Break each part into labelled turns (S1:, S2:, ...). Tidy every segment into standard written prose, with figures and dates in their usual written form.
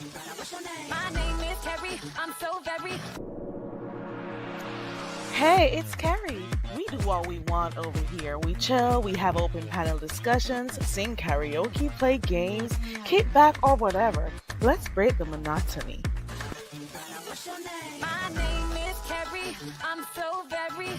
S1: My name is Carrie. I'm so very.
S2: Hey, it's Carrie. We do what we want over here. We chill, we have open panel discussions, sing karaoke, play games, kick back, or whatever. Let's break the monotony.
S1: My name is Carrie. I'm so very.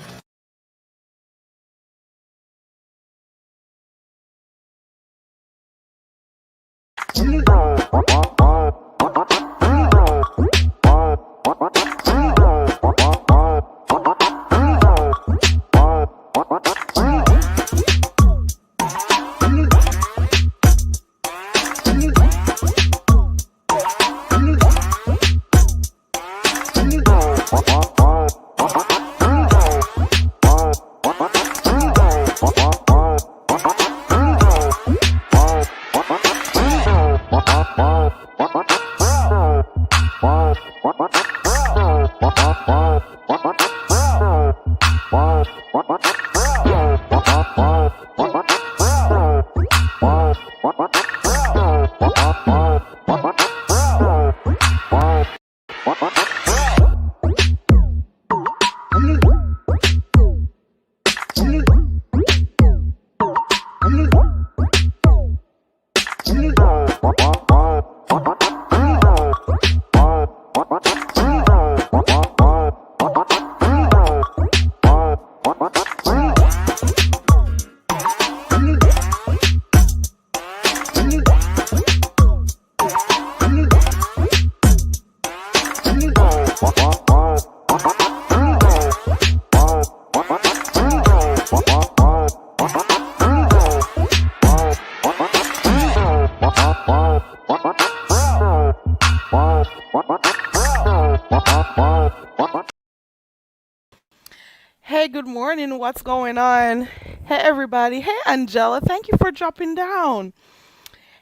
S2: Hey, good morning. What's going on? Hey, everybody. Hey, Angela. Thank you for dropping down.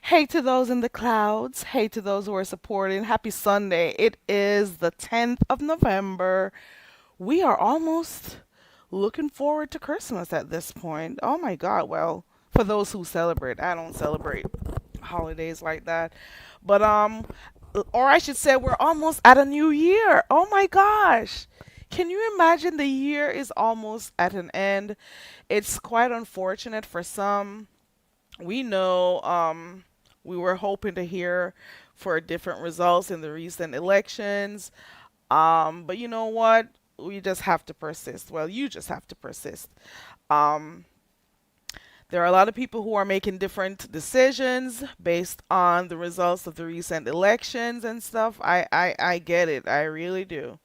S2: Hey to those in the clouds. Hey to those who are supporting. Happy Sunday. It is the 10th of November. We are almost looking forward to Christmas at this point. Oh my God. Well, for those who celebrate, I don't celebrate holidays like that. But or I should say we're almost at a new year. Oh my gosh. Can you imagine the year is almost at an end? It's quite unfortunate for some. We know we were hoping to hear for different results in the recent elections. But you know what? We just have to persist. Well, you just have to persist. Um, there are a lot of people who are making different decisions based on the results of the recent elections and stuff. I get it. I really do.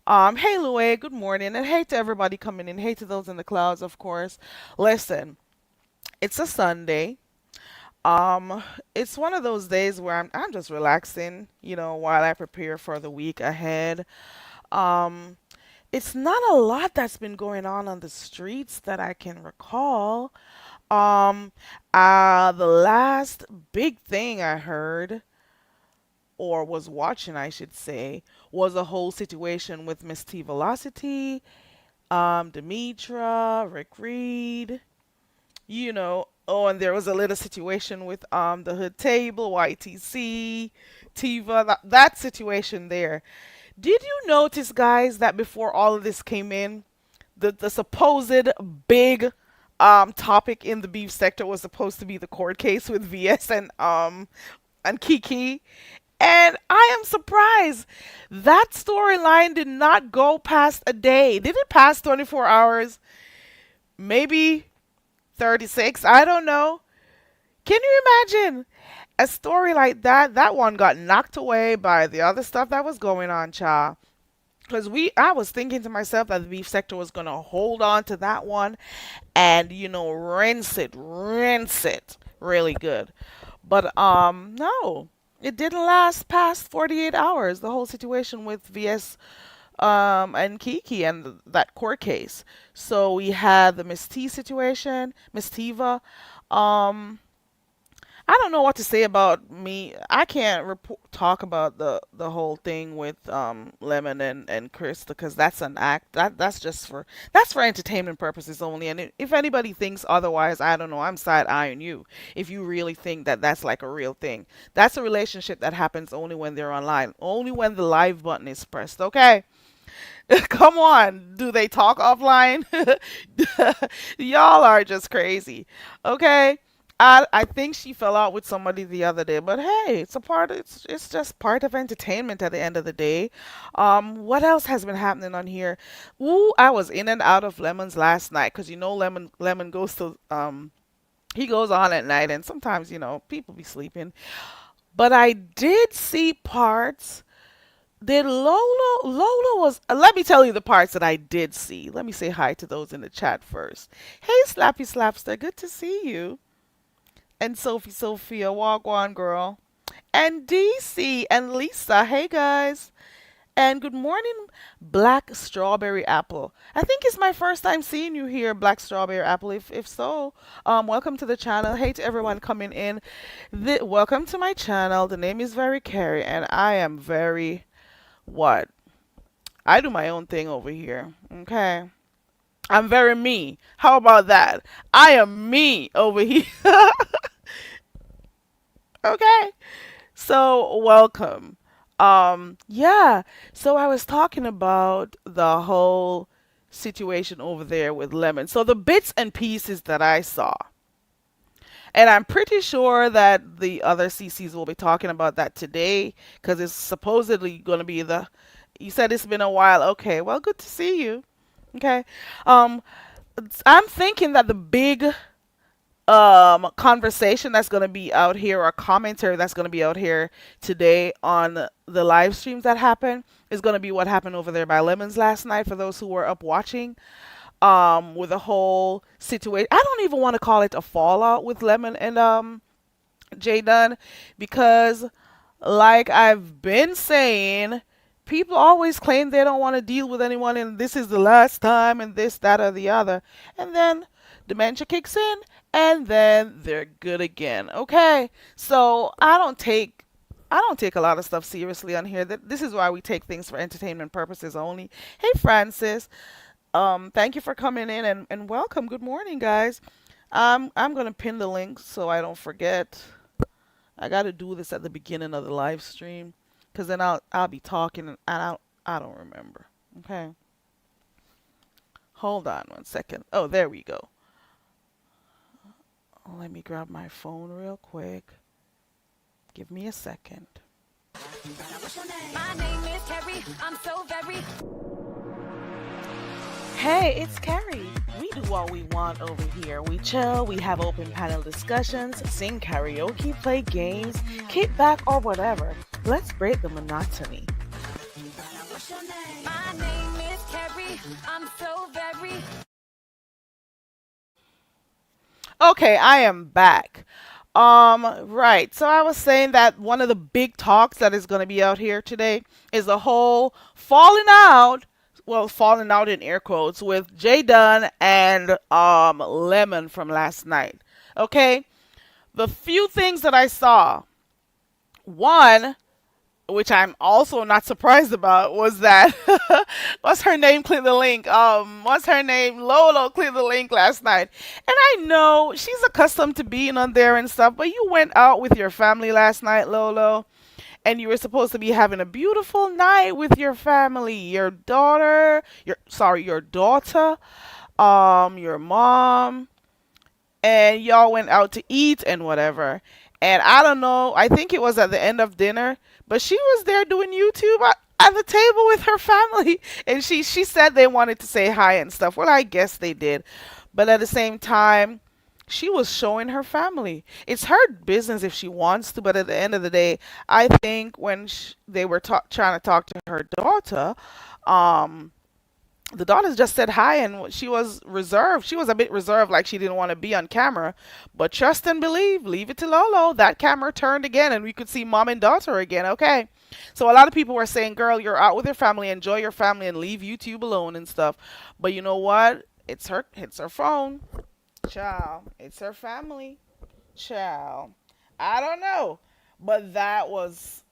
S2: Hey, Louie, good morning. And hey to everybody coming in. Hey to those in the clouds, of course. Listen, it's a Sunday. Um, it's one of those days where I'm just relaxing, while I prepare for the week ahead. Um, it's not a lot that's been going on the streets that I can recall. Um, the last big thing I heard or was watching, I should say, was a whole situation with Miss T Velocity, Demetra, Rick Reed. Oh, and there was a little situation with the hood table, YTC, Tiva, that situation there. Did you notice, guys, that before all of this came in, the supposed big topic in the beef sector was supposed to be the court case with VS and Kiki? And I am surprised that storyline did not go past a day. Did it pass 24 hours? Maybe 36. I don't know. Can you imagine a story like that? That one got knocked away by the other stuff that was going on, cha. Because I was thinking to myself that the beef sector was gonna hold on to that one and rinse it really good. But no, it didn't last past 48 hours. The whole situation with VS and Kiki and that court case. So we had the Miss T situation, Miss Tiva. Um, I don't know what to say about me. I can't talk about the whole thing with Lemon and Chris because that's an act. That's for entertainment purposes only. And if anybody thinks otherwise, I don't know. I'm side eyeing you. If you really think that that's like a real thing, that's a relationship that happens only when they're online, only when the live button is pressed. Okay. Come on, do they talk offline? Y'all are just crazy. Okay? I think she fell out with somebody the other day, but hey, it's just part of entertainment at the end of the day. What else has been happening on here? Ooh, I was in and out of Lemon's last night because you know Lemon goes to he goes on at night and sometimes, people be sleeping. But I did see parts did Lola was let me tell you the parts that I did see. Let me say hi to those in the chat first. Hey Slappy Slapster, good to see you. And Sophia, walk on girl. And DC and Lisa, hey guys. And good morning, Black Strawberry Apple. I think it's my first time seeing you here, Black Strawberry Apple. If so, welcome to the channel. Hey to everyone coming in. Welcome to my channel. The name is Very Carey, and I am very what? I do my own thing over here. Okay. I'm very me. How about that? I am me over here. Okay. So, welcome. Yeah. So I was talking about the whole situation over there with Lemon. So the bits and pieces that I saw. And I'm pretty sure that the other CCs will be talking about that today because it's supposedly going to be you said it's been a while. Okay, well, good to see you. Okay. Um, I'm thinking that the big conversation that's going to be out here or commentary that's going to be out here today on the live streams that happen is going to be what happened over there by Lemons last night for those who were up watching with the whole situation. I don't even want to call it a fallout with Lemon and Jay Dunn because like I've been saying, people always claim they don't want to deal with anyone and this is the last time and this, that, or the other. And then dementia kicks in and then they're good again. Okay. So I don't take a lot of stuff seriously on here. This is why we take things for entertainment purposes only. Hey Francis. Thank you for coming in and welcome. Good morning, guys. I'm gonna pin the link so I don't forget. I gotta do this at the beginning of the live stream, cause then I'll be talking and I don't remember. Okay. Hold on one second. Oh, there we go. Let me grab my phone real quick. Give me a second.
S1: My name is Carrie. I'm so very.
S2: Hey, it's Carrie. We do what we want over here. We chill, we have open panel discussions, sing karaoke, play games, kick back, or whatever. Let's break the monotony.
S1: My name is Carrie. I'm so very.
S2: Okay, I am back. Right. So I was saying that one of the big talks that is going to be out here today is the whole falling out, well, falling out in air quotes with Jay Dunn and Lemon from last night. Okay? The few things that I saw, one, which I'm also not surprised about, was that what's her name clicked the link. What's her name? Lolo clicked the link last night. And I know she's accustomed to being on there and stuff, but you went out with your family last night, Lolo, and you were supposed to be having a beautiful night with your family, your daughter, your mom, and y'all went out to eat and whatever. And I don't know, I think it was at the end of dinner, but she was there doing YouTube at the table with her family. And she said they wanted to say hi and stuff. Well, I guess they did. But at the same time, she was showing her family. It's her business if she wants to, but at the end of the day, I think when they were trying to talk to her daughter, um, the daughter just said hi and she was reserved. She was a bit reserved, like she didn't want to be on camera. But trust and believe, leave it to Lolo. That camera turned again and we could see mom and daughter again. Okay. So a lot of people were saying, girl, you're out with your family, enjoy your family and leave YouTube alone and stuff. But you know what? It's her phone. Ciao. It's her family. Ciao. I don't know. But that was,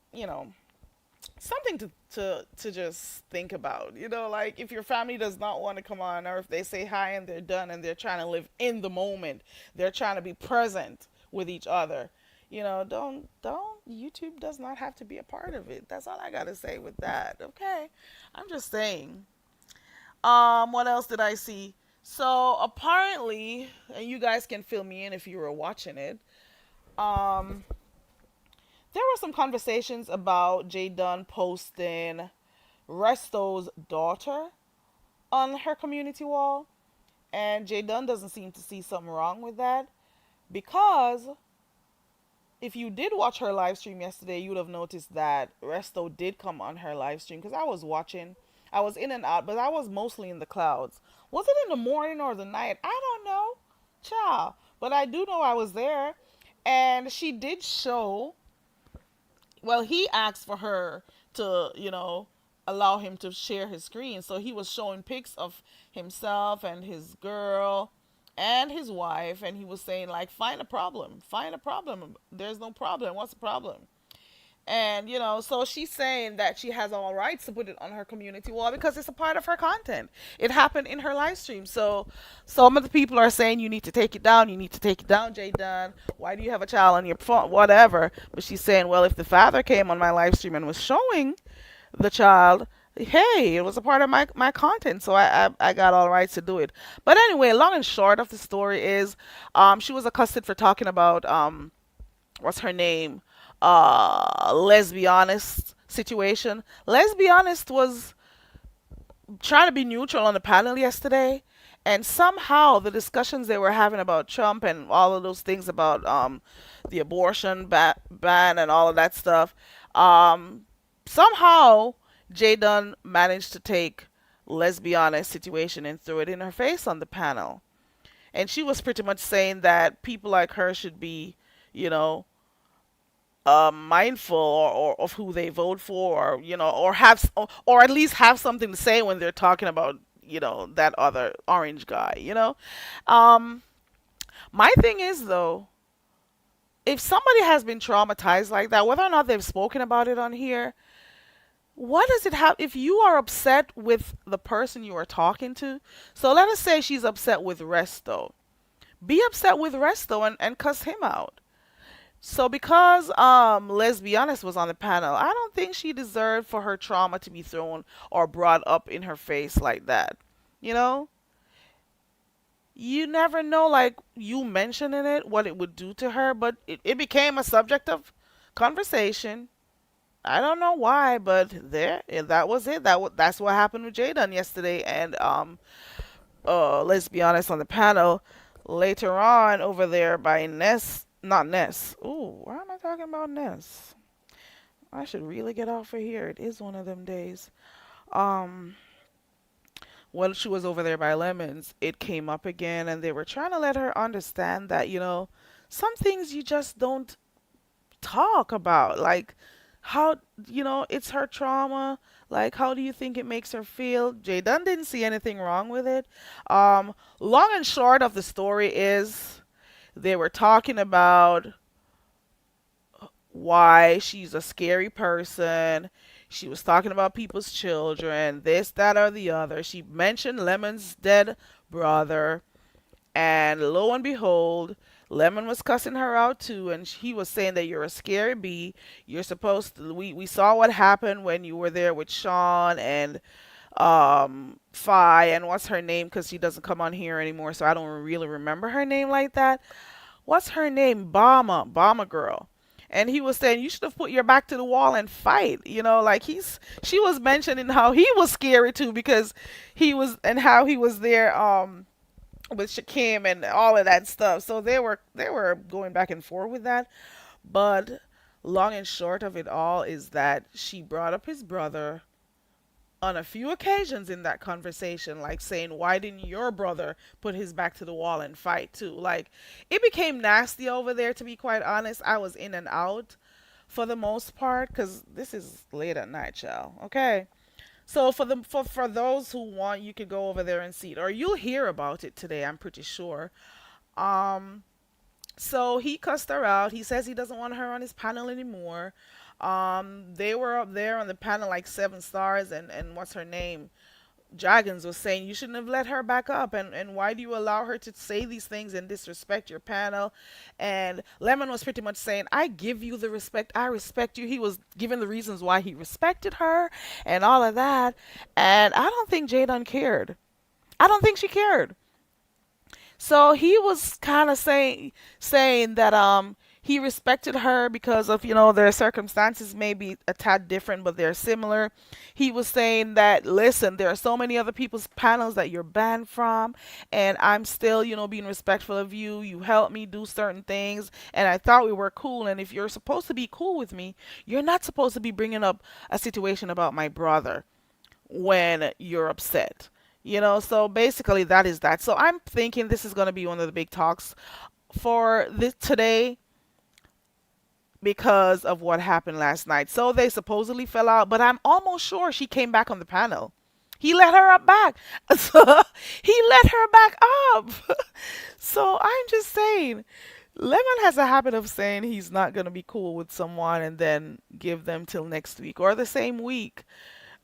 S2: something to just think about. Like if your family does not want to come on, or if they say hi and they're done and they're trying to live in the moment, they're trying to be present with each other. Don't YouTube does not have to be a part of it. That's all I gotta say with that. Okay, I'm just saying. What else did I see? So apparently, and you guys can fill me in if you were watching it. Um, there were some conversations about Jay Dunn posting Resto's daughter on her community wall, and Jay Dunn doesn't seem to see something wrong with that because if you did watch her live stream yesterday, you would have noticed that Resto did come on her live stream because I was watching. I was in and out, but I was mostly in the clouds. Was it in the morning or the night? I don't know, child. But I do know I was there, and she did show. Well, he asked for her to, allow him to share his screen. So he was showing pics of himself and his girl and his wife, and he was saying like, find a problem, find a problem. There's no problem. What's the problem? And so she's saying that she has all rights to put it on her community wall because it's a part of her content. It happened in her live stream. So some of the people are saying you need to take it down. You need to take it down, Jay Dunn. Why do you have a child on your phone? Whatever. But she's saying, well, if the father came on my live stream and was showing the child, hey, it was a part of my content, so I got all rights to do it. But anyway, long and short of the story is, she was accosted for talking about what's her name, Let's Be Honest situation. Let's Be Honest was trying to be neutral on the panel yesterday, and somehow the discussions they were having about Trump and all of those things about the abortion ban and all of that stuff, somehow Jay Dunn managed to take Let's Be Honest situation and throw it in her face on the panel. And she was pretty much saying that people like her should be, you know, mindful or of who they vote for, or or or at least have something to say when they're talking about that other orange guy. Um, my thing is though, if somebody has been traumatized like that, whether or not they've spoken about it on here, what does it have if you are upset with the person you are talking to? So let us say she's upset with Resto. Be upset with Resto and cuss him out. So because Let's Be Honest was on the panel, I don't think she deserved for her trauma to be thrown or brought up in her face like that. You know? You never know, like you mentioning it, what it would do to her, but it became a subject of conversation. I don't know why, but that was it. That's what happened with Jaden yesterday, and Let's Be Honest on the panel later on over there by Ness, not Ness. Ooh, why am I talking about Ness? I should really get off of here. It is one of them days. Um, when she was over there by Lemons, it came up again, and they were trying to let her understand that some things you just don't talk about, like how it's her trauma. Like, how do you think it makes her feel? Jay Dunn didn't see anything wrong with it. Long and short of the story is they were talking about why she's a scary person. She was talking about people's children, this, that, or the other. She mentioned Lemon's dead brother, and lo and behold, Lemon was cussing her out too, and he was saying that you're a scary bee. You're supposed to. We saw what happened when you were there with Sean and Fi and what's her name, because she doesn't come on here anymore, so I don't really remember her name like that. What's her name? Bama girl. And he was saying you should have put your back to the wall and fight. Like she was mentioning how he was scary too because he was and how he was there with Shakim and all of that stuff. So they were going back and forth with that. But long and short of it all is that she brought up his brother on a few occasions in that conversation, like saying, why didn't your brother put his back to the wall and fight too? Like, it became nasty over there, to be quite honest. I was in and out for the most part because this is late at night, y'all. Okay. So for those who want, you could go over there and see it, or you'll hear about it today. I'm pretty sure. Um, So he cussed her out. He says he doesn't want her on his panel anymore. They were up there on the panel like 7 stars, and what's her name? Dragons was saying you shouldn't have let her back up, and why do you allow her to say these things and disrespect your panel? And Lemon was pretty much saying, I give you the respect, I respect you. He was giving the reasons why he respected her and all of that. And I don't think Jadon cared. I don't think she cared. So he was kind of saying that he respected her because of their circumstances may be a tad different, but they're similar. He was saying that, listen, there are so many other people's panels that you're banned from, and I'm still being respectful of you. You helped me do certain things, and I thought we were cool. And if you're supposed to be cool with me, you're not supposed to be bringing up a situation about my brother when you're upset. So basically that is that. So I'm thinking this is going to be one of the big talks for this today because of what happened last night. So they supposedly fell out, but I'm almost sure she came back on the panel. He let her up back. So he let her back up. So I'm just saying, Lemon has a habit of saying he's not going to be cool with someone and then give them till next week or the same week.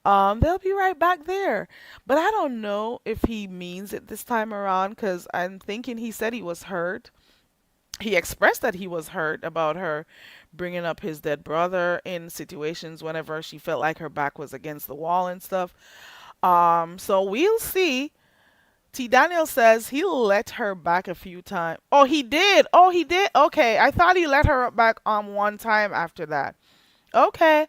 S2: They'll be right back there. But I don't know if he means it this time around because I'm thinking he said he was hurt. He expressed that he was hurt about her bringing up his dead brother in situations whenever she felt like her back was against the wall and stuff. So we'll see. T. Daniel says he'll let her back a few times. Oh, he did. Oh, he did. Okay, I thought he let her back one time after that. Okay.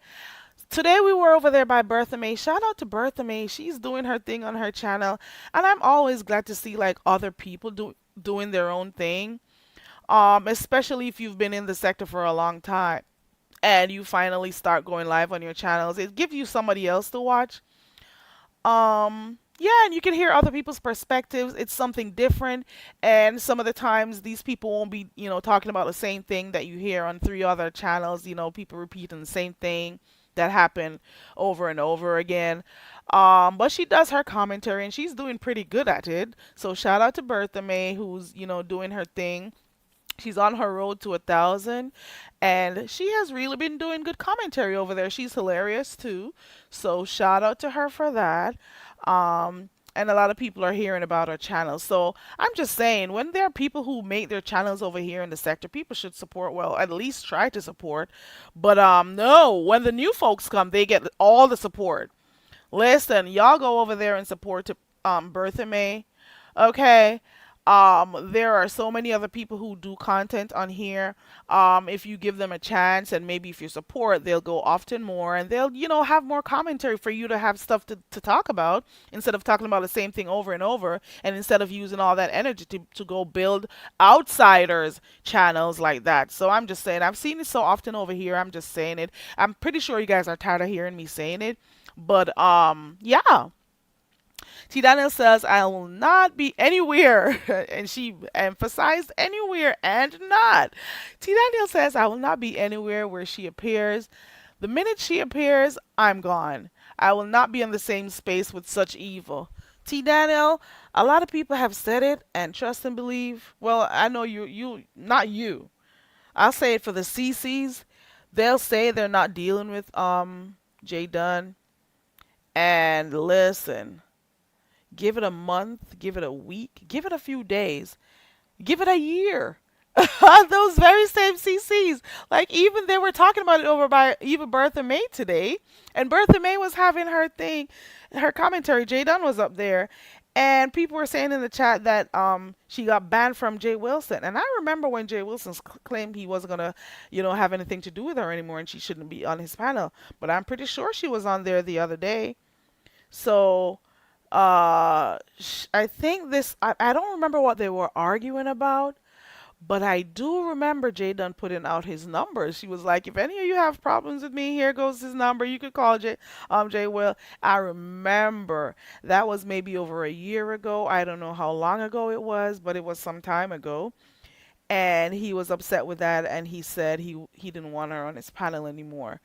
S2: Today we were over there by Bertha May. Shout out to Bertha May. She's doing her thing on her channel, and I'm always glad to see like other people doing their own thing. Especially if you've been in the sector for a long time and you finally start going live on your channels. It gives you somebody else to watch. Yeah, and you can hear other people's perspectives. It's something different, and some of the times these people won't be, talking about the same thing that you hear on 3 other channels. People repeating the same thing that happened over and over again. But she does her commentary, and she's doing pretty good at it. So shout out to Bertha May, who's doing her thing. She's on her road to 1,000, and she has really been doing good commentary over there. She's hilarious too, so shout out to her for that. And a lot of people are hearing about her channel. So I'm just saying, when there are people who make their channels over here in the sector, people should support. Well, at least try to support. But no, when the new folks come, they get all the support. Listen, y'all go over there and support to Bertha May. Okay. There are so many other people who do content on here. If you give them a chance and maybe if you support, they'll go often more and they'll, have more commentary for you to have stuff to talk about instead of talking about the same thing over and over, and instead of using all that energy to go build outsiders channels like that. So I'm just saying, I've seen it so often over here. I'm just saying it. I'm pretty sure you guys are tired of hearing me saying it. But yeah. T. Daniel says, I will not be anywhere. And she emphasized anywhere and not. T. Daniel says, I will not be anywhere where she appears. The minute she appears, I'm gone. I will not be in the same space with such evil. T. Daniel, a lot of people have said it and trust and believe. Well, I know not you. I'll say it for the CCs. They'll say they're not dealing with Jay Dunn. And listen, give it a month, give it a week, give it a few days, give it a year. Those very same CCs, like even they were talking about it over by even Bertha May today, and Bertha May was having her thing, her commentary. Jay Dunn was up there, and people were saying in the chat that she got banned from Jay Wilson. And I remember when Jay Wilson claimed he wasn't gonna, have anything to do with her anymore, and she shouldn't be on his panel. But I'm pretty sure she was on there the other day. So I think I don't remember what they were arguing about, but I do remember Jay Dunn putting out his numbers. She was like, if any of you have problems with me, here goes his number. You could call Jay Will. I remember that was maybe over a year ago. I don't know how long ago it was, but it was some time ago. And he was upset with that, and he said he didn't want her on his panel anymore.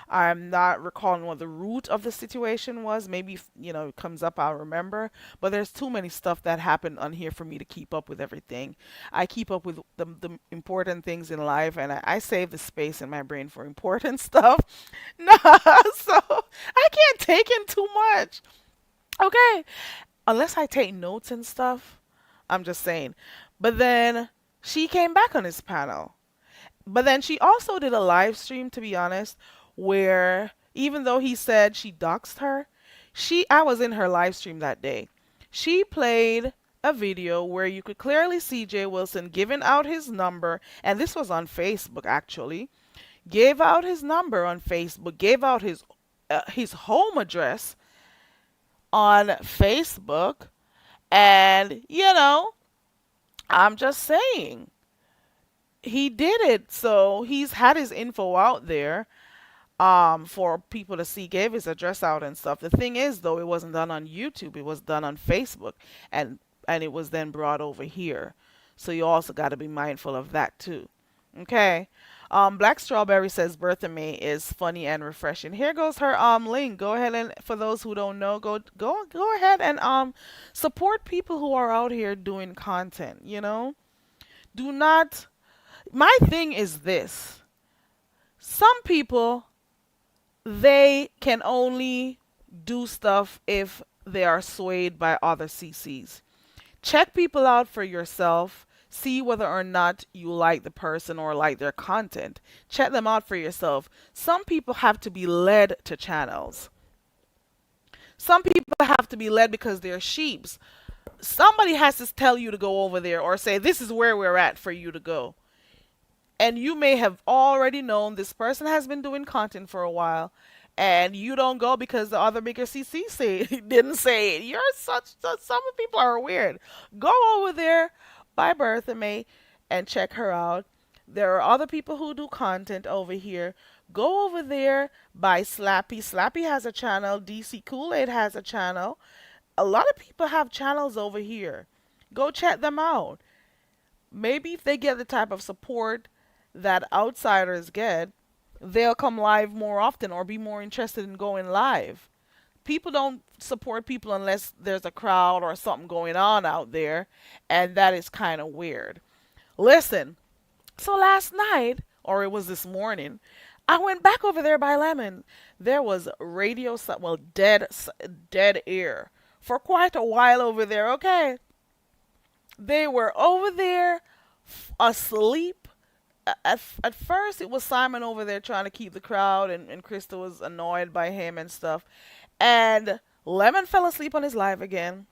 S2: I'm not recalling what the root of the situation was. Maybe if, it comes up, I'll remember. But there's too many stuff that happened on here for me to keep up with everything. I keep up with the important things in life, and I save the space in my brain for important stuff. No, so I can't take in too much. Okay, unless I take notes and stuff. I'm just saying. But then she came back on his panel. But then she also did a live stream, to be honest, where even though he said she doxed her, I was in her live stream that day. She played a video where you could clearly see Jay Wilson giving out his number, and this was on Facebook actually. Gave out his number on Facebook, gave out his home address on Facebook, and I'm just saying he did it. So he's had his info out there for people to see, gave his address out and stuff. The thing is though, it wasn't done on YouTube, it was done on Facebook, and it was then brought over here. So you also got to be mindful of that too. Okay. Black Strawberry says Bertha May is funny and refreshing. Here goes her link. Go ahead, and for those who don't know, go ahead and support people who are out here doing content, Do not, my thing is this. Some people, they can only do stuff if they are swayed by other CCs. Check people out for yourself. See whether or not you like the person or like their content. Check them out for yourself. Some people have to be led to channels. Some people have to be led because they're sheeps. Somebody has to tell you to go over there or say, this is where we're at for you to go. And you may have already known this person has been doing content for a while, and you don't go because the other bigger CC didn't say it. Some people are weird. Go over there by Bertha May and check her out. There are other people who do content over here. Go over there by Slappy. Slappy has a channel. DC Kool-Aid has a channel. A lot of people have channels over here. Go check them out. Maybe if they get the type of support that outsiders get, they'll come live more often or be more interested in going live. People don't support people unless there's a crowd or something going on out there, and that is kind of weird. Listen, so last night, or it was this morning, I went back over there by Lemon. There was dead air for quite a while over there. Okay, they were over there asleep. At first, it was Simon over there trying to keep the crowd, and Krista was annoyed by him and stuff. And Lemon fell asleep on his live again.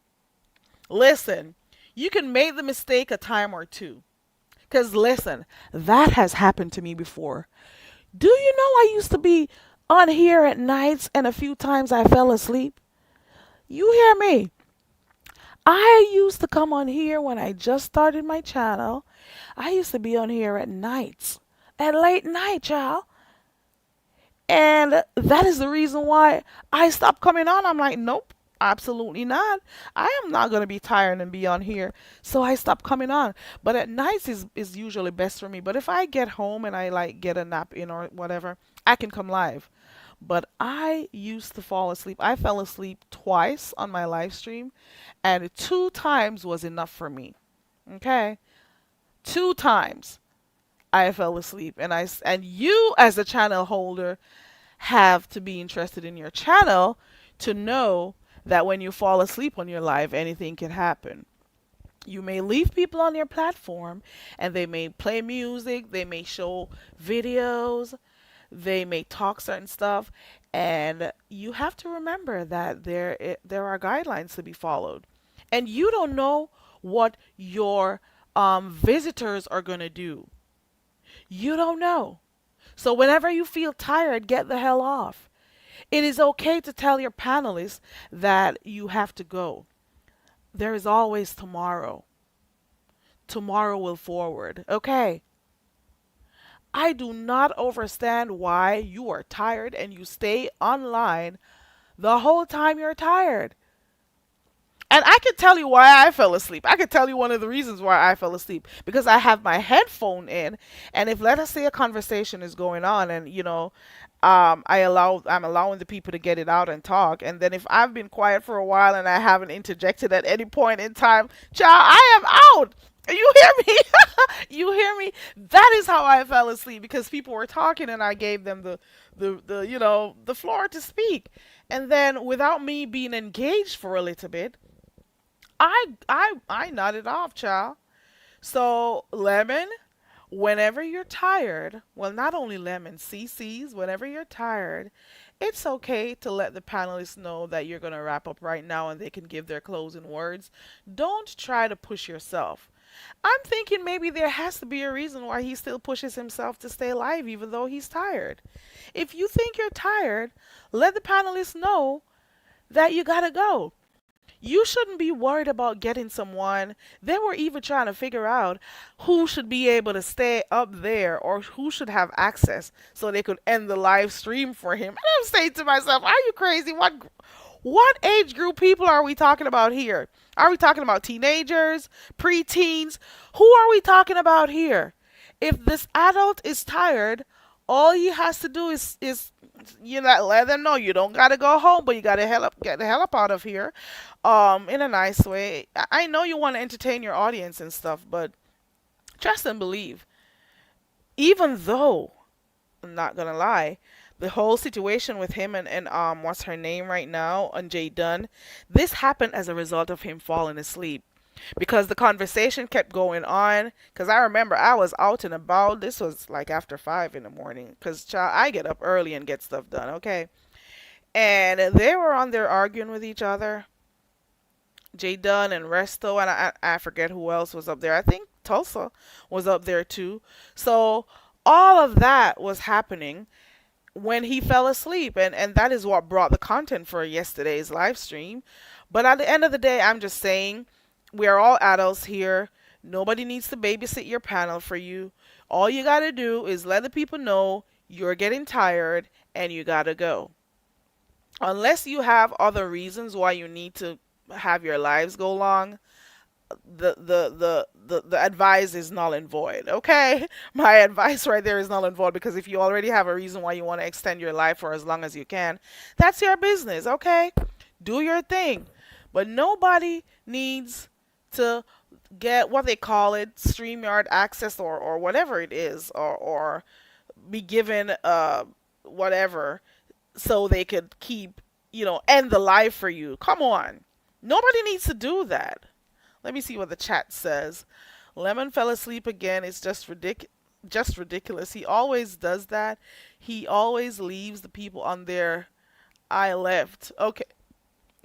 S2: Listen, you can make the mistake a time or two. Because listen, that has happened to me before. Do you know I used to be on here at nights and a few times I fell asleep? You hear me? I used to come on here when I just started my channel. I used to be on here at nights, at late night, y'all. And that is the reason why I stopped coming on. I'm like, nope, absolutely not. I am not going to be tired and be on here. So I stopped coming on. But at nights is usually best for me. But if I get home and I like get a nap in or whatever, I can come live. But I used to fall asleep. I fell asleep twice on my live stream, and 2 times was enough for me. Okay? 2 times I fell asleep, and you as a channel holder have to be interested in your channel to know that when you fall asleep on your live, anything can happen. You may leave people on your platform, and they may play music, they may show videos, they may talk certain stuff, and you have to remember that there are guidelines to be followed, and you don't know what your visitors are going to do. You don't know. So whenever you feel tired, get the hell off. It is okay to tell your panelists that you have to go. There is always tomorrow. Tomorrow will forward. Okay. I do not understand why you are tired and you stay online the whole time you're tired. And I can tell you why I fell asleep. I can tell you one of the reasons why I fell asleep. Because I have my headphone in, and if, let us say, a conversation is going on, and I'm allowing the people to get it out and talk. And then if I've been quiet for a while and I haven't interjected at any point in time, child, I am out. You hear me? You hear me? That is how I fell asleep, because people were talking and I gave them the floor to speak. And then without me being engaged for a little bit, I nodded off, child. So, Lemon, whenever you're tired, well, not only Lemon, CC's, whenever you're tired, it's okay to let the panelists know that you're going to wrap up right now and they can give their closing words. Don't try to push yourself. I'm thinking maybe there has to be a reason why he still pushes himself to stay alive even though he's tired. If you think you're tired, let the panelists know that you gotta go. You shouldn't be worried about getting someone. They were even trying to figure out who should be able to stay up there or who should have access so they could end the live stream for him. And I'm saying to myself, are you crazy? What age group people are we talking about here? Are we talking about teenagers, preteens? Who are we talking about here? If this adult is tired, all he has to do is let them know you don't gotta go home, but you gotta get the hell up out of here, in a nice way. I know you want to entertain your audience and stuff, but trust and believe. Even though I'm not gonna lie, the whole situation with him and what's her name right now, and Jay Dunn, this happened as a result of him falling asleep. Because the conversation kept going on. Because I remember I was out and about. This was like after 5 in the morning. Because I get up early and get stuff done. Okay. And they were on there arguing with each other. Jay Dunn and Resto, and I forget who else was up there. I think Tulsa was up there too. So all of that was happening when he fell asleep, and that is what brought the content for yesterday's live stream. But at the end of the day, I'm just saying, we are all adults here. Nobody needs to babysit your panel for you. All you gotta do is let the people know you're getting tired and you gotta go. Unless you have other reasons why you need to have your lives go long, the advice is null and void. Okay, my advice right there is null and void, because if you already have a reason why you want to extend your life for as long as you can, that's your business. Okay, do your thing, but nobody needs to get what they call it, StreamYard access, or whatever it is, or be given whatever, so they could keep, end the life for you. Come on, nobody needs to do that. Let me see what the chat says. Lemon fell asleep again. It's just ridiculous. He always does that. He always leaves the people on their I left. Okay.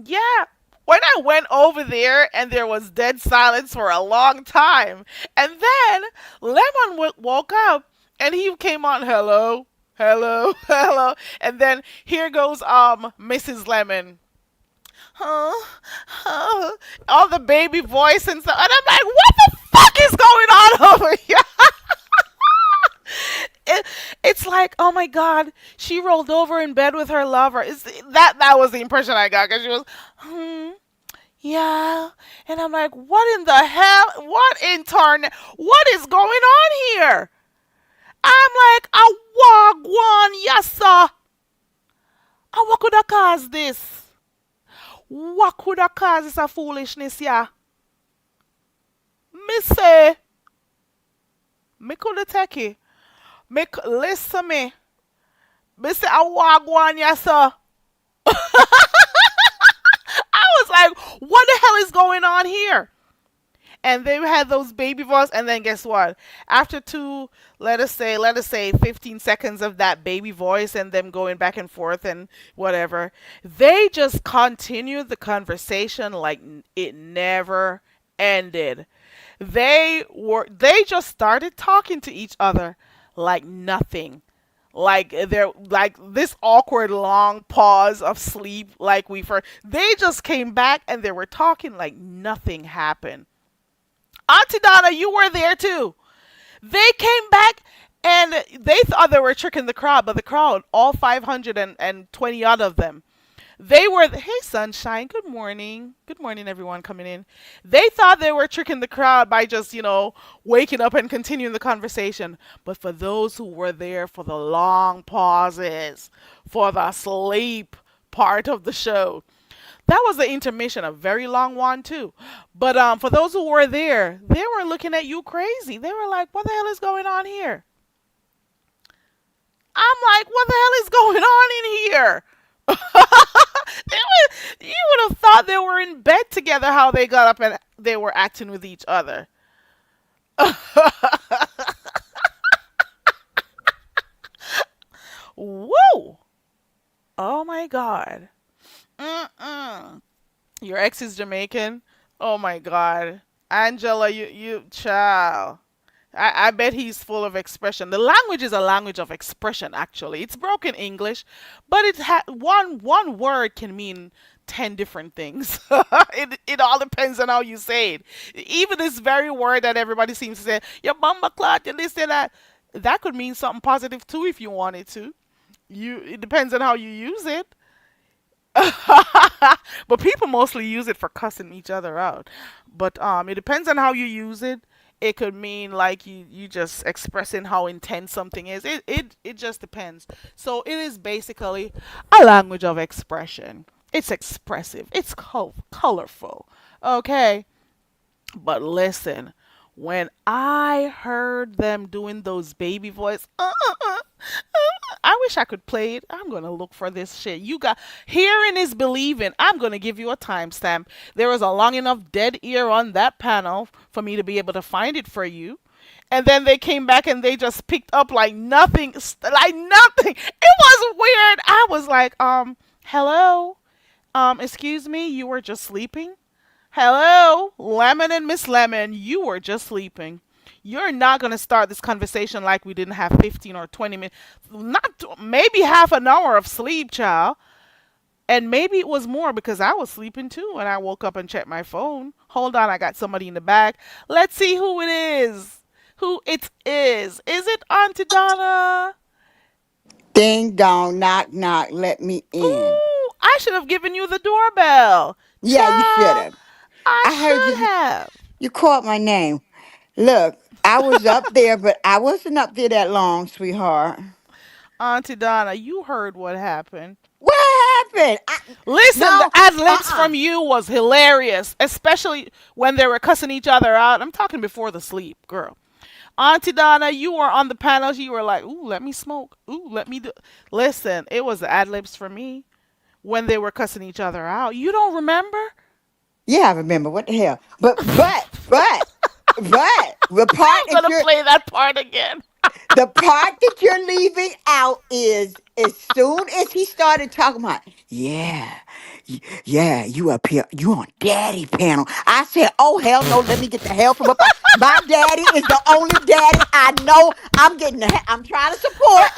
S2: Yeah. When I went over there and there was dead silence for a long time. And then Lemon woke up and he came on, hello, hello, hello. And then here goes Mrs. Lemon. All the baby voice and stuff. And I'm like, what the fuck is going on over here? It's like, oh my God, she rolled over in bed with her lover. That was the impression I got, because she was, yeah. And I'm like, what in the hell? What is going on here? I'm like, a wagwan, yes sir. And what could have caused this? What could have caused this a foolishness, yeah? Me say, me could have take it. Listen me. Me say a wagwan, yes sir. I was like, what the hell is going on here? And they had those baby voice, and then guess what? After let us say 15 seconds of that baby voice and them going back and forth and whatever, they just continued the conversation like it never ended. They just started talking to each other like nothing. Like they're like this awkward long pause of sleep, like they just came back and they were talking like nothing happened. Auntie Donna, you were there too. They came back and they thought they were tricking the crowd, but the crowd, all 520 odd of them, They were, hey, sunshine, good morning. Good morning, everyone coming in. They thought they were tricking the crowd by just, waking up and continuing the conversation. But for those who were there for the long pauses, for the sleep part of the show, that was the intermission, a very long one, too. But for those who were there, they were looking at you crazy. They were like, what the hell is going on here? I'm like, what the hell is going on in here? You would have thought they were in bed together, how they got up and they were acting with each other. Whoa! Oh my God. Mm-mm. Your ex is Jamaican? Oh my God. Angela, you child. I bet he's full of expression. The language is a language of expression, actually. It's broken English, but one word can mean 10 different things. It all depends on how you say it. Even this very word that everybody seems to say, your bumba clot, your this and that could mean something positive too if you wanted to. It depends on how you use it. But people mostly use it for cussing each other out. But it depends on how you use it. It could mean like you just expressing how intense something is. It just depends. So it is basically a language of expression. It's expressive. It's colorful. Okay. But listen, when I heard them doing those baby voice, I wish I could play it. I'm gonna look for this shit. You got hearing is believing. I'm gonna give you a timestamp. There was a long enough dead ear on that panel for me to be able to find it for you. And then they came back and they just picked up like nothing, like nothing. It was weird. I was like, hello, excuse me, you were just sleeping. Hello, Lemon and Miss Lemon, you were just sleeping. You're not going to start this conversation like we didn't have 15 or 20 minutes, not maybe half an hour of sleep, child. And maybe it was more because I was sleeping too and I woke up and checked my phone. Hold on, I got somebody in the back. Let's see who it is. Who it is. Is it Auntie Donna?
S3: Ding dong, knock knock, let me in.
S2: Ooh, I should have given you the doorbell.
S3: Yeah, you should
S2: Child,
S3: have.
S2: I
S3: I heard
S2: should
S3: you.
S2: have.
S3: You called my name. Look, I was up there, but I wasn't up there that long, sweetheart.
S2: Auntie Donna, you heard what happened.
S3: What happened?
S2: Listen, the
S3: No,
S2: ad libs
S3: uh-uh.
S2: from you was hilarious, especially when they were cussing each other out. I'm talking before the sleep, girl. Auntie Donna, you were on the panels. You were like, "Ooh, let me smoke. Ooh, let me do." Listen, it was the ad libs for me when they were cussing each other out. You don't remember?
S3: Yeah, I remember. What the hell? But the part
S2: I'm
S3: that
S2: gonna
S3: you're
S2: play that part again.
S3: the part that you're leaving out is as soon as he started talking about, yeah, yeah, you up here, you on daddy panel. I said, oh hell no, let me get the hell from up. My daddy is the only daddy I know. I'm getting I'm trying to support.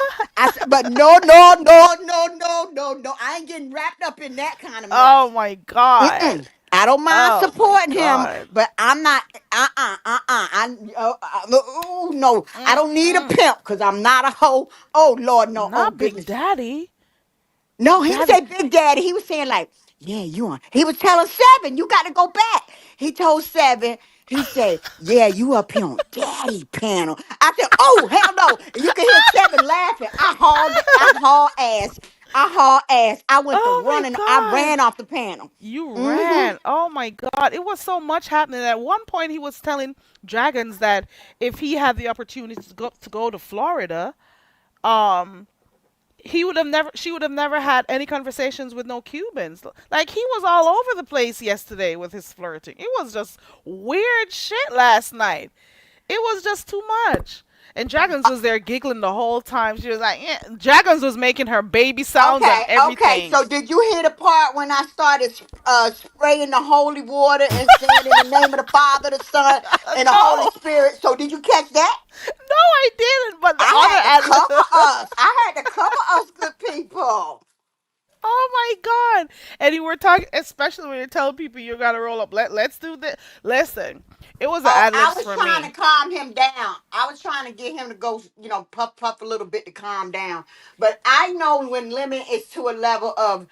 S3: But no, no, no, no, no, no, no. I ain't getting wrapped up in that kind of
S2: Oh
S3: mess.
S2: my god.
S3: Mm-mm. I don't mind
S2: Oh my
S3: supporting him,
S2: god.
S3: but I'm not. Ooh, no, I don't need a
S2: Mm-mm.
S3: pimp because I'm not a hoe. Oh Lord, no. Oh
S2: Not Big
S3: goodness.
S2: Daddy.
S3: No, he didn't
S2: Daddy.
S3: say Big Daddy. He was saying like, yeah, you on. He was telling Seven, you got to go back. He told Seven. He said, yeah, you up here on Daddy panel. I said, oh hell no. And you can hear Seven laughing. I haul ass. I went to
S2: Oh my
S3: running. I
S2: god.
S3: ran off the panel.
S2: You
S3: Mm-hmm.
S2: ran. Oh my god. It was so much happening. At one point he was telling Dragons that if he had the opportunity to go to Florida, um he would have never she would have never had any conversations with no Cubans. Like he was all over the place yesterday with his flirting. It was just weird shit last night. It was just too much. And Dragons was there giggling the whole time. She was like, yeah. Dragons was making her baby sounds and
S3: Okay.
S2: everything.
S3: So did you hear the part when I started spraying the holy water and saying in the name of the Father, the Son, and the Holy
S2: No,
S3: Spirit? So did you catch that?
S2: no, I didn't. But the
S3: I
S2: other
S3: had to cover
S2: ad.
S3: us. I had to cover us, good people.
S2: Oh my god! And you were talking, especially when you're telling people you gotta roll up. Let's do this. Listen, it was the
S3: Oh,
S2: ad
S3: I
S2: libs
S3: was
S2: for
S3: trying to
S2: me.
S3: calm him down. I was trying to get him to go, puff, puff a little bit to calm down. But I know when Lemon is to a level of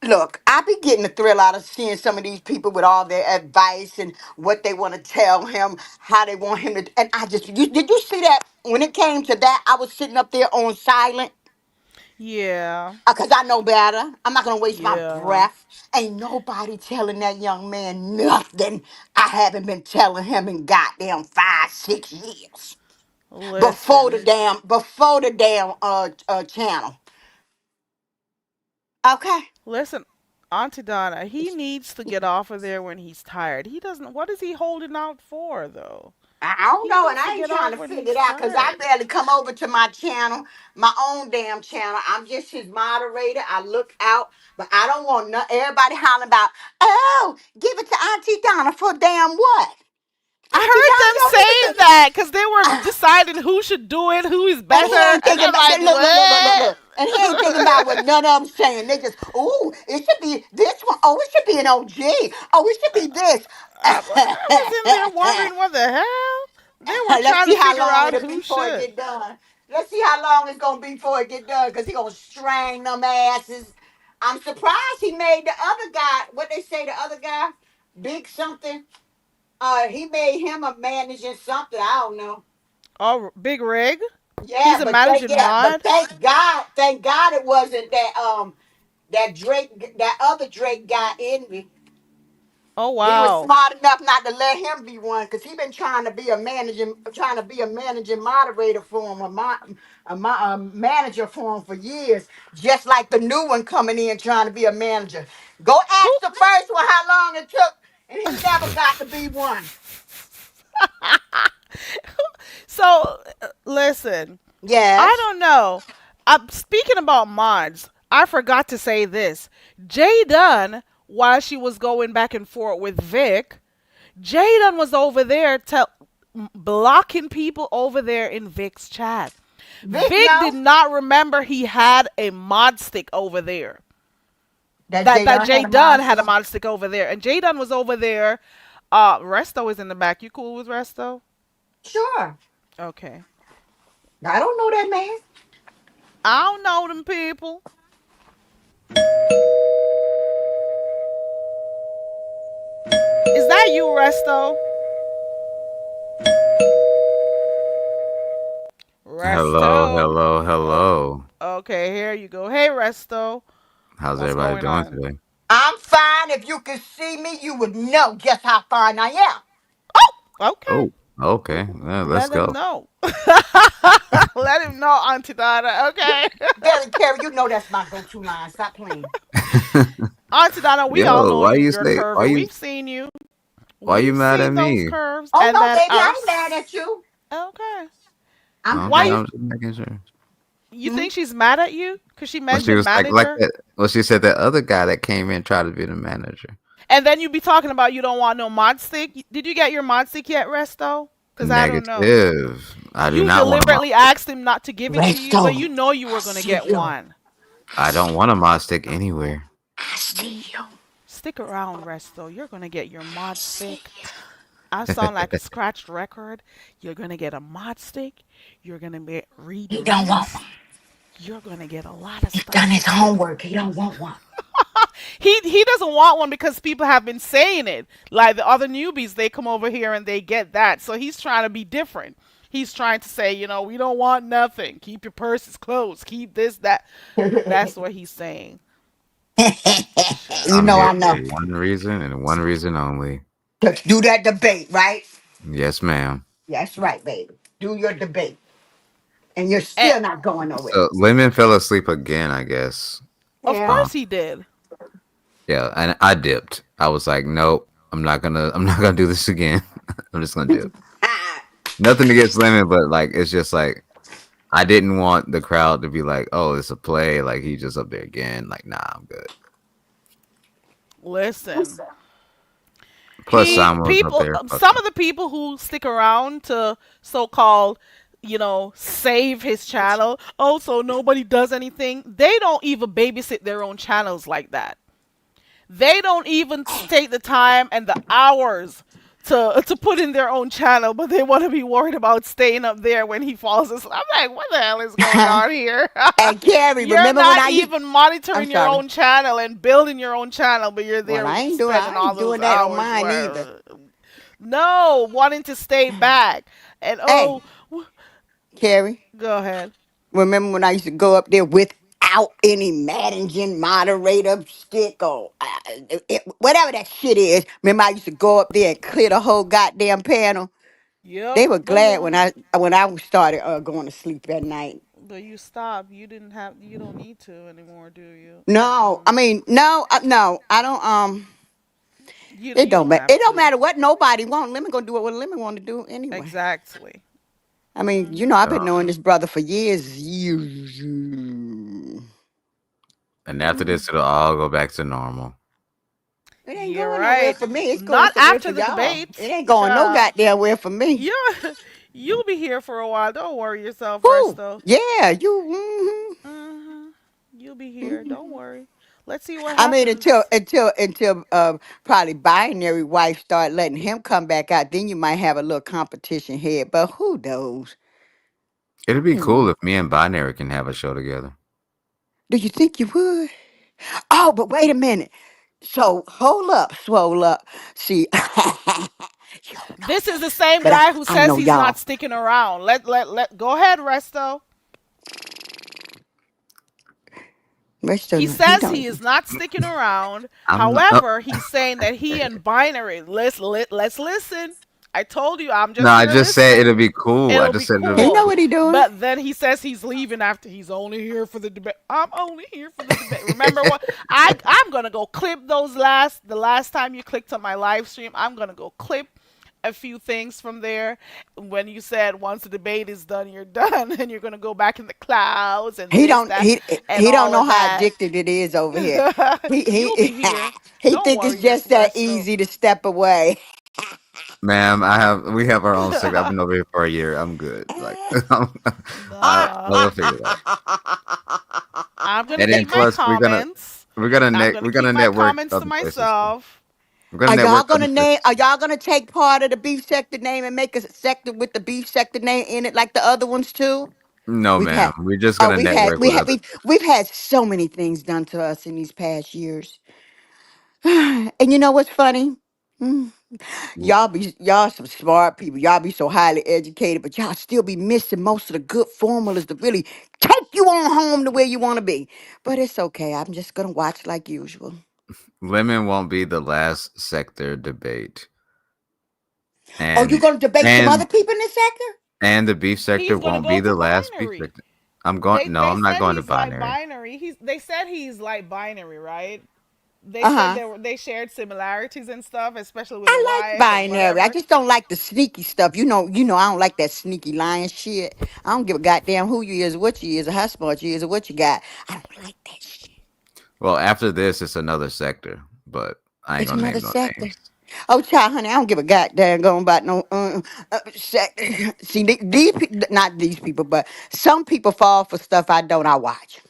S3: Look, I be getting a thrill out of seeing some of these people with all their advice and what they want to tell him, how they want him to. And I just, did you see that when it came to that? I was sitting up there on silent
S2: Yeah.
S3: because I know better. I'm not gonna waste my
S2: Yeah.
S3: breath. Ain't nobody telling that young man nothing I haven't been telling him in goddamn 5, 6 years
S2: Listen.
S3: before the damn channel. Okay.
S2: Listen, Auntie Donna, he needs to get off of there when he's tired. He doesn't. What is he holding out for, though?
S3: I don't
S2: He
S3: know, and
S2: needs to
S3: I ain't
S2: get
S3: trying
S2: off
S3: to
S2: when
S3: figure it
S2: he's
S3: out because I
S2: tired.
S3: barely come over to my channel, my own damn channel. I'm just his moderator. I look out, but I don't want everybody hollering about, oh, give it to Auntie Donna for damn what?
S2: I
S3: Auntie
S2: heard
S3: Donna
S2: them
S3: don't
S2: saying
S3: even
S2: that because they were
S3: think.
S2: deciding who should do it, who is
S3: And he
S2: better,
S3: ain't
S2: and
S3: thinking
S2: I'm
S3: about
S2: like,
S3: look. And he ain't thinking about what none of them saying. They just, ooh, it should be this one. Oh, it should be an OG. Oh, it should be this.
S2: I was in there wondering what the hell they were
S3: Let's
S2: trying
S3: see
S2: to
S3: how
S2: figure
S3: long
S2: out
S3: it'll be
S2: who
S3: before it
S2: should.
S3: get done. Let's see how long it's gonna be before it get done, cause he gonna string them asses. I'm surprised he made the other guy. What they say, the other guy, big something. He made him a managing something. I don't know.
S2: Oh, Big Rig. He's
S3: Yeah,
S2: a managing
S3: but
S2: mod.
S3: thank God it wasn't that Drake, that other Drake guy, Envy.
S2: Oh
S3: He was
S2: wow.
S3: smart enough not to let him be one because he been trying to be a managing moderator for him, a manager for him for years. Just like the new one coming in trying to be a manager. Go
S2: Who?
S3: ask the first one how long it took, and he never got to be one.
S2: So listen, I
S3: Yes,
S2: don't know. Speaking about mods, I forgot to say this. Jay Dunn, while she was going back and forth with Vic, Jay Dunn was over there blocking people over there in Vic's chat.
S3: Vic
S2: Vic did
S3: know
S2: not remember he had a mod stick over there.
S3: that
S2: That
S3: Jay
S2: that
S3: Young
S2: Jay
S3: had a
S2: Dunn had a
S3: monster.
S2: mod stick over there, and Jay Dunn was over there. Resto is in the back. You cool with Resto?
S3: Sure,
S2: Okay.
S3: I don't know that man.
S2: I don't know them people. Is that you, Resto?
S4: Hello,
S2: Resto.
S4: hello,
S2: Oh,
S4: hello.
S2: okay, here you go. Hey, Resto.
S4: How's
S2: What's
S4: everybody
S2: going
S4: doing
S2: on?
S4: today?
S3: I'm fine. If you could see me, you would know just how fine I am.
S2: Oh, okay.
S4: Oh, okay. Yeah, let's
S2: Let him
S4: go.
S2: know. Let him know, Auntie Donna. Okay.
S3: Barry Carey, you know that's my go-to line. Stop playing.
S2: Auntie Donna, we all
S4: Yo,
S2: know you're curvy. We've seen you.
S4: why you
S2: We've
S4: mad at
S2: seen those
S4: me?
S2: curves.
S3: Oh
S2: And
S3: no,
S2: then
S3: baby, I ain't mad at you.
S2: okay.
S3: I'm
S2: Why
S4: Okay,
S2: you
S3: just
S4: I'm just making sure.
S2: you
S3: hmm?
S2: think she's mad at you? Because she
S4: Well, she
S2: mentioned
S4: was like
S2: manager?
S4: that. Well, she said that other guy that came in tried to be the manager.
S2: And then you be talking about you don't want no mod stick. Did you get your mod stick yet, Resto? Because I don't know.
S4: Negative. I do
S2: You
S4: not want a mod
S2: deliberately
S4: stick.
S2: asked him not to give it to you, but
S3: Resto.
S2: you know you
S3: I
S2: were gonna
S3: see
S2: get
S3: you.
S2: one.
S4: I don't want a mod stick anywhere.
S3: I see
S2: You
S3: you.
S2: stick around, Resto. You're gonna get your
S3: I
S2: mod
S3: see
S2: stick.
S3: you.
S2: I sound like a scratched record. You're gonna get a mod stick. You're gonna read
S3: He
S2: the
S3: don't want one.
S2: rights. You're gonna get a lot of
S3: He done
S2: stuff.
S3: his homework. He don't want one.
S2: He doesn't want one because people have been saying it. Like the other newbies, they come over here and they get that. So he's trying to be different. He's trying to say, we don't want nothing. Keep your purses closed. Keep this, that. That's what he's saying.
S3: You
S4: I'm
S3: know
S4: here
S3: I
S4: for
S3: know.
S4: one reason and one reason only.
S3: Let's do that debate, right?
S4: Yes, ma'am.
S3: That's right, baby. Do your debate. And you're
S2: And
S3: still not going nowhere.
S4: So Lemon fell asleep again, I guess.
S2: of
S3: Yeah.
S2: course
S4: Um,
S2: he did.
S4: yeah, and I dipped. I was like, nope, I'm not gonna do this again. I'm just gonna dip. Nothing against Lemon, but like it's just like I didn't want the crowd to be like, "Oh, it's a play." Like he just up there again. Like, nah, I'm good.
S2: Listen,
S4: Plus,
S2: he
S4: Simon was up
S2: people.
S4: there. Fuck
S2: Some
S4: him.
S2: of the people who stick around to so-called, save his channel. Oh, so nobody does anything. They don't even babysit their own channels like that. They don't even take the time and the hours to put in their own channel, but they want to be worried about staying up there when he falls asleep. I'm like, what the hell is going on here?
S3: And Carrie,
S2: You're
S3: remember when
S2: not
S3: I used?
S2: even
S3: I'm
S2: monitoring your
S3: sorry.
S2: own channel and building your own channel, but you're
S3: Well,
S2: there
S3: I
S2: spending all
S3: ain't
S2: those
S3: doing that on
S2: hours
S3: mine either.
S2: where no wanting to stay back and
S3: Hey, Carrie,
S2: go ahead.
S3: remember when I used to go up there without any managing moderator stick or whatever that shit is? Remember I used to go up there and clear the whole goddamn panel.
S2: Yep,
S3: They were
S2: but
S3: glad
S2: yeah,
S3: when I started going to sleep at night.
S2: but you stopped. You didn't have. You don't need to anymore, do you?
S3: No, I mean no, no, I don't.
S2: You don't have
S3: It don't
S2: to.
S3: matter what nobody want. Lemon gonna do what Lemon want to do anyway.
S2: Exactly.
S3: I mean, I've been knowing this brother for years. Years.
S4: And after this, it'll all go back to normal.
S3: It ain't
S2: You're
S3: going nowhere
S2: right.
S3: for me. It's going
S2: Not
S3: somewhere for
S2: after the
S3: y'all. It
S2: debate.
S3: ain't going no
S2: Child.
S3: goddamn where for me.
S2: You you'll be here for a while. Don't worry yourself,
S3: Who?
S2: Resto.
S3: Yeah, you.
S2: hmm You'll be
S3: Hmm
S2: here. Don't worry. Let's see what
S3: I mean,
S2: happens.
S3: until probably binary wife start letting him come back out, then you might have a little competition here. But who knows?
S4: It'd be
S3: Hmm.
S4: cool if me and Binary can have a show together.
S3: Do you think you would? Oh, but wait a minute. So hold up, swole up. See, you don't know
S2: This is the
S3: this,
S2: same
S3: but
S2: guy who
S3: I
S2: says
S3: know
S2: he's not
S3: y'all.
S2: sticking around. Let go ahead, Resto.
S3: Rest
S2: He
S3: of he
S2: says he
S3: don't.
S2: is not sticking around.
S4: I'm not,
S2: However, he's saying that he and Binary, let's listen. I told you, I'm
S4: no,
S2: just
S4: I
S2: here
S4: just said
S2: listening.
S4: it'll be cool. I
S2: It'll
S4: just
S2: be
S4: said it'll be
S3: He know
S2: cool.
S4: cool.
S3: what he doing.
S2: But then he says he's leaving after he's only here for the debate. I'm only here for the debate. Remember what I'm gonna go clip the last time you clicked on my live stream. I'm gonna go clip a few things from there when you said once the debate is done, you're done, and you're gonna go back in the clouds and
S3: He
S2: this,
S3: don't
S2: that,
S3: he
S2: and
S3: he don't
S2: all
S3: know
S2: of
S3: how
S2: that.
S3: addicted it is over here. He
S2: You'll be here.
S3: he
S2: Don't
S3: think it's
S2: worry, your
S3: just that
S2: resto.
S3: easy to step away.
S4: Ma'am, we have our own segment. I've been over here for a year. I'm good. Like,
S2: Nah,
S4: we'll figure it out.
S2: I'm gonna
S4: And then
S2: keep my
S4: plus,
S2: comments. I'm gonna
S4: we're
S2: keep
S4: gonna
S2: my
S4: network
S2: comments to
S4: other places too.
S2: myself.
S4: We're gonna network other places.
S3: Are y'all gonna take part of the beef sector name and make a sector with the beef sector name in it like the other ones too?
S4: No,
S3: We've
S4: ma'am.
S3: had
S4: We're just gonna network with other.
S3: we've had so many things done to us in these past years. And you know what's funny? Mm, y'all some smart people. Y'all be so highly educated, but y'all still be missing most of the good formulas to really take you on home to where you want to be. But it's okay. I'm just gonna watch like usual.
S4: Lemon won't be the last sector debate,
S3: Oh, you
S4: and
S3: gonna debate some
S4: and
S3: other people in this sector?
S4: and the beef sector
S2: He's gonna
S4: won't be
S2: go
S4: the
S2: to
S4: last beef
S2: binary.
S4: sector. I'm going. No,
S2: They
S4: I'm not
S2: said
S4: going to
S2: he's like
S4: binary.
S2: binary. They said he's like binary, right? They
S3: Uh
S2: said
S3: huh.
S2: they shared similarities and stuff, especially with the
S3: I like
S2: wife and
S3: binary. I
S2: whatever.
S3: just don't like the sneaky stuff. I don't like that sneaky lying shit. I don't give a goddamn who you is, what you is, or how smart you is, or what you got. I don't like that shit.
S4: Well, after this, it's another sector, but I ain't
S3: It's
S4: gonna
S3: another
S4: name no
S3: sector.
S4: names.
S3: Oh, child, honey, I don't give a goddamn going about no sector. See, not these people, but some people fall for stuff I don't. I watch.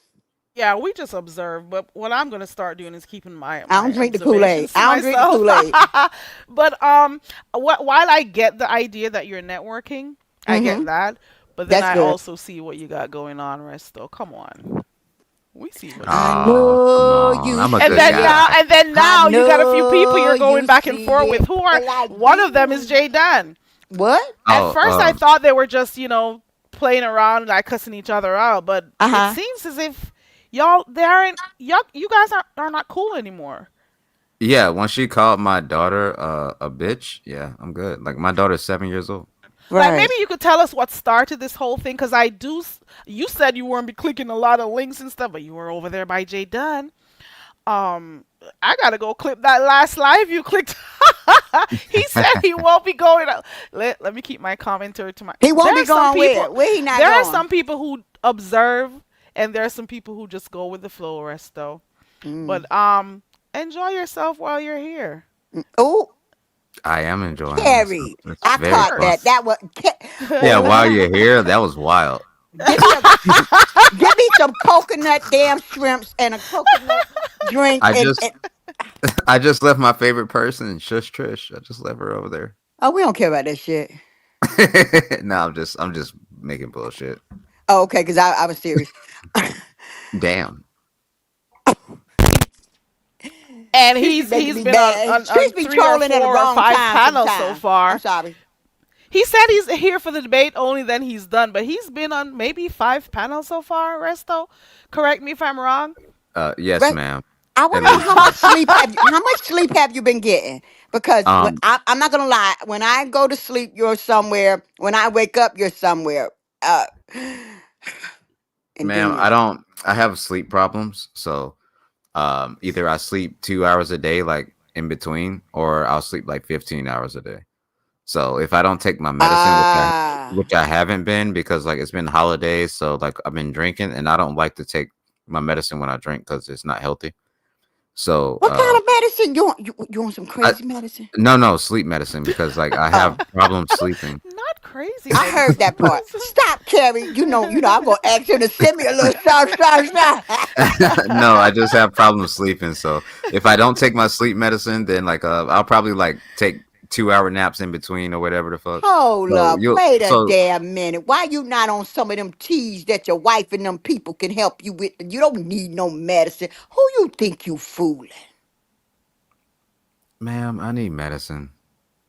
S2: Yeah, we just observe, but what I'm gonna start doing is keeping
S3: I
S2: my
S3: don't drink the Kool Aid.
S2: observations to
S3: I don't drink the
S2: myself.
S3: Kool Aid.
S2: But while I get the idea that you're networking, I get
S3: Mm-hmm.
S2: that, but then
S3: That's
S2: I
S3: good.
S2: also see what you got going on, Resto. Come on, we see what you
S3: I
S2: got.
S4: Oh, come
S3: know
S4: on.
S3: you
S4: I'm a
S2: And
S4: good
S2: then
S3: see it.
S2: now,
S4: guy.
S3: I
S2: you got a few people
S3: know
S2: you're going
S3: you
S2: back and
S3: see
S2: forth with.
S3: it.
S2: Who are
S3: Well, I
S2: one of them is
S3: do.
S2: Jay Dunn.
S3: What?
S2: At
S4: Oh,
S2: first, I thought they were just playing around like cussing each other out, but
S3: Uh
S2: it
S3: huh.
S2: seems as if they aren't y'all you guys are not cool anymore.
S4: yeah. When she called my daughter a bitch, yeah, I'm good. Like my daughter's 7 years old.
S2: Like maybe
S3: Right.
S2: you could tell us what started this whole thing, because you said you weren't be clicking a lot of links and stuff, but you were over there by Jay Dunn. Um, I gotta go clip that last live you clicked. He said he won't be going out. Let me keep my commenter to my.
S3: He won't be going where? Where he not
S2: There are
S3: going?
S2: some people who observe, and there are some people who just go with the flow, Resto.
S3: Mm.
S2: But enjoy yourself while you're here.
S3: Oh,
S4: I am enjoying myself.
S3: Carrie,
S4: It's
S3: I
S2: Of
S4: very
S3: caught
S4: fun.
S3: that.
S2: course.
S3: That was.
S4: Yeah,
S3: Oh,
S4: while you're here, that was wild.
S3: give me a, give me some coconut damn shrimps and a coconut drink
S4: I
S3: and,
S4: just I just left my favorite person, Shush Trish. I just left her over there.
S3: Oh, we don't care about that shit.
S4: No, I'm just making bullshit.
S3: Oh, okay, because I was serious.
S4: Damn.
S2: And
S3: She's be making
S2: he's
S3: me
S2: been on,
S3: mad.
S2: on on
S3: She's be
S2: three or
S3: trolling at the
S2: four or
S3: wrong
S2: five
S3: time
S2: panels so
S3: sometimes. I'm
S2: far.
S3: sorry.
S2: He said he's here for the debate only, then he's done. But he's been on maybe five panels so far. Resto, correct me if I'm wrong.
S4: Yes,
S3: But
S4: ma'am.
S3: I
S4: At
S3: want to know
S4: least five.
S3: how much sleep have you been getting? Because
S4: Um,
S3: I'm not gonna lie, when I go to sleep, you're somewhere. When I wake up, you're somewhere. Uh, and then
S4: ma'am,
S3: you're
S4: I don't. I have sleep problems, so either I sleep 2 hours a day, like in between, or I'll sleep like 15 hours a day. So if I don't take my medicine,
S3: ah.
S4: which I haven't been because like it's been holidays, so like I've been drinking, and I don't like to take my medicine when I drink because it's not healthy. So
S3: What kind of medicine you want? Some
S4: I,
S3: crazy medicine?
S4: no sleep medicine because like I have
S3: Oh,
S4: problems sleeping.
S2: Not crazy
S3: I heard
S2: medicine.
S3: that part. Stop, Carrie. I'm gonna ask you to send me a little
S4: No, I just have problems sleeping. So if I don't take my sleep medicine, then like I'll probably like take 2 hour naps in between or whatever the fuck.
S3: Hold
S4: So
S3: up,
S4: you
S3: wait a
S4: so
S3: damn minute. Why you not on some of them teas that your wife and them people can help you with? You don't need no medicine. Who you think you fooling?
S4: ma'am, I need medicine.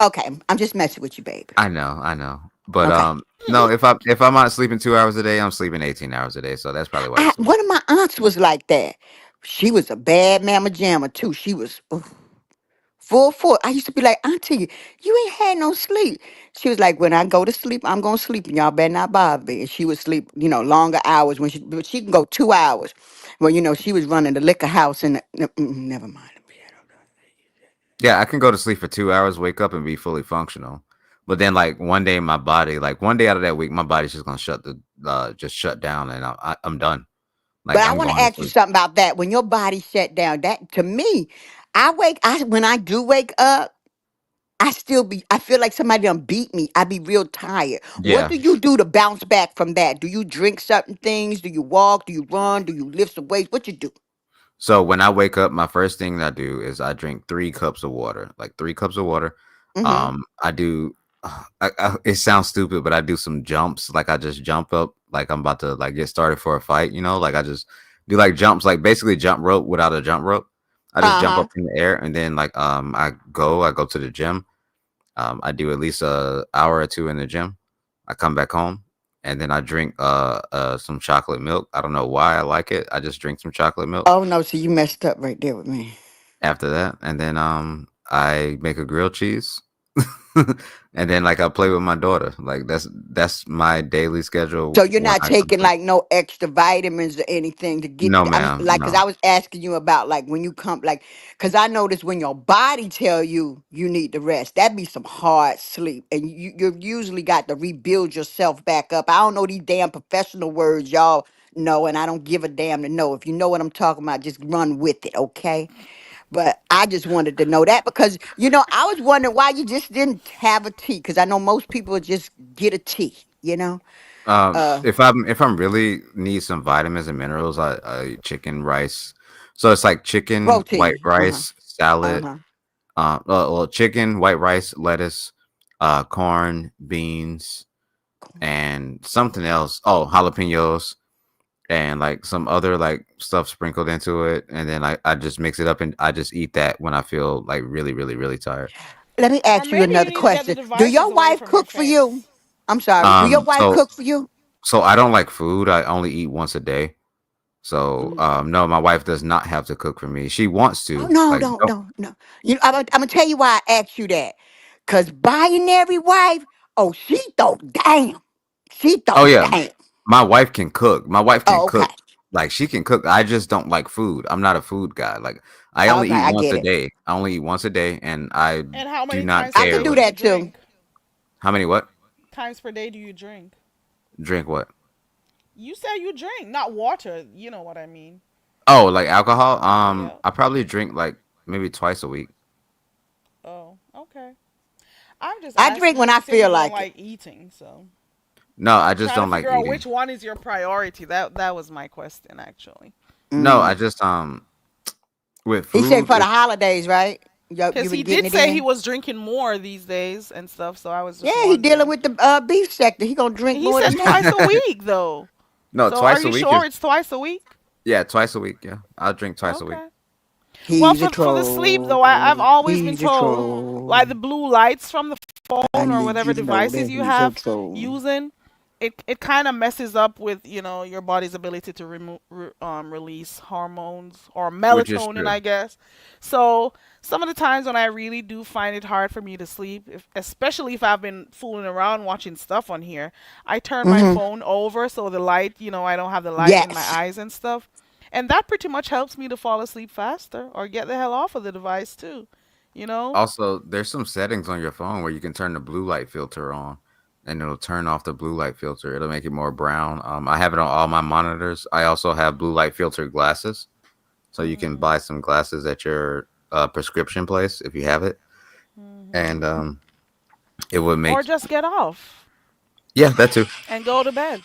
S3: Okay, I'm just messing with you, baby.
S4: I know. But
S3: Okay.
S4: no, if I'm not sleeping 2 hours a day, I'm sleeping 18 hours a day. So that's probably why you're so.
S3: One of my aunts was like that. She was a bad mama jamma too. She was full force. I used to be like, Auntie, you ain't had no sleep. She was like, when I go to sleep, I'm gonna sleep, and y'all better not bother me. And she would sleep, longer hours but she can go 2 hours. Well, she was running the liquor house and never mind.
S4: Yeah, I can go to sleep for 2 hours, wake up and be fully functional. But then like one day my body, like one day out of that week, my body's just gonna just shut down and I'm done.
S3: But
S4: Like
S3: I
S4: I'm
S3: want to
S4: going to
S3: ask you
S4: sleep.
S3: something about that. When your body shut down, that to me, when I do wake up. I feel like somebody done beat me. I be real tired. What
S4: Yeah.
S3: do you do to bounce back from that? Do you drink certain things? Do you walk? Do you run? Do you lift some weights? What you do?
S4: So when I wake up, my first thing that I do is I drink 3 cups of water, like 3 cups of water.
S3: Mm-hmm.
S4: I do. It sounds stupid, but I do some jumps. Like I just jump up, like I'm about to like get started for a fight. Like I just do like jumps, like basically jump rope without a jump rope. I just jump
S3: Uh-huh.
S4: up in the air, and then like I go to the gym. I do at least a hour or two in the gym. I come back home and then I drink some chocolate milk. I don't know why I like it. I just drink some chocolate milk
S3: Oh no, so you messed up right there with me.
S4: after that, and then I make a grilled cheese, and then like I play with my daughter. Like that's my daily schedule
S3: So you're
S4: when
S3: not
S4: I come
S3: taking
S4: to.
S3: like no extra vitamins or anything to get.
S4: No,
S3: I'm
S4: ma'am.
S3: like, cause
S4: No.
S3: I was asking you about like when you come, like, cause I noticed when your body tell you you need to rest, that be some hard sleep, and you usually got to rebuild yourself back up. I don't know these damn professional words y'all know, and I don't give a damn to know. If you know what I'm talking about, just run with it, okay? But I just wanted to know that because I was wondering why you just didn't have a tea, because I know most people just get a tea, uh.
S4: If I'm really need some vitamins and minerals, I eat chicken, rice. So it's like chicken, white
S3: Protein. Uh-huh.
S4: rice, salad.
S3: Uh-huh.
S4: Well, chicken, white rice, lettuce, corn, beans, and something else. Oh, jalapenos and like some other like stuff sprinkled into it, and then I just mix it up and I just eat that when I feel like really, really, really tired.
S3: Let me
S2: Or
S3: ask you
S2: maybe you
S3: another
S2: need to get the
S3: question. Do
S2: devices
S3: your
S2: away
S3: wife
S2: from your
S3: cook for you?
S2: face.
S3: I'm sorry. Do your
S4: Um,
S3: wife
S4: so
S3: cook for you?
S4: so I don't like food. I only eat once a day. So
S3: Mm.
S4: no, my wife does not have to cook for me. She wants
S3: Oh
S4: to.
S3: no,
S4: Like,
S3: no,
S4: don't.
S3: no, no. I'm gonna tell you why I asked you that. Cause binary wife, oh, she throw down. She
S4: Oh
S3: throw
S4: yeah,
S3: down.
S4: my wife can cook. My wife can
S3: Oh, okay.
S4: cook. Like she can cook. I just don't like food. I'm not a food guy. Like I only
S3: Okay,
S4: eat
S3: I
S4: once
S3: get
S4: a
S3: it.
S4: day. I only eat once a day, and I
S2: And how
S4: do
S2: many
S4: not
S2: times
S3: I
S2: per
S3: can
S4: care.
S2: day
S3: do
S2: do
S4: Like
S2: you
S3: that too.
S2: drink?
S4: how many what?
S2: Times per day do you drink?
S4: Drink what?
S2: You say you drink, not water. You know what I mean.
S4: Oh, like alcohol?
S2: Yeah.
S4: I probably drink like maybe twice a week.
S2: Oh, okay. I'm just
S3: I drink
S2: asking
S3: when
S2: you.
S3: I
S2: You said
S3: feel
S2: you don't
S3: like it.
S2: like eating, so
S4: No, I just
S2: trying to
S4: don't like
S2: figure out
S4: eating.
S2: which one is your priority. That was my question actually.
S4: No, I
S3: Mm.
S4: just with
S3: He said
S4: food.
S3: for the holidays, right? You
S2: Because
S3: been
S2: he
S3: getting
S2: did
S3: it
S2: say he
S3: in?
S2: was drinking more these days and stuff, so I was just
S3: Yeah, he dealing
S2: wondering.
S3: with the beef sector. He gonna drink
S2: He
S3: more
S2: said
S3: than that.
S2: twice a week, though.
S4: No,
S2: So are
S4: twice a
S2: you
S4: week
S2: sure
S4: is
S2: it's twice a week?
S4: yeah, twice a week. Yeah, I'll drink twice a week.
S2: Okay. Well,
S3: He's a
S2: for the sleep though, I've
S3: troll.
S2: always been
S3: He's a
S2: told like
S3: troll.
S2: the blue lights from the
S3: I
S2: phone or
S3: need
S2: whatever
S3: you to know
S2: devices
S3: that
S2: you
S3: he's a
S2: have
S3: troll.
S2: using, it kind of messes up with your body's ability to release hormones or
S4: Which is
S2: melatonin,
S4: true.
S2: I guess. So some of the times when I really do find it hard for me to sleep, especially if I've been fooling around watching stuff on here, I turn my
S3: Mm-hmm.
S2: phone over so the light, I don't have the light in my
S3: Yes.
S2: eyes and stuff. And that pretty much helps me to fall asleep faster or get the hell off of the device too. You know?
S4: Also, there's some settings on your phone where you can turn the blue light filter on, and it'll turn off the blue light filter. It'll make it more brown. I have it on all my monitors. I also have blue light filter glasses, so you can
S2: Mhm.
S4: buy some glasses at your prescription place if you have it,
S2: Mhm.
S4: and it would
S2: Or
S4: make
S2: just get off
S4: yeah that too.
S2: and go to bed.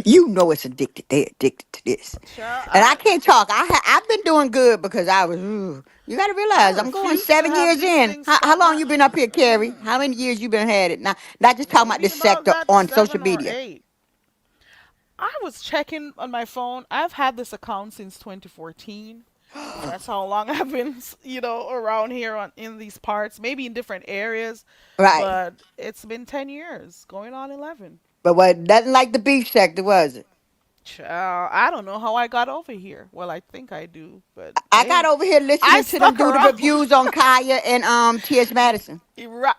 S3: You know it's addicted. They addicted to this.
S2: Sure,
S3: And I can't talk. I've been doing good because I was. You got to
S2: I
S3: realize I'm going
S2: refuse to
S3: 7 years
S2: have these
S3: in.
S2: things
S3: How
S2: stop
S3: long
S2: my.
S3: you been up here, Carrie?
S2: Mm,
S3: How many years you been had it? Now, not just talking about
S2: maybe
S3: this
S2: about
S3: sector
S2: that
S3: on social
S2: 7 or
S3: media.
S2: 8. I was checking on my phone. I've had this account since 2014. That's how long I've been, around here in these parts. Maybe in different areas,
S3: Right.
S2: but it's been 10 years, going on 11.
S3: But what nothing like the beef sector, was it?
S2: Child, I don't know how I got over here. Well, I think I do, but
S3: I got
S2: hey,
S3: over here
S2: I
S3: listening to them
S2: stuck
S3: do the
S2: around.
S3: reviews on Kaya and T.S. Madison.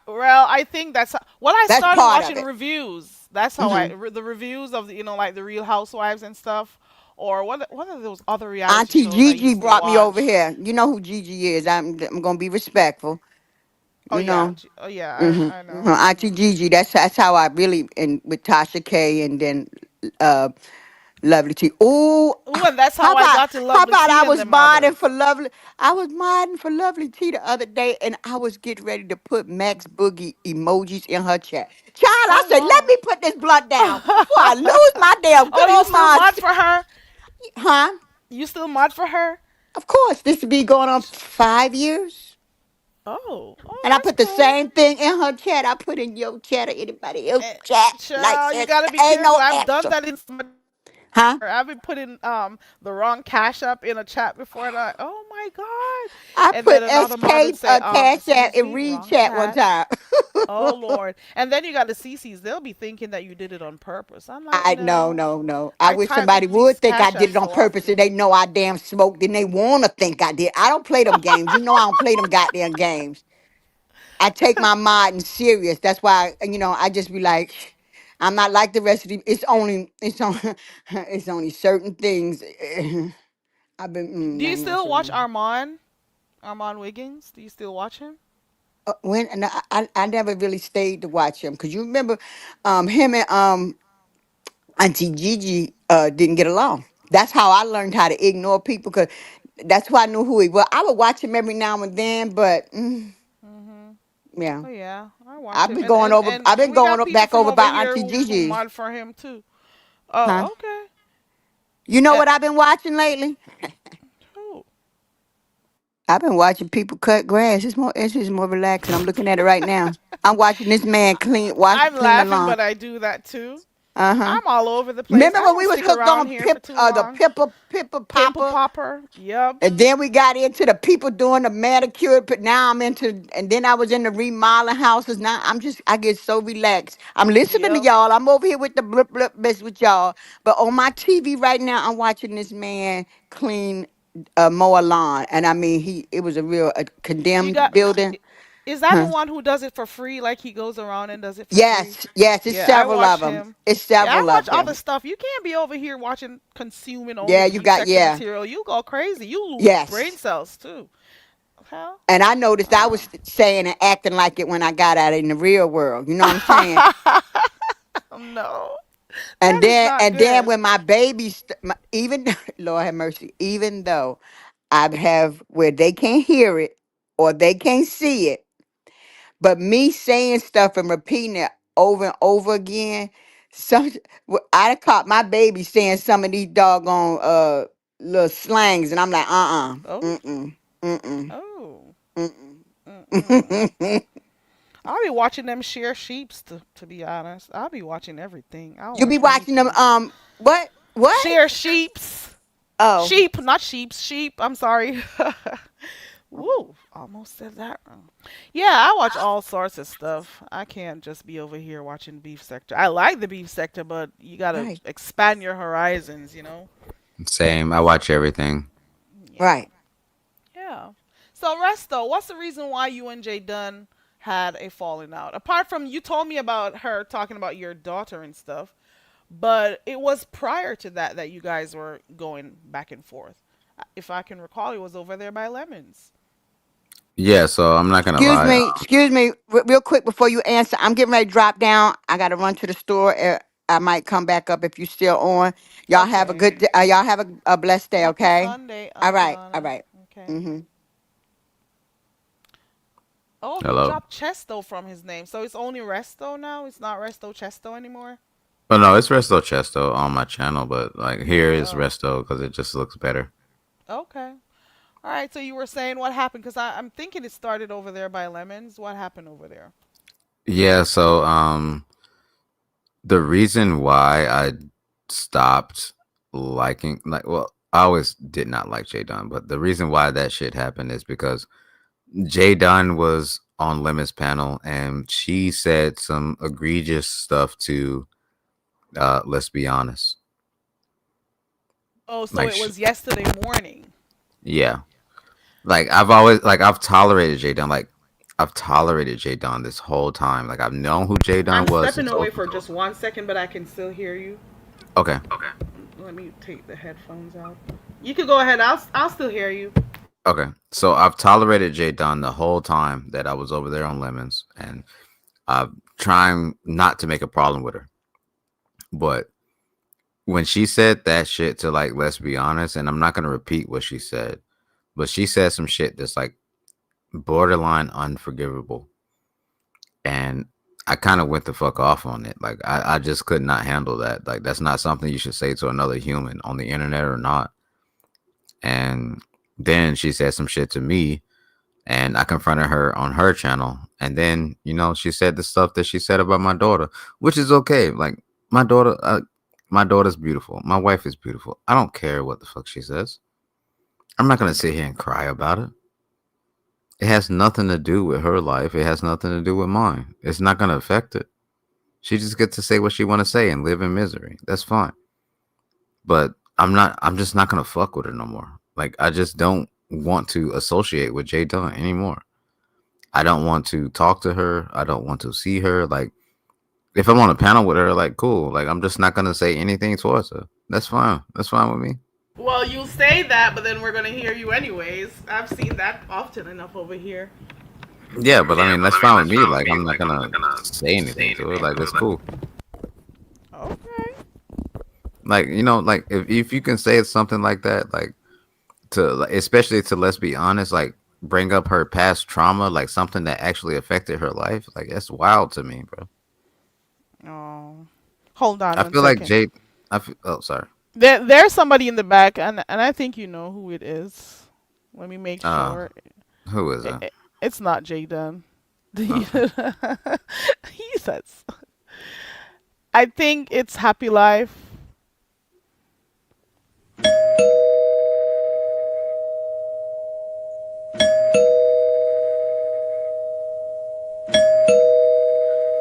S2: Well, I think when I
S3: That's
S2: started
S3: part of
S2: watching
S3: it.
S2: reviews. That's how
S3: Hmm.
S2: the reviews of like the Real Housewives and stuff, or what are those other reality
S3: Auntie
S2: shows I
S3: Gigi
S2: used to
S3: brought me over
S2: watch?
S3: here. You know who Gigi is. I'm gonna be respectful.
S2: Oh
S3: You
S2: yeah,
S3: know.
S2: oh yeah,
S3: Hmm.
S2: I know.
S3: Auntie Gigi. That's how I really and with Tasha K and then uh Lovely T. Ooh,
S2: Ooh, and that's
S3: how
S2: how I
S3: about
S2: got to
S3: how
S2: Lovely
S3: about
S2: T
S3: I
S2: and
S3: was
S2: them
S3: modding for
S2: others.
S3: Lovely. I was modding for Lovely T the other day, and I was getting ready to put Max Boogie emojis in her chat. Child, I
S2: Oh
S3: said, let
S2: wow.
S3: me put this blunt down before I lose my damn
S2: Oh,
S3: good
S2: you
S3: old
S2: still
S3: mind.
S2: mod for her?
S3: Huh?
S2: You still mod for her?
S3: Of course, this will be going on 5 years.
S2: Oh,
S3: And I
S2: that's
S3: put the
S2: cool.
S3: same thing in her chat. I put in your chat or anybody else
S2: Eh,
S3: chat. Like,
S2: Child, you
S3: says,
S2: gotta be
S3: ain't
S2: careful.
S3: no
S2: I've done
S3: extra.
S2: that in somebody.
S3: Huh?
S2: I've been putting the wrong cash up in a chat before, and oh my god!
S3: I
S2: And
S3: put
S2: then another mod would
S3: SK
S2: say,
S3: Cash App
S2: excuse
S3: in
S2: me,
S3: Read
S2: wrong
S3: chat one
S2: cash.
S3: time.
S2: Oh lord! And then you got the CCs. They'll be thinking that you did it on purpose. I'm like,
S3: I no,
S2: no.
S3: no, no. I
S2: I
S3: wish
S2: type
S3: somebody
S2: these
S3: would think I
S2: cash
S3: did
S2: apps
S3: it on
S2: so
S3: purpose and
S2: often.
S3: they know I damn smoked and they wanna think I did. I don't play them games. You know I don't play them goddamn games. I take my modding serious. That's why I just be like, I'm not like the rest of the. It's only it's only certain things. I've been
S2: Do you
S3: ain't no
S2: still watch
S3: certain.
S2: Armand Wiggins? Do you still watch him?
S3: When and I never really stayed to watch him because you remember, him and Auntie Gigi didn't get along. That's how I learned how to ignore people because that's why I knew who he was. I would watch him every now and then, but
S2: Mhm.
S3: yeah,
S2: Oh yeah, I watch
S3: I've
S2: him,
S3: been
S2: and
S3: going
S2: and
S3: over.
S2: and
S3: I've been
S2: we
S3: going
S2: got
S3: up,
S2: people
S3: back
S2: from
S3: over
S2: over
S3: by
S2: here
S3: Auntie
S2: who
S3: Gigi's,
S2: mod for him too.
S3: huh?
S2: Oh, okay.
S3: You know
S2: Uh,
S3: what I've been watching lately?
S2: who?
S3: I've been watching people cut grass. It's just more relaxing. I'm looking at it right now. I'm watching this man
S2: I'm
S3: clean the
S2: laughing,
S3: lawn.
S2: but I do that too.
S3: Uh huh.
S2: I'm all over the place.
S3: Remember
S2: I
S3: when
S2: don't
S3: we was
S2: stick
S3: hooked
S2: around
S3: on
S2: here for too long.
S3: Pippa
S2: Pimple
S3: Popper?
S2: popper. Yep.
S3: And then we got into the people doing the manicure, but now I'm into, and then I was in the remodeling houses. Now I get so relaxed. I'm listening to
S2: Yep.
S3: y'all. I'm over here with the blip blip mess with y'all. But on my TV right now, I'm watching this man clean, mow a lawn. And I mean, it was a
S2: You
S3: condemned
S2: got.
S3: building.
S2: Is that the
S3: Huh.
S2: one who does it for free? Like he goes around and does it for free?
S3: Yes, yes, it's
S2: Yeah, I
S3: several of
S2: watch
S3: them.
S2: him.
S3: It's
S2: Yeah, I
S3: several
S2: watch
S3: of
S2: other
S3: them.
S2: stuff. You can't be over here watching, consuming only
S3: Yeah, you
S2: beef
S3: got,
S2: sector
S3: yeah,
S2: material. You go crazy. You lose brain
S3: yes.
S2: cells too. Hell.
S3: And I noticed I
S2: Uh.
S3: was saying and acting like it when I got out in the real world. You know what I'm saying?
S2: No,
S3: And
S2: that is
S3: then
S2: not
S3: and then
S2: good.
S3: when my babies, even Lord have mercy, even though I have where they can't hear it or they can't see it, but me saying stuff and repeating it over and over again, some I done caught my baby saying some of these doggone little slangs, and I'm like,
S2: Oh,
S3: mm-mm, mm-mm.
S2: oh.
S3: Mm-mm.
S2: I'll be watching them share sheeps to be honest. I'll be watching everything. I'll
S3: You be
S2: watch
S3: watching them.
S2: anything.
S3: What? What?
S2: Share sheeps.
S3: Oh,
S2: Sheep, not sheep. Sheep. I'm sorry. Woo, almost said that wrong. Yeah, I watch all sorts of stuff. I can't just be over here watching beef sector. I like the beef sector, but you gotta
S3: right,
S2: expand your horizons, you know?
S4: Same. I watch everything.
S2: Yeah.
S3: right.
S2: Yeah. So Resto, what's the reason why you and Jay Dunn had a falling out? Apart from you told me about her talking about your daughter and stuff, but it was prior to that that you guys were going back and forth. If I can recall, it was over there by Lemons.
S4: Yeah, so I'm not gonna
S3: Excuse
S4: lie.
S3: me. Excuse me. Real quick before you answer, I'm getting ready to drop down. I got to run to the store. I might come back up if you still on. Y'all have a
S2: Okay.
S3: good. Y'all have a blessed day.
S2: Happy
S3: Okay.
S2: Sunday,
S3: All right. All
S2: Angelana.
S3: right.
S2: Okay.
S3: Mm-hmm.
S2: Oh, he
S4: Hello.
S2: dropped Chesto from his name. So it's only Resto now? It's not Resto Chesto anymore?
S4: But no, it's Resto Chesto on my channel, but like here is
S2: Oh,
S4: Resto because it just looks better.
S2: okay. All right. So you were saying what happened? Because I'm thinking it started over there by Lemons. What happened over there?
S4: Yeah, so the reason why I stopped liking like well, I always did not like Jay Dunn, but the reason why that shit happened is because Jay Dunn was on Lemon's panel and she said some egregious stuff to let's be honest.
S2: Oh, so
S4: Like
S2: it was yesterday morning.
S4: yeah. Like I've always like I've tolerated Jay Dunn. Like I've tolerated Jay Dunn this whole time. Like I've known who Jay Dunn
S2: I'm
S4: was
S2: stepping
S4: since
S2: away
S4: oh
S2: for just 1 second, but I can still hear you.
S4: okay.
S2: Let me take the headphones out. You can go ahead. I'll still hear you.
S4: Okay. So I've tolerated Jay Dunn the whole time that I was over there on Lemons and I'm trying not to make a problem with her. But when she said that shit to like let's be honest, and I'm not gonna repeat what she said, but she said some shit that's like borderline unforgivable. And I kind of went the fuck off on it. Like I just could not handle that. Like that's not something you should say to another human on the internet or not. And then she said some shit to me and I confronted her on her channel. And then, she said the stuff that she said about my daughter, which is okay. Like my daughter, my daughter's beautiful. My wife is beautiful. I don't care what the fuck she says. I'm not gonna sit here and cry about it. It has nothing to do with her life. It has nothing to do with mine. It's not gonna affect it. She just gets to say what she want to say and live in misery. That's fine. But I'm just not gonna fuck with her no more. Like I just don't want to associate with Jay Dunn anymore. I don't want to talk to her. I don't want to see her. Like if I'm on a panel with her, like cool. Like I'm just not gonna say anything towards her. That's fine. That's fine with me.
S2: Well, you'll say that, but then we're gonna hear you anyways. I've seen that often enough over here.
S4: Yeah, but I mean that's fine with me. Like I'm not gonna say anything to her. Like that's cool.
S2: Okay.
S4: Like like if you can say something like that, like to especially to let's be honest, like bring up her past trauma, like something that actually affected her life, like that's wild to me, bro.
S2: Oh, hold on
S4: I
S2: one
S4: feel like
S2: second.
S4: Jay. Oh, sorry.
S2: There's somebody in the back, and I think you know who it is. Let me make
S4: Uh,
S2: sure.
S4: who is
S2: It,
S4: that?
S2: it's not Jay Dunn. He
S4: Okay.
S2: says, I think it's Happy Life.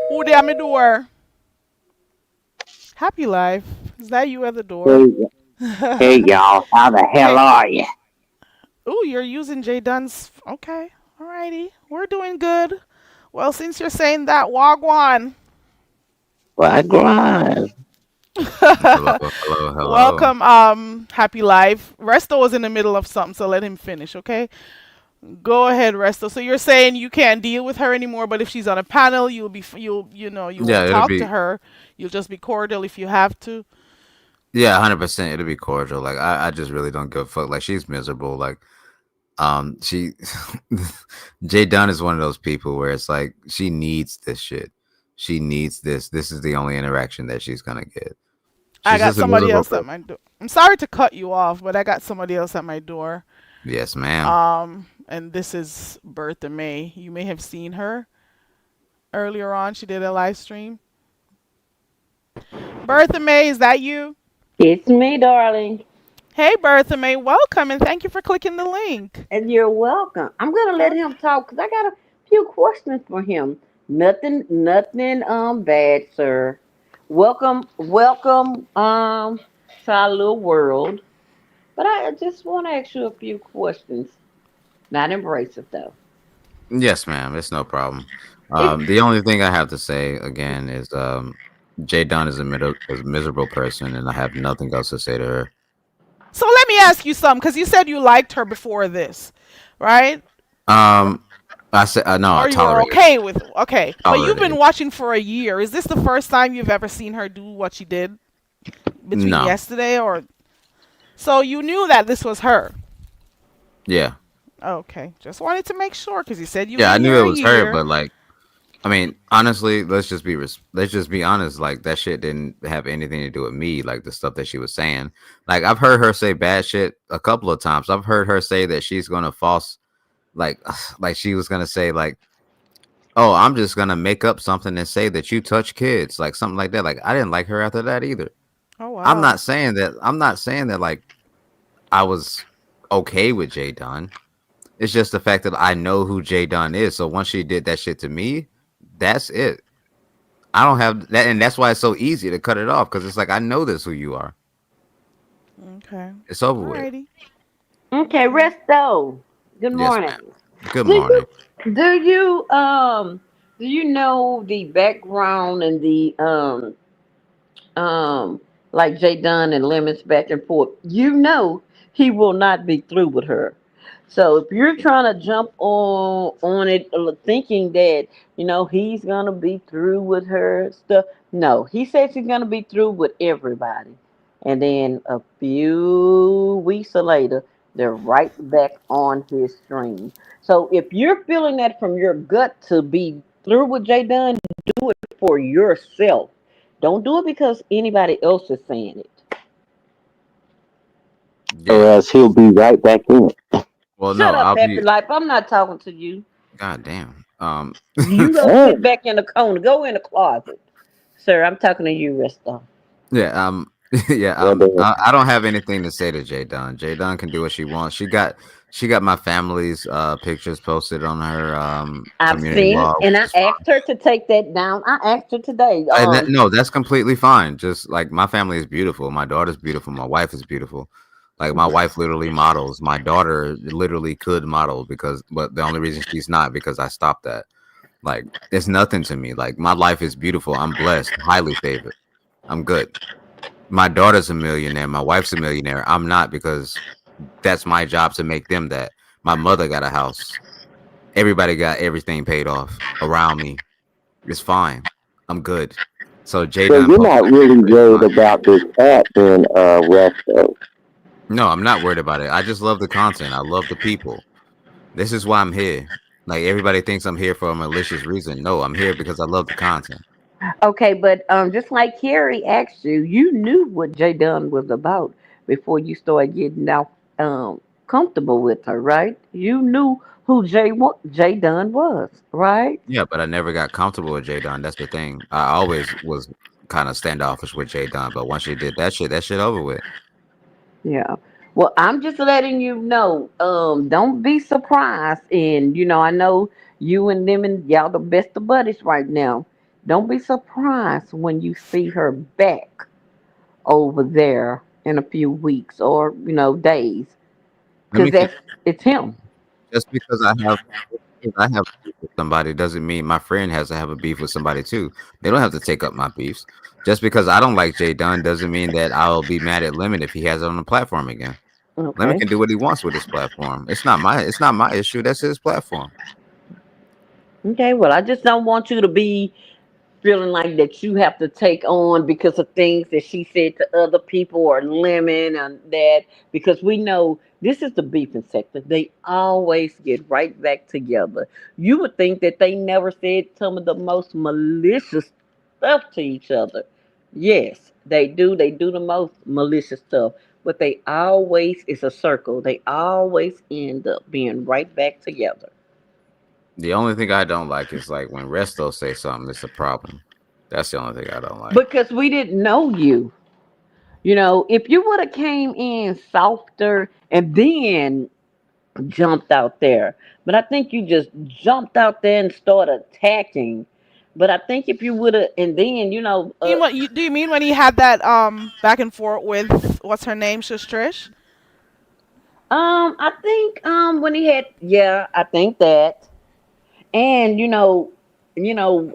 S2: Who there at my door? Happy Life. Is that you at the door?
S5: Hey, hey, y'all. How the hell
S2: Hey.
S5: are you?
S2: Oh, you're using Jay Dunn's. Okay. Alrighty. We're doing good. Well, since you're saying that, Wagwan.
S5: What grind?
S4: Hello, hello, hello.
S2: Welcome, Happy Life. Resto was in the middle of something, so let him finish, okay? Go ahead, Resto. So you're saying you can't deal with her anymore, but if she's on a panel, you'll be, you
S4: Yeah,
S2: won't
S4: it'll
S2: talk to
S4: be
S2: her. You'll just be cordial if you have to.
S4: yeah, 100%. It'll be cordial. Like I just really don't give a fuck. Like she's miserable. Like she Jay Dunn is one of those people where it's like she needs this shit. She needs this. This is the only interaction that she's gonna get.
S2: I
S4: She's
S2: got
S4: just a
S2: somebody
S4: miserable
S2: else at
S4: person.
S2: my door. I'm sorry to cut you off, but I got somebody else at my door.
S4: Yes, ma'am.
S2: And this is Bertha May. You may have seen her earlier on. She did a live stream. Bertha May, is that you?
S6: It's me, darling.
S2: Hey, Bertha May, welcome and thank you for clicking the link.
S6: And you're welcome. I'm gonna let
S2: Okay.
S6: him talk because I got a few questions for him. Nothing bad, sir. Welcome to our little world. But I just want to ask you a few questions. Not embrace it though.
S4: Yes, ma'am. It's no problem.
S6: It,
S4: The only thing I have to say again is Jay Dunn is a miserable person, and I have nothing else to say to her.
S2: So let me ask you something, because you said you liked her before this, right?
S4: Um, I said no, I
S2: Or you were
S4: tolerated,
S2: okay with okay. But you've been
S4: tolerated.
S2: watching for a year. Is this the first time you've ever seen her do what she did between
S4: No,
S2: yesterday or so you knew that this was her?
S4: yeah,
S2: Okay. Just wanted to make sure because you said you've
S4: yeah. I
S2: been
S4: knew
S2: here
S4: it
S2: a
S4: was her,
S2: year.
S4: but like, I mean, honestly, let's just be honest. Like that shit didn't have anything to do with me. Like the stuff that she was saying. Like I've heard her say bad shit a couple of times. I've heard her say that she's gonna false like like she was gonna say like, oh, I'm just gonna make up something and say that you touch kids, like something like that. Like I didn't like her after that either.
S2: Oh
S4: I'm
S2: wow.
S4: not saying that. I'm not saying that like I was okay with Jay Dunn. It's just the fact that I know who Jay Dunn is. So once she did that shit to me, that's it. I don't have that, and that's why it's so easy to cut it off because it's like I know this who you are.
S2: Okay.
S4: It's over with.
S2: Alrighty.
S6: okay,
S2: Okay.
S6: Resto. Good
S4: Yes,
S6: morning.
S4: ma'am. Good
S6: Do
S4: morning.
S6: you do you do you know the background and the um like Jay Dunn and Lemons back and forth? You know he will not be through with her. So if you're trying to jump on it, thinking that he's gonna be through with her stuff, no, he says he's gonna be through with everybody, and then a few weeks later, they're right back on his stream. So if you're feeling that from your gut to be through with Jay Dunn, do it for yourself. Don't do it because anybody else is saying it.
S5: Or
S4: Yeah.
S5: else he'll be right back in it.
S4: Well, no,
S6: Shut up,
S4: I'll
S6: Happy
S4: be.
S6: Life. I'm not talking to you.
S4: God damn.
S6: You go sit
S5: Oh,
S6: back in the corner. Go in the closet. Sir, I'm talking to you, Resto.
S4: Yeah, yeah,
S5: well, then,
S4: I don't have anything to say to Jay Dunn. Jay Dunn can do what she wants. She got my family's pictures posted on her
S6: I've
S4: community
S6: seen it,
S4: wall,
S6: and
S4: which
S6: I
S4: is fine.
S6: asked her to take that down. I asked her today.
S4: And no, that's completely fine. Just like my family is beautiful. My daughter's beautiful. My wife is beautiful. Like my wife literally models. My daughter literally could model because, but the only reason she's not because I stopped that. Like it's nothing to me. Like my life is beautiful. I'm blessed, highly favored. I'm good. My daughter's a millionaire. My wife's a millionaire. I'm not because that's my job to make them that. My mother got a house. Everybody got everything paid off around me. It's fine. I'm good. So Jay
S5: so
S4: Dunn
S5: you're
S4: posted
S5: not
S4: that
S5: really
S4: picture. It's
S5: worried
S4: fine.
S5: about this app then, Resto.
S4: No, I'm not worried about it. I just love the content. I love the people. This is why I'm here. Like everybody thinks I'm here for a malicious reason. No, I'm here because I love the content.
S6: Okay, but just like Carrie asked you, you knew what Jay Dunn was about before you started getting out comfortable with her, right? You knew who Jay Dunn was, right?
S4: Yeah, but I never got comfortable with Jay Dunn. That's the thing. I always was kind of standoffish with Jay Dunn, but once she did that shit over with.
S6: Yeah. Well, I'm just letting you know. Don't be surprised. And I know you and them and y'all the best of buddies right now. Don't be surprised when you see her back over there in a few weeks or days,
S4: Let
S6: because
S4: me tell
S6: it's him.
S4: just because I have beef with somebody doesn't mean my friend has to have a beef with somebody too. They don't have to take up my beefs. Just because I don't like Jay Dunn doesn't mean that I'll be mad at Lemon if he has it on the platform again. Lemon
S6: Okay.
S4: can do what he wants with his platform. It's not my issue. That's his platform.
S6: Okay. Well, I just don't want you to be feeling like that you have to take on because of things that she said to other people or lemon and that, because we know this is the beefing sector. They always get right back together. You would think that they never said some of the most malicious stuff to each other. Yes, they do. They do the most malicious stuff. but they always, it's a circle. They always end up being right back together.
S4: The only thing I don't like is like when Resto say something, it's a problem. That's the only thing I don't like.
S6: Because we didn't know you. You know, if you would have came in softer and then jumped out there. But I think you just jumped out there and started attacking. But I think if you would have, and then,
S2: Do you mean when he had that back and forth with what's her name, Shush Trish?
S6: I think when he had, yeah, I think that, and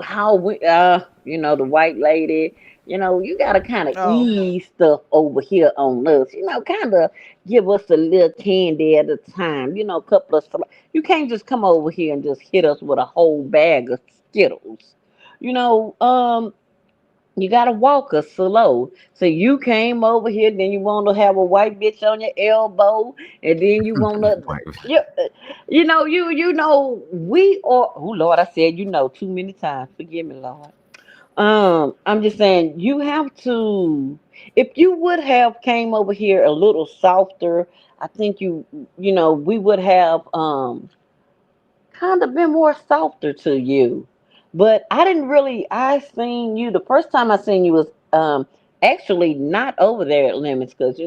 S6: how the white lady, you gotta kind of
S2: Oh,
S6: ease stuff over here on us, kind of give us a little candy at a time, a couple of, you can't just come over here and just hit us with a whole bag of Skittles, you know, um. You gotta walk us slow. So you came over here, then you want to have a white bitch on your elbow, and then you want to, you, we are. Oh Lord, I said too many times. Forgive me, Lord. I'm just saying you have to. If you would have came over here a little softer, I think we would have kind of been more softer to you. But I didn't really. I seen you the first time I seen you was actually not over there at Lemons because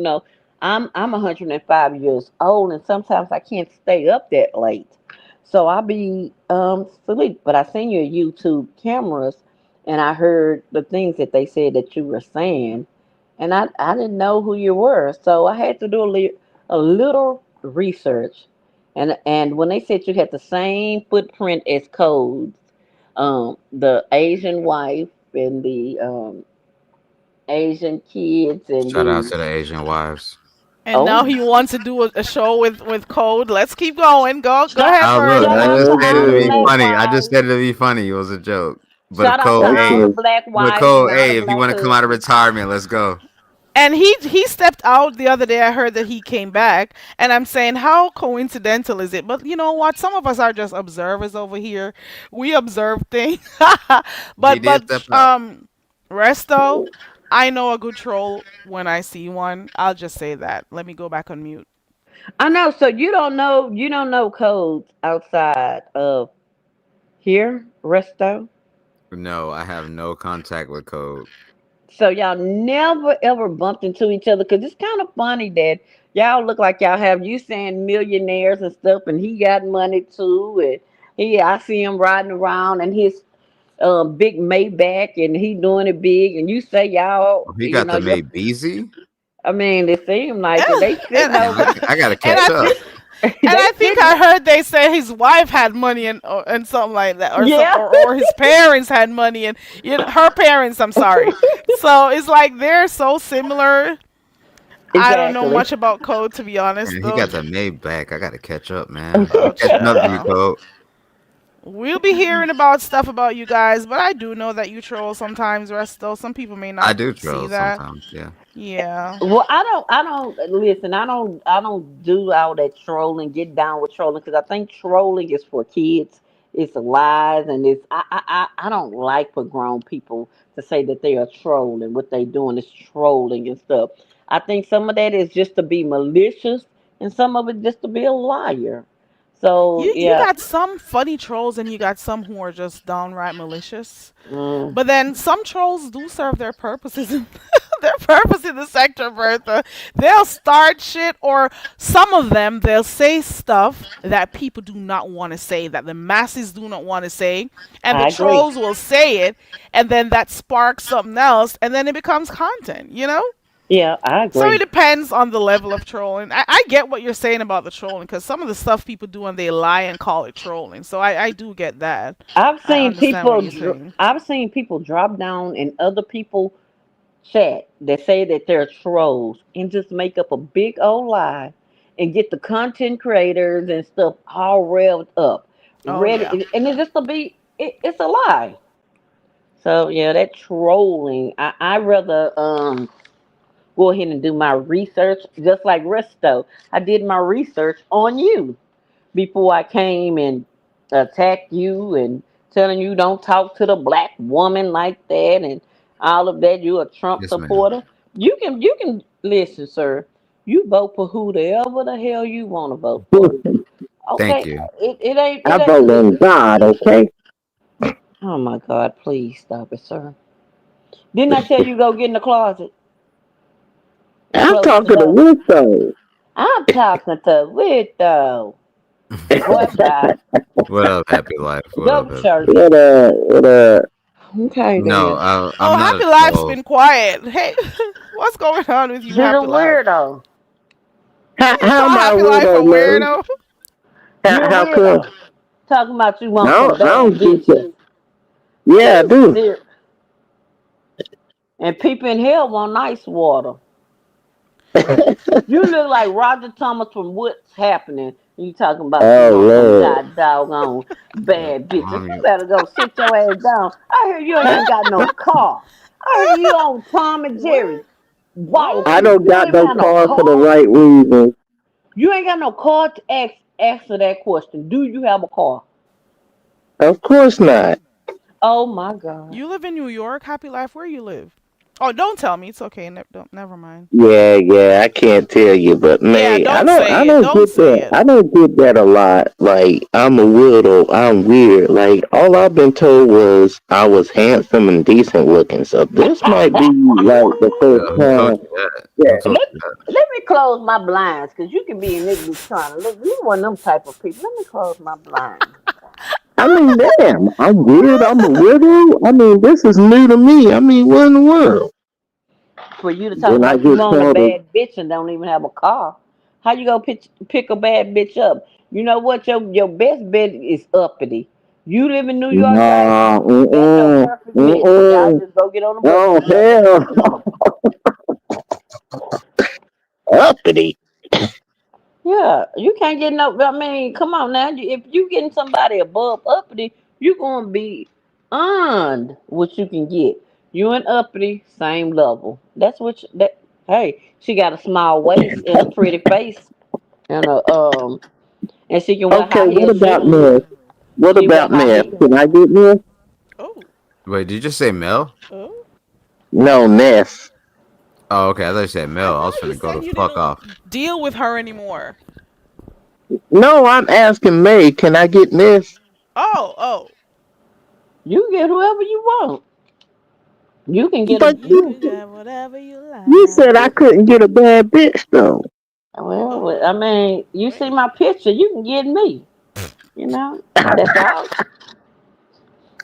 S6: I'm 105 years old and sometimes I can't stay up that late. So I'll be sleep. But I seen your YouTube cameras and I heard the things that they said that you were saying, and I didn't know who you were, so I had to do a little research. And when they said you had the same footprint as Codes, the Asian wife and the Asian kids and
S4: Shout out
S6: the
S4: to the Asian wives.
S2: and now
S6: oh
S2: he wants to do a show with Code. Let's keep going. Go
S6: shout
S2: ahead,
S4: Oh look,
S6: shout
S4: I
S2: Versa.
S6: out
S4: just
S6: to
S4: said it
S6: all
S4: to
S6: the
S4: be
S5: Oh,
S6: black
S4: funny. I just
S6: wives.
S4: said it to be funny. It was a joke. But
S6: Shout
S4: if
S6: out to
S4: Cole,
S6: all
S4: hey,
S6: the
S5: okay.
S6: black
S4: but
S6: wives
S4: Cole,
S6: and all the
S4: hey, if you
S6: black
S4: want to come out of
S6: husbands.
S4: retirement, let's go.
S2: And he stepped out the other day. I heard that he came back, and I'm saying, how coincidental is it? But you know what? Some of us are just observers over here. We observe things.
S4: He
S2: but
S4: did step out.
S2: Resto, I know a good troll when I see one. I'll just say that. Let me go back on mute.
S6: I know. So you don't know Codes outside of here, Resto.
S4: No, I have no contact with Code.
S6: So y'all never ever bumped into each other because it's kind of funny that y'all look like y'all have you saying millionaires and stuff, and he got money too, and I see him riding around in his big Maybach, and he doing it big, and you say y'all,
S4: Oh, he got the
S6: your,
S4: May Beezy.
S6: I mean, it seem like it. They
S2: and
S6: sitting over,
S4: I gotta
S2: and
S4: catch up.
S6: they
S2: I think
S6: sitting,
S2: I heard they say his wife had money and something like that, or some,
S6: yeah,
S2: or his parents had money and her parents. I'm sorry. So it's like they're so similar. I don't know
S6: exactly.
S2: much about Code to be honest,
S4: Man, he
S2: though.
S4: got the May back. I gotta catch up, man.
S2: Oh,
S4: I'm catching up to you,
S2: child.
S4: Code.
S2: We'll be hearing about stuff about you guys, but I do know that you troll sometimes, Resto. Some people may
S4: I
S2: not
S4: do
S2: see
S4: troll
S2: that.
S4: sometimes. Yeah,
S2: Yeah.
S6: Well, I don't listen. I don't do all that trolling. Get down with trolling because I think trolling is for kids. It's lies, and I don't like for grown people to say that they are trolling. What they doing is trolling and stuff. I think some of that is just to be malicious, and some of it just to be a liar. So
S2: You
S6: yeah,
S2: got some funny trolls and you got some who are just downright malicious.
S6: mm,
S2: But then some trolls do serve their purposes in their purpose in the sector, Bertha. They'll start shit, or some of them they'll say stuff that people do not want to say, that the masses do not want to say, and the
S6: I agree.
S2: trolls will say it, and then that sparks something else, and then it becomes content. You know.
S6: Yeah, I
S2: So it
S6: agree.
S2: depends on the level of trolling. I get what you're saying about the trolling because some of the stuff people do and they lie and call it trolling. So I do get that. I understand what you're saying.
S6: I've seen people drop down in other people chat that say that they're trolls and just make up a big old lie and get the content creators and stuff all revved up,
S2: Oh yeah.
S6: ready, and it's just to be. It's a lie. So yeah, that trolling. I rather go ahead and do my research, just like Resto. I did my research on you before I came and attacked you and telling you don't talk to the black woman like that and all of that. You a Trump
S4: yes, ma'am.
S6: supporter. You can listen, sir. You vote for whoever the hell you want to vote for.
S4: Thank
S6: Okay,
S4: you.
S6: it ain't
S5: I
S6: it ain't.
S5: vote on God, okay?
S6: Oh my God! Please stop it, sir. Didn't I tell you go get in the closet and
S5: I'm
S6: close the
S5: talking to
S6: door?
S5: Wisdom.
S6: I'm talking to Widow. Boy, bye.
S4: What up, Happy Life? What
S6: Go
S4: up,
S6: to
S4: Happy
S6: church.
S4: Life?
S5: What
S6: Okay,
S4: No,
S6: then.
S4: I'm
S2: Oh,
S4: not a
S2: Happy Life's
S4: troll.
S2: been quiet. Hey, what's going on with you,
S6: She's a
S2: Happy Life?
S6: weirdo.
S2: You
S5: how
S2: call
S5: am I a
S2: Happy Life a
S5: widow, man?
S2: weirdo?
S6: You're a
S5: How come?
S6: weirdo. Talking about you want some
S5: I
S6: bad
S5: don't get
S6: bitches.
S5: that. Yeah, I
S6: You
S5: do.
S6: ser- and people in hell want ice water. You look like Roger Thomas from What's Happening. You talking about you
S5: Oh,
S6: want some
S5: Lord.
S6: god doggone
S4: Yeah,
S6: bad bitches.
S4: mom,
S6: You better go sit your ass down. I hear you ain't even got no car. I hear you on Tom and Jerry
S2: Where? Where?
S5: I
S6: walking.
S5: don't
S6: You
S5: got
S6: don't even
S5: no
S6: have no
S5: car for the
S6: car.
S5: right reason.
S6: You ain't got no car to answer that question. Do you have a car?
S5: Of course not.
S6: Oh my God.
S2: You live in New York, Happy Life. Where you live? Oh, don't tell me. It's okay. Don't. Never mind.
S5: Yeah, I can't tell you, but
S2: Yeah,
S5: man,
S2: don't say
S5: I
S2: it.
S5: don't
S2: Don't
S5: get
S2: say
S5: that.
S2: it.
S5: I don't get that a lot. Like I'm a weirdo. I'm weird. Like all I've been told was I was handsome and decent looking. So this might be like the first
S4: who told
S5: time.
S4: you that? Who
S5: Yeah.
S4: told
S6: Let,
S4: you that?
S6: let me close my blinds because you can be in this bitch trying to look. You one of them type of people. Let me close my blinds.
S5: I mean, damn, I'm weird. I'm a weirdo. I mean, this is new to me. I mean, what in the world?
S6: For you to talk
S5: Then I
S6: about you
S5: get
S6: want a
S5: called a
S6: bad bitch and don't even have a car. How you gonna pick a bad bitch up? You know what? Your best bet is uppity. You live in New York, right?
S5: nah,
S6: That's your perfect bitch. Y'all just go get on the bus
S5: oh
S6: together.
S5: hell, uppity.
S6: Yeah, you can't get no. I mean, come on now. If you getting somebody above uppity, you gonna be on what you can get. You and uppity, same level. That's what. That hey, she got a small waist and a pretty face and and she can wear
S5: Okay,
S6: high
S5: what
S6: heel
S5: about
S6: shoes.
S5: myth? What
S6: She wear
S5: about
S6: high
S5: myth?
S6: heel.
S5: Can I get myth?
S2: Oh.
S4: Wait, did you just say Mel?
S2: Oh.
S5: No, myth.
S4: Oh, okay. I thought you said
S2: I
S4: Mel. I was
S2: thought you
S4: finna go
S2: said
S4: to
S2: you
S4: fuck
S2: didn't
S4: off.
S2: deal with her anymore.
S5: No, I'm asking May. Can I get myth?
S2: Oh. Oh.
S6: You get whoever you want. You can get a
S5: But
S2: You
S6: you.
S2: can get whatever you
S5: you said
S2: like.
S5: I couldn't get a bad bitch though.
S6: Well, I
S2: Oh.
S6: mean, you see
S2: Wait.
S6: my picture. You can get me. You know, that's all.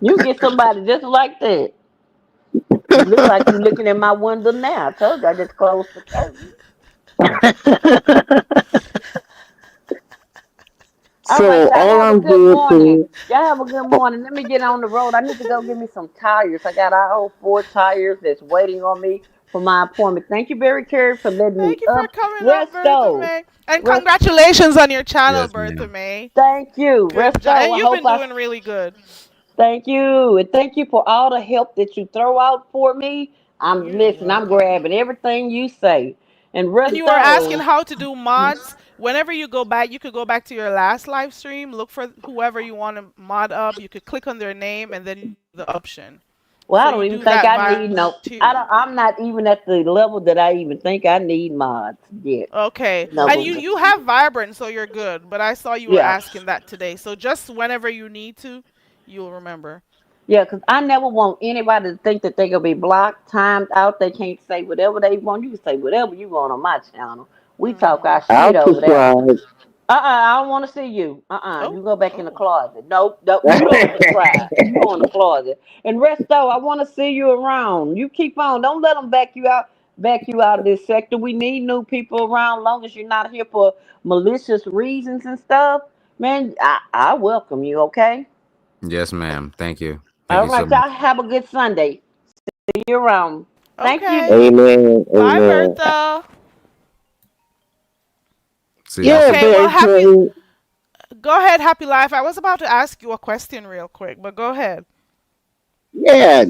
S6: You get somebody just like that. You look like you looking in my window now. I told you I just closed the curtain. All right,
S5: So
S6: y'all
S5: all
S6: have a
S5: I'm
S6: good
S5: good
S6: morning.
S5: for.
S6: Y'all have a good morning. Let me get on the road. I need to go get me some tires. I got all 4 tires that's waiting on me for my appointment. Thank you, Barry Carey, for letting me
S2: Thank you for
S6: up.
S2: coming up, Bertha
S6: Resto.
S2: May. And
S6: Rest.
S2: congratulations on your channel,
S4: Yes,
S2: Bertha
S4: ma'am.
S2: May.
S6: Thank you.
S2: Good job.
S6: Resto.
S2: And
S6: I
S2: you've
S6: hope
S2: been
S6: I
S2: doing really good.
S6: thank you. And thank you for all the help that you throw out for me. I'm
S2: You're
S6: listening. I'm
S2: welcome.
S6: grabbing everything you say. And
S2: And you were asking
S6: Resto.
S2: how to do mods. Whenever you go back, you could go back to your last live stream, look for whoever you want to mod up. You could click on their name and then the option.
S6: Well,
S2: So
S6: I
S2: you
S6: don't even
S2: do
S6: think
S2: that
S6: I
S2: via
S6: need no. I
S2: too.
S6: don't. I'm not even at the level that I even think I need mods yet.
S2: Okay.
S6: No,
S2: And
S6: but
S2: you have Vibrant, so you're good. But I saw you were
S6: yeah,
S2: asking that today. So just whenever you need to, you'll remember.
S6: yeah. Because I never want anybody to think that they gonna be blocked, timed out. They can't say whatever they want. You can say whatever you want on my channel. We talk our
S2: Mhm.
S6: shit
S5: I'll
S6: over there.
S5: subscribe.
S6: I don't want to see you. You
S2: Oh.
S6: go back in the
S2: Oh.
S6: closet. Nope, nope. You don't subscribe. You go in the closet. And Resto, I want to see you around. You keep on. Don't let them back you out of this sector. We need new people around. Long as you're not here for malicious reasons and stuff, man. I welcome you. Okay.
S4: Yes, ma'am. Thank you. Thank
S6: All
S4: you so
S6: right,
S4: much.
S6: y'all have a good Sunday. See you around. Thank you.
S2: Okay.
S5: Amen.
S2: Bye,
S5: Amen.
S2: Bertha.
S4: See y'all
S5: Yeah,
S2: Okay.
S4: soon.
S2: Well,
S5: Barry
S2: happy.
S5: Craig.
S2: Go ahead, Happy Life. I was about to ask you a question real quick, but go ahead.
S5: Yeah,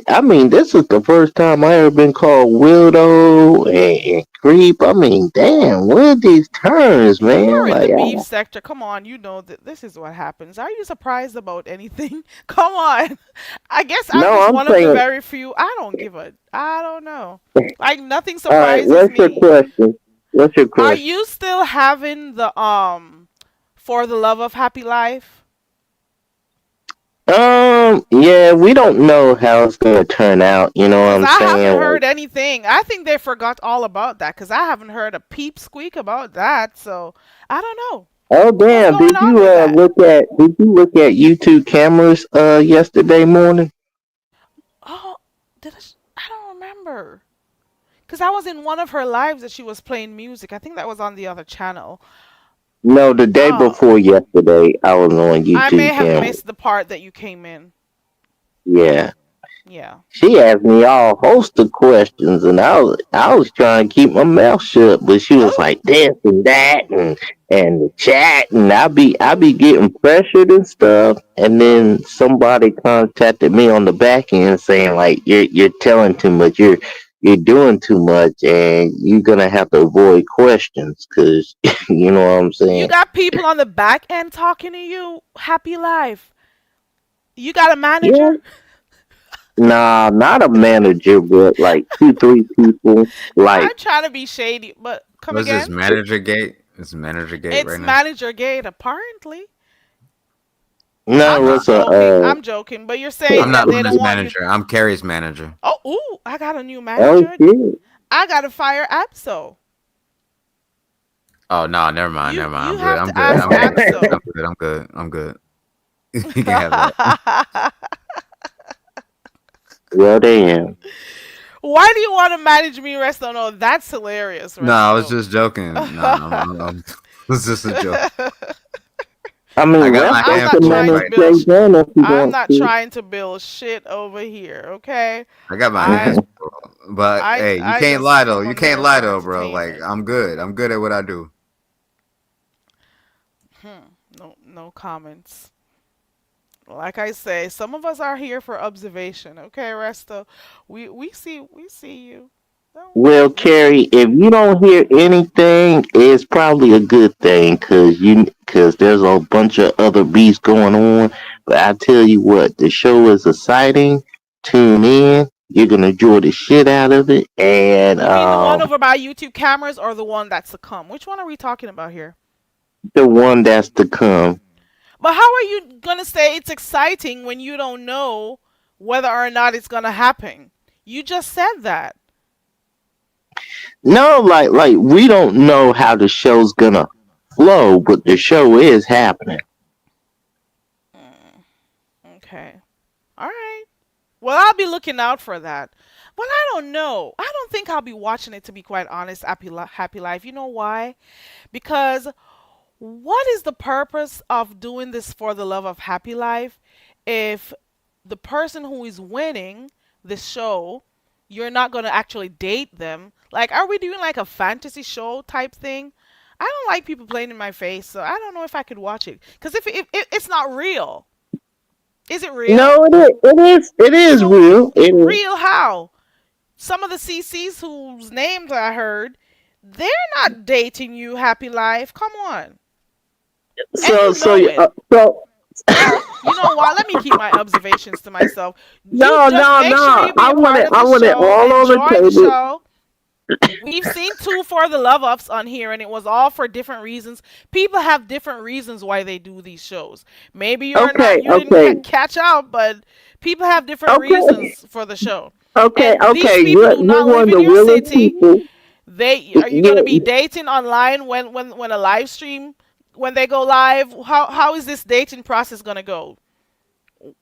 S5: I mean, this is the first time I ever been called weirdo and creep. I mean, damn, what are these terms, man?
S2: You're in the
S5: Like,
S2: beef sector. Come on, you know that this is what happens. Are you surprised about anything? Come on. I guess I'm
S5: no,
S2: just
S5: I'm
S2: one of the
S5: saying,
S2: very few. I don't give a. I don't know. Like nothing
S5: all right,
S2: surprises
S5: what's your
S2: me.
S5: question? What's your
S2: Are
S5: question?
S2: you still having the For the Love of Happy Life?
S5: Yeah, we don't know how it's gonna turn out. You know what
S2: Cause
S5: I'm
S2: I haven't
S5: saying?
S2: heard anything. I think they forgot all about that. Cause I haven't heard a peep squeak about that. So I don't know
S5: Oh
S2: what's
S5: damn!
S2: going
S5: Did
S2: on
S5: you
S2: with that.
S5: look at YouTube cameras yesterday morning?
S2: Oh, I don't remember. Cause I was in one of her lives that she was playing music. I think that was on the other channel.
S5: No, the day
S2: Oh,
S5: before yesterday, I was on
S2: I may
S5: YouTube
S2: have
S5: camera.
S2: missed the part that you came in.
S5: Yeah,
S2: Yeah.
S5: she asked me all host of questions, and I was trying to keep my mouth shut, but she was
S2: Oh.
S5: like this and that, and the chat, and I be getting pressured and stuff, and
S2: Oh.
S5: then somebody contacted me on the back end saying like you're telling too much, you're doing too much, and you're gonna have to avoid questions, cause you know what I'm
S2: You
S5: saying.
S2: got people on the back end talking to you. Happy life. You got a
S5: Yeah.
S2: manager?
S5: Nah, not a manager, but like two, three people. Like
S2: I'm trying to be shady, but come
S4: Was this
S2: again?
S4: manager gate? It's manager gate
S2: It's
S4: right now.
S2: manager gate, apparently. I'm
S5: no,
S2: just
S5: it's a
S2: joking. I'm joking, but you're
S4: I'm
S2: saying
S4: not
S2: that they don't
S4: Luna's
S2: want you.
S4: manager. I'm Carrie's manager.
S2: Oh, ooh, I got a new
S5: oh
S2: manager.
S5: shit.
S2: I got to fire Abso.
S4: Oh no, never mind,
S2: You
S4: never mind.
S2: you
S4: I'm good.
S2: have
S4: I'm
S2: to
S4: good.
S2: ask
S4: I'm good.
S2: Abso.
S4: I'm good. I'm good. I'm good. You can have that.
S5: Well, damn.
S2: Why do you want to manage me, Resto? No, that's hilarious,
S4: No, I was
S2: Resto.
S4: just joking. No, it was just a joke.
S5: I
S4: I
S5: mean,
S4: got
S5: Rest
S4: my
S2: I'm
S5: of
S4: hands
S2: not
S5: the
S4: full
S2: trying to
S5: manage
S4: right
S2: build.
S4: now.
S5: Jay if he
S2: I'm
S5: wants
S2: not
S5: to.
S2: trying to build shit over here. Okay,
S4: I got my hands
S2: I
S4: full. But hey, you
S2: I
S4: can't
S2: just
S4: lie though.
S2: come
S4: You
S2: on
S4: can't
S2: here
S4: lie
S2: for
S4: though, bro. Like
S2: entertainment.
S4: I'm good. I'm good at what I do.
S2: No comments. Like I say, some of us are here for observation. Okay, Resto, we see you. Don't
S5: Well,
S2: worry.
S5: Carrie, if you don't hear anything, it's probably a good thing, cause there's a bunch of other beats going on. But I tell you what, the show is exciting. Tune in. You're gonna enjoy the shit out of it, and
S2: You mean the one over by YouTube cameras or the one that's to come? Which one are we talking about here?
S5: the one that's to come.
S2: But how are you gonna say it's exciting when you don't know whether or not it's gonna happen? You just said that.
S5: No, like we don't know how the show's gonna flow, but the show is happening.
S2: Mm, okay. All right. Well, I'll be looking out for that. But I don't know. I don't think I'll be watching it, to be quite honest. Happy Life. You know why? Because what is the purpose of doing this for the love of Happy Life if the person who is winning the show, you're not going to actually date them? Like, are we doing like a fantasy show type thing? I don't like people playing in my face, so I don't know if I could watch it. Because if it's not real, is it real?
S5: No, it is
S2: So,
S5: real. It is.
S2: real how? Some of the CCs whose names I heard, they're not dating you, Happy Life. Come on. And
S5: So
S2: you
S5: so
S2: know it.
S5: so
S2: You know what? Let me keep my observations to myself. You
S5: no
S2: just
S5: no
S2: make sure
S5: no.
S2: you be
S5: I
S2: a
S5: want
S2: part
S5: it.
S2: of
S5: I
S2: the
S5: want it
S2: show.
S5: all on the
S2: Enjoy the
S5: table.
S2: show. We've seen two for the love ups on here, and it was all for different reasons. People have different reasons why they do these shows. Maybe
S5: Okay,
S2: you didn't
S5: okay,
S2: catch up, but people have different
S5: okay,
S2: reasons for the show.
S5: okay,
S2: And these
S5: okay.
S2: people do
S5: You're
S2: not
S5: one
S2: live
S5: of
S2: in
S5: the
S2: your
S5: realest
S2: city.
S5: people.
S2: They are you gonna be
S5: Yeah.
S2: dating online when a live stream when they go live? How is this dating process gonna go?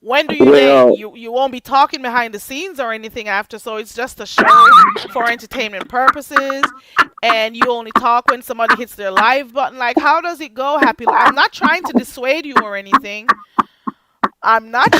S2: When do you date?
S5: Well,
S2: You won't be talking behind the scenes or anything after, so it's just a show for entertainment purposes, and you only talk when somebody hits their live button. Like, how does it go, Happy? I'm not trying to dissuade you or anything. I'm not.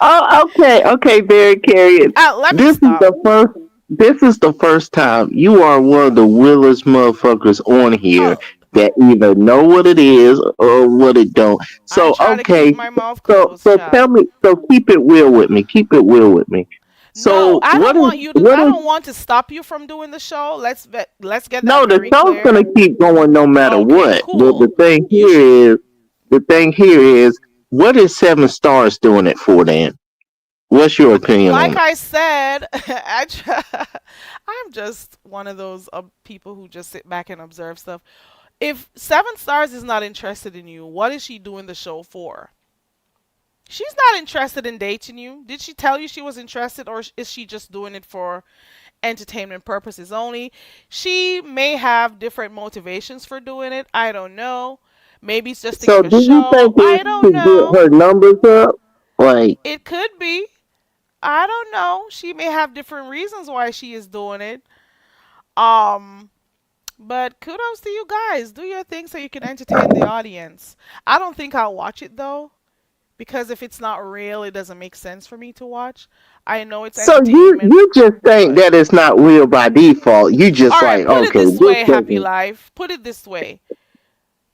S5: oh, okay, okay, very curious.
S2: Let me
S5: This is
S2: stop.
S5: the first. This is the first time you are one of the realest motherfuckers on here
S2: Oh,
S5: that either know what it is or what it don't.
S2: I
S5: So
S2: try to keep
S5: okay,
S2: my mouth
S5: so
S2: closed,
S5: so tell
S2: child.
S5: me. So keep it real with me. Keep it real with me.
S2: No,
S5: So what is what
S2: I
S5: is
S2: don't want to stop you from doing the show. Let's get that
S5: no? The
S2: very
S5: show's
S2: clear.
S5: gonna keep going no matter
S2: Okay,
S5: what. But the
S2: cool.
S5: thing
S2: You should.
S5: here is, the thing here is, what is Seven Stars doing it for? Then, what's your opinion
S2: Like
S5: on it?
S2: I said, I'm just one of those people who just sit back and observe stuff. If Seven Stars is not interested in you, what is she doing the show for? She's not interested in dating you. Did she tell you she was interested, or is she just doing it for entertainment purposes only? She may have different motivations for doing it. I don't know. Maybe it's just to
S5: So
S2: give a
S5: do you
S2: show.
S5: think
S2: I
S5: it's
S2: don't
S5: to get
S2: know.
S5: her numbers up? Like,
S2: It could be. I don't know. She may have different reasons why she is doing it. Um, but kudos to you guys. Do your thing so you can entertain the audience. I don't think I'll watch it though, because if it's not real, it doesn't make sense for me to watch. I know it's
S5: so you
S2: entertainment,
S5: you just think
S2: but
S5: that it's not real by default. You
S2: all
S5: just
S2: right,
S5: like,
S2: put it
S5: okay,
S2: this
S5: this
S2: way, Happy
S5: doesn't.
S2: Life. Put it this way.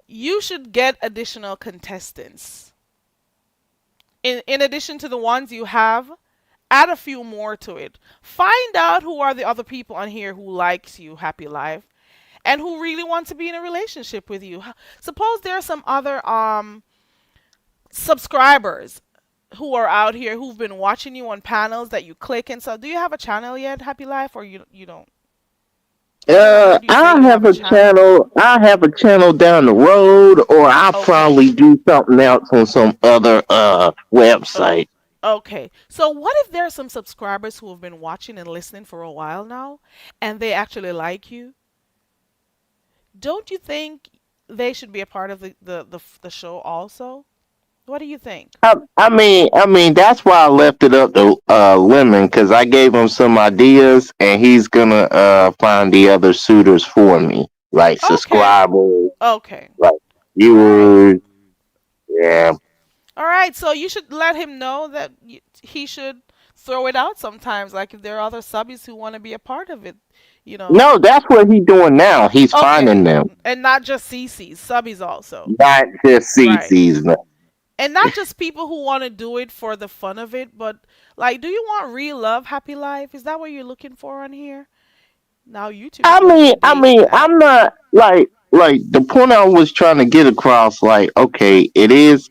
S2: You should get additional contestants. In addition to the ones you have, add a few more to it. Find out who are the other people on here who likes you, Happy Life, and who really want to be in a relationship with you. Suppose there are some other subscribers who are out here who've been watching you on panels that you click and so. Do you have a channel yet, Happy Life, or you don't? I heard you say
S5: I
S2: you have
S5: have
S2: a
S5: a
S2: channel.
S5: channel. I have a channel down the road, or I'll
S2: Okay.
S5: probably do something else on some other
S2: Oh,
S5: website.
S2: okay. So what if there are some subscribers who have been watching and listening for a while now, and they actually like you? Don't you think they should be a part of the show also? What do you think?
S5: I mean, that's why I left it up to Lemon because I gave him some ideas, and he's gonna find the other suitors for me, like
S2: Okay.
S5: subscribers,
S2: Okay.
S5: like
S2: All right.
S5: viewers. Yeah.
S2: All right. So you should let him know that he should throw it out sometimes. Like if there are other subbies who want to be a part of it, you know.
S5: No, that's what he's doing now. He's finding
S2: Okay.
S5: them,
S2: And not just CCs, subbies also.
S5: not just
S2: Right.
S5: CCs. No.
S2: And not just people who want to do it for the fun of it, but like, do you want real love, happy life? Is that what you're looking for on here? Now YouTube is
S5: I
S2: going to be
S5: mean,
S2: a
S5: I
S2: dating
S5: mean,
S2: app.
S5: I'm not like the point I was trying to get across. Like, okay, it is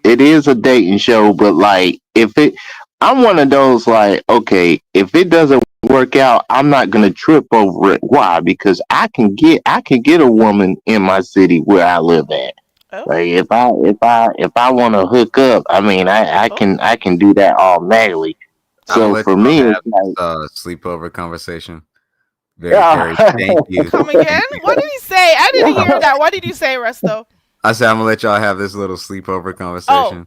S5: a dating show, but like I'm one of those like, okay, if it doesn't work out, I'm not gonna trip over it. Why? Because I can get a woman in my city where I live at. Like
S2: Oh,
S5: if I want to hook up, I mean, I can
S2: oh.
S5: I can do that automatically.
S4: I'm gonna
S5: So
S4: let
S5: for
S4: y'all
S5: me, it's
S4: have this
S5: like,
S4: sleepover conversation. Very Carrie,
S5: yeah.
S4: thank you,
S2: Come again?
S4: thank you.
S2: What did he say? I didn't hear that. What did you say, Resto?
S4: I said I'm gonna let y'all have this little sleepover
S2: Oh,
S4: conversation.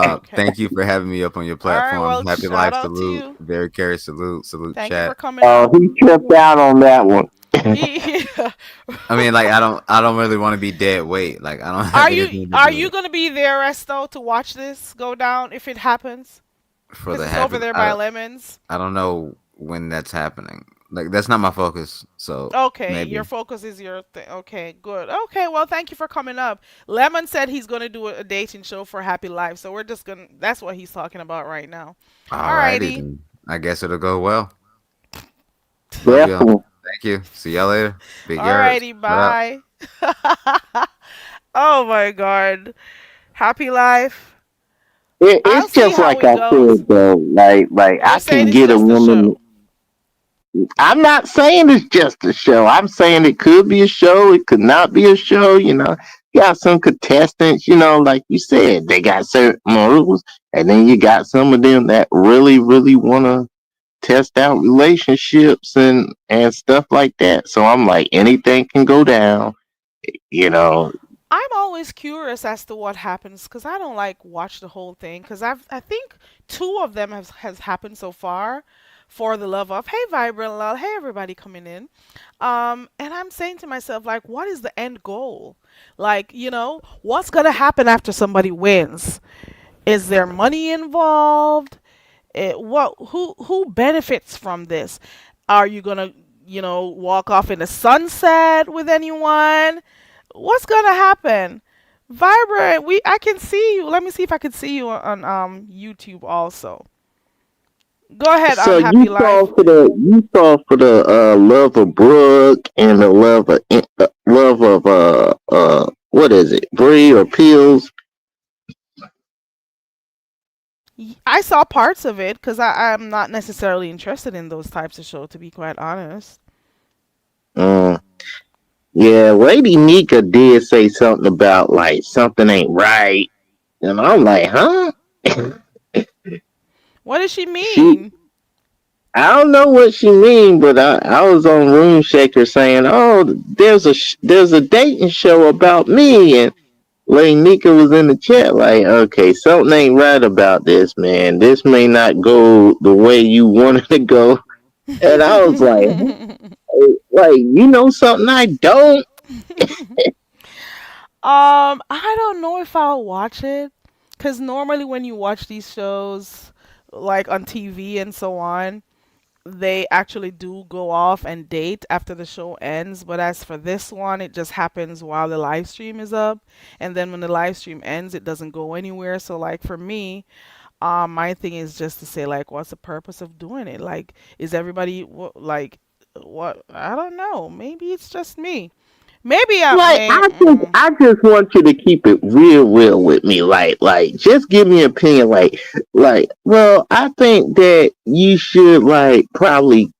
S2: okay.
S4: Thank you for having me up on your
S2: All right.
S4: platform.
S2: Well,
S4: Happy
S2: shout
S4: life,
S2: out to
S4: salute.
S2: you.
S4: Very Carrie, salute, salute,
S2: Thank you for
S4: chat.
S2: coming
S5: Oh,
S2: up.
S5: he tripped out on that one.
S2: He,
S4: I mean, like I don't really want to be dead weight. Like I don't have anything to
S2: are
S4: do with
S2: you
S4: it
S2: gonna be there, Resto, to watch this go down if it happens?
S4: for
S2: Because
S4: the
S2: it's over
S4: happy.
S2: there by Lemons.
S4: I don't know when that's happening. Like that's not my focus. So
S2: Okay, your
S4: maybe
S2: focus is your thing. Okay, good. Okay, well, thank you for coming up. Lemon said he's going to do a dating show for Happy Life, so we're just going to, that's what he's talking about right now.
S4: alrighty
S2: Alrighty.
S4: then. I guess it'll go well. Love y'all.
S5: Definitely.
S4: Thank you. See y'all later. Big Yards.
S2: Alrighty,
S4: What up?
S2: bye. Oh my god. Happy Life.
S5: It's
S2: I'll see
S5: just
S2: how
S5: like
S2: it
S5: I
S2: goes.
S5: said though. Like
S2: You're
S5: I
S2: saying
S5: can
S2: it's
S5: get a
S2: just a
S5: woman.
S2: show.
S5: I'm not saying it's just a show. I'm saying it could be a show. It could not be a show. You got some contestants. Like you said, they got certain morals, and then you got some of them that really, really want to test out relationships and stuff like that. So I'm like, anything can go down. You know,
S2: I'm always curious as to what happens because I don't like watch the whole thing because I think two of them has happened so far. For the love of, hey Vibrant Love, hey everybody coming in, and I'm saying to myself like, what is the end goal? Like, what's gonna happen after somebody wins? Is there money involved? Who benefits from this? Are you gonna walk off in the sunset with anyone? What's gonna happen? Vibrant, I can see you. Let me see if I can see you on YouTube also. Go ahead,
S5: so
S2: Happy Life.
S5: you saw for the love of Brooke and the love of what is it, Bree or Pills?
S2: I saw parts of it because I'm not necessarily interested in those types of show, to be quite honest.
S5: Mm. Yeah, Lady Nika did say something about like something ain't right, and I'm like, huh?
S2: What does she
S5: she,
S2: mean?
S5: I don't know what she mean, but I was on Room Shaker saying, oh, there's a dating show about me, and Lady Nika was in the chat like, okay, something ain't right about this, man. This may not go the way you wanted to go, and I was like, you know something I don't.
S2: I don't know if I'll watch it, because normally when you watch these shows, like on TV and so on, they actually do go off and date after the show ends. But as for this one, it just happens while the live stream is up, and then when the live stream ends, it doesn't go anywhere. So like for me, my thing is just to say like, what's the purpose of doing it? Like, is everybody like, what? I don't know. Maybe it's just me. Maybe I
S5: Like
S2: may.
S5: I just want you to keep it real with me. Like just give me an opinion. Well, I think that you should like probably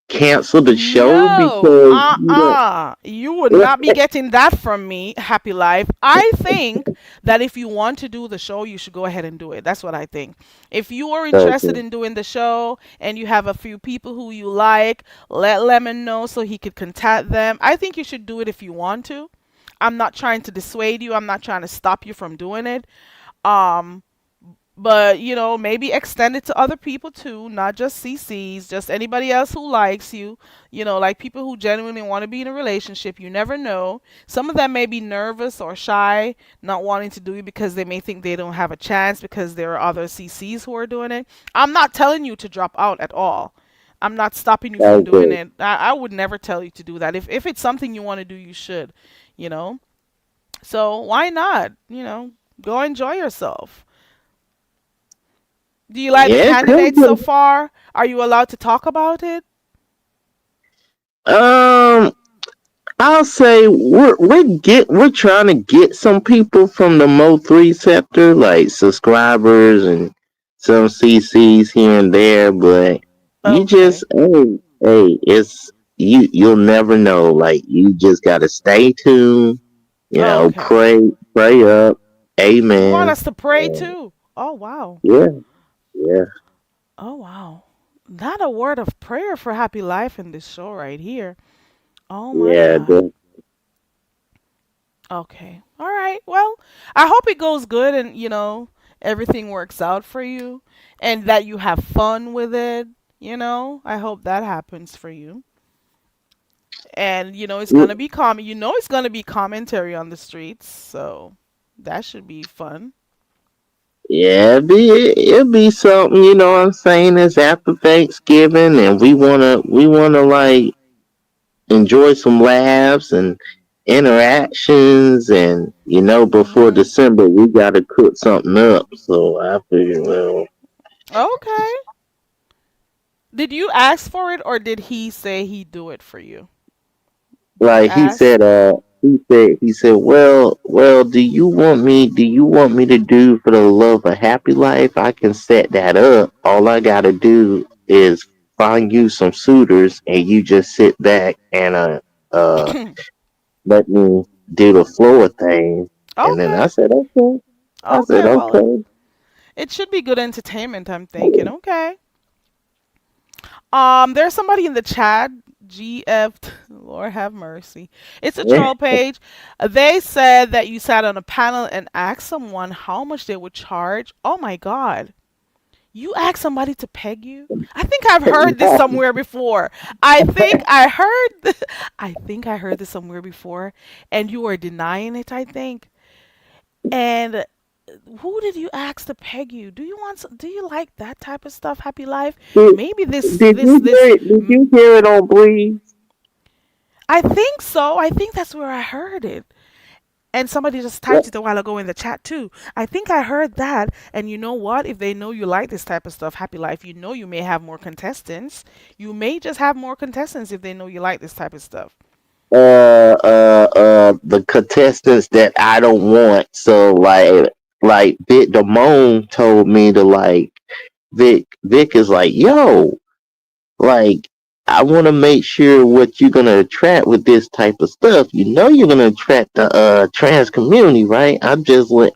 S5: cancel the show
S2: No,
S5: because you
S2: you would
S5: know.
S2: not be getting that from me, Happy Life. I think that if you want to do the show, you should go ahead and do it. That's what I think. If you are interested
S5: Okay.
S2: in doing the show and you have a few people who you like, let Lemon know so he could contact them. I think you should do it if you want to. I'm not trying to dissuade you. I'm not trying to stop you from doing it. Um, but maybe extend it to other people too, not just CCs, just anybody else who likes you, like people who genuinely want to be in a relationship. You never know. Some of them may be nervous or shy, not wanting to do it because they may think they don't have a chance because there are other CCs who are doing it. I'm not telling you to drop out at all. I'm not stopping you from doing
S5: Okay.
S2: it. I would never tell you to do that. If it's something you want to do, you should, you know so why not, go enjoy yourself. Do you like the
S5: Yeah, it could
S2: candidates so
S5: be.
S2: far? Are you allowed to talk about it?
S5: Um, I'll say we're trying to get some people from the Mo3 sector, like subscribers and some CCs here and there, but you
S2: Okay.
S5: just it's you'll never know. Like you just gotta stay tuned,
S2: Okay.
S5: pray up,
S2: You want
S5: amen.
S2: us to pray
S5: And
S2: too? Oh wow.
S5: yeah, yeah,
S2: Oh wow. Not a word of prayer for happy life in this show right here. Oh my
S5: yeah.
S2: God. Okay. All right. Well, I hope it goes good and everything works out for you and that you have fun with it. I hope that happens for you. And it's gonna be it's gonna be commentary on the streets, so that should be fun.
S5: Yeah, it'd be something, you know what I'm saying? It's after Thanksgiving and we wanna like enjoy some laughs and interactions and before
S2: Mhm.
S5: December we gotta cook something up. So I figured, well,
S2: Okay. Did you ask for it or did he say he'd do it for you? Did you
S5: like
S2: ask?
S5: he said, well, do you want me to do for the love of happy life? I can set that up. All I gotta do is find you some suitors and you just sit back and uh let me do the floor thing. And then
S2: Okay.
S5: I said, okay. I said,
S2: Okay. Well,
S5: okay.
S2: it should be good entertainment, I'm thinking. Okay. There's somebody in the chat. GF, Lord have mercy. It's a
S5: Yeah.
S2: troll page. They said that you sat on a panel and asked someone how much they would charge. Oh my God. You asked somebody to peg you? I think I've heard this somewhere before. I think I heard I think I heard this somewhere before and you were denying it, I think. And who did you ask to peg you? Do you do you like that type of stuff, Happy Life?
S5: Did,
S2: Maybe this
S5: did
S2: this
S5: you
S2: this
S5: hear it? Did
S2: mm,
S5: you hear it on Breeze?
S2: I think so. I think that's where I heard it. And somebody just
S5: Yeah.
S2: typed it a while ago in the chat too. I think I heard that. And you know what? If they know you like this type of stuff, Happy Life, you may have more contestants. You may just have more contestants if they know you like this type of stuff.
S5: The contestants that I don't want. So like Vic Damone told me to like Vic is like, yo, like I want to make sure what you're gonna attract with this type of stuff. You know, you're gonna attract the trans community, right?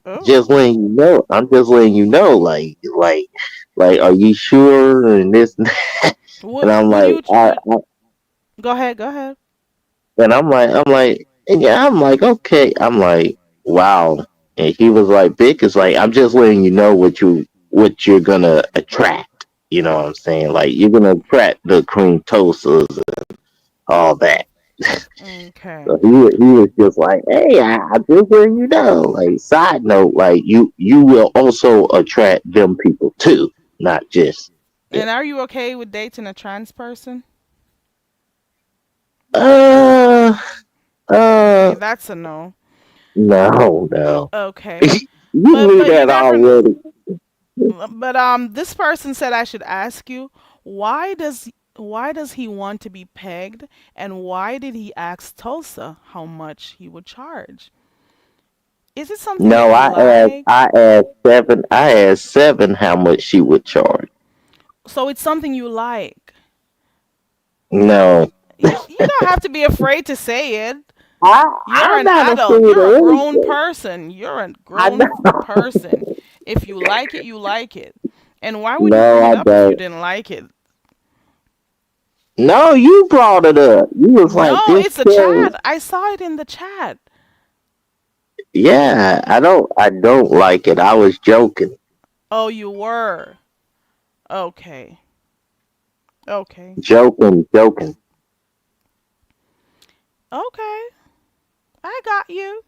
S2: Oh,
S5: just letting you know. I'm just letting you know, like, are you sure? And this, and I'm
S2: would
S5: like,
S2: you go ahead, go ahead.
S5: and and yeah, I'm like, okay. I'm like, wow. And he was like, Vic is like, I'm just letting you know what you're gonna attract. You know what I'm saying? Like, you're gonna attract the cream toasters, all that.
S2: Okay.
S5: So he was just like, hey, I just letting you know. Like, side note, like, you will also attract them people too, not just yeah.
S2: And are you okay with dating a trans person?
S5: Uh,
S2: Okay,
S5: uh,
S2: that's a no.
S5: no, no.
S2: Okay.
S5: You knew
S2: But you
S5: that
S2: never know.
S5: already.
S2: But this person said I should ask you why does he want to be pegged, and why did he ask Tulsa how much he would charge? Is it something that
S5: No,
S2: you like?
S5: I asked Seven how much she would charge.
S2: So it's something you like.
S5: No,
S2: You don't have to be afraid to say it. You're
S5: I'm
S2: an
S5: not
S2: adult.
S5: afraid
S2: You're a
S5: of
S2: grown
S5: anything.
S2: person. You're a
S5: I
S2: grown
S5: know.
S2: person. If you like it, you like it. And why would you
S5: No,
S2: bring it
S5: I
S2: up if you
S5: don't.
S2: didn't like it?
S5: No, you brought it up. You was like,
S2: No,
S5: this
S2: it's a
S5: Carrie.
S2: chat. I saw it in the chat.
S5: Yeah, I don't like it. I was joking.
S2: Oh, you were. Okay. Okay.
S5: Joking.
S2: Okay. I got you.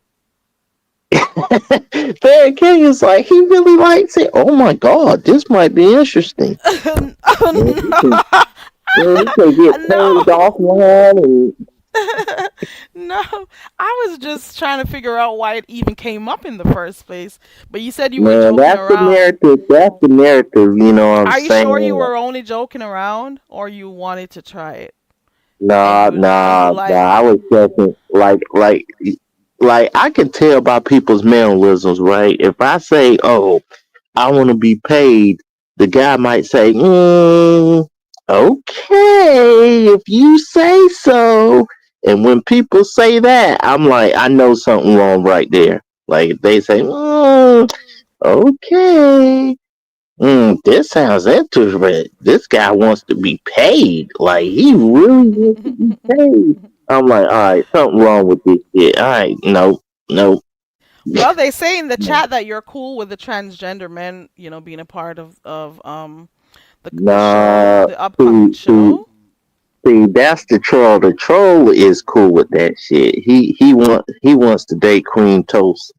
S5: Barry King is like, he really likes it. Oh my God, this might be interesting. Man,
S2: Oh,
S5: he can, man, he can get
S2: no.
S5: paid offline and
S2: No. I was just trying to figure out why it even came up in the first place. But you said you were
S5: man,
S2: joking around.
S5: That's the narrative, you know what I'm
S2: Are you sure you
S5: saying?
S2: were only joking around, or you wanted to try it and you
S5: Nah, I
S2: liked it?
S5: was joking. Like I can tell by people's mannerisms, right? If I say, "Oh, I want to be paid," the guy might say, "Okay, if you say so." And when people say that, I'm like, I know something wrong right there. Like if they say, "Okay." This sounds interesting. This guy wants to be paid. Like he really wants to be paid. I'm like, all right, something wrong with this shit. All right, no,
S2: Well, they say in the chat that you're cool with the transgender men, being a part of the show,
S5: nah.
S2: the upcoming
S5: See, see,
S2: show.
S5: see, that's the troll. The troll is cool with that shit. He wants to date Queen Toast.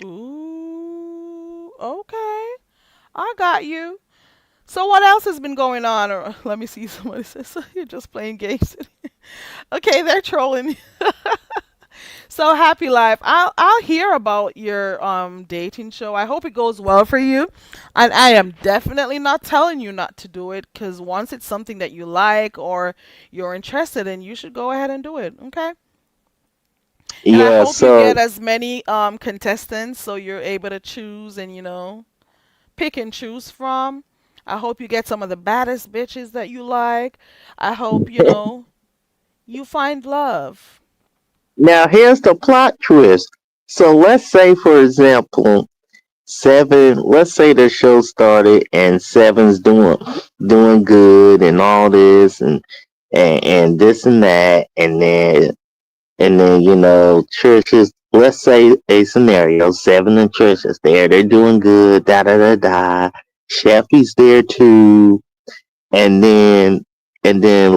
S2: Ooh, okay. I got you. So what else has been going on? Or let me see. Somebody says so you're just playing games. Okay, they're trolling. So happy life. I'll hear about your dating show. I hope it goes well for you. And I am definitely not telling you not to do it, cuz once it's something that you like or you're interested in, you should go ahead and do it. Okay? And I
S5: Yeah,
S2: hope you
S5: so
S2: get as many contestants so you're able to choose and pick and choose from. I hope you get some of the baddest bitches that you like. I hope, you find love.
S5: now here's the plot twist. So let's say, for example, Seven. Let's say the show started and Seven's doing good and all this and this and that, and then Trish is. Let's say a scenario: Seven and Trish is there. They're doing good. Da da da da. Sheffy's there too, and then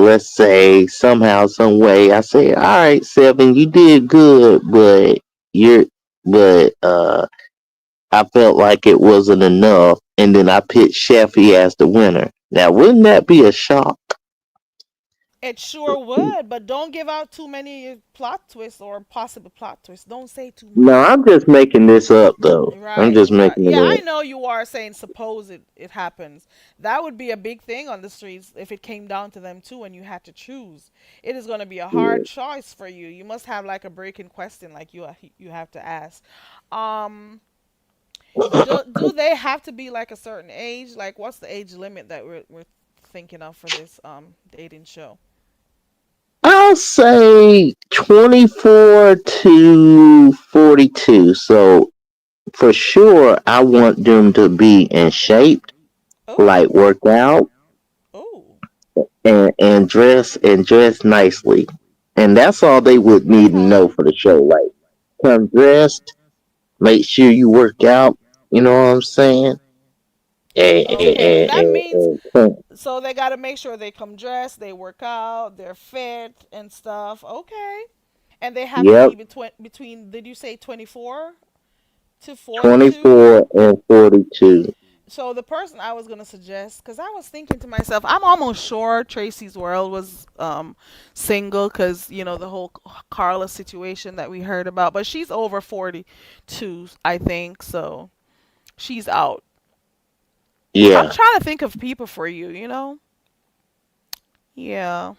S5: let's say somehow, some way, I say, all right, Seven, you did good, but you're but I felt like it wasn't enough, and then I picked Sheffy as the winner. Now, wouldn't that be a shock?
S2: It sure would, but don't give out too many plot twists or possible plot twists. Don't say too
S5: No,
S2: much.
S5: I'm just making this up, though. I'm
S2: Right,
S5: just
S2: right.
S5: making it
S2: Yeah, I
S5: up.
S2: know you are saying suppose it happens. That would be a big thing on the streets if it came down to them too and you had to choose. It is going to be a hard
S5: Yeah.
S2: choice for you. You must have like a breaking question like you have to ask. Um do they have to be like a certain age? Like what's the age limit that we're thinking of for this dating show?
S5: I'll say 24 to 42. So for sure, I want them to be in shape, like
S2: Oh,
S5: work out
S2: oh,
S5: and dress nicely. And that's all they would need to
S2: okay,
S5: know for the show. Like come dressed, make sure you work out. You know what I'm saying? And, and,
S2: okay.
S5: and,
S2: That
S5: and,
S2: means
S5: and come-
S2: so they got to make sure they come dressed, they work out, they're fit and stuff. Okay, and they have to
S5: yep,
S2: be between. Did you say 24 to 42?
S5: 24 and 42.
S2: So the person I was gonna suggest, because I was thinking to myself, I'm almost sure Tracy's World was single, because the whole Carla situation that we heard about. But she's over 42, I think, so she's out. I'm
S5: Yeah,
S2: trying to think of people for you. Yeah,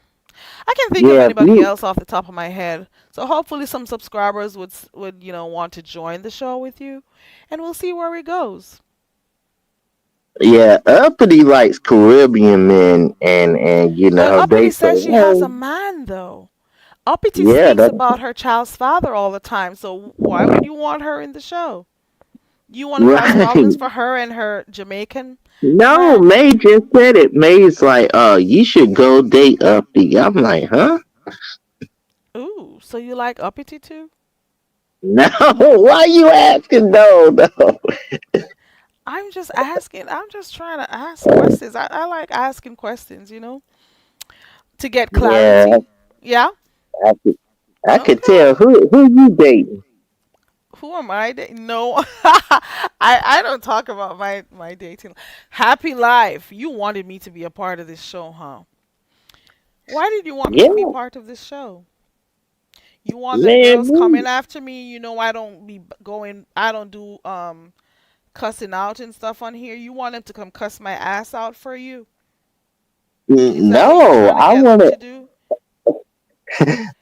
S2: I can't think of
S5: yeah.
S2: anybody else off the top of my head. So hopefully some subscribers would want to join the show with you, and we'll see where it goes.
S5: Yeah, Uppity likes Caribbean men, and
S2: But
S5: they
S2: Uppity
S5: say,
S2: says she has a
S5: hey,
S2: man though. Uppity
S5: yeah,
S2: speaks
S5: that
S2: about her child's father all the time, so why would you want her in the show? You want to cause
S5: right.
S2: problems for her and her Jamaican
S5: No,
S2: man?
S5: May just said it. May's like, you should go date Uppity. I'm like, huh?
S2: Ooh, so you like Uppity too?
S5: No, why you asking? No, no.
S2: I'm just asking. I'm just trying to ask questions. I like asking questions, to get
S5: Yeah,
S2: clarity. Yeah?
S5: I could, I could
S2: Okay.
S5: tell who you dating.
S2: Who am I? No, I don't talk about my dating. Happy life. You wanted me to be a part of this show, huh? Why did you want me to be
S5: Yeah,
S2: part of this show? You want them girls
S5: man.
S2: coming after me? I don't be going. I don't do cussing out and stuff on here. You want them to come cuss my ass out for you? Is that what you're
S5: No,
S2: trying to get them to do?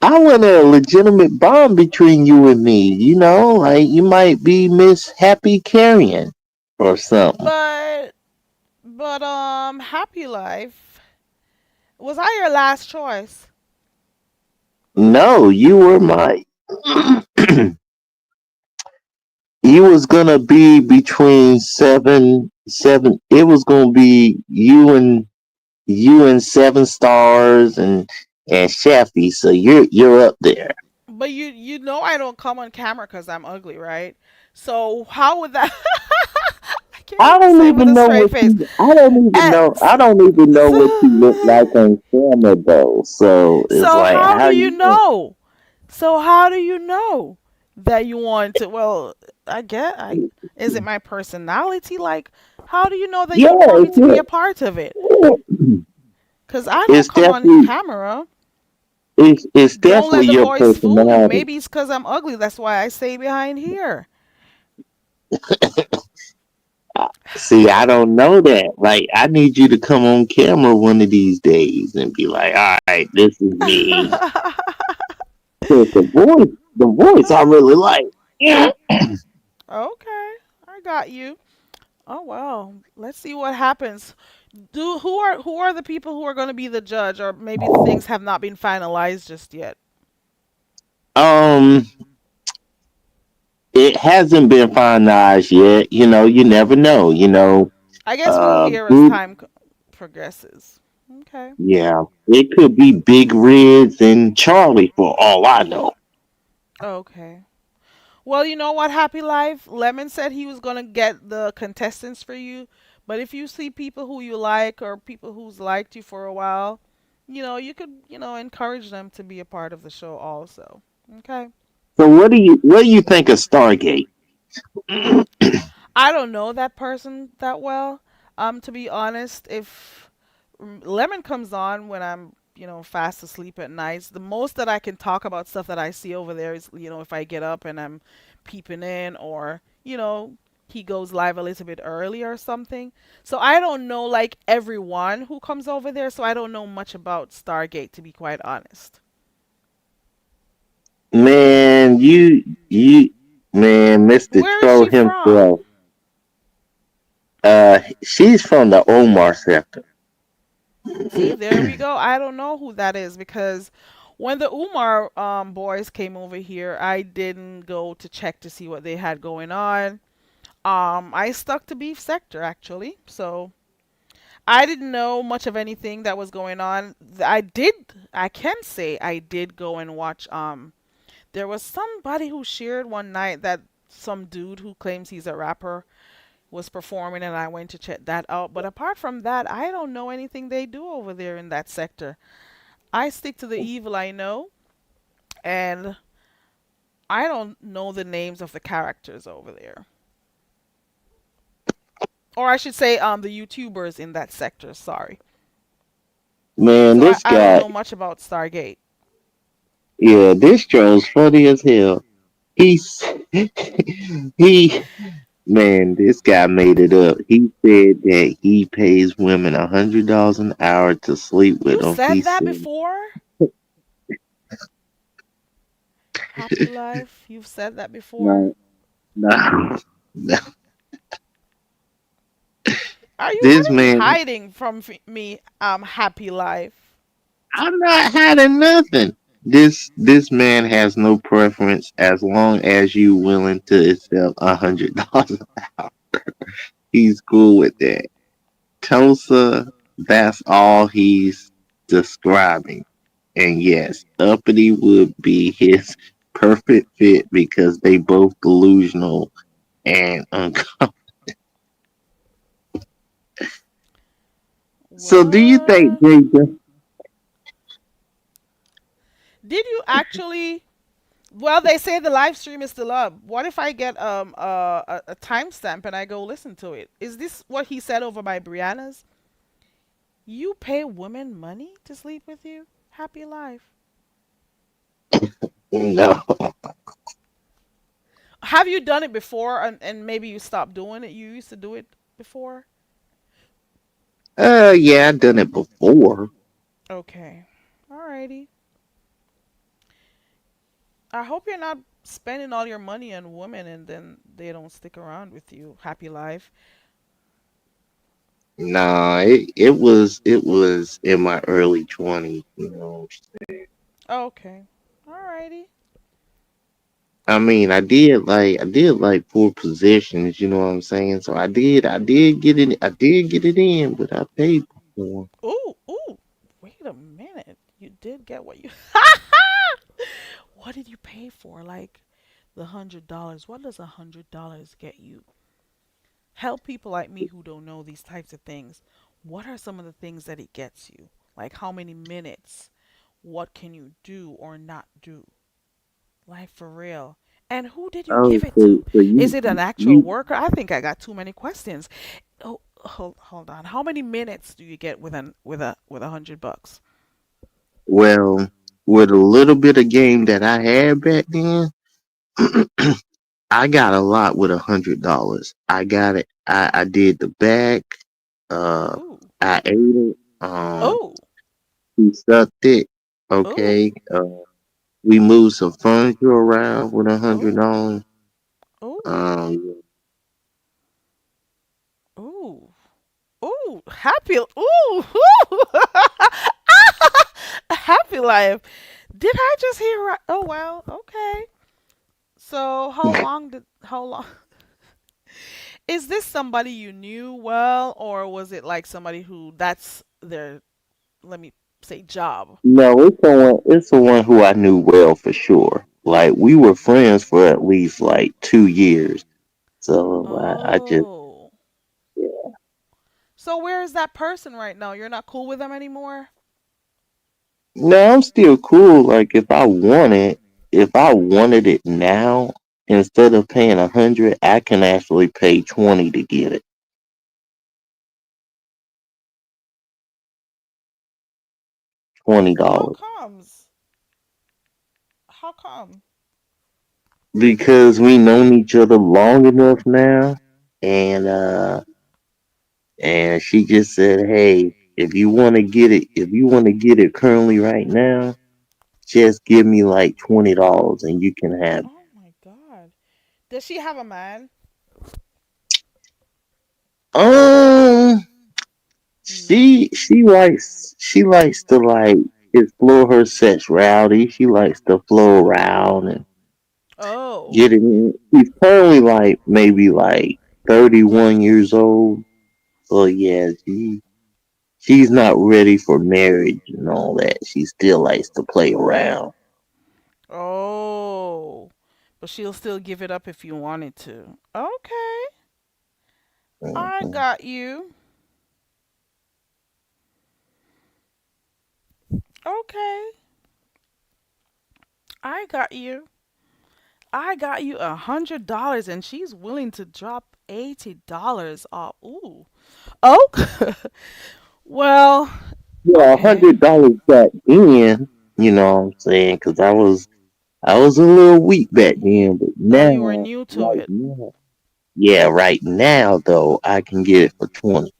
S5: I want a legitimate bond between you and me. Like you might be Miss Happy Carrion or something.
S2: But happy life. Was I your last choice?
S5: No, you were my. You was gonna be between seven. It was gonna be you and Seven Stars and Shafi. So you're up there.
S2: But you know I don't come on camera because I'm ugly, right? So how would that? I can't
S5: I
S2: even
S5: don't
S2: say it with
S5: even
S2: a
S5: know
S2: straight
S5: what
S2: face.
S5: you. I don't even know.
S2: X.
S5: I don't even know what you look like
S2: So,
S5: on camera though. So it's
S2: so
S5: like
S2: how do
S5: how
S2: you
S5: you know?
S2: know? So how do you know that you want to? Well, I get. I is it my personality? Like, how do you know that
S5: Yeah,
S2: you want me to be a part of it? Cause I don't
S5: it's
S2: come on
S5: definitely
S2: camera.
S5: it's
S2: Don't let
S5: definitely
S2: the
S5: your
S2: voice fool you.
S5: personality.
S2: Maybe it's because I'm ugly. That's why I stay behind here.
S5: See, I don't know that. Like, I need you to come on camera one of these days and be like, "All right, this is me." But the voice, I really like. Yeah.
S2: Okay, I got you. Oh well, let's see what happens. Do who are the people who are going to be the judge, or maybe things have not been finalized just yet?
S5: Um, it hasn't been finalized yet. You never know.
S2: I guess we'll hear as
S5: Big,
S2: time progresses. Okay.
S5: yeah, it could be Big Rids and Charlie for all I know.
S2: Okay. Well, you know what, Happy Life? Lemon said he was going to get the contestants for you, but if you see people who you like or people who's liked you for a while, you could, encourage them to be a part of the show also. Okay.
S5: So what do you think of Stargate?
S2: I don't know that person that well. To be honest, if Lemon comes on when I'm, fast asleep at nights, the most that I can talk about stuff that I see over there is, if I get up and I'm peeping in, or, he goes live a little bit early or something. So I don't know like everyone who comes over there, so I don't know much about Stargate, to be quite honest.
S5: Man, man, Mr.
S2: Where is
S5: Troll
S2: she from?
S5: himself. She's from the Omar sector.
S2: See, there we go. I don't know who that is because when the Umar boys came over here, I didn't go to check to see what they had going on. I stuck to Beef Sector actually, so I didn't know much of anything that was going on. I can say I did go and watch. There was somebody who shared one night that some dude who claims he's a rapper was performing, and I went to check that out. But apart from that, I don't know anything they do over there in that sector. I stick to the evil I know, and I don't know the names of the characters over there. Or I should say, the YouTubers in that sector, sorry.
S5: Man,
S2: So I,
S5: this
S2: I don't
S5: guy,
S2: know much about Stargate.
S5: yeah, this Joe's funny as hell. He's he man, this guy made it up. He said that he pays women $100 an hour to sleep with
S2: You
S5: him.
S2: said
S5: He
S2: that
S5: said,
S2: before? Happy Life, you've said that before?
S5: no, no, no.
S2: What
S5: This
S2: are you
S5: man,
S2: hiding from me, Happy Life?
S5: I'm not hiding nothing. This man has no preference as long as you willing to accept $100. He's cool with that. Tulsa, that's all he's describing. And yes, Uppity would be his perfect fit because they both delusional and uncomfortable. So do you think
S2: What?
S5: Jay?
S2: Did you actually? Well, they say the live stream is still up. What if I get a timestamp and I go listen to it? Is this what he said over by Brianna's? You pay women money to sleep with you? Happy Life.
S5: No.
S2: Have you done it before and maybe you stopped doing it? You used to do it before?
S5: Yeah, I done it before.
S2: Okay. Alrighty. I hope you're not spending all your money on women and then they don't stick around with you. Happy Life.
S5: Nah, it was in my early 20s. You know,
S2: Okay. Alrighty.
S5: I did like 4 positions. You know what I'm saying? So I did get it in, but I paid for.
S2: Ooh, ooh. Wait a minute. You did get what you. What did you pay for? Like the $100. What does $100 get you? Help people like me who don't know these types of things. What are some of the things that it gets you? Like how many minutes? What can you do or not do? Like for real. And who did you
S5: Oh,
S2: give it
S5: so
S2: to?
S5: so
S2: Is
S5: you
S2: it an actual
S5: you
S2: worker? I think I got too many questions. Oh, hold on. How many minutes do you get with $100?
S5: well with a little bit of game that I had back then, I got a lot with $100. I got it. I did the back. Uh,
S2: Ooh,
S5: I ate it.
S2: ooh,
S5: We sucked it.
S2: ooh,
S5: Okay. We moved some furniture around with
S2: ooh,
S5: $100.
S2: ooh,
S5: Um,
S2: ooh, ooh. Happy, ooh, ooh. Happy Life. Did I just hear right? Oh well, okay. So how long is this somebody you knew well, or was it like somebody who that's their, let me say, job?
S5: no, it's someone who I knew well for sure. Like we were friends for at least like 2 years. So I just
S2: Oh. So where is that person right now? You're not cool with them anymore?
S5: no, I'm still cool. Like if I wanted it now, instead of paying 100, I can actually pay 20 to get it.
S2: How
S5: $20.
S2: comes? How come?
S5: Because we known each other long enough now, and she just said, "Hey, if you want to get it currently right now, just give me like $20 and you can have it."
S2: Oh my god. Does she have a man?
S5: Um,
S2: No.
S5: she likes to like explore her sexuality. She likes to flow around and
S2: Oh.
S5: get it in. She's currently like maybe like 31 years old. So yeah, she's not ready for marriage and all that. She still likes to play around.
S2: Oh. But she'll still give it up if you wanted to. Okay. I
S5: Mhm.
S2: got you. Okay. I got you. I got you $100 and she's willing to drop $80 off. Ooh. Oh. Well,
S5: Yeah, a
S2: okay.
S5: hundred dollars back then. You know what I'm saying? Because I was a little weak back then, but
S2: Oh, you were new to
S5: right
S2: it.
S5: now, yeah, right now though, I can get it for 20.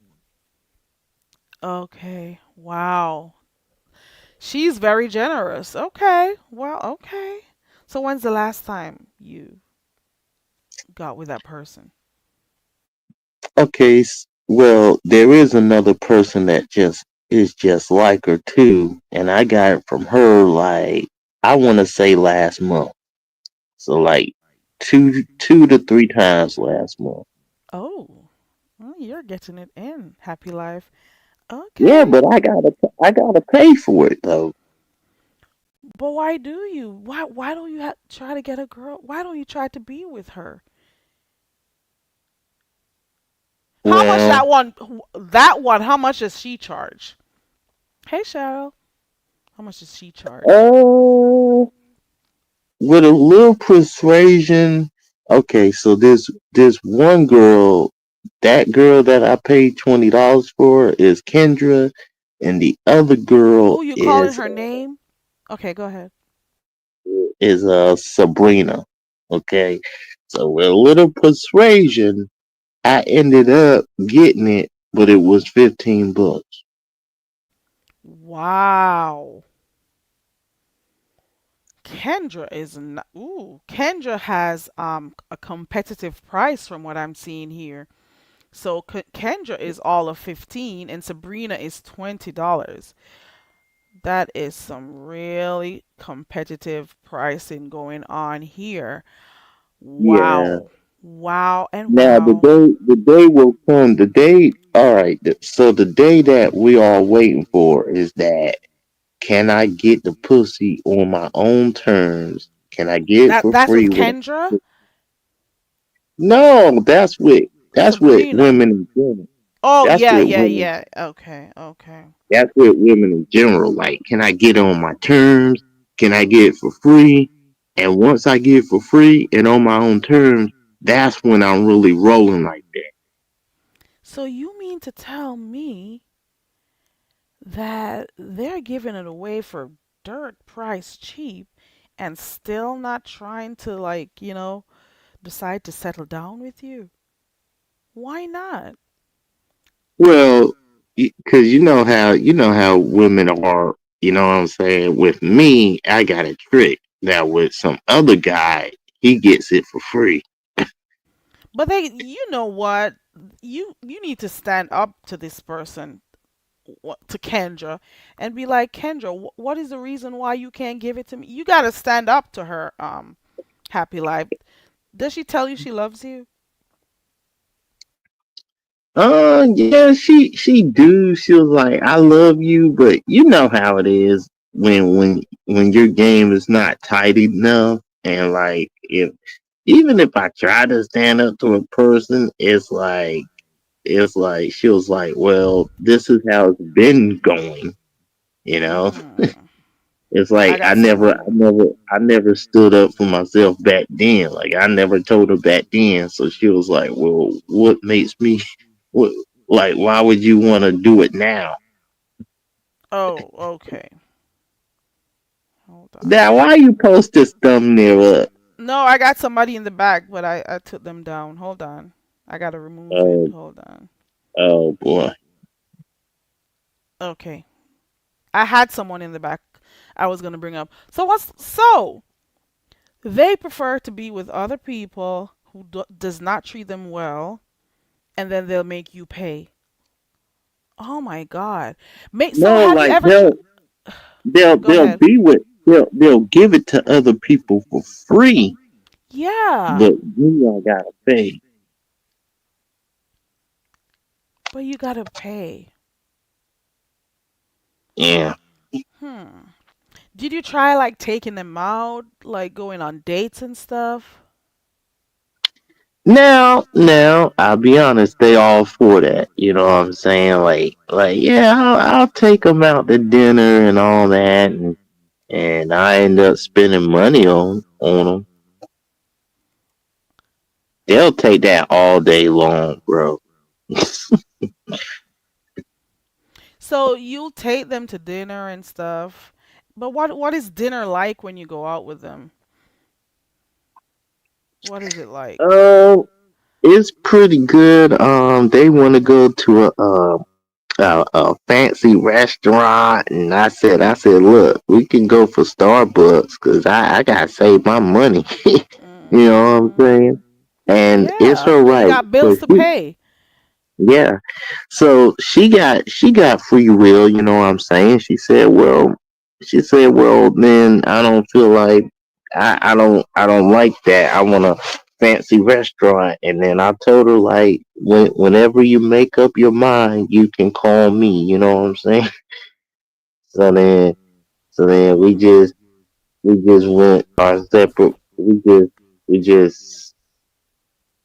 S2: Okay. Wow. She's very generous. Okay. Well, okay. So when's the last time you got with that person?
S5: Okay, well, there is another person that just is just like her too, and I got it from her like I want to say last month. So like two to three times last month.
S2: Oh, well, you're getting it in. Happy life.
S5: Yeah,
S2: Okay.
S5: but I gotta pay for it though.
S2: But why do you? Why don't you try to get a girl? Why don't you try to be with her? How much
S5: Well,
S2: that one, how much does she charge? Hey Cheryl, how much does she charge?
S5: uh, with a little persuasion. Okay, so there's one girl. That girl that I paid $20 for is Kendra, and the other girl
S2: Oh, you calling
S5: is
S2: her name? Okay, go ahead.
S5: Sabrina. Okay, so with a little persuasion, I ended up getting it, but it was $15.
S2: Wow. Kendra is not, ooh, Kendra has a competitive price from what I'm seeing here. So Kendra is all of 15 and Sabrina is $20. That is some really competitive pricing going on here.
S5: Yeah.
S2: Wow. Wow and
S5: Now
S2: wow.
S5: the day will come. The day, all right. So the day that we are waiting for is that can I get the pussy on my own terms? Can I get it for
S2: That's
S5: free?
S2: with Kendra?
S5: No, that's with
S2: Sabrina.
S5: women in general.
S2: Oh,
S5: That's
S2: yeah,
S5: with
S2: yeah,
S5: women.
S2: yeah. Okay, okay.
S5: That's with women in general. Like, can I get it on my terms? Can I get it for free? And once I get it for free and on my own terms, that's when I'm really rolling like that.
S2: So you mean to tell me that they're giving it away for dirt price cheap and still not trying to, like, decide to settle down with you? Why not?
S5: Well, because you know how women are. You know what I'm saying? With me, I got a trick. Now with some other guy, he gets it for free.
S2: But you know what? You need to stand up to this person, to Kendra, and be like, Kendra, what is the reason why you can't give it to me? You gotta stand up to her. Happy life. Does she tell you she loves you?
S5: Yeah, she do. She was like, "I love you," but you know how it is when your game is not tight enough, and like if even if I try to stand up to a person, it's like she was like, "Well, this is how it's been going," you know.
S2: Mm,
S5: It's
S2: I
S5: like I
S2: got
S5: never, I
S2: someone.
S5: never, I never stood up for myself back then. Like I never told her back then. So she was like, "Well, what makes me, what, like, why would you want to do it now?"
S2: Oh, okay. Hold on.
S5: Now, why you post this thumbnail up?
S2: No, I got somebody in the back, but I took them down. Hold on. I gotta remove it.
S5: Oh,
S2: Hold on.
S5: oh boy.
S2: Okay. I had someone in the back I was gonna bring up. So they prefer to be with other people who does not treat them well, and then they'll make you pay. Oh my God. So
S5: No,
S2: have you
S5: like
S2: ever go
S5: they'll
S2: ahead.
S5: be with they'll give it to other people for free,
S2: Yeah,
S5: but you all gotta pay.
S2: but you gotta pay.
S5: Yeah.
S2: Hmm. Did you try like taking them out, like going on dates and stuff?
S5: Now, I'll be honest, they all for that. You know what I'm saying? Like, yeah, I'll take them out to dinner and all that, and I end up spending money on them. They'll take that all day long, bro.
S2: So you'll take them to dinner and stuff. But what is dinner like when you go out with them? What is it like?
S5: Um, it's pretty good. They want to go to a fancy restaurant, and I said, look, we can go for Starbucks because I gotta save my money. You know what I'm
S2: Mm-hmm.
S5: saying? And it's
S2: Yeah,
S5: her
S2: cause you
S5: right.
S2: got bills
S5: So
S2: to pay.
S5: yeah. So she got free will, you know what I'm saying? She said, well, then I don't feel like I don't like that. I want a fancy restaurant. And then I told her like whenever you make up your mind, you can call me, you know what I'm saying? So then so then we just went our separate we just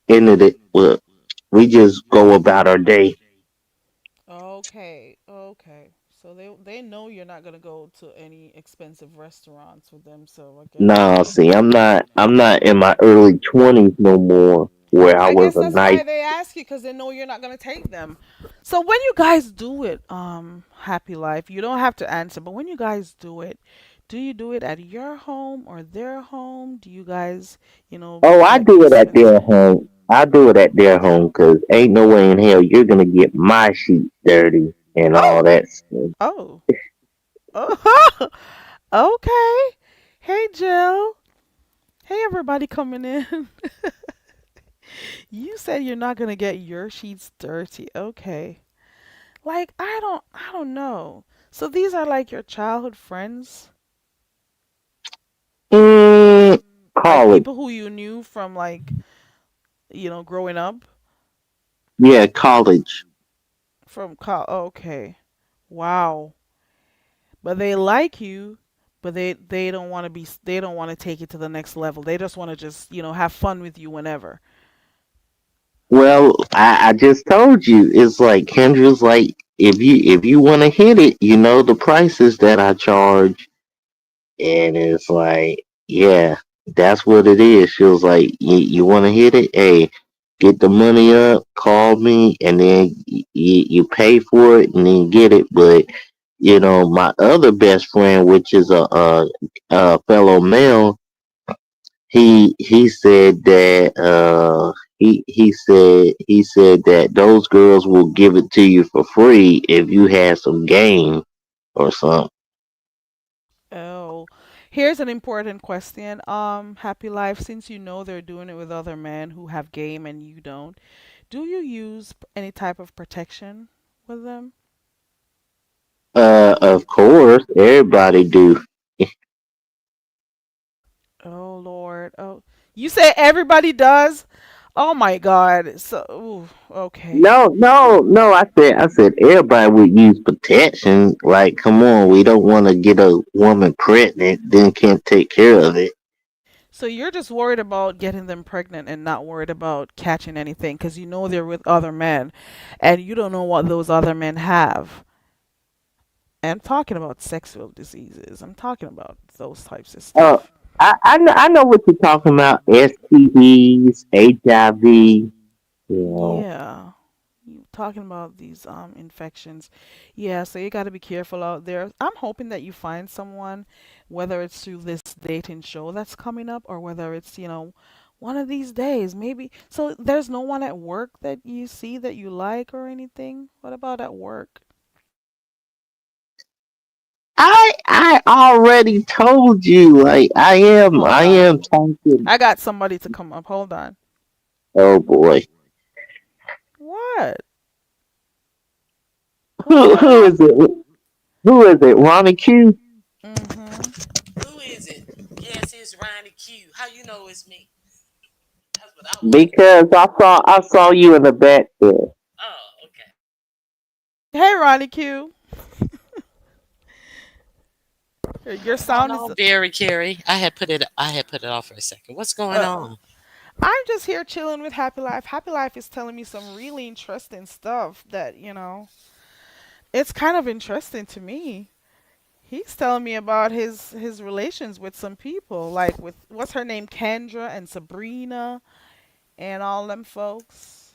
S5: ended it. Well, we just go about our day.
S2: Okay, okay. So they know you're not gonna go to any expensive restaurants with them, so I guess
S5: Nah, see, I'm not in my early 20s no more where I
S2: I
S5: was
S2: guess
S5: a
S2: that's
S5: nice.
S2: why they ask you because they know you're not gonna take them. So when you guys do it, Happy Life, you don't have to answer, but when you guys do you do it at your home or their home? Do you guys,
S5: Oh, I
S2: get
S5: do it at
S2: expensive?
S5: their home. I do it at their home because ain't no way in hell you're gonna get my sheets dirty and all
S2: Oh,
S5: that stuff.
S2: oh, oh, okay. Hey, Jill. Hey, everybody coming in. You said you're not gonna get your sheets dirty. Okay. Like I don't know. So these are like your childhood friends,
S5: Mm,
S2: like
S5: college,
S2: people who you knew from like, growing up
S5: yeah, college.
S2: from okay. Wow. But they like you, but they don't want to they don't want to take it to the next level. They just want to just, have fun with you whenever.
S5: Well, I just told you it's like Kendra's like if you want to hit it, you know the prices that I charge. And it's like, yeah, that's what it is. She was like, you want to hit it? Hey, get the money up, call me, and then you pay for it and then get it. But, my other best friend, which is a fellow male, he said that he said that those girls will give it to you for free if you had some game or something.
S2: Oh, here's an important question. Happy Life, since you know they're doing it with other men who have game and you don't, do you use any type of protection with them?
S5: Of course, everybody do.
S2: Oh Lord. Oh, you say everybody does? Oh my God. So, okay.
S5: No, no, no. I said everybody would use protection. Like, come on, we don't want to get a woman pregnant, then can't take care of it.
S2: So you're just worried about getting them pregnant and not worried about catching anything because you know they're with other men and you don't know what those other men have. And I'm talking about sexual diseases. I'm talking about those types of
S5: Uh,
S2: stuff.
S5: I know what you're talking about. STDs, HIV. You know.
S2: Yeah. You talking about these infections. Yeah, so you got to be careful out there. I'm hoping that you find someone, whether it's through this dating show that's coming up or whether it's, one of these days, maybe. So there's no one at work that you see that you like or anything? What about at work?
S5: I already told you. Like, I am
S2: Hold
S5: I
S2: on.
S5: am talking.
S2: I got somebody to come up. Hold on.
S5: Oh boy.
S2: What? Who's that,
S5: Who
S2: Ron?
S5: is it? Who is it? Ronnie Q?
S2: Mm-hmm.
S7: Who is it? Yes, it's Ronnie Q. How you know it's me? That's what I want to.
S5: Because I saw you in the back there.
S7: Oh, okay.
S2: Hey, Ronnie Q. Your
S7: Going
S2: sound is.
S7: on, Barry Carey. I had put it off for a second. What's going
S2: Uh,
S7: on?
S2: I'm just here chilling with Happy Life. Happy Life is telling me some really interesting stuff that, it's kind of interesting to me. He's telling me about his relations with some people, like with what's her name, Kendra and Sabrina and all them folks.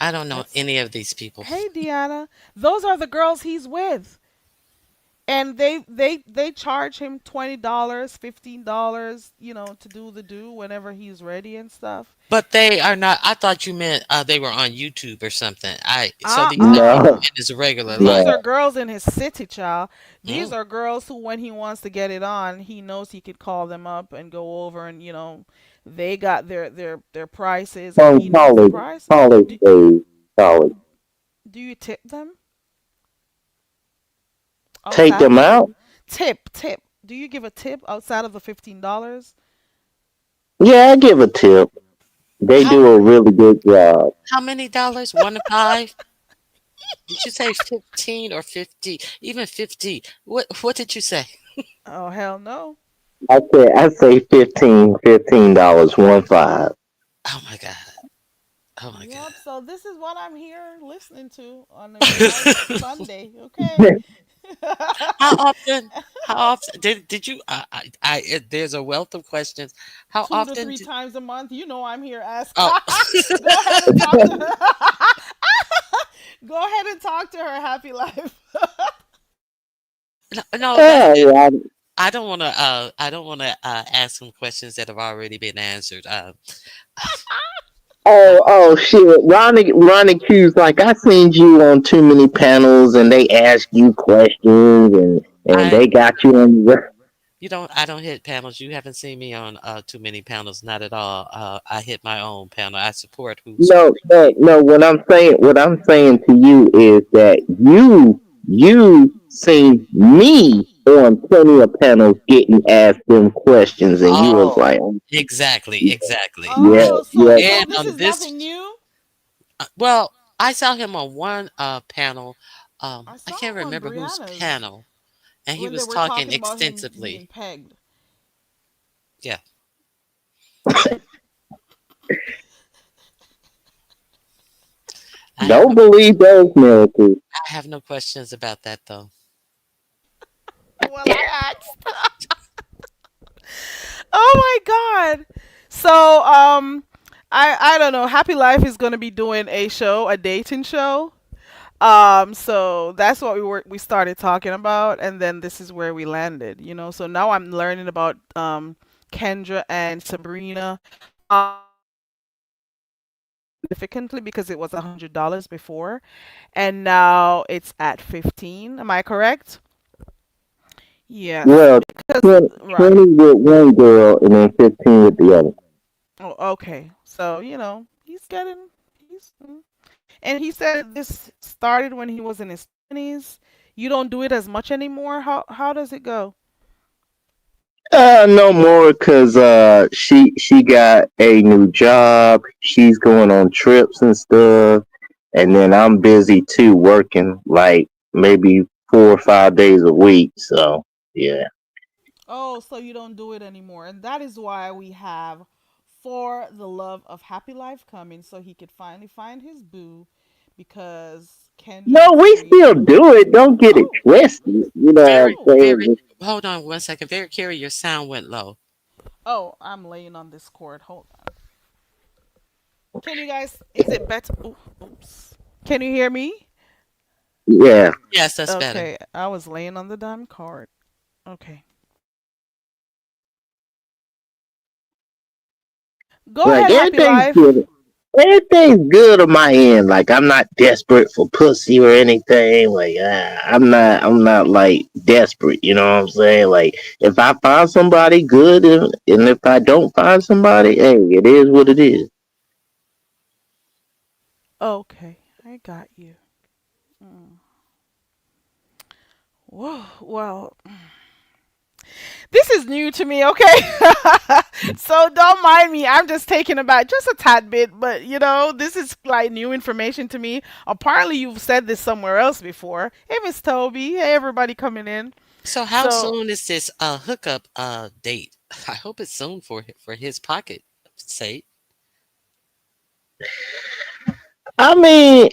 S7: I don't know
S2: It's
S7: any of these people.
S2: Hey Deanna, those are the girls he's with, and they charge him $20, $15, to do the do whenever he's ready and stuff.
S7: But they are not. I thought you meant they were on YouTube or something. I so
S2: Uh
S7: these not
S2: uh
S7: people
S5: No,
S7: in his regular
S2: These
S7: life.
S2: are
S5: no.
S2: girls in his city, child. These
S7: Mm.
S2: are girls who, when he wants to get it on, he knows he could call them up and go over, and they got their prices, and
S5: On
S2: he knows the
S5: college,
S2: prices.
S5: college days, college.
S2: Do you tip them
S5: Take
S2: outside of
S5: them
S2: the
S5: out?
S2: tip? Do you give a tip outside of the $15?
S5: Yeah, I give a tip. They
S7: How
S5: do a really good job.
S7: how many dollars? 1 to 5? Did you say 15 or 50? Even 50. What did you say?
S2: Oh hell no.
S5: I say $15, 1 5.
S7: Oh my god. Oh my
S2: Yep.
S7: god.
S2: So this is what I'm here listening to on a nice Sunday. Okay.
S7: How often? How often did you? There's a wealth of questions. How
S2: Two to
S7: often?
S2: three times a month. I'm here asking.
S7: Oh,
S2: Go ahead and talk to her. Go ahead and talk to her. Happy life.
S7: no, no, that's
S5: Yeah,
S7: it.
S5: yeah.
S7: I don't want to. I don't want to ask some questions that have already been answered. Uh,
S5: Oh, shit. Ronnie Q's like, I seen you on too many panels and they ask you questions and
S7: I
S5: they got you on the.
S7: you don't. I don't hit panels. You haven't seen me on too many panels. Not at all. I hit my own panel. I support who's.
S5: No, no, no. What I'm saying to you is that you seen me on plenty of panels getting asked them questions, and you was
S7: Oh,
S5: like,
S7: exactly, exactly.
S5: yeah,
S2: Oh, so
S5: yeah.
S2: so
S7: And
S2: this
S7: on
S2: is
S7: this,
S2: nothing new.
S7: well, I saw him on one panel.
S2: I
S7: I
S2: saw
S7: can't
S2: him on
S7: remember whose
S2: Brianna's
S7: panel, and he
S2: when they
S7: was
S2: were
S7: talking
S2: talking about him
S7: extensively.
S2: being pegged.
S7: Yeah, I have
S5: Don't
S7: no.
S5: believe those miracles.
S7: I have no questions about that though.
S2: Well, I asked. Oh my god. So I don't know. Happy Life is gonna be doing a show, a dating show. So that's what we started talking about, and then this is where we landed. So now I'm learning about Kendra and Sabrina. Significantly because it was $100 before, and now it's at 15. Am I correct? Yes,
S5: Well,
S2: because
S5: 20,
S2: right.
S5: 20 with one girl and then 15 with the other.
S2: Oh, okay. So, and he said this started when he was in his 20s. You don't do it as much anymore. How does it go?
S5: No more, cause she got a new job. She's going on trips and stuff, and then I'm busy too, working like maybe 4 or 5 days a week. So yeah.
S2: Oh, so you don't do it anymore. And that is why we have For the Love of Happy Life coming, so he could finally find his boo, because Kendra
S5: No,
S2: and
S5: we still
S2: Sabrina.
S5: do it. Don't get it
S2: Oh,
S5: twisted. You know
S7: Very,
S5: what I'm
S2: oh,
S7: very.
S5: saying?
S7: Hold on 1 second. Very Carey, your sound went low.
S2: oh, I'm laying on this cord. Hold on. Can you guys, is it better? Oops. Can you hear me?
S5: Yeah.
S7: Yes, that's better.
S2: Okay, I was laying on the damn cord. Okay. Go
S5: Like
S2: ahead, Happy
S5: everything's
S2: Life.
S5: good. Everything's good on my end. Like I'm not desperate for pussy or anything. Like I'm not like desperate. You know what I'm saying? Like if I find somebody good, and if I don't find somebody, hey, it is what it is.
S2: Okay, I I got you. Whoa. Well, this is new to me, okay? So don't mind me. I'm just taken aback just a tad bit, but this is like new information to me. Apparently, you've said this somewhere else before. Hey, Miss Toby. Hey, everybody coming in.
S7: So how
S2: So,
S7: soon is this hookup date? I hope it's soon for his pocket sake.
S5: I mean,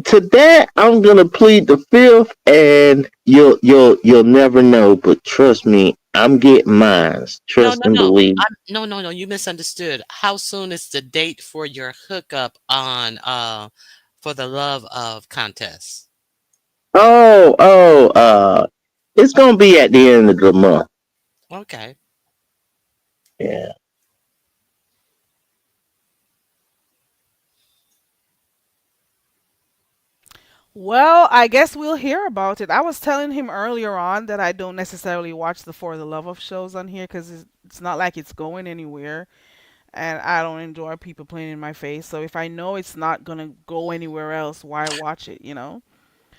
S5: to that I'm gonna plead the fifth, and you'll never know. But trust me, I'm getting mine.
S7: No,
S5: Trust
S7: no,
S5: and
S7: no.
S5: believe.
S7: No. You misunderstood. How soon is the date for your hookup on for the love of contest?
S5: It's gonna be at the end of the month.
S7: Okay.
S5: Yeah.
S2: well, I guess we'll hear about it. I was telling him earlier on that I don't necessarily watch the For the Love of shows on here because it's not like it's going anywhere. And I don't enjoy people playing in my face. So if I know it's not gonna go anywhere else, why watch it?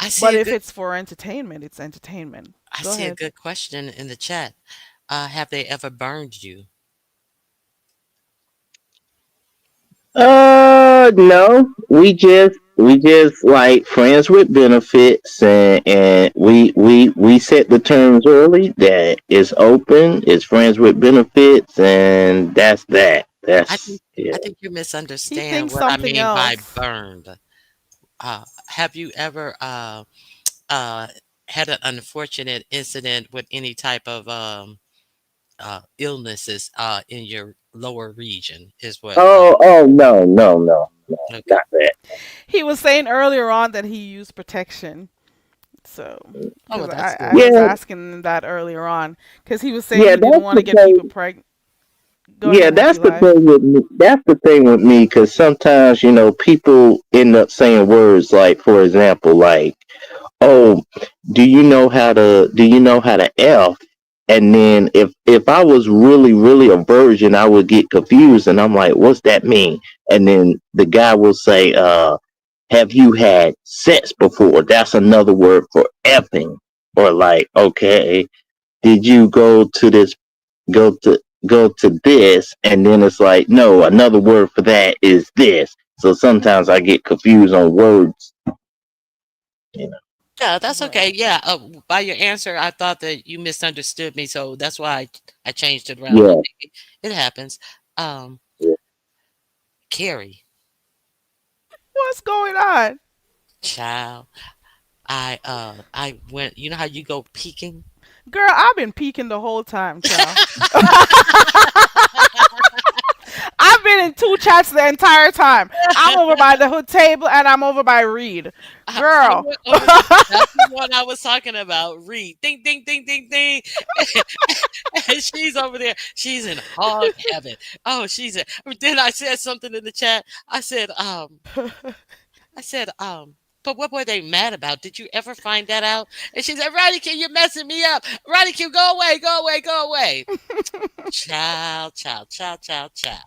S7: I see
S2: But
S7: a
S2: if
S7: good
S2: it's for entertainment, it's entertainment.
S7: I
S2: Go
S7: see a
S2: ahead.
S7: good question in the chat. Have they ever burned you?
S5: No, we just like friends with benefits, and we set the terms early that it's open, it's friends with benefits, and that's that.
S7: I
S5: That's
S7: think
S5: yeah.
S7: I think you
S2: He
S7: misunderstand
S2: thinks
S7: what I
S2: something
S7: mean by
S2: else.
S7: burned. Have you ever uh, had an unfortunate incident with any type of illnesses in your lower region? Is what?
S5: Oh no,
S7: Okay.
S5: not that.
S2: He was saying earlier on that he used protection. So,
S7: Oh,
S2: because
S7: well, that's
S2: I
S7: good.
S2: was
S5: Yeah,
S2: asking him that earlier on, because he was saying
S5: yeah,
S2: he didn't
S5: that's
S2: want
S5: the
S2: to get people
S5: thing.
S2: pregnant. Go
S5: Yeah,
S2: ahead, Happy
S5: that's the
S2: Life.
S5: thing with me. That's the thing with me, because sometimes people end up saying words like, for example, like, "Oh, do you know how to F?" And then if I was really a virgin, I would get confused, and I'm like, "What's that mean?" And then the guy will say, "Have you had sex before?" That's another word for effing. Or like, okay, did you go to this, and then it's like, no, another word for that is this. So sometimes I get confused on words, you know.
S7: Yeah, that's okay.
S2: Right.
S7: Yeah, by your answer, I thought that you misunderstood me, so that's why I changed it around.
S5: Yeah,
S7: Okay, it happens. Um,
S5: yeah.
S7: Carrie,
S2: What's going on?
S7: child, I went. You know how you go peeking?
S2: Girl, I've been peeking the whole time, child. I've been in two chats the entire time. I'm over by the hood table and I'm over by Reed.
S7: I
S2: Girl.
S7: went over there. That's the one I was talking about. Read, ding, ding, ding, ding, ding, and she's over there. She's in hog heaven. Oh, she's in. Then I said something in the chat. I said, but what were they mad about? Did you ever find that out? And she said, Roddy, can you messing me up? Roddy, can go away, go away, go away. Child, child, child, child, child.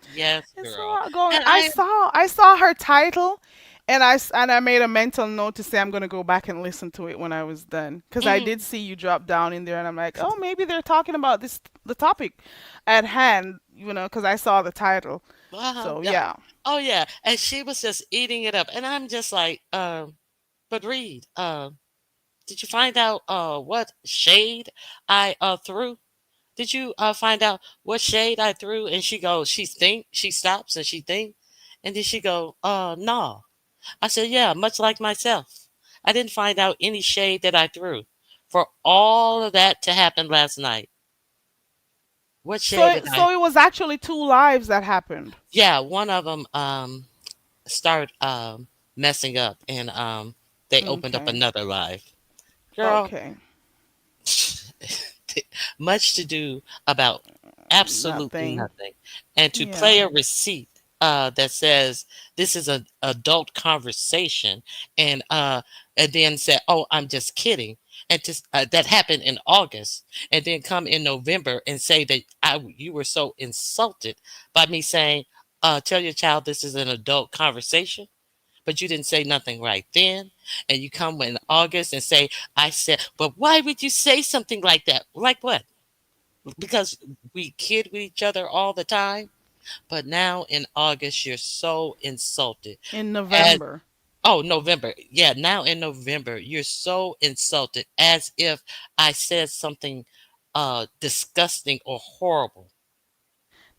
S7: Yes,
S2: It's a
S7: girl.
S2: lot going.
S7: And
S2: I
S7: I
S2: saw I saw her title, and I made a mental note to say I'm gonna go back and listen to it when I was done, because I
S7: mm,
S2: did see you drop down in there, and I'm like, oh, maybe they're talking about the topic at hand, because I saw the title. So
S7: yeah.
S2: yeah.
S7: Oh yeah. And she was just eating it up. And I'm just like, but Reed, did you find out what shade I threw? Did you find out what shade I threw? And she goes, she stops and she think, and then she go, no. I said, yeah, much like myself. I didn't find out any shade that I threw. For all of that to happen last night, what
S2: So
S7: shade did I?
S2: so it was actually two lives that happened.
S7: Yeah, one of them started messing up, and they opened up
S2: Okay.
S7: another live. Girl,
S2: Okay.
S7: much to do about absolutely
S2: Nothing.
S7: nothing. And to play
S2: Yeah.
S7: a receipt that says this is an adult conversation, and then say, "Oh, I'm just kidding," and just that happened in August, and then come in November and say that you were so insulted by me saying, "Tell your child this is an adult conversation." but you didn't say nothing right then. And you come in August and say, I said, but why would you say something like that? Like what? Because we kid with each other all the time. But now in August, you're so insulted.
S2: In
S7: As
S2: November.
S7: oh, November. Yeah, now in November, you're so insulted as if I said something disgusting or horrible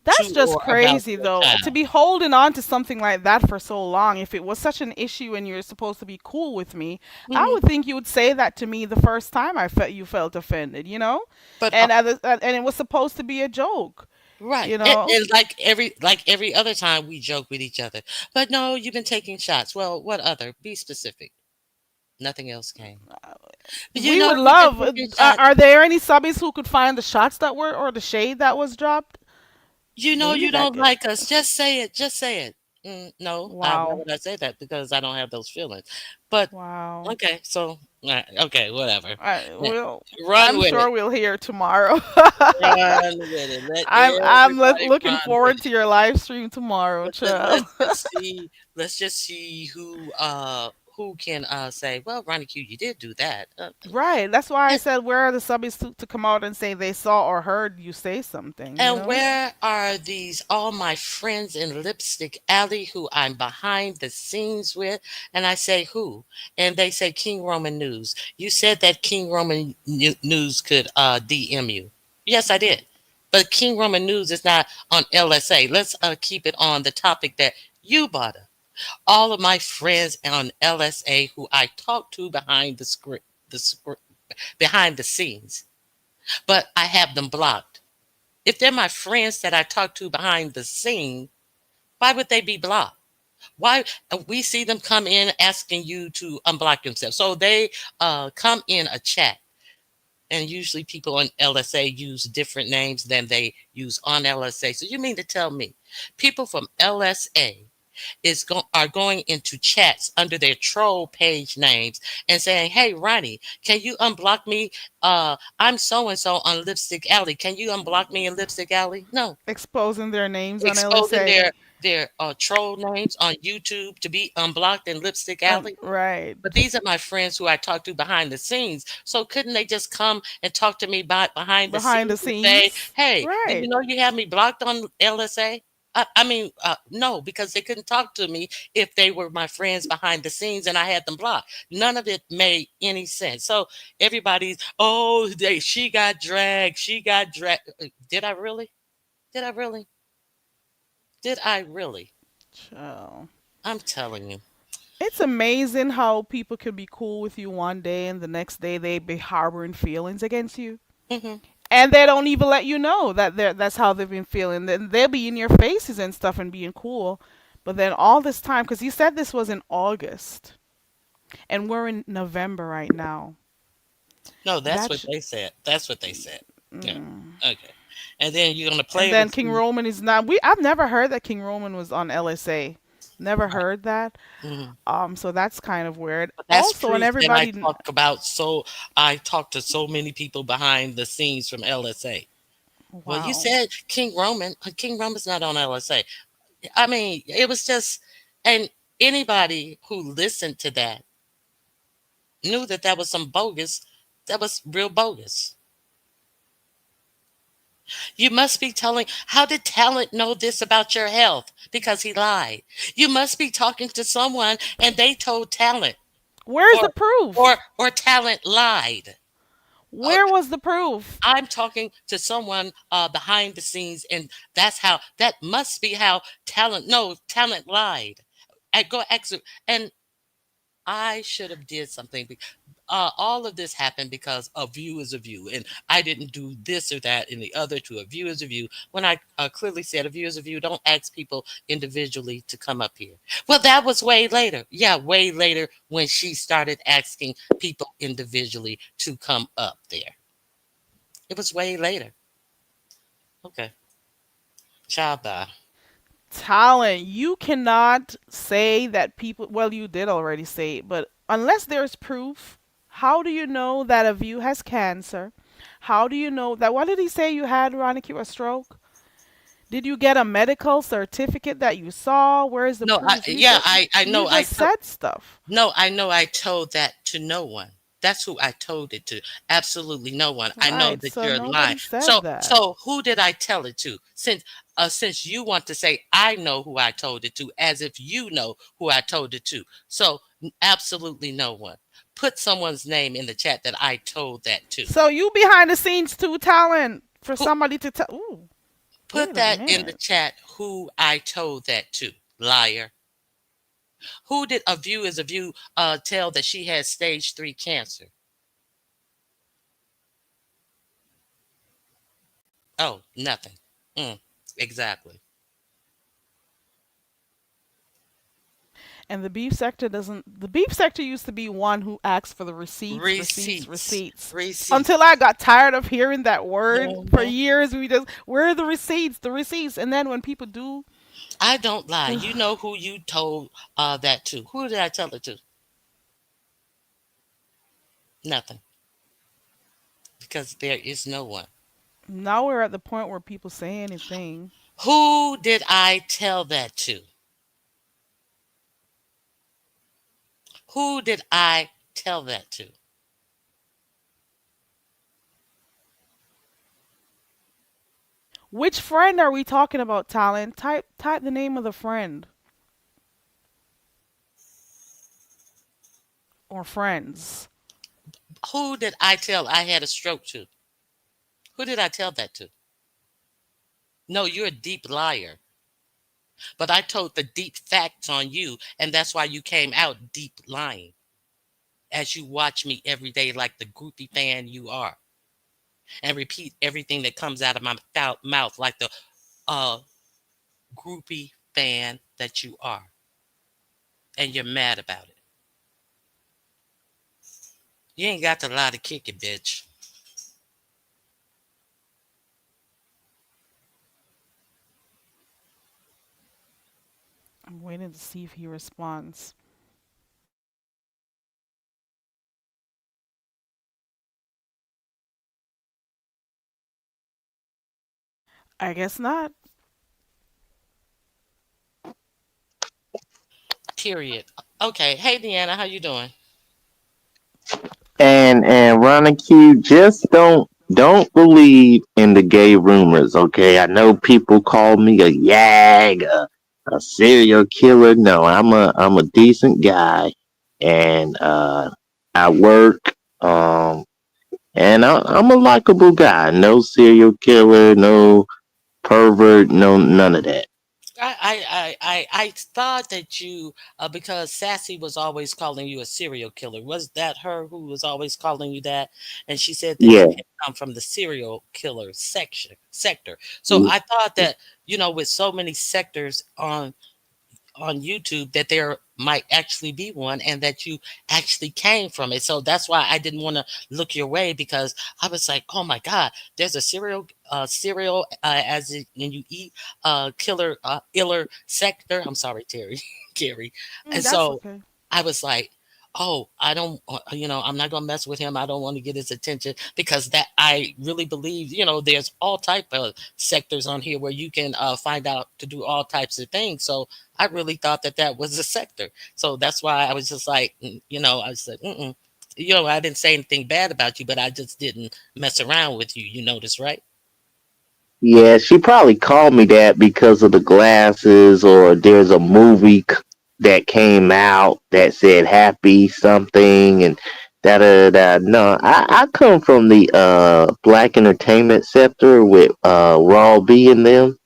S2: That's
S7: to
S2: just
S7: or about
S2: crazy,
S7: your
S2: though, to
S7: child.
S2: be holding on to something like that for so long. If it was such an issue and you're supposed to be cool with me, I
S7: Mhm.
S2: would think you would say that to me the first time I felt you felt offended, you know?
S7: But
S2: And it was supposed to be a joke,
S7: right,
S2: you know?
S7: and like every other time we joke with each other. But no, you've been taking shots. Well, what other? Be specific. Nothing else came. But
S2: We would
S7: you've been
S2: love.
S7: taking shots.
S2: Are there any subbies who could find the shots that were or the shade that was dropped? Maybe
S7: You
S2: that
S7: don't
S2: could.
S7: like us. Just say it. Just say it. No, why
S2: Wow.
S7: would I say that? Because I don't have those feelings. But
S2: Wow.
S7: okay, so okay, whatever. Yeah,
S2: Well,
S7: run
S2: I'm
S7: with it.
S2: sure we'll hear tomorrow.
S7: Run with it. Let
S2: I'm
S7: everybody
S2: looking
S7: run with
S2: forward
S7: it.
S2: to your live stream tomorrow, child.
S7: Let's just see who can say, well, Ronnie Q, you did do that.
S2: Right. That's why I
S7: And,
S2: said where are the subbies to come out and say they saw or heard you say something, you
S7: and
S2: know?
S7: where are these all my friends in Lipstick Alley who I'm behind the scenes with? And I say who? And they say King Roman News. You said that King Roman News could DM you. Yes, I did. But King Roman News is not on LSA. Let's keep it on the topic that you brought up. All of my friends on LSA who I talk to behind the script, behind the scenes, but I have them blocked. If they're my friends that I talk to behind the scene, why would they be blocked? Why we see them come in asking you to unblock themselves? So they come in a chat, and usually people on LSA use different names than they use on LSA. So you mean to tell me people from LSA are going into chats under their troll page names and saying, "Hey, Ronnie, can you unblock me? I'm so and so on Lipstick Alley. Can you unblock me in Lipstick Alley?" No,
S2: Exposing their names on
S7: exposing
S2: LSA.
S7: their troll names on YouTube to be unblocked in Lipstick Alley.
S2: Right.
S7: But these are my friends who I talk to behind the scenes. So couldn't they just come and talk to me behind the
S2: Behind
S7: scenes
S2: the
S7: and say,
S2: scenes.
S7: "Hey, do
S2: Right.
S7: you know you have me blocked on LSA?" I mean, no, because they couldn't talk to me if they were my friends behind the scenes and I had them blocked. None of it made any sense. So everybody's, oh, she got dragged. She got dragged. Did I really? Did I really? Did I really?
S2: Child.
S7: I'm telling you.
S2: It's amazing how people can be cool with you one day and the next day they be harboring feelings against you.
S7: Hmm.
S2: And they don't even let you know that that's how they've been feeling. Then they'll be in your faces and stuff and being cool. But then all this time, because you said this was in August, and we're in November right now.
S7: No, that's what
S2: That's
S7: they said. That's what they said. Yeah.
S2: mm.
S7: Okay. And then you're gonna
S2: And
S7: play
S2: then
S7: the
S2: King Roman is not. I've never heard that King Roman was on LSA. Never
S7: right.
S2: heard that.
S7: Mhm.
S2: So that's kind of weird.
S7: But that's
S2: Also, and
S7: proof that I
S2: everybody.
S7: talk about. So I talk to so many people behind the scenes from LSA. Well, you
S2: Wow.
S7: said King Roman. King Roman's not on LSA. I mean, it was just, and anybody who listened to that knew that that was some bogus. That was real bogus. You must be telling, how did Talent know this about your health? Because he lied. You must be talking to someone and they told Talent,
S2: Where's the
S7: or
S2: proof?
S7: or Talent lied. Oh,
S2: Where was the proof?
S7: I'm talking to someone behind the scenes, and that must be how Talent. No, Talent lied. I go exit, and I should have did something. All of this happened because a view is a view, and I didn't do this or that and the other to a view is a view. When I clearly said a view is a view, don't ask people individually to come up here. Well, that was way later. Yeah, way later when she started asking people individually to come up there. It was way later. Okay, child bye.
S2: Talent. You cannot say that people. Well, you did already say it, but unless there's proof, how do you know that a view has cancer? How do you know that? What did he say you had, Ronica, a stroke? Did you get a medical certificate that you saw? Where is the
S7: No,
S2: proof?
S7: I
S2: You
S7: know.
S2: just said stuff.
S7: No, I know I told that to no one. That's who I told it to. Absolutely no one. I know
S2: Right.
S7: that
S2: So
S7: you're lying.
S2: nobody said that.
S7: So who did I tell it to? Since you want to say I know who I told it to, as if you know who I told it to. So absolutely no one. Put someone's name in the chat that I told that to.
S2: So you behind the scenes too, talent for
S7: Who
S2: somebody to tell. Ooh,
S7: put
S2: wait a
S7: that in the
S2: minute.
S7: chat who I told that to? Liar. Who did A View is a View tell that she had stage 3 cancer? Oh, nothing. Mm, exactly.
S2: And the beef sector doesn't. The beef sector used to be one who asked for the receipts, receipts,
S7: Receipts.
S2: receipts. Until I
S7: Receipts.
S2: got tired of hearing that word for
S7: Mhm.
S2: years. We just, where are the receipts, the receipts? And then when people do,
S7: I don't lie. You know who you told that to. Who did I tell it to? Nothing. Because there is no one.
S2: now we're at the point where people say anything.
S7: Who did I tell that to? Who did I tell that to?
S2: Which friend are we talking about, talent? Type the name of the friend or friends.
S7: Who did I tell I had a stroke to? Who did I tell that to? No, you're a deep liar. But I told the deep facts on you, and that's why you came out deep lying as you watch me every day like the groupie fan you are and repeat everything that comes out of my mouth like the uh, groupie fan that you are. And you're mad about it. You ain't got to lie to kick it, bitch.
S2: I'm waiting to see if he responds. I guess not.
S7: Period. Okay. Hey, Deanna, how you doing?
S5: And Ronnie Q, just don't believe in the gay rumors, okay? I know people call me a yag, a serial killer. No, I'm a decent guy, and I work, and I'm a likable guy. No serial killer, no pervert, no none of that.
S7: I thought that you, because Sassy was always calling you a serial killer. Was that her who was always calling you that? And she said that you
S5: Yeah.
S7: had come from the serial killer sector. So I thought that, with so many sectors on YouTube that there might actually be one and that you actually came from it. So that's why I didn't want to look your way because I was like, oh my God, there's a cereal as in you eat killer iller sector. I'm sorry, Terry, Gary. And
S2: That's
S7: so
S2: okay.
S7: I was like, oh, I don't, I'm not gonna mess with him. I don't want to get his attention because that I really believe, there's all type of sectors on here where you can find out to do all types of things. So I really thought that that was a sector. So that's why I was just like, I said, mm-mm. I didn't say anything bad about you, but I just didn't mess around with you. You notice, right?
S5: Yeah, she probably called me that because of the glasses, or there's a movie that came out that said happy something and da da da. No, I come from the black entertainment sector with Raw B and them.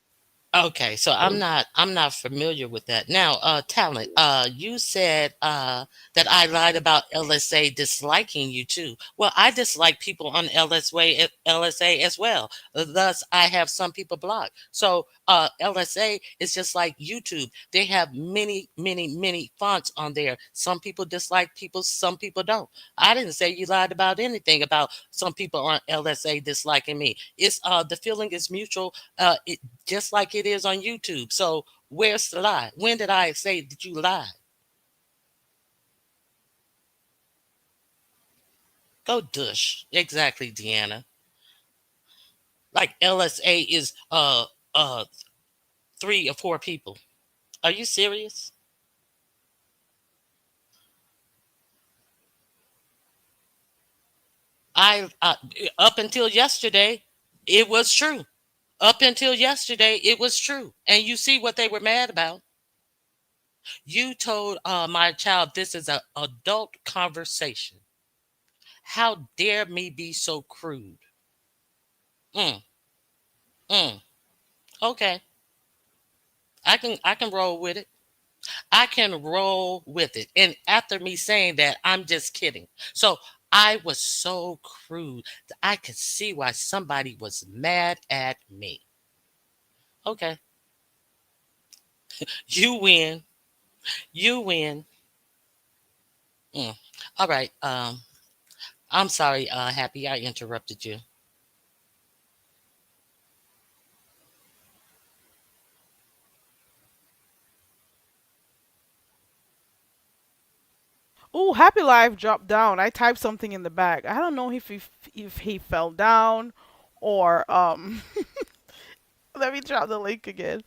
S7: Okay, so I'm not familiar with that. Now, talent, you said that I lied about LSA disliking you too. Well, I dislike people on LSA as well. Thus, I have some people blocked. So, LSA is just like YouTube. They have many, many, many fonts on there. Some people dislike people, some people don't. I didn't say you lied about anything about some people on LSA disliking me. It's the feeling is mutual. Just like it is on YouTube. So where's the lie? When did I say that you lied? Go dush. Exactly, Deanna. Like LSA is three or four people. Are you serious? I Up until yesterday, it was true. Up until yesterday, it was true. And you see what they were mad about. You told my child this is an adult conversation. How dare me be so crude? Mm, mm. Okay, I can roll with it. I can roll with it. And after me saying that, I'm just kidding. So I was so crude that I could see why somebody was mad at me. Okay, you win. You win. Mm. All right. I'm sorry, Happy, I interrupted you.
S2: Ooh, Happy Life dropped down. I typed something in the back. I don't know if he fell down or let me drop the link again.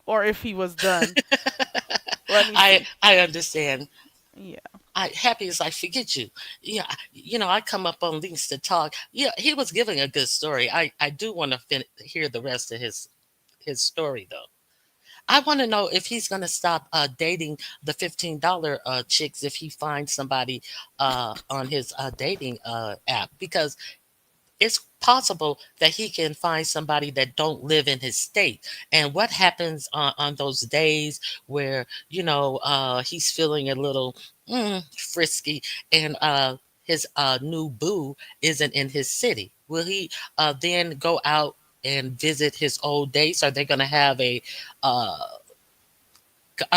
S2: Or if he was done. Let me see.
S7: I understand.
S2: Yeah.
S7: I Happy is like forget you. Yeah, I come up on links to talk. Yeah, he was giving a good story. I do want to hear the rest of his story though. I want to know if he's going to stop dating the $15 chicks if he finds somebody on his dating app, because it's possible that he can find somebody that don't live in his state. And what happens on those days where he's feeling a little frisky, and his new boo isn't in his city? Will he then go out and visit his old dates? Uh, are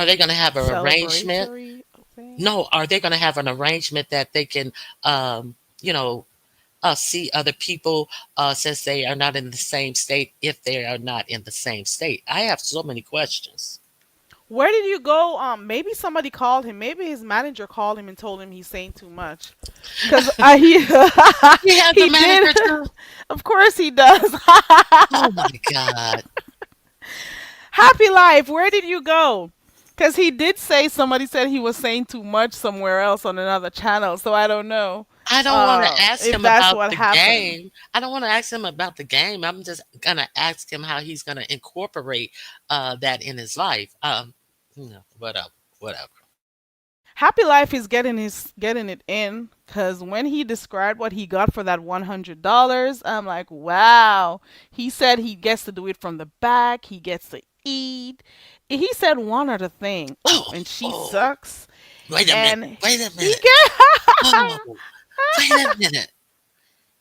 S7: they going to have an arrangement?
S2: Celebratory thing.
S7: No, are they going to have an arrangement that they can you know see other people since they are not in the same state, if they are not in the same state? I have so many questions.
S2: Where did you go? Maybe somebody called him. Maybe his manager called him and told him he's saying too much. Cause he
S7: He has a
S2: he
S7: manager
S2: did.
S7: too.
S2: Of course he does.
S7: Oh my God.
S2: Happy Life, where did you go? Because he did say somebody said he was saying too much somewhere else on another channel. So I don't know
S7: I don't want to ask
S2: if
S7: him
S2: that's
S7: about
S2: what
S7: the
S2: happened.
S7: game. I don't want to ask him about the game. I'm just gonna ask him how he's gonna incorporate that in his life. Whatever, whatever.
S2: Happy Life is getting it in because when he described what he got for that $100, I'm like, wow. He said he gets to do it from the back. He gets to eat. He said one other thing. Oh,
S7: Oh,
S2: and she
S7: oh,
S2: sucks.
S7: wait a minute.
S2: And
S7: Wait a
S2: he
S7: minute.
S2: get.
S7: Oh, wait a minute.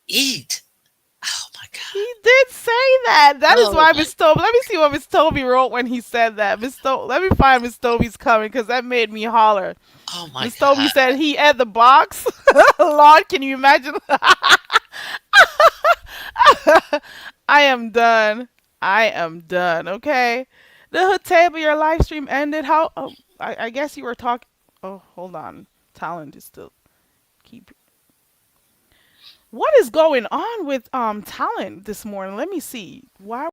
S7: Eat. Oh my
S2: He
S7: God.
S2: did say that. That is
S7: Oh
S2: why
S7: my.
S2: Miss Toby. Let me see what Miss Toby wrote when he said that. Let me find Miss Toby's comment because that made me holler.
S7: Oh my
S2: Miss Toby
S7: God.
S2: said he ate the box. Lord, can you imagine? I am done. I am done. Okay. The hood table, your live stream ended. How? Oh, I guess you were talking. Oh, hold on. Talent is still keep. What is going on with talent this morning? Let me see. Why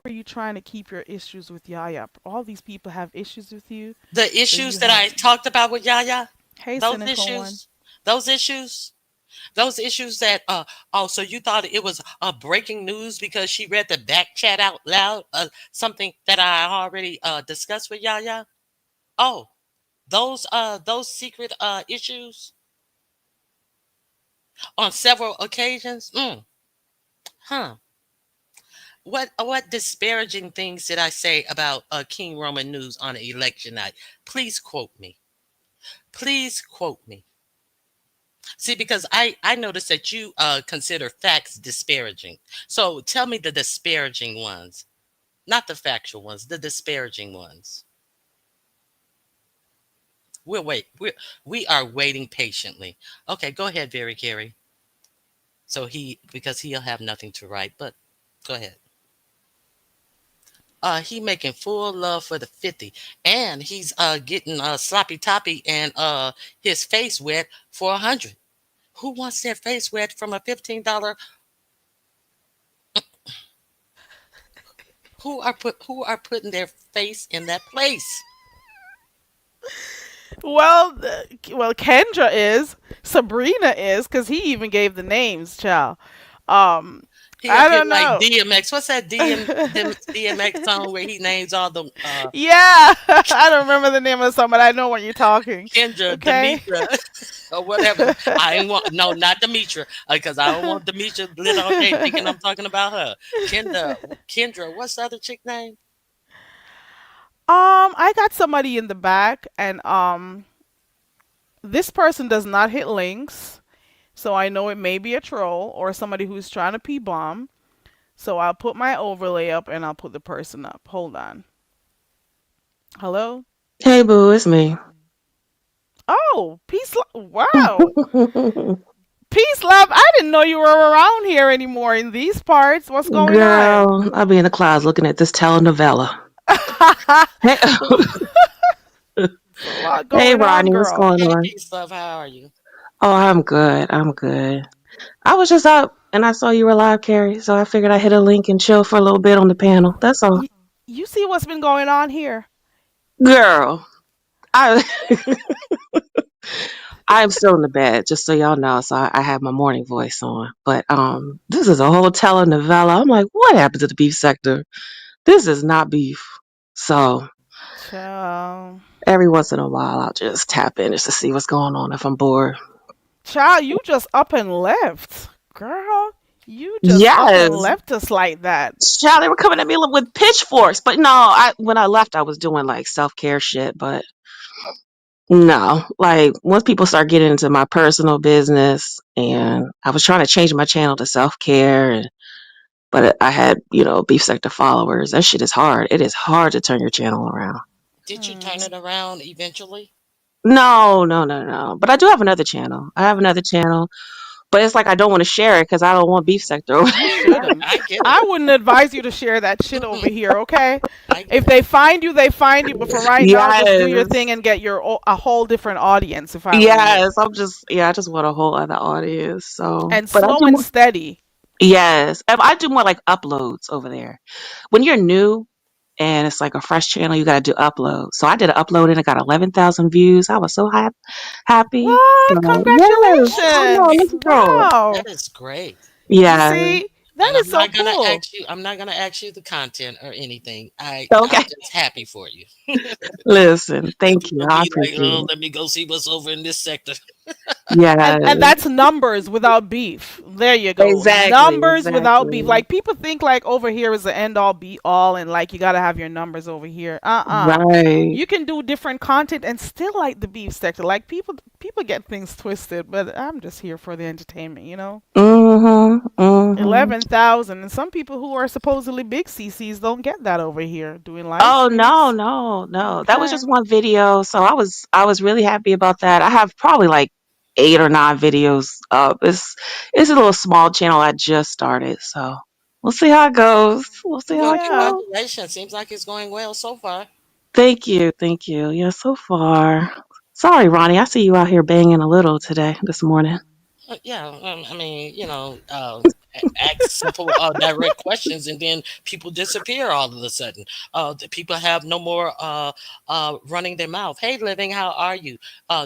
S2: were you trying to keep your issues with Yaya? All these people have issues with you,
S7: The
S2: but
S7: issues
S2: you
S7: that
S2: have.
S7: I talked about with Yaya,
S2: Hey,
S7: those
S2: cynical one.
S7: issues, those issues, those issues that oh, so you thought it was breaking news because she read the back chat out loud, something that I already discussed with Yaya? Oh, those secret issues on several occasions. Huh. What disparaging things did I say about King Roman News on election night? Please quote me. Please quote me. See, because I noticed that you consider facts disparaging. So tell me the disparaging ones, not the factual ones, the disparaging ones. We'll wait. We are waiting patiently. Okay, go ahead, Very Gary. So because he'll have nothing to write, but go ahead. He making full love for the 50, and he's getting sloppy toppy and his face wet for 100. Who wants their face wet from a $15? who are putting their face in that place?
S2: Well, Kendra is, Sabrina is, because he even gave the names, child. Um,
S7: He
S2: I
S7: up here
S2: don't
S7: like
S2: know.
S7: DMX. What's that DMX song where he names all the
S2: Yeah, I don't remember the name of the song, but I know what you're talking.
S7: Kendra,
S2: Okay.
S7: Demetra, or whatever? I ain't want no, not Demetra, because I don't want Demetra lit all day thinking I'm talking about her. Kendra, what's the other chick name?
S2: I got somebody in the back, and this person does not hit links, so I know it may be a troll or somebody who's trying to p-bomb. So I'll put my overlay up and I'll put the person up. Hold on. Hello?
S8: Hey, boo, it's me.
S2: Oh, wow. Peace, love. I didn't know you were around here anymore in these parts. What's going on?
S8: Girl, I'll be in the clouds looking at this telenovela. Hey,
S2: It's a lot
S8: hey,
S2: going on,
S8: Rodney, what's
S2: girl.
S8: going
S7: Hey,
S8: on?
S7: peace, love. How are you?
S8: Oh, I'm good. I'm good. I was just up and I saw you were live, Carrie, so I figured I'd hit a link and chill for a little bit on the panel. That's all.
S2: Y- you see what's been going on here?
S8: Girl, I I am still in the bed, just so y'all know. So I have my morning voice on. But this is a whole telenovela. I'm like, what happened to the beef sector? This is not beef. So
S2: Child.
S8: every once in a while, I'll just tap in just to see what's going on if I'm bored.
S2: Child, you just up and left. Girl, you just up and
S8: Yes,
S2: left us like that.
S8: child, they were coming at me with pitchforks. But no, I when I left, I was doing like self care shit. But no, like once people start getting into my personal business, and I was trying to change my channel to self care, and but I had beef sector followers. That shit is hard. It is hard to turn your channel around.
S7: Did you turn
S2: Hmm.
S7: it around eventually?
S8: No, no, no, no. But I do have another channel. I have another channel, but it's like I don't want to share it because I don't want beef sector over
S2: You
S7: I,
S2: shouldn't.
S7: I get it.
S2: I wouldn't advise you to share that shit over
S7: Mm-mm,
S2: here, okay?
S7: I get
S2: If
S7: it.
S2: they find you, they find you. But for right now, just do your
S8: Yes.
S2: thing and get a whole different audience. If I were you,
S8: Yes, I just want a whole other audience. So,
S2: and
S8: but I
S2: slow
S8: do
S2: and
S8: more,
S2: steady.
S8: yes, I do more like uploads over there. When you're new and it's like a fresh channel, you got to do uploads. So I did an upload and it got 11,000 views. I was so happy.
S2: What?
S8: So, yes,
S7: That is
S8: I know,
S2: Congratulations!
S8: look at God.
S2: Wow.
S7: that is great.
S2: You
S8: Yeah.
S2: see, that
S7: And
S2: is so cool.
S7: I'm not gonna ask you the content or anything. I'm
S8: Okay.
S7: just happy for you.
S8: Listen,
S7: Because
S8: thank you.
S7: people
S8: I
S7: be like,
S8: appreciate
S7: oh,
S8: it.
S7: let me go see what's over in this sector.
S2: And
S8: Yes,
S2: that's numbers without beef. There you go.
S8: exactly,
S2: Numbers without beef.
S8: exactly.
S2: Like people think like over here is the end all be all and like you gotta have your numbers over here.
S8: Right.
S2: You can do different content and still like the beef sector. Like people get things twisted, but I'm just here for the entertainment.
S8: Mm-hmm. Mm-hmm.
S2: 11,000 and some people who are supposedly big CCs don't get that over here doing live
S8: Oh no,
S2: streams.
S8: no, no. That was
S2: Okay.
S8: just one video. So I was really happy about that. I have probably like 8 or 9 videos up. It's a little small channel I just started, so we'll see how it goes. We'll see how
S7: Well,
S8: it
S2: Yeah.
S8: goes.
S7: congratulations. Seems like it's going well so far.
S8: Thank you, thank you. Yeah, so far. Sorry, Ronnie. I see you out here banging a little today, this morning.
S7: Yeah, I mean, ask simple, direct questions, and then people disappear all of a sudden. The people have no more running their mouth. Hey, living, how are you?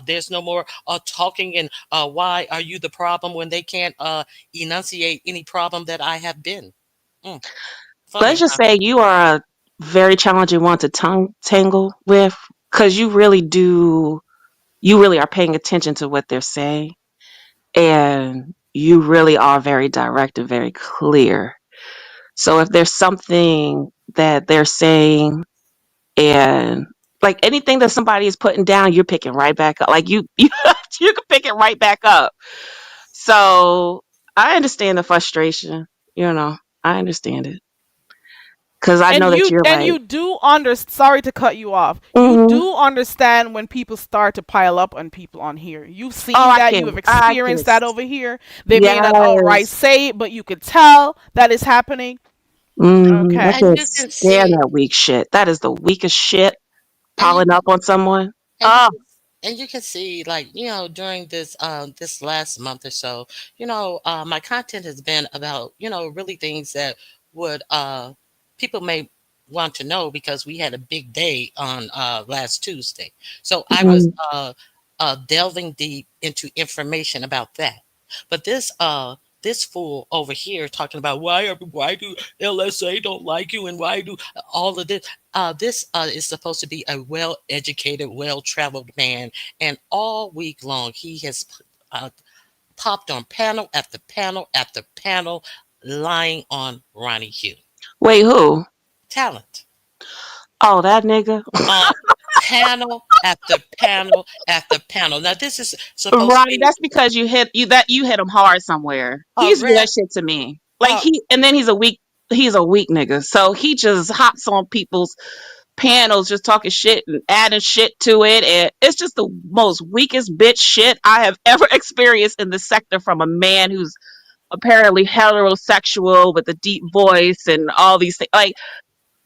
S7: There's no more talking and why are you the problem when they can't enunciate any problem that I have been. Mm,
S8: Let's
S7: funny,
S8: just
S7: huh?
S8: say you are a very challenging one to tongue tangle with because you really are paying attention to what they're saying and you really are very direct and very clear. So if there's something that they're saying and like anything that somebody is putting down, you're picking right back up. Like you can pick it right back up. So I understand the frustration, you know, I understand it because I
S2: And
S8: know that
S2: you
S8: you're
S2: and
S8: like,
S2: you do under sorry to cut you off. You
S8: hmm
S2: do understand when people start to pile up on people on here. You've
S8: oh,
S2: seen that, you have
S8: I can,
S2: experienced that over here. They may not outright
S8: yes,
S2: say it, but you could tell that is happening.
S8: I
S2: Okay.
S7: And
S8: can't
S7: you can
S8: stand
S7: see,
S8: that weak shit. That is the weakest shit
S7: and you
S8: piling up on someone.
S7: and you
S8: Oh,
S7: can and you can see, like, during this last month or so, my content has been about, really things that would people may want to know because we had a big day on last Tuesday. So I was
S8: Mhm.
S7: delving deep into information about that. But this fool over here talking about why do LSA don't like you and why do all of this. This is supposed to be a well-educated, well-traveled man, and all week long he has uh, popped on panel after panel after panel, lying on Ronnie Hugh.
S8: Wait, who?
S7: Talent.
S8: Oh, that nigga.
S7: On panel after panel after panel. Now this is supposed to
S8: Ronnie,
S7: be
S8: that's because you hit him hard somewhere. He
S7: a
S8: used to do
S7: rare
S8: that shit to me. Like
S7: uh,
S8: and then he's a weak nigga. So he just hops on people's panels just talking shit and adding shit to it, and it's just the most weakest bitch shit I have ever experienced in the sector from a man who's apparently heterosexual with a deep voice and all these things. Like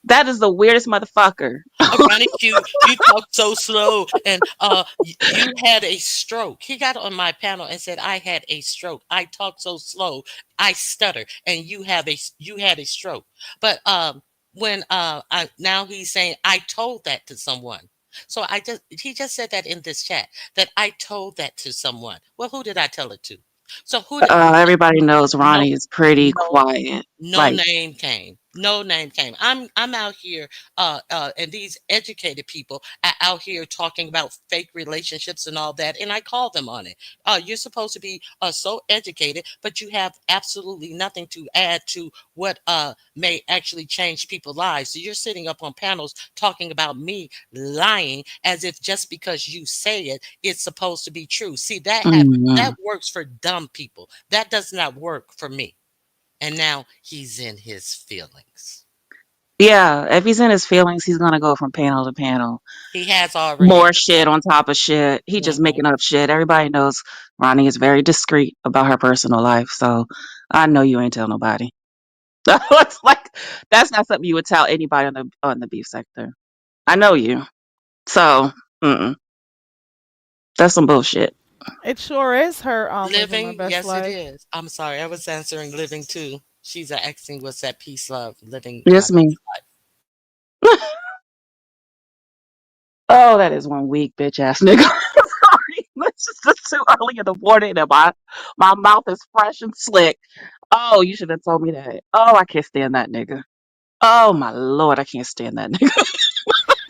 S8: that is the weirdest motherfucker.
S7: Ronnie Q, you talk so slow, and you had a stroke. He got on my panel and said, "I had a stroke. I talk so slow, I stutter, and you had a stroke." But when now he's saying, "I told that to someone." So he just said that in this chat that I told that to someone. Well, who did I tell it to? So who did
S8: Everybody knows
S7: no
S8: Ronnie is pretty
S7: no
S8: quiet.
S7: no
S8: Like,
S7: name came. No name came. I'm out here, and these educated people are out here talking about fake relationships and all that, and I call them on it. You're supposed to be so educated, but you have absolutely nothing to add to what may actually change people's lives. So you're sitting up on panels talking about me lying as if just because you say it, it's supposed to be true. See, that
S8: mm,
S7: works for dumb people. That does not work for me. And now he's in his feelings.
S8: yeah, if he's in his feelings, he's gonna go from panel to panel.
S7: He has already.
S8: More shit on top of shit. He just
S7: Mhm.
S8: making up shit. Everybody knows Ronnie is very discreet about her personal life, so I know you ain't tell nobody. It's like that's not something you would tell anybody on the beef sector. I know you, so that's some bullshit.
S2: It sure is her living her
S7: Living,
S2: best
S7: yes, it
S2: life.
S7: is. I'm sorry, I was answering living too. She's asking what's that peace, love, living my
S8: Just me.
S7: best life.
S8: Oh, that is one weak bitch ass nigga. Sorry, it's just too early in the morning, and my mouth is fresh and slick. Oh, you should have told me that. Oh, I can't stand that nigga. Oh my lord, I can't stand that nigga.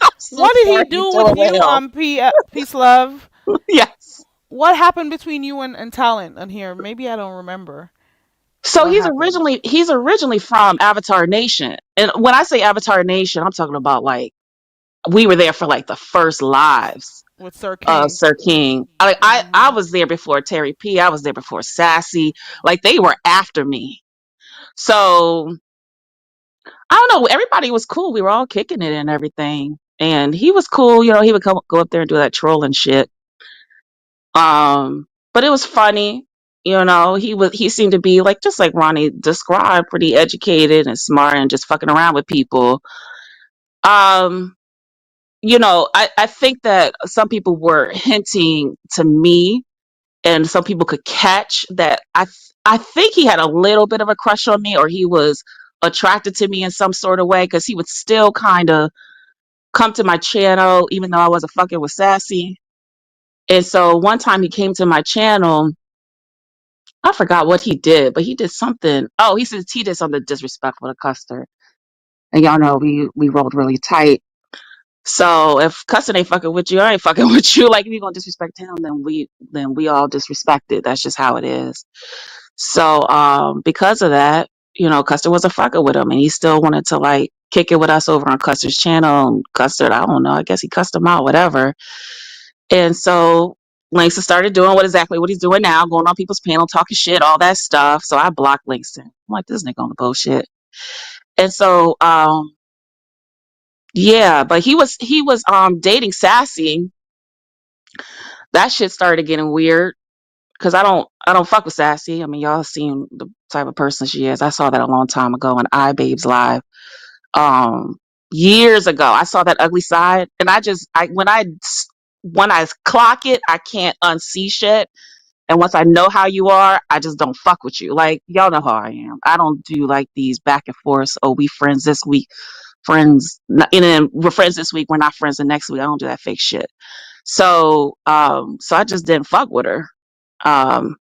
S8: I'm so
S2: What did he
S8: sorry you
S2: do with
S8: doing
S2: you,
S8: well.
S2: Peace Love?
S8: Yes.
S2: What happened between you and Talent on here? Maybe I don't remember
S8: So
S2: what happened.
S8: he's originally from Avatar Nation. And when I say Avatar Nation, I'm talking about like we were there for like the first lives
S2: With Sir
S8: of
S2: King.
S8: Sir King. I
S2: Hmm.
S8: was there before Terry P. I was there before Sassy. Like they were after me. So I don't know. Everybody was cool. We were all kicking it and everything. And he was cool. You know, he would go up there and do that trolling shit. But it was funny. You know, he seemed to be like just like Ronnie described, pretty educated and smart and just fucking around with people. Um, you know, I think that some people were hinting to me and some people could catch that I think he had a little bit of a crush on me or he was attracted to me in some sort of way because he would still kind of come to my channel even though I wasn't fucking with Sassy. And so one time he came to my channel, I forgot what he did, but he did something. Oh, he did something disrespectful to Custer. And y'all know we rolled really tight. So if Custer ain't fucking with you, I ain't fucking with you. Like if you gonna disrespect him, then we all disrespect it. That's just how it is. So because of that, you know, Custer wasn't fucking with him and he still wanted to like kick it with us over on Custer's channel. And Custer, I don't know, I guess he cussed him out, whatever. And so Langston started doing what he's doing now, going on people's panel, talking shit, all that stuff. So I blocked Langston. I'm like, this nigga on the bullshit. And so yeah, but he was dating Sassy. That shit started getting weird because I don't fuck with Sassy. I mean, y'all seen the type of person she is. I saw that a long time ago on iBabes Live. Um, Years ago, I saw that ugly side, and when I clock it, I can't unsee shit. And once I know how you are, I just don't fuck with you. Like y'all know how I am. I don't do like these back and forth. Oh, we friends this week. and then we're friends this week. We're not friends the next week. I don't do that fake shit. So I just didn't fuck with her. Um,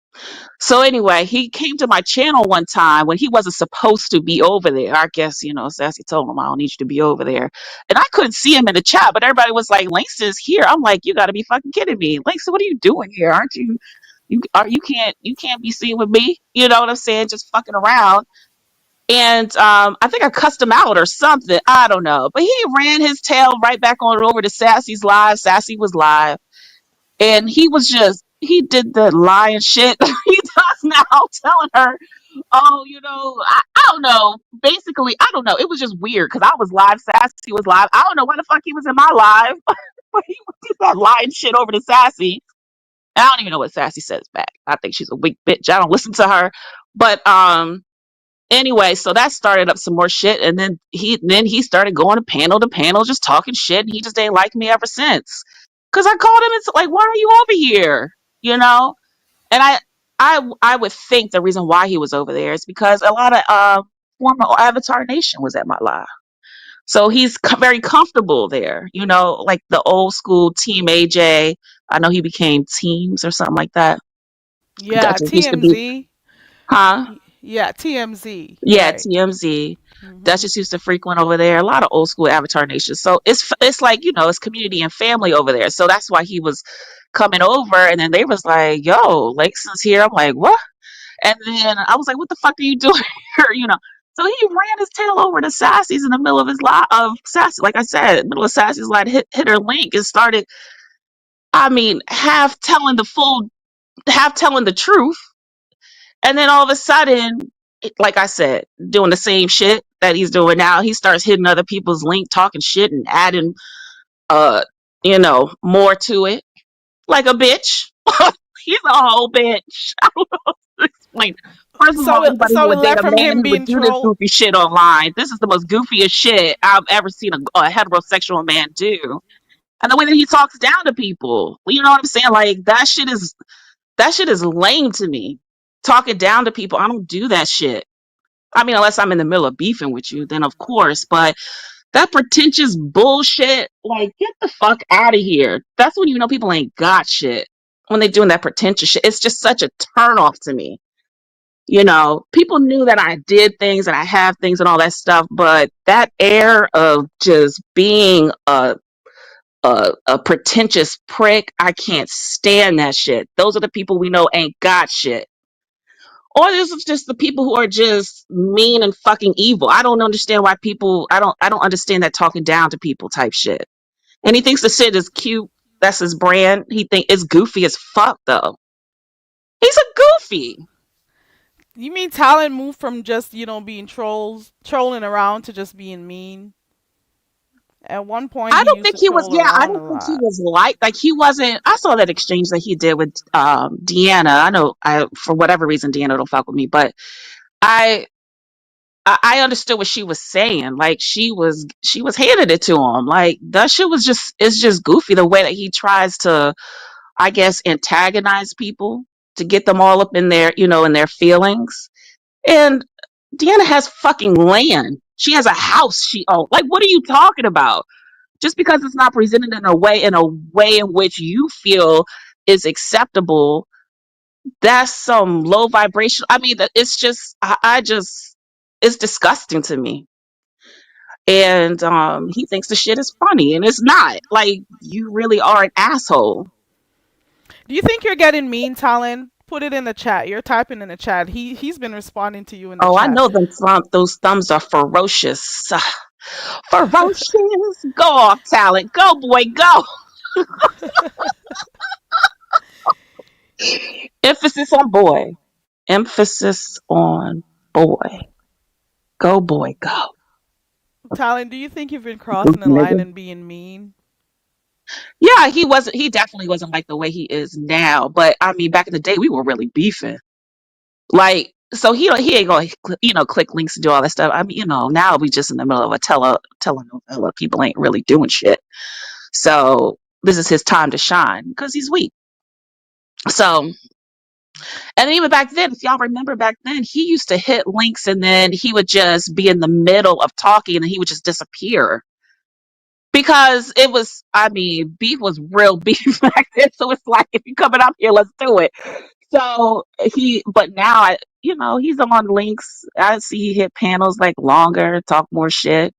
S8: so anyway, he came to my channel one time when he wasn't supposed to be over there. I guess, Sassy told him I don't need you to be over there. And I couldn't see him in the chat, but everybody was like, Langston's here. I'm like, you gotta be fucking kidding me. Langston, what are you doing here? Aren't you you can't be seen with me? You know what I'm saying? Just fucking around. And I think I cussed him out or something. I don't know. But he ran his tail right back on over to Sassy's live. Sassy was live. And he did the lying shit he does now, telling her, oh, I don't know. Basically, I don't know. It was just weird because I was live, Sassy was live. I don't know why the fuck he was in my live, but he did that lying shit over to Sassy. I don't even know what Sassy says back. I think she's a weak bitch. I don't listen to her. But anyway, so that started up some more shit, and then he started going to panel, just talking shit, and he just ain't like me ever since. Cause I called him and like, why are you over here? You know? And I would think the reason why he was over there is because a lot of former Avatar Nation was at my live. So he's very comfortable there, like the old school Team AJ. I know he became Teams or something like that.
S2: Yeah,
S8: Duchess used to be,
S2: TMZ.
S8: huh?
S2: Yeah, TMZ.
S8: Yeah,
S2: Right.
S8: TMZ.
S2: Mhm.
S8: Duchess used to frequent over there. A lot of old school Avatar Nation. So it's like it's community and family over there. So that's why he was coming over, and then they was like, "Yo, Langston's here." I'm like, "What?" And then I was like, "What the fuck are you doing here?" So he ran his tail over to Sassy's in the middle of his live of Sassy. Like I said, middle of Sassy's live, hit her link and started. I mean, half telling the truth. And then all of a sudden, like I said, doing the same shit that he's doing now, he starts hitting other people's link, talking shit and adding, uh, more to it. Like a bitch. He's a whole bitch. I don't know how to explain. First of all, anybody who
S2: So it
S8: would date
S2: left
S8: a
S2: from
S8: man
S2: him
S8: who would
S2: being
S8: do this
S2: trolled.
S8: goofy shit online. This is the most goofiest shit I've ever seen a heterosexual man do. And the way that he talks down to people, you know what I'm saying? Like that shit is lame to me. Talking down to people, I don't do that shit. I mean, unless I'm in the middle of beefing with you, then of course. But that pretentious bullshit, like, get the fuck out of here. That's when people ain't got shit. When they doing that pretentious shit, it's just such a turn off to me. People knew that I did things and I have things and all that stuff, but that air of just being a pretentious prick, I can't stand that shit. Those are the people we know ain't got shit. Or this is just the people who are just mean and fucking evil. I don't understand why people. I don't understand that talking down to people type shit. And he thinks the shit is cute. That's his brand. He think it's goofy as fuck though. He's a goofy.
S2: You mean Talon moved from just, being trolling around to just being mean? At one point
S8: I
S2: he
S8: don't
S2: used
S8: think
S2: to
S8: he was.
S2: troll
S8: Yeah, I
S2: around a
S8: don't think he
S2: lot.
S8: was like he wasn't. I saw that exchange that he did with Deanna. I know. I for whatever reason Deanna don't fuck with me, but I I understood what she was saying. Like she was handing it to him. Like that shit was just it's just goofy the way that he tries to, I guess, antagonize people to get them all up in their feelings. And Deanna has fucking land. She has a house she owns. Like, what are you talking about? Just because it's not presented in a way in which you feel is acceptable, that's some low vibration. I mean, it's just I just it's disgusting to me. And he thinks the shit is funny, and it's not. Like, you really are an asshole.
S2: Do you think you're getting mean, Talon? Put it in the chat. You're typing in the chat. He's been responding to you in the
S8: Oh, I
S2: chat.
S8: know those thumbs are ferocious. Ferocious. Go off, talent. Go, boy, go. Emphasis on boy. Emphasis on boy. Go, boy, go.
S2: Talon, do you think you've been crossing
S8: Goofy
S2: the line
S8: nigga.
S2: and being mean?
S8: Yeah, he definitely wasn't like the way he is now. But I mean, back in the day, we were really beefing. Like, so he ain't gonna click links and do all that stuff. I mean, now we just in the middle of a telenovela. People ain't really doing shit. So this is his time to shine because he's weak. So And even back then, if y'all remember back then, he used to hit links and then he would just be in the middle of talking and he would just disappear. Because it was, I mean, beef was real beef back then. So it's like, if you're coming up here, let's do it. So but now he's on links. I see he hit panels like longer, talk more shit,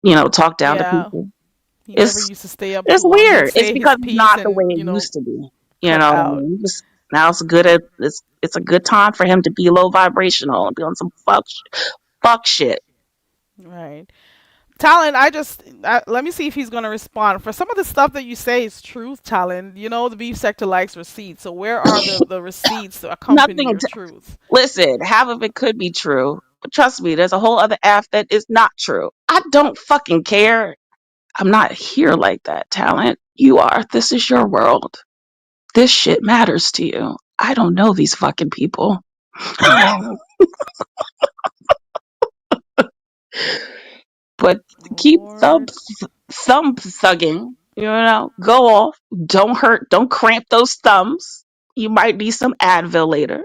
S8: talk down to
S2: Yeah.
S8: people.
S2: He never
S8: It's
S2: used to stay up
S8: it's
S2: too long. He'd
S8: weird. It's
S2: say his
S8: because it's
S2: piece
S8: not the way
S2: and,
S8: it used to be. You
S2: cut
S8: know what I
S2: out.
S8: mean? Now it's a good time for him to be low vibrational and be on some fuck shit.
S2: Right. Talon, let me see if he's going to respond. For some of the stuff that you say is truth, Talon. You know, the beef sector likes receipts. So where are the receipts to accompany
S8: Nothing.
S2: your truth?
S8: Listen, half of it could be true, but trust me, there's a whole other half that is not true. I don't fucking care. I'm not here like that, Talent. You are. This is your world. This shit matters to you. I don't know these fucking people. But keep
S2: Lord.
S8: thumb thugging, go off. Don't cramp those thumbs. You might need some Advil later.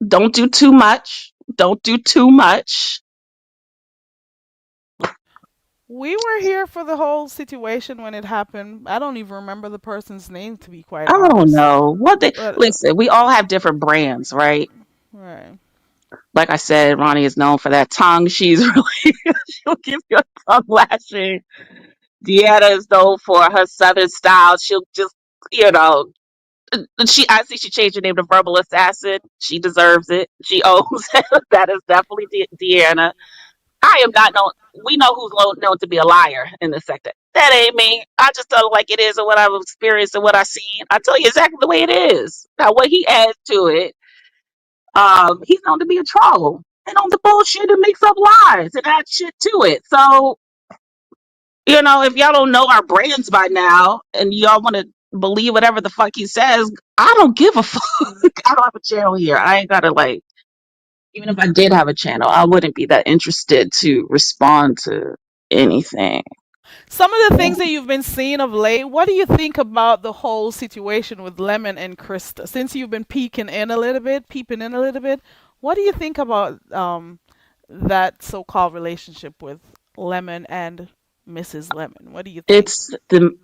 S8: Don't do too much. Don't do too much.
S2: We were here for the whole situation when it happened. I don't even remember the person's name, to be quite
S8: I don't
S2: honest.
S8: know.
S2: But,
S8: Listen, we all have different brands, right?
S2: right.
S8: Like I said, Ronnie is known for that tongue. She's really, she'll give you a tongue lashing. Deanna is known for her southern style. She'll just, you know, I see she changed her name to Verbal Assassin. She deserves it. She owns it. That is definitely Deanna. I am not known. We know who's known to be a liar in this sector. That ain't me. I just tell it like it is and what I've experienced and what I've seen. I tell you exactly the way it is. Now, what he adds to it, he's known to be a troll and on the bullshit and mix up lies and add shit to it. So, if y'all don't know our brands by now and y'all want to believe whatever the fuck he says, I don't give a fuck. I don't have a channel here. I ain't gotta even if I did have a channel, I wouldn't be that interested to respond to anything.
S2: Some of the things that you've been seeing of late, what do you think about the whole situation with Lemon and Krista? Since you've been peeping in a little bit, what do you think about that so-called relationship with Lemon and Mrs. Lemon? What do you think?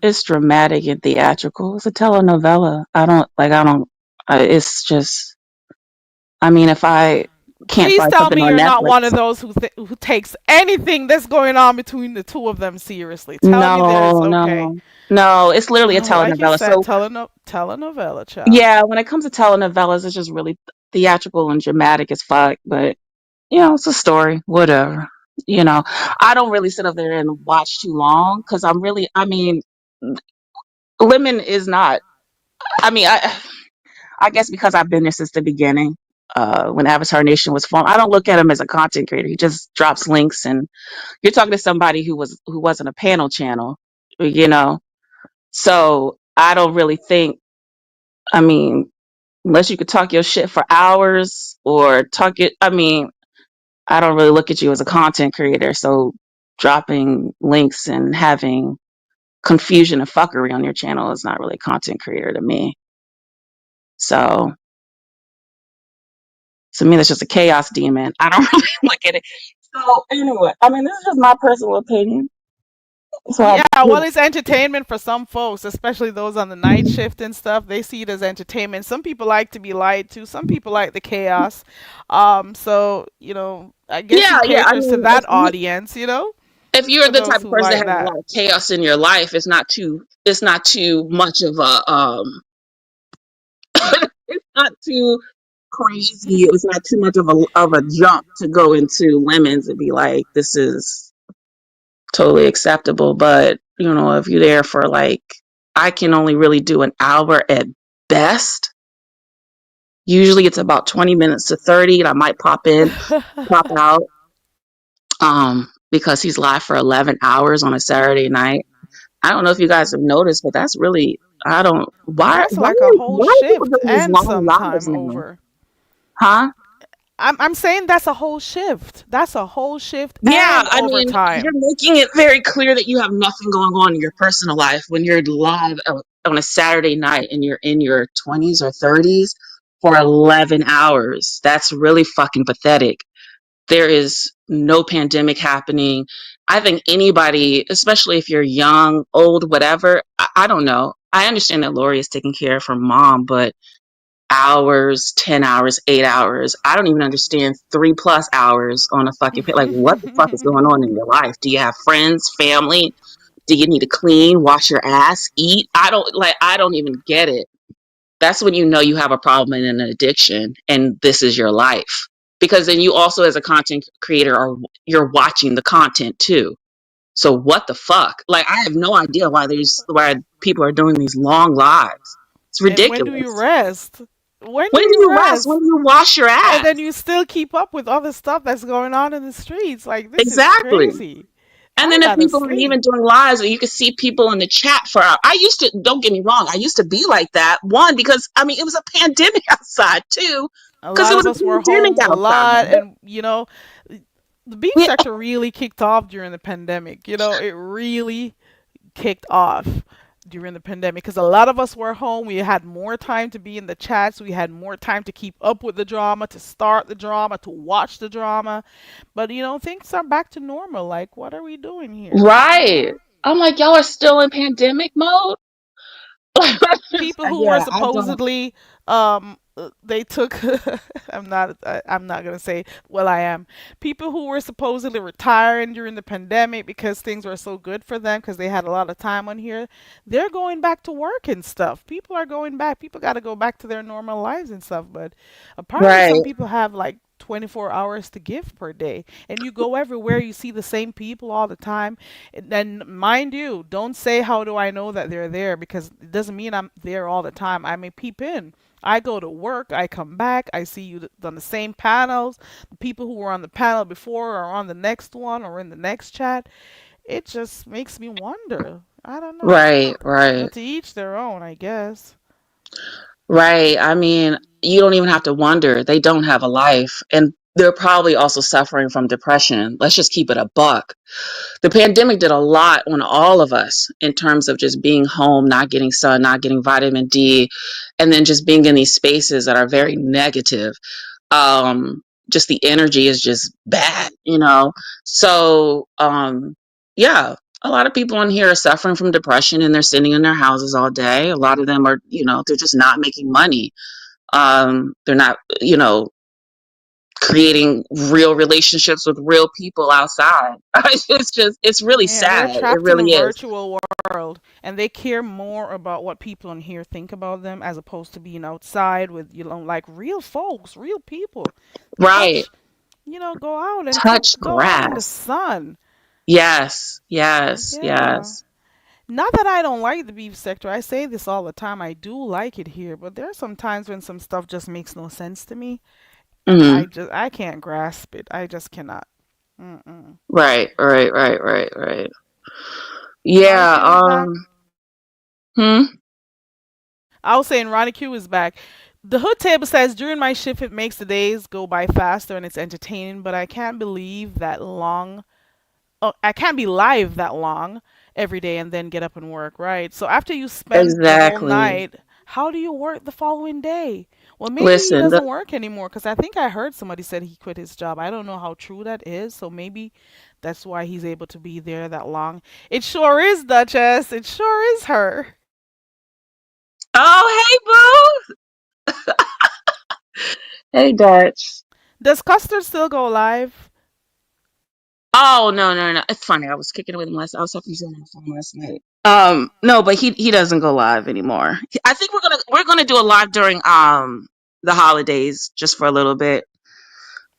S8: It's dramatic and theatrical. It's a telenovela. It's just, I mean, if I can't
S2: Please
S8: find
S2: tell
S8: something
S2: me
S8: on
S2: you're not one
S8: Netflix.
S2: of those who takes anything that's going on between the two of them seriously. Tell me that it's
S8: No,
S2: okay.
S8: no, it's literally a
S2: Like you
S8: telenovela.
S2: said,
S8: So
S2: telenovela, child.
S8: yeah, when it comes to telenovelas, it's just really theatrical and dramatic as fuck. But it's a story, whatever. I don't really sit up there and watch too long because I mean, Lemon is not. I mean, I guess because I've been there since the beginning. When Avatar Nation was formed, I don't look at him as a content creator. He just drops links, and you're talking to somebody who wasn't a panel channel, you know. So I don't really think. I mean, unless you could talk your shit for hours or talk it. I mean, I don't really look at you as a content creator. So dropping links and having confusion and fuckery on your channel is not really content creator to me. So to me, that's just a chaos demon. I don't really look at it. So anyway, I mean, this is just my personal opinion. So
S2: Yeah, well, it's entertainment for some folks, especially those on the night shift and stuff. They see it as entertainment. Some people like to be lied to. Some people like the chaos. So I guess he
S8: yeah. I
S2: caters to
S8: mean,
S2: that audience.
S8: if you're
S2: For
S8: the type
S2: those
S8: of
S2: who
S8: person that
S2: like
S8: has a
S2: that.
S8: lot of chaos in your life, it's not too much of a it's not too crazy. It's not too much of a jump to go into Lemons and be like, this is totally acceptable. But if you're there for I can only really do an hour at best. Usually it's about 20 minutes to 30, and I might pop in, pop out, because he's live for 11 hours on a Saturday night. I don't know if you guys have noticed, but that's really, I don't,
S2: That's like a whole
S8: why are people
S2: shift
S8: doing these
S2: and
S8: long
S2: some
S8: lives
S2: time
S8: now?
S2: over.
S8: Huh?
S2: I'm saying that's a whole shift. That's a whole shift
S8: Yeah,
S2: and
S8: I mean, you're
S2: overtime.
S8: making it very clear that you have nothing going on in your personal life when you're live on a Saturday night and you're in your 20s or 30s. for 11 hours. That's really fucking pathetic. There is no pandemic happening. I think anybody, especially if you're young, old, whatever, I don't know. I understand that Lori is taking care of her mom, but hours, 10 hours, 8 hours. I don't even understand 3+ hours on a fucking like what the fuck is going on in your life? Do you have friends, family? Do you need to clean, wash your ass, eat? I don't even get it. That's when you know you have a problem and an addiction and this is your life. Because then you also as a content creator are you're watching the content too. So what the fuck? Like I have no idea why people are doing these long lives. It's
S2: And when do you
S8: ridiculous.
S2: rest? When do
S8: When do
S2: you
S8: you rest? When
S2: rest?
S8: do you wash your
S2: And
S8: ass?
S2: then you still keep up with other stuff that's going on in the streets. Like, this is
S8: Exactly.
S2: crazy.
S8: And
S2: I
S8: then if
S2: gotta
S8: people are even
S2: sleep.
S8: doing lives, or you can see people in the chat for hours. I used to, don't get me wrong, I used to be like that. One, because I mean, it was a pandemic outside. Two,
S2: A
S8: because
S2: lot
S8: it was
S2: of
S8: a
S2: us were
S8: pandemic
S2: home a lot,
S8: outside.
S2: and the beef
S8: We,
S2: sector really kicked off during the pandemic. It really kicked off during the pandemic because a lot of us were home. We had more time to be in the chats. We had more time to keep up with the drama, to start the drama, to watch the drama. But things are back to normal. Like, what are we doing here?
S8: right. I'm like, y'all are still in pandemic mode?
S2: People who were
S8: Yeah, I don't.
S2: supposedly they took I'm not gonna say, well, I am. People who were supposedly retiring during the pandemic because things were so good for them because they had a lot of time on here, they're going back to work and stuff. People are going back. People got to go back to their normal lives and stuff. But apparently
S8: Right.
S2: some people have like 24 hours to give per day, and you go everywhere, you see the same people all the time. And mind you, don't say how do I know that they're there, because it doesn't mean I'm there all the time. I may peep in. I go to work, I come back, I see you on the same panels. The people who were on the panel before are on the next one or in the next chat. It just makes me wonder. I don't know.
S8: Right, right,
S2: But to each their own, I guess.
S8: right. I mean, you don't even have to wonder. They don't have a life. And they're probably also suffering from depression. Let's just keep it a buck. The pandemic did a lot on all of us in terms of just being home, not getting sun, not getting vitamin D, and then just being in these spaces that are very negative. Just the energy is just bad. So yeah, a lot of people in here are suffering from depression and they're sitting in their houses all day. A lot of them are, they're just not making money. They're not, creating real relationships with real people outside. It's really
S2: Yeah, they're
S8: sad. It
S2: trapped in a
S8: really is.
S2: virtual world, and they care more about what people in here think about them as opposed to being outside with, like real folks, real people.
S8: Right.
S2: Touch, go out and
S8: Touch
S2: go out in the
S8: grass.
S2: sun.
S8: Yes, yes,
S2: Yeah.
S8: yes.
S2: Not that I don't like the beef sector. I say this all the time. I do like it here, but there are some times when some stuff just makes no sense to me, and
S8: Hmm.
S2: I can't grasp it. I just cannot. Mm-mm.
S8: Right, right, right, right, right.
S2: Ronnie
S8: Yeah.
S2: Q is back.
S8: Hmm.
S2: I was saying Ronnie Q is back. The hood table says during my shift it makes the days go by faster and it's entertaining, but I can't believe that long. Oh, I can't be live that long every day and then get up and work, right? So after you spend the whole
S8: Exactly.
S2: night, how do you work the following day? Well, maybe he
S8: Listen,
S2: doesn't work anymore because I think I heard somebody said he quit his job. I don't know how true that is, so maybe that's why he's able to be there that long. It sure is, Duchess. It sure is her.
S8: oh, hey, boo. Hey, Dutch.
S2: Does Custer still go live?
S8: Oh, no, no, no. It's funny. I was kicking it with him I was talking to him on the phone last night. No, but he doesn't go live anymore. I think we're gonna do a live during the holidays just for a little bit.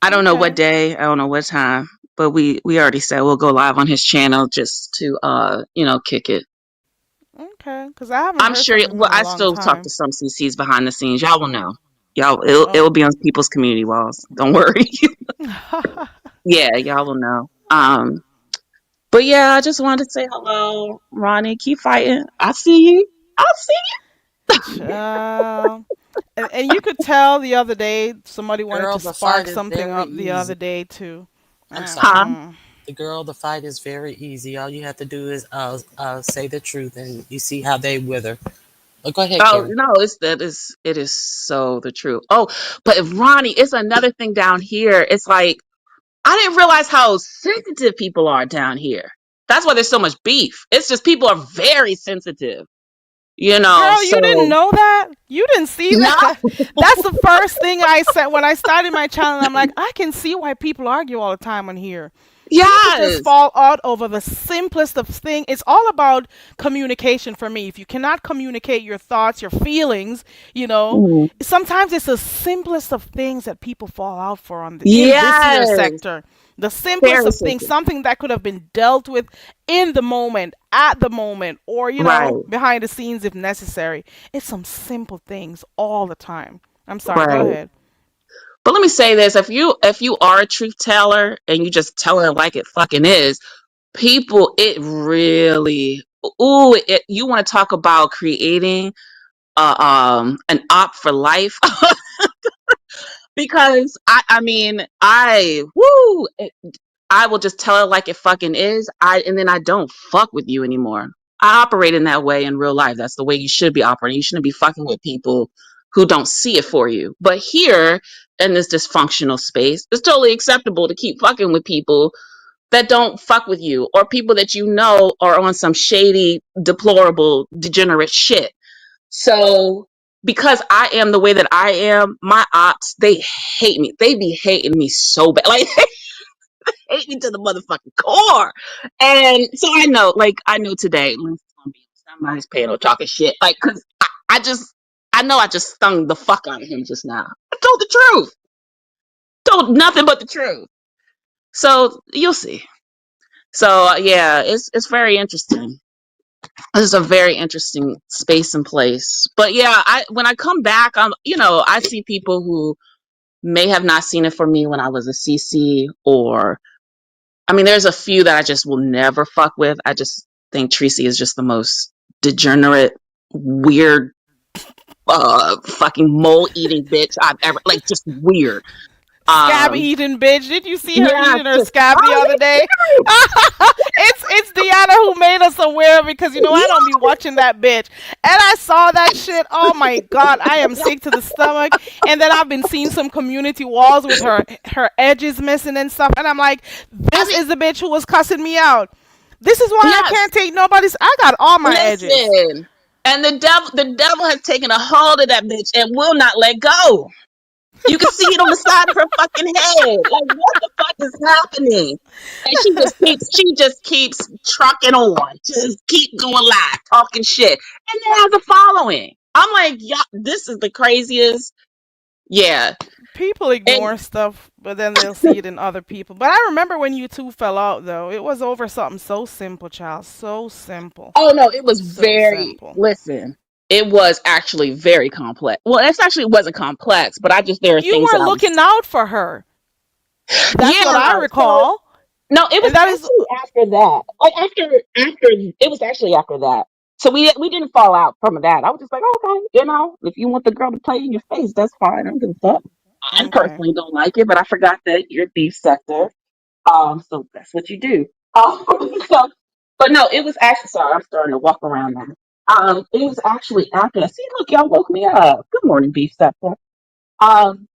S8: I don't know what
S2: Okay.
S8: day, I don't know what time, but we already said we'll go live on his channel just to kick it.
S2: Okay. Because I haven't
S8: I'm
S2: heard
S8: sure.
S2: from him
S8: Well,
S2: in a
S8: I
S2: long
S8: still talk to
S2: time.
S8: some CCs behind the scenes. Y'all will know. Y'all, it'll
S2: Oh.
S8: be on people's community walls. Don't worry. Yeah, y'all will know. But yeah, I just wanted to say hello, Ronnie. Keep fighting. I see you. I see you.
S2: Child. And you could tell the other day somebody wanted
S7: Girl,
S2: to
S7: the fight
S2: spark
S7: is
S2: something
S7: very
S2: up the other
S7: easy.
S2: day too.
S7: I'm sorry.
S8: Huh?
S2: Mm-mm.
S7: The fight is very easy. All you have to do is say the truth, and you see how they wither. Oh, go ahead,
S8: Oh
S7: Karen.
S8: no, it is so the truth. Oh, but Ronnie, it's another thing down here. It's like I didn't realize how sensitive people are down here. That's why there's so much beef. It's just people are very sensitive, you know.
S2: Girl, you didn't
S8: So
S2: know that? You didn't see
S8: no,
S2: that? That's the first thing I said when I started my channel. I'm like, I can see why people argue all the time on here. People just
S8: yes,
S2: fall out over the simplest of things. It's all about communication for me. If you cannot communicate your thoughts, your feelings, you know,
S8: mm,
S2: sometimes it's the simplest of things that people fall out for in this here
S8: yes,
S2: sector. The simplest
S8: very
S2: of things,
S8: sensitive.
S2: something that could have been dealt with in the moment, at the moment, or
S8: Right,
S2: behind the scenes if necessary. It's some simple things all the time. I'm sorry, go
S8: right.
S2: ahead.
S8: But let me say this: if you are a truth teller and you just tell it like it fucking is, people, it really, ooh, you want to talk about creating an op for life. Because I mean, I will just tell it like it fucking is. And then I don't fuck with you anymore. I operate in that way in real life. That's the way you should be operating. You shouldn't be fucking with people who don't see it for you. But here in this dysfunctional space, it's totally acceptable to keep fucking with people that don't fuck with you, or people that you know are on some shady, deplorable, degenerate shit. So because I am the way that I am, my ops, they hate me. They be hating me so bad. Like they hate me to the motherfucking core. And so I know today Lynn's gonna be on somebody's panel talking shit. Like, cause I know I just stung the fuck out of him just now. I told the truth. Told nothing but the truth. So you'll see. So yeah, it's very interesting. This is a very interesting space and place. But yeah, I when I come back, I see people who may have not seen it for me when I was a CC, or I mean, there's a few that I just will never fuck with. I just think Tracy is just the most degenerate, weird, fucking mole eating bitch I've ever, like, just weird.
S2: Scab
S8: Um,
S2: eating bitch. Did you see her
S8: yeah,
S2: eating her
S8: just
S2: scab the other day? It's Deanna who made us aware because I don't be watching that bitch. And I saw that shit. Oh my god, I am sick to the stomach. And then I've been seeing some community walls with her edges missing and stuff. And I'm like,
S8: I
S2: this
S8: mean,
S2: is the bitch who was cussing me out. This is why I
S8: yes,
S2: can't take nobody's. I got all my edges.
S8: listen. And the devil has taken a hold of that bitch and will not let go. You can see it on the side of her fucking head. Like, what the fuck is happening? And she just keeps trucking on. Just keep going live, talking shit. And then has a following. I'm like, yeah, this is the craziest. Yeah.
S2: People
S8: And
S2: ignore stuff, but then they'll see it in other people. But I remember when you two fell out, though. It was over something so simple, child. So simple.
S8: oh no, it was
S2: So
S8: very,
S2: simple.
S8: listen, it was actually very complex. Well, it actually wasn't complex, but there are
S2: You
S8: things
S2: were
S8: that I was,
S2: looking out for her. That's what I
S8: yeah. So
S2: recall.
S8: no, it was
S2: And that is,
S8: actually after that. Like after it was actually after that. So we didn't fall out from that. I was just like, okay, if you want the girl to play in your face, that's fine. I don't give a fuck. I
S2: okay.
S8: personally don't like it, but I forgot that you're thief sector. So that's what you do. So, but no, it was actually sorry. I'm starting to walk around now. It was actually after. See, look, y'all woke me up. Good morning, beef sector. Um,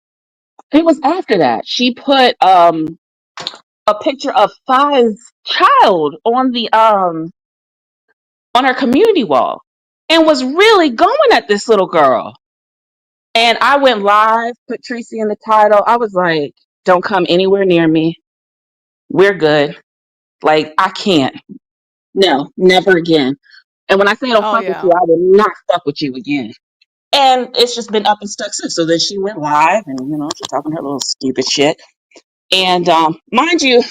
S8: it was after that. She put a picture of Fi's child on her community wall and was really going at this little girl. And I went live, put Tracy in the title. I was like, don't come anywhere near me. We're good. Like, I can't. No, never again. And when I say I don't
S2: Oh,
S8: fuck with you,
S2: yeah.
S8: I will not fuck with you again. And it's just been up and stuck since. So then she went live and, she's talking her little stupid shit. And mind you,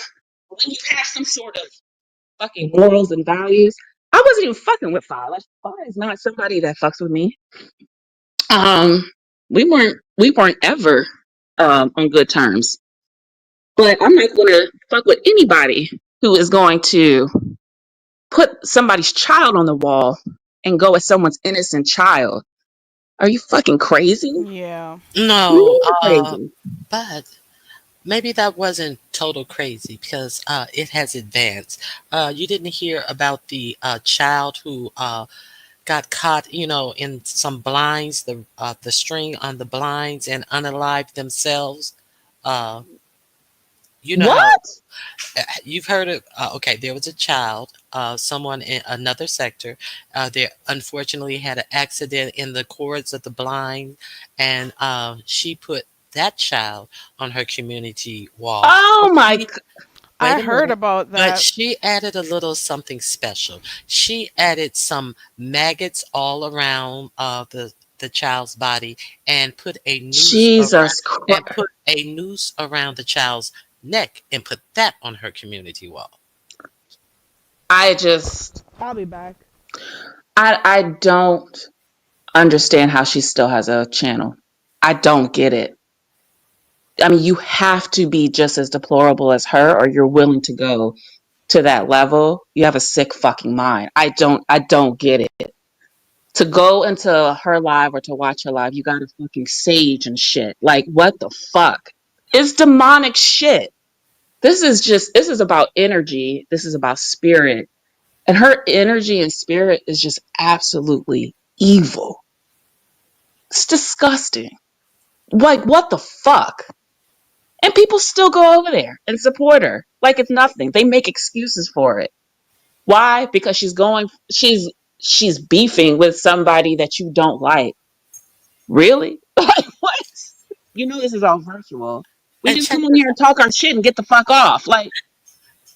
S8: when you have some sort of fucking morals and values. I wasn't even fucking with Fi. Like Fi is not somebody that fucks with me. Um, we weren't ever on good terms. But I'm not gonna fuck with anybody who is going to put somebody's child on the wall and go at someone's innocent child. Are you fucking crazy?
S2: Yeah.
S7: No,
S8: You're crazy.
S7: but maybe that wasn't total crazy because it has advanced. You didn't hear about the child who got caught, in some blinds, the string on the blinds, and unalived themselves. Uh, you know how
S8: What?
S7: you've heard of. Okay, there was a child, someone in another sector. There unfortunately had an accident in the cords of the blind, and she put that child on her community wall.
S8: Oh my!
S7: Wait
S2: I
S7: a
S2: heard
S7: minute.
S2: about
S7: But
S2: that.
S7: she added a little something special. She added some maggots all around the child's body and put a noose around
S8: Jesus Christ!
S7: the child's neck and put that on her community wall.
S8: I just,
S2: I'll be back.
S8: I don't understand how she still has a channel. I don't get it. I mean, you have to be just as deplorable as her, or you're willing to go to that level. You have a sick fucking mind. I don't get it. To go into her live or to watch her live, you gotta fucking sage and shit. Like, what the fuck? It's demonic shit. This is about energy. This is about spirit. And her energy and spirit is just absolutely evil. It's disgusting. Like, what the fuck? And people still go over there and support her like it's nothing. They make excuses for it. Why? Because she's beefing with somebody that you don't like. Really? Like what? You know this is all virtual. We
S7: And
S8: just
S7: check
S8: come on
S7: this
S8: here and talk our shit and get the fuck off. Like,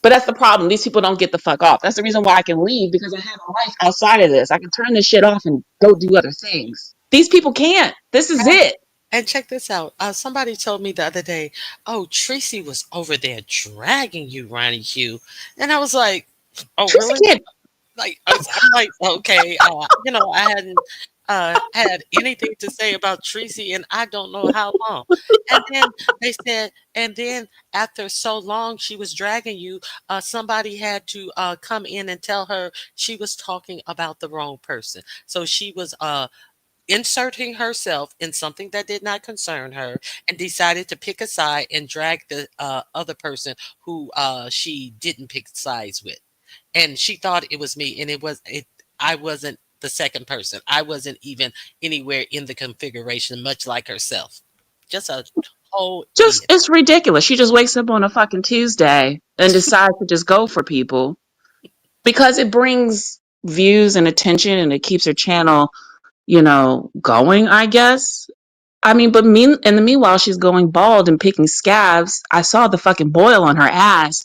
S8: but that's the problem. These people don't get the fuck off. That's the reason why I can leave because I have a life outside of this. I can turn this shit off and go do other things. These people can't. This is it.
S7: and check this out. Somebody told me the other day, "Oh, Tracy was over there dragging you, Ronnie Hugh," and I was like, "Oh,
S8: Tracy
S7: really?"
S8: can't.
S7: I'm like, okay, I hadn't had anything to say about Tracy, and I don't know how long. And then they said, and then after so long she was dragging you, somebody had to come in and tell her she was talking about the wrong person. So she was inserting herself in something that did not concern her, and decided to pick a side and drag the other person who she didn't pick sides with, and she thought it was me, and I wasn't the second person. I wasn't even anywhere in the configuration, much like herself. Just a whole
S8: Just
S7: idiot.
S8: it's ridiculous. She just wakes up on a fucking Tuesday and decides to just go for people because it brings views and attention and it keeps her channel, going, I guess. I mean, but in the meanwhile, she's going bald and picking scabs. I saw the fucking boil on her ass.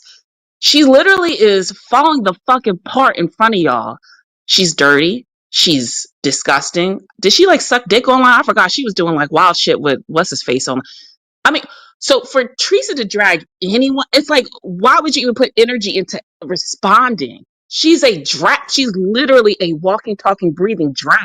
S8: She literally is falling the fucking part in front of y'all. She's dirty. She's disgusting. Did she like suck dick online? I forgot she was doing like wild shit with what's his face on. I mean, so for Teresa to drag anyone, it's like, why would you even put energy into responding? She's a drag. She's literally a walking, talking, breathing drag.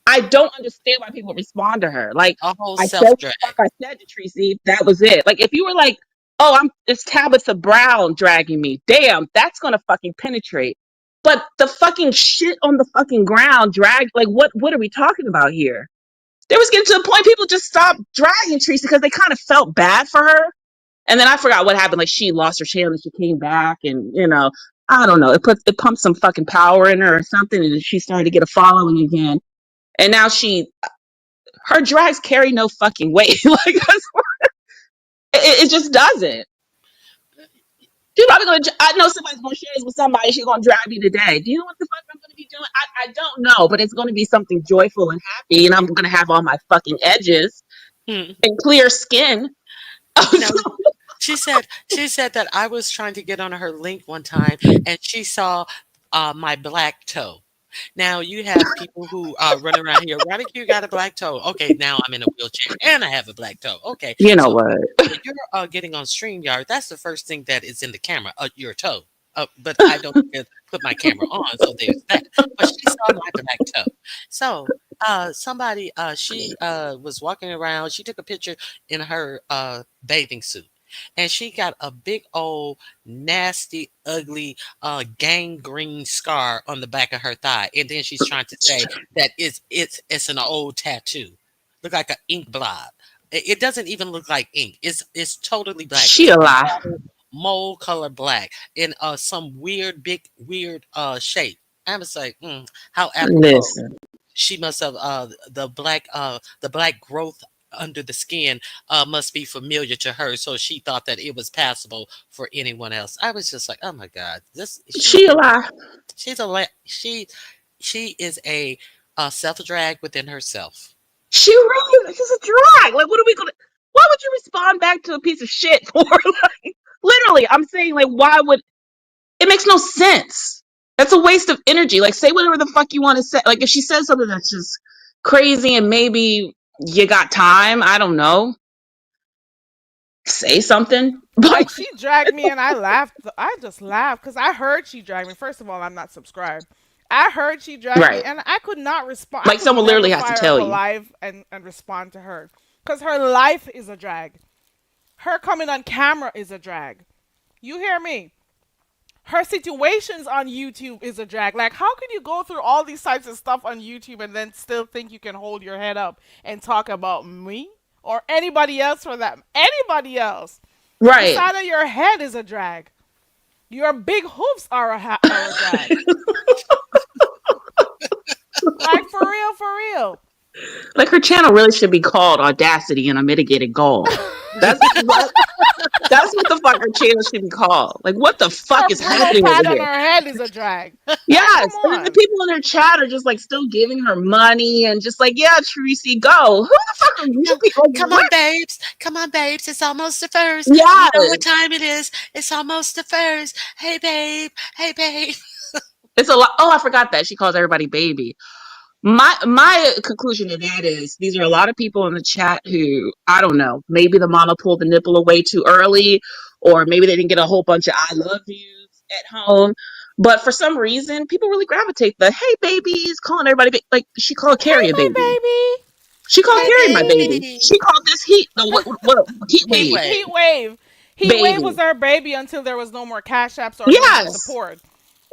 S8: I don't understand why people respond to her. Like,
S7: A whole
S8: I said
S7: self
S8: what the
S7: drag.
S8: fuck I said to Tracy. That was it. Like, if you were like, oh, it's Tabitha Brown dragging me. Damn, that's gonna fucking penetrate. But the fucking shit on the fucking ground drag. Like, what are we talking about here? There was getting to the point people just stopped dragging Teresa because they kind of felt bad for her. And then I forgot what happened. Like she lost her channel and she came back, and I don't know. It pumped some fucking power in her or something, and she started to get a following again. And now her drags carry no fucking weight. Like it just doesn't. She's probably gonna. I know somebody's gonna share this with somebody. She's gonna drag me today. Do you know what the fuck I'm gonna be doing? I don't know, but it's gonna be something joyful and happy, and I'm gonna have all my fucking edges
S7: Hmm.
S8: and clear skin.
S7: Now she said that I was trying to get on her link one time, and she saw my black toe. Now you have people who run around here. Ronnie, you got a black toe. Okay, now I'm in a wheelchair and I have a black toe. Okay,
S8: You know
S7: so
S8: what?
S7: when you're getting on StreamYard, that's the first thing that is in the camera, your toe. But I don't even put my camera on, so there's that. But she saw my black toe. So somebody, she was walking around. She took a picture in her bathing suit, and she got a big old nasty, ugly gangrene scar on the back of her thigh, and then she's trying to say that it's an old tattoo, look like an ink blob. It doesn't even look like ink. It's totally black.
S8: She
S7: It's
S8: a lie.
S7: mold color black in some weird big weird shape. I was like, how apropos.
S8: Listen,
S7: She must have the black growth under the skin must be familiar to her, so she thought that it was passable for anyone else. I was just like, oh my god, this
S8: she a lie.
S7: she's a she is a self drag within herself.
S8: She really is a drag. Like, what are we gonna? Why would you respond back to a piece of shit for? Like, literally, I'm saying, like, why would it makes no sense? That's a waste of energy. Like, say whatever the fuck you want to say. Like, if she says something that's just crazy and maybe you got time, I don't know, say something. But
S2: Like she dragged me and I laughed. I just laughed because I heard she dragged me. First of all, I'm not subscribed. I heard she dragged me
S8: right,
S2: and I could not respond. I
S8: like
S2: could
S8: someone
S2: never
S8: literally has to
S2: fire up
S8: tell
S2: a
S8: you.
S2: live and respond to her because her life is a drag. Her coming on camera is a drag. You hear me? Her situations on YouTube is a drag. Like, how can you go through all these types of stuff on YouTube and then still think you can hold your head up and talk about me or anybody else for that? Anybody else? The
S8: Right.
S2: side of your head is a drag. Your big hoofs are a drag. Like for real, for real.
S8: Like her channel really should be called Audacity and Unmitigated Gall. That's what that's what the fuck her channel should be called. Like what the fuck
S2: Her
S8: is
S2: pillow
S8: happening over
S2: pad on
S8: here?
S2: her head is a drag. Like,
S8: Yes.
S2: come
S8: And then the
S2: on.
S8: people in her chat are just like still giving her money and just like, yeah, Tracy, go. Who the fuck are you
S7: Come,
S8: people?
S7: come
S8: What?
S7: on, babes. Come on, babes. It's almost the first. You know
S8: Yes.
S7: what time it is. It's almost the first. Hey, babe. Hey, babe.
S8: It's a lot. Oh, I forgot that. She calls everybody baby. My conclusion to that is these are a lot of people in the chat who I don't know, maybe the mama pulled the nipple away too early, or maybe they didn't get a whole bunch of I love yous at home. But for some reason, people really gravitate the hey babies, calling everybody like she called
S2: Hey,
S8: Carrie a
S2: my
S8: baby.
S2: baby.
S8: She called
S7: Hey,
S8: Carrie my baby.
S7: baby.
S8: She called this heat the what heat
S7: He
S8: wave
S7: wave.
S2: Heat wave. Heat wave was
S8: baby.
S2: her baby until there was no more cash apps or no more
S8: Yes,
S2: support.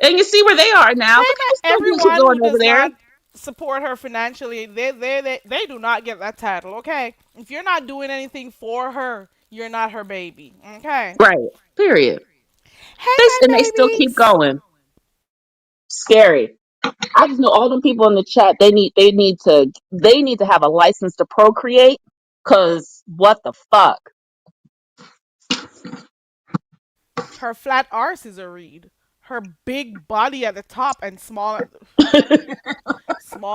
S8: and you see where they are now.
S2: Hey,
S8: Look how
S2: man,
S8: still keep
S2: everyone who
S8: going over
S2: does
S8: there.
S2: not support her financially, they do not get that title. Okay, if you're not doing anything for her, you're not her baby. Okay.
S8: Right. Period.
S2: Hey,
S8: They
S2: my
S8: and they still keep
S2: babies.
S8: going. Scary. I just know all them people in the chat. They need to have a license to procreate. Cause what the fuck?
S2: Her flat arse is a read. Her big body at the top and small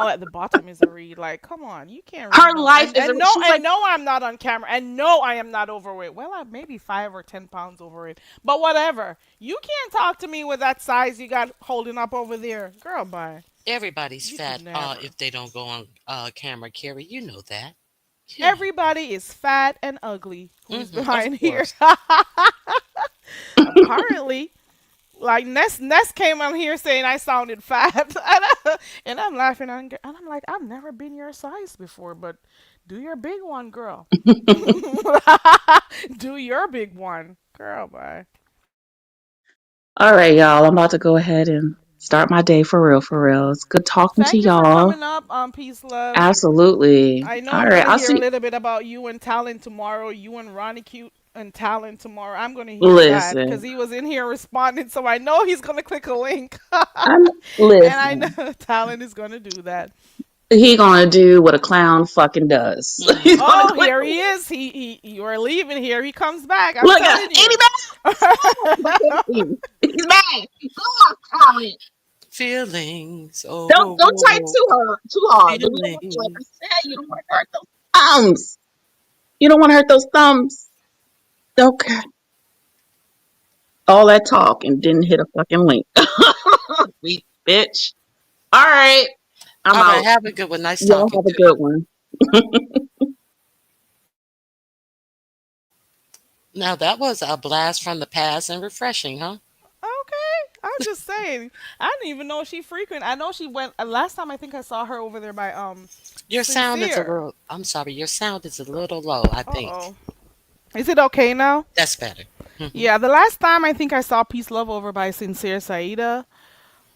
S2: at the bottom is a read. Like, come on, you can't read
S8: Her
S2: no.
S8: life is a. She's
S2: And
S8: like,
S2: no, I'm not on camera, and no, I am not overweight. Well, I'm maybe 5 or 10 pounds overweight, but whatever. You can't talk to me with that size you got holding up over there, girl. Bye.
S7: Everybody's
S2: You could
S7: fat
S2: never.
S7: if they don't go on camera, Carrie. You know that. You know.
S2: Everybody is fat and ugly. Who's
S7: Of
S2: behind here?
S7: course.
S2: Apparently. Like Ness came on here saying I sounded fat, and I'm laughing and I'm like, I've never been your size before, but do your big one, girl. Do your big one, girl. Bye.
S8: all right, y'all. I'm about to go ahead and start my day for real. For real. It's good talking to
S2: Thank you for
S8: y'all.
S2: coming up on Peace Love.
S8: Absolutely.
S2: I know
S8: All
S2: I'm
S8: right.
S2: gonna
S8: I'll
S2: hear a
S8: see.
S2: little bit about you and Talon tomorrow. You and Ronnie Cute and Talon tomorrow. I'm gonna hear that because
S8: Listen.
S2: he was in here responding, so I know he's gonna click a link,
S8: I'm
S2: and I know
S8: listen.
S2: Talon is gonna do that.
S8: He gonna do what a clown fucking does.
S7: Hmm.
S8: He's gonna
S2: Oh,
S8: click.
S2: here he is. You are leaving here. He comes back. I'm
S8: Look at
S2: telling
S8: Andy
S2: you.
S8: back. He's back. Go on, Colin.
S7: Feelings. Oh,
S8: Don't type too hard. Like I
S7: feelings.
S8: said, you don't want to hurt those thumbs. You don't want to hurt those thumbs. Okay. All that talk and didn't hit a fucking link. Weak bitch. All right. I'm
S7: All right.
S8: out.
S7: Have a good one. Nice
S8: Y'all
S7: talking
S8: have a
S7: to you.
S8: good one.
S7: Now, that was a blast from the past and refreshing, huh?
S2: Okay. I'm just saying. I didn't even know she frequent. I know she went last time. I think I saw her over there by
S7: Your sound is a
S2: Sincere.
S7: little, I'm sorry, your sound is a little low, I
S2: Uh
S7: think.
S2: oh. Is it okay now?
S7: That's better. Hmm.
S2: Yeah. The last time I think I saw Peace Love over by Sincere Saida,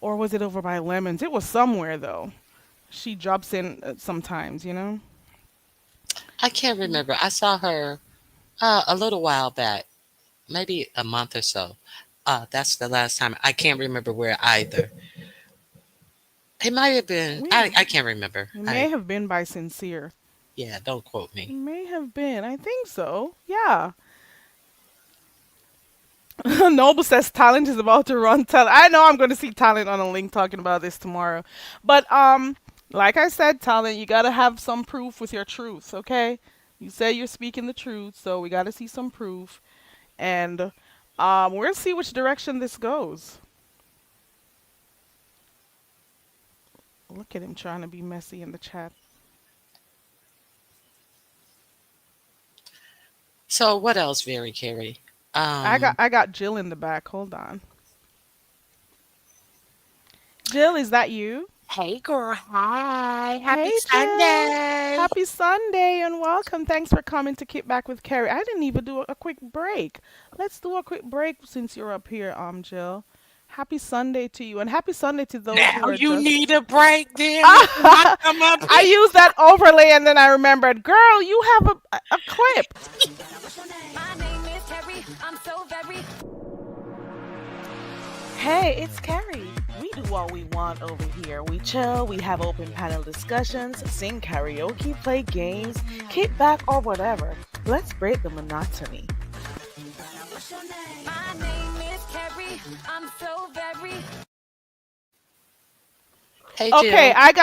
S2: or was it over by Lemons? It was somewhere though. She drops in sometimes, you know.
S7: I can't remember. I saw her a little while back, maybe a month or so. That's the last time. I can't remember where either. It might have been.
S2: We
S7: I can't remember.
S2: it may have been by Sincere.
S7: Yeah, don't quote
S2: It
S7: me.
S2: may have been. I think so. Yeah. Noble says talent is about to run talent. I know I'm going to see talent on a link talking about this tomorrow. But like I said, talent, you got to have some proof with your truth, okay? You say you're speaking the truth, so we got to see some proof. And we'll see which direction this goes. Look at him trying to be messy in the chat.
S7: So what else, Very Carrie? Um,
S2: I got Jill in the back. Hold on. Jill, is that you?
S9: Hey girl, hi. Happy
S2: Hey Jill.
S9: Sunday.
S2: Happy Sunday and welcome. Thanks for coming to Kick Back with Carrie. I didn't even do a quick break. Let's do a quick break since you're up here, Jill. Happy Sunday to you and happy Sunday to those who
S9: Now
S2: are
S9: you
S2: just
S9: need a break, damn it. I come up
S2: I
S9: here.
S2: used that overlay and then I remembered, girl, you have a clip.
S1: My name is Carrie. I'm so very.
S2: Hey, it's Carrie. We do what we want over here. We chill, we have open panel discussions, sing karaoke, play games, kick back, or whatever. Let's break the monotony.
S1: My name is Carrie. I'm so very.
S7: hey
S2: Okay,
S7: Jill.
S2: I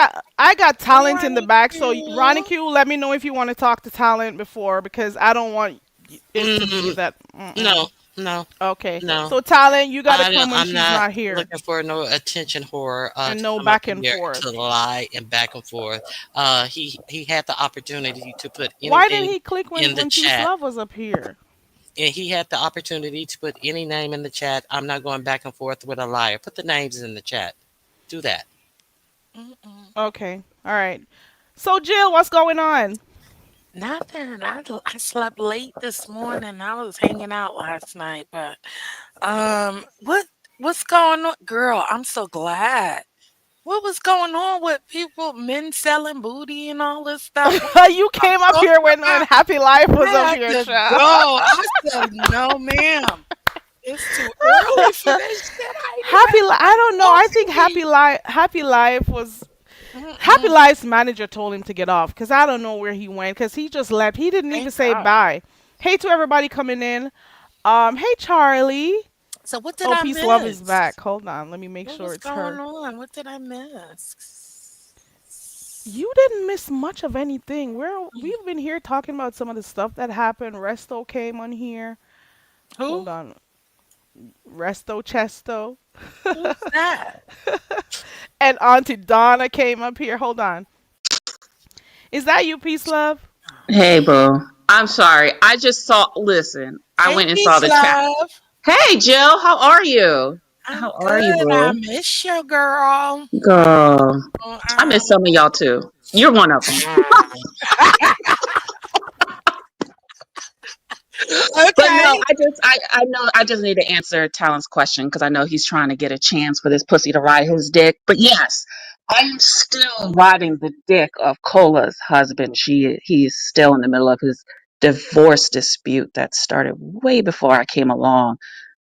S2: got talent in the
S9: Ronnie
S2: back. So Ronnie
S9: Q.
S2: Q, let me know if you want to talk to talent before because I don't want it to be
S7: Mm,
S2: that. Mm-mm.
S7: no, no,
S2: Okay,
S7: no.
S2: so talent, you gotta
S7: I don't,
S2: come when
S7: I'm
S2: she's
S7: not
S2: not here
S7: looking for no attention whore
S2: and
S7: to
S2: no
S7: come up
S2: back and
S7: here to
S2: forth.
S7: lie and back and forth. He had the opportunity to put
S2: Why didn't
S7: anything
S2: he click
S7: in the
S2: when Peace
S7: chat,
S2: Love was up here?
S7: and he had the opportunity to put any name in the chat. I'm not going back and forth with a liar. Put the names in the chat. Do that.
S9: Mm-mm.
S2: Okay, all right. So Jill, what's going on?
S9: Nothing. I slept late this morning. I was hanging out last night, but what's going on? Girl, I'm so glad. What was going on with people, men selling booty and all this stuff? What
S2: You
S9: y'all
S2: came up here
S9: talking
S2: when
S9: about?
S2: Happy Life
S9: I
S2: was up
S9: had
S2: here,
S9: to
S2: child.
S9: go. I said, no, ma'am. It's too early for this shit. I ain't even had
S2: I don't know. I think
S9: coffee.
S2: Happy Life was Happy
S9: Mm-mm.
S2: Life's manager told him to get off because I don't know where he went because he just left. He didn't even
S9: Thank
S2: say
S9: God.
S2: bye. Hey to everybody coming in. Hey Charlie.
S9: So what did
S2: Oh,
S9: I
S2: Peace Love is
S9: miss?
S2: back. Hold on, let me make
S9: What
S2: sure
S9: was
S2: it's
S9: going
S2: her.
S9: on? What did I miss?
S2: You didn't miss much of anything. We've been here talking about some of the stuff that happened. Resto came on here.
S9: Who?
S2: Hold on. Resto Chesto.
S9: Who's that?
S2: And Auntie Donna came up here. Hold on. Is that you, Peace Love?
S8: Hey, boo. I'm sorry. I just saw. Listen, I
S9: Hey,
S8: went and saw
S9: peace,
S8: the chat.
S9: love.
S8: Hey, Jill. How are you?
S9: I'm
S8: How are you,
S9: good. I
S8: boo?
S9: miss you, girl.
S8: Girl,
S9: Oh,
S8: I miss some of y'all too. You're one of them. But no,
S9: okay.
S8: I know I just need to answer Talon's question because I know he's trying to get a chance for this pussy to ride his dick. But yes, I am still riding the dick of Cola's husband. He is still in the middle of his divorce dispute that started way before I came along.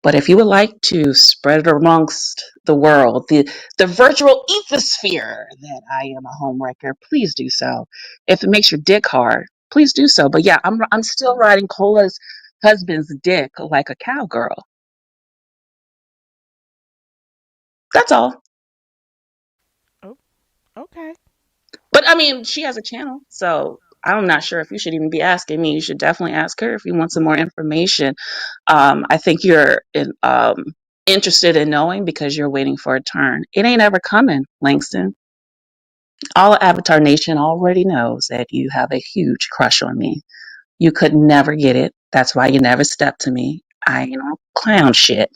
S8: But if you would like to spread it amongst the world, the virtual ethosphere that I am a homewrecker, please do so. If it makes your dick hard, please do so. But yeah, I'm still riding Cola's husband's dick like a cowgirl. That's all.
S2: Oh, okay.
S8: But I mean, she has a channel, so I'm not sure if you should even be asking me. You should definitely ask her if you want some more information. I think you're interested in knowing because you're waiting for a turn. It ain't ever coming, Langston. All of Avatar Nation already knows that you have a huge crush on me. You could never get it. That's why you never stepped to me. I ain't on clown shit.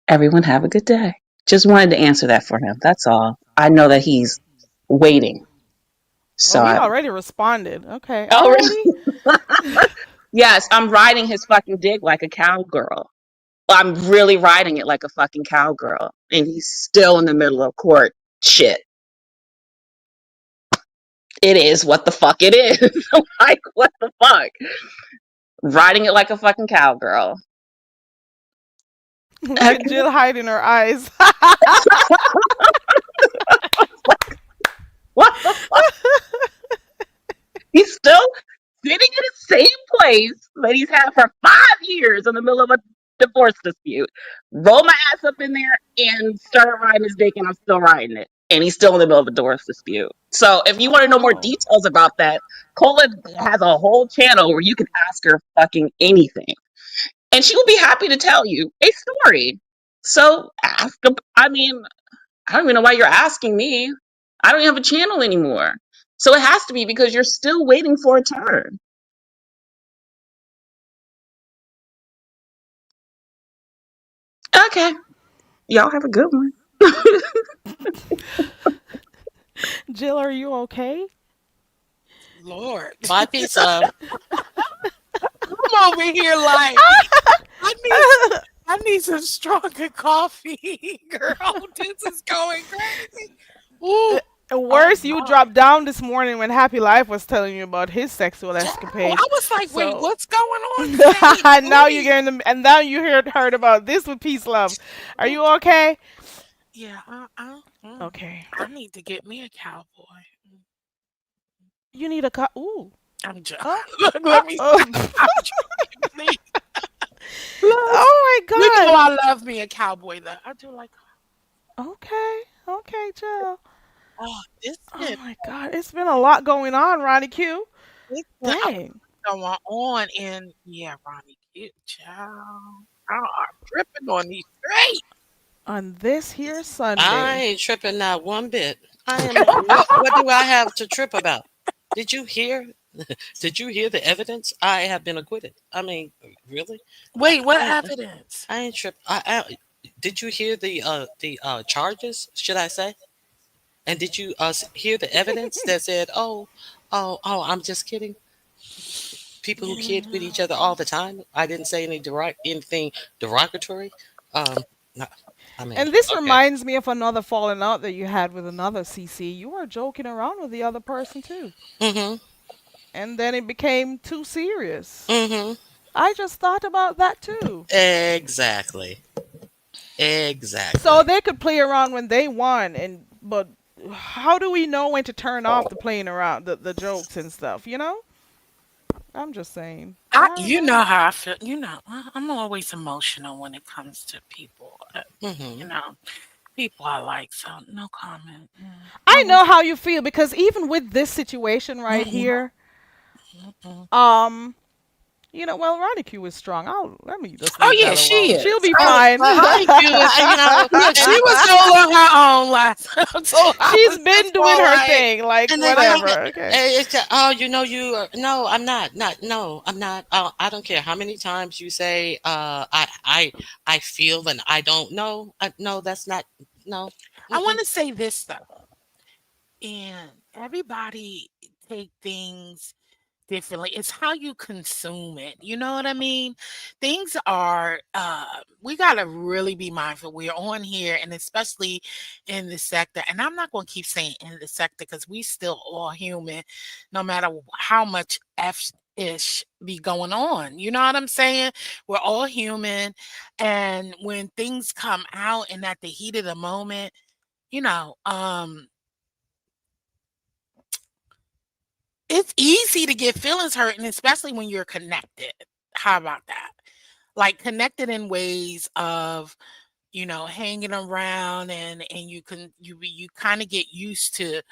S8: Everyone have a good day. Just wanted to answer that for him. That's all. I know that he's waiting.
S2: Oh,
S8: So
S2: he
S8: I,
S2: already responded. Okay,
S8: oh,
S2: already?
S8: yes, I'm riding his fucking dick like a cowgirl. I'm really riding it like a fucking cowgirl. And he's still in the middle of court shit. It is what the fuck it is. Like, what the fuck? Riding it like a fucking cowgirl.
S2: Look at Jill hiding her eyes.
S8: What the fuck? He's still sitting in the same place that he's had for 5 years in the middle of a divorce dispute. Roll my ass up in there and start riding his dick, and I'm still riding it. And he's still in the middle of a divorce dispute. So if you want to know more
S2: Oh.
S8: details about that, Cola has a whole channel where you can ask her fucking anything. And she will be happy to tell you a story. So ask, I mean, I don't even know why you're asking me. I don't even have a channel anymore. So it has to be because you're still waiting for a turn. Okay. Y'all have a good one.
S2: Jill, are you okay?
S9: Lord.
S7: My piece.
S9: I'm over here like I need I need some stronger coffee, girl. This is going crazy. Ooh. Oh
S2: Worse, you
S9: my.
S2: dropped down this morning when Happy Life was telling you about his sexual
S9: Oh,
S2: escapades.
S9: I was like, wait,
S2: So
S9: what's going on today?
S2: now you're
S9: Booty.
S2: getting them, and now you heard about this with peace love. Are you okay?
S9: Yeah,
S2: Okay.
S9: I need to get me a cowboy.
S2: You need ooh.
S9: I'm just
S2: Oh.
S9: let me
S2: Oh.
S9: I'm joking, please. Love.
S2: Oh my
S9: You know
S2: God.
S9: I love me a cowboy though. I do like
S2: Okay. Okay, Jill.
S9: oh this
S2: Oh
S9: been
S2: my God. It's been a lot going on, Ronnie Q.
S9: it's been
S2: Dang.
S9: going on and yeah, Ronnie, get child. I'm tripping on these straight.
S2: On this here
S7: I
S2: Sunday.
S7: ain't tripping not one bit. I am. What do I have to trip about? Did you hear? Did you hear the evidence? I have been acquitted. I mean, really? I,
S9: Wait, what
S7: I,
S9: evidence?
S7: I ain't trip. Did you hear the charges? Should I say? And did you hear the evidence that said, "Oh, I'm just kidding." People who kid with each other all the time. I didn't say anything derogatory. Um, no, I mean,
S2: And this
S7: okay.
S2: reminds me of another falling out that you had with another CC. You were joking around with the other person too.
S7: Mhm.
S2: And then it became too serious.
S7: Mhm.
S2: I just thought about that too.
S7: Exactly.
S2: So
S7: Exactly.
S2: they could play around when they want, and but how do we know when to turn off the playing around, the jokes and stuff? I'm just saying. I don't
S9: You
S2: know.
S9: know how I feel. You know, I'm always emotional when it comes to people. You
S7: Mhm.
S9: know, people I like, so no comment. Yeah.
S2: I
S9: Always.
S2: know how you feel because even with this situation right
S9: Mm-mm,
S2: here,
S9: mm-mm.
S2: um, well, Ronnie Q is strong. Let me just
S9: Oh
S2: leave
S9: yeah,
S2: that
S9: she
S2: alone. She'll
S9: is.
S2: be
S9: Oh,
S2: fine.
S7: Ronnie Q is,
S9: yeah, she
S7: and
S9: was all on her own last time, so I
S2: She's
S9: was
S2: been
S9: just
S2: doing
S9: all
S2: her
S9: right.
S2: thing, like
S7: the thing,
S2: whatever. Okay.
S7: it's oh, you are, no, I'm not, no, I'm not. I don't care how many times you say, I feel and I don't know. No, that's not, no.
S9: I want
S7: Mm-mm.
S9: to say this though, and everybody take things differently. It's how you consume it. You know what I mean? Things are we gotta really be mindful. We're on here and especially in the sector. And I'm not gonna keep saying in the sector because we still all human, no matter how much F ish be going on. You know what I'm saying? We're all human. And when things come out and at the heat of the moment, you know, it's easy to get feelings hurt, and especially when you're connected. How about that? Like connected in ways of, hanging around and you kind of get used to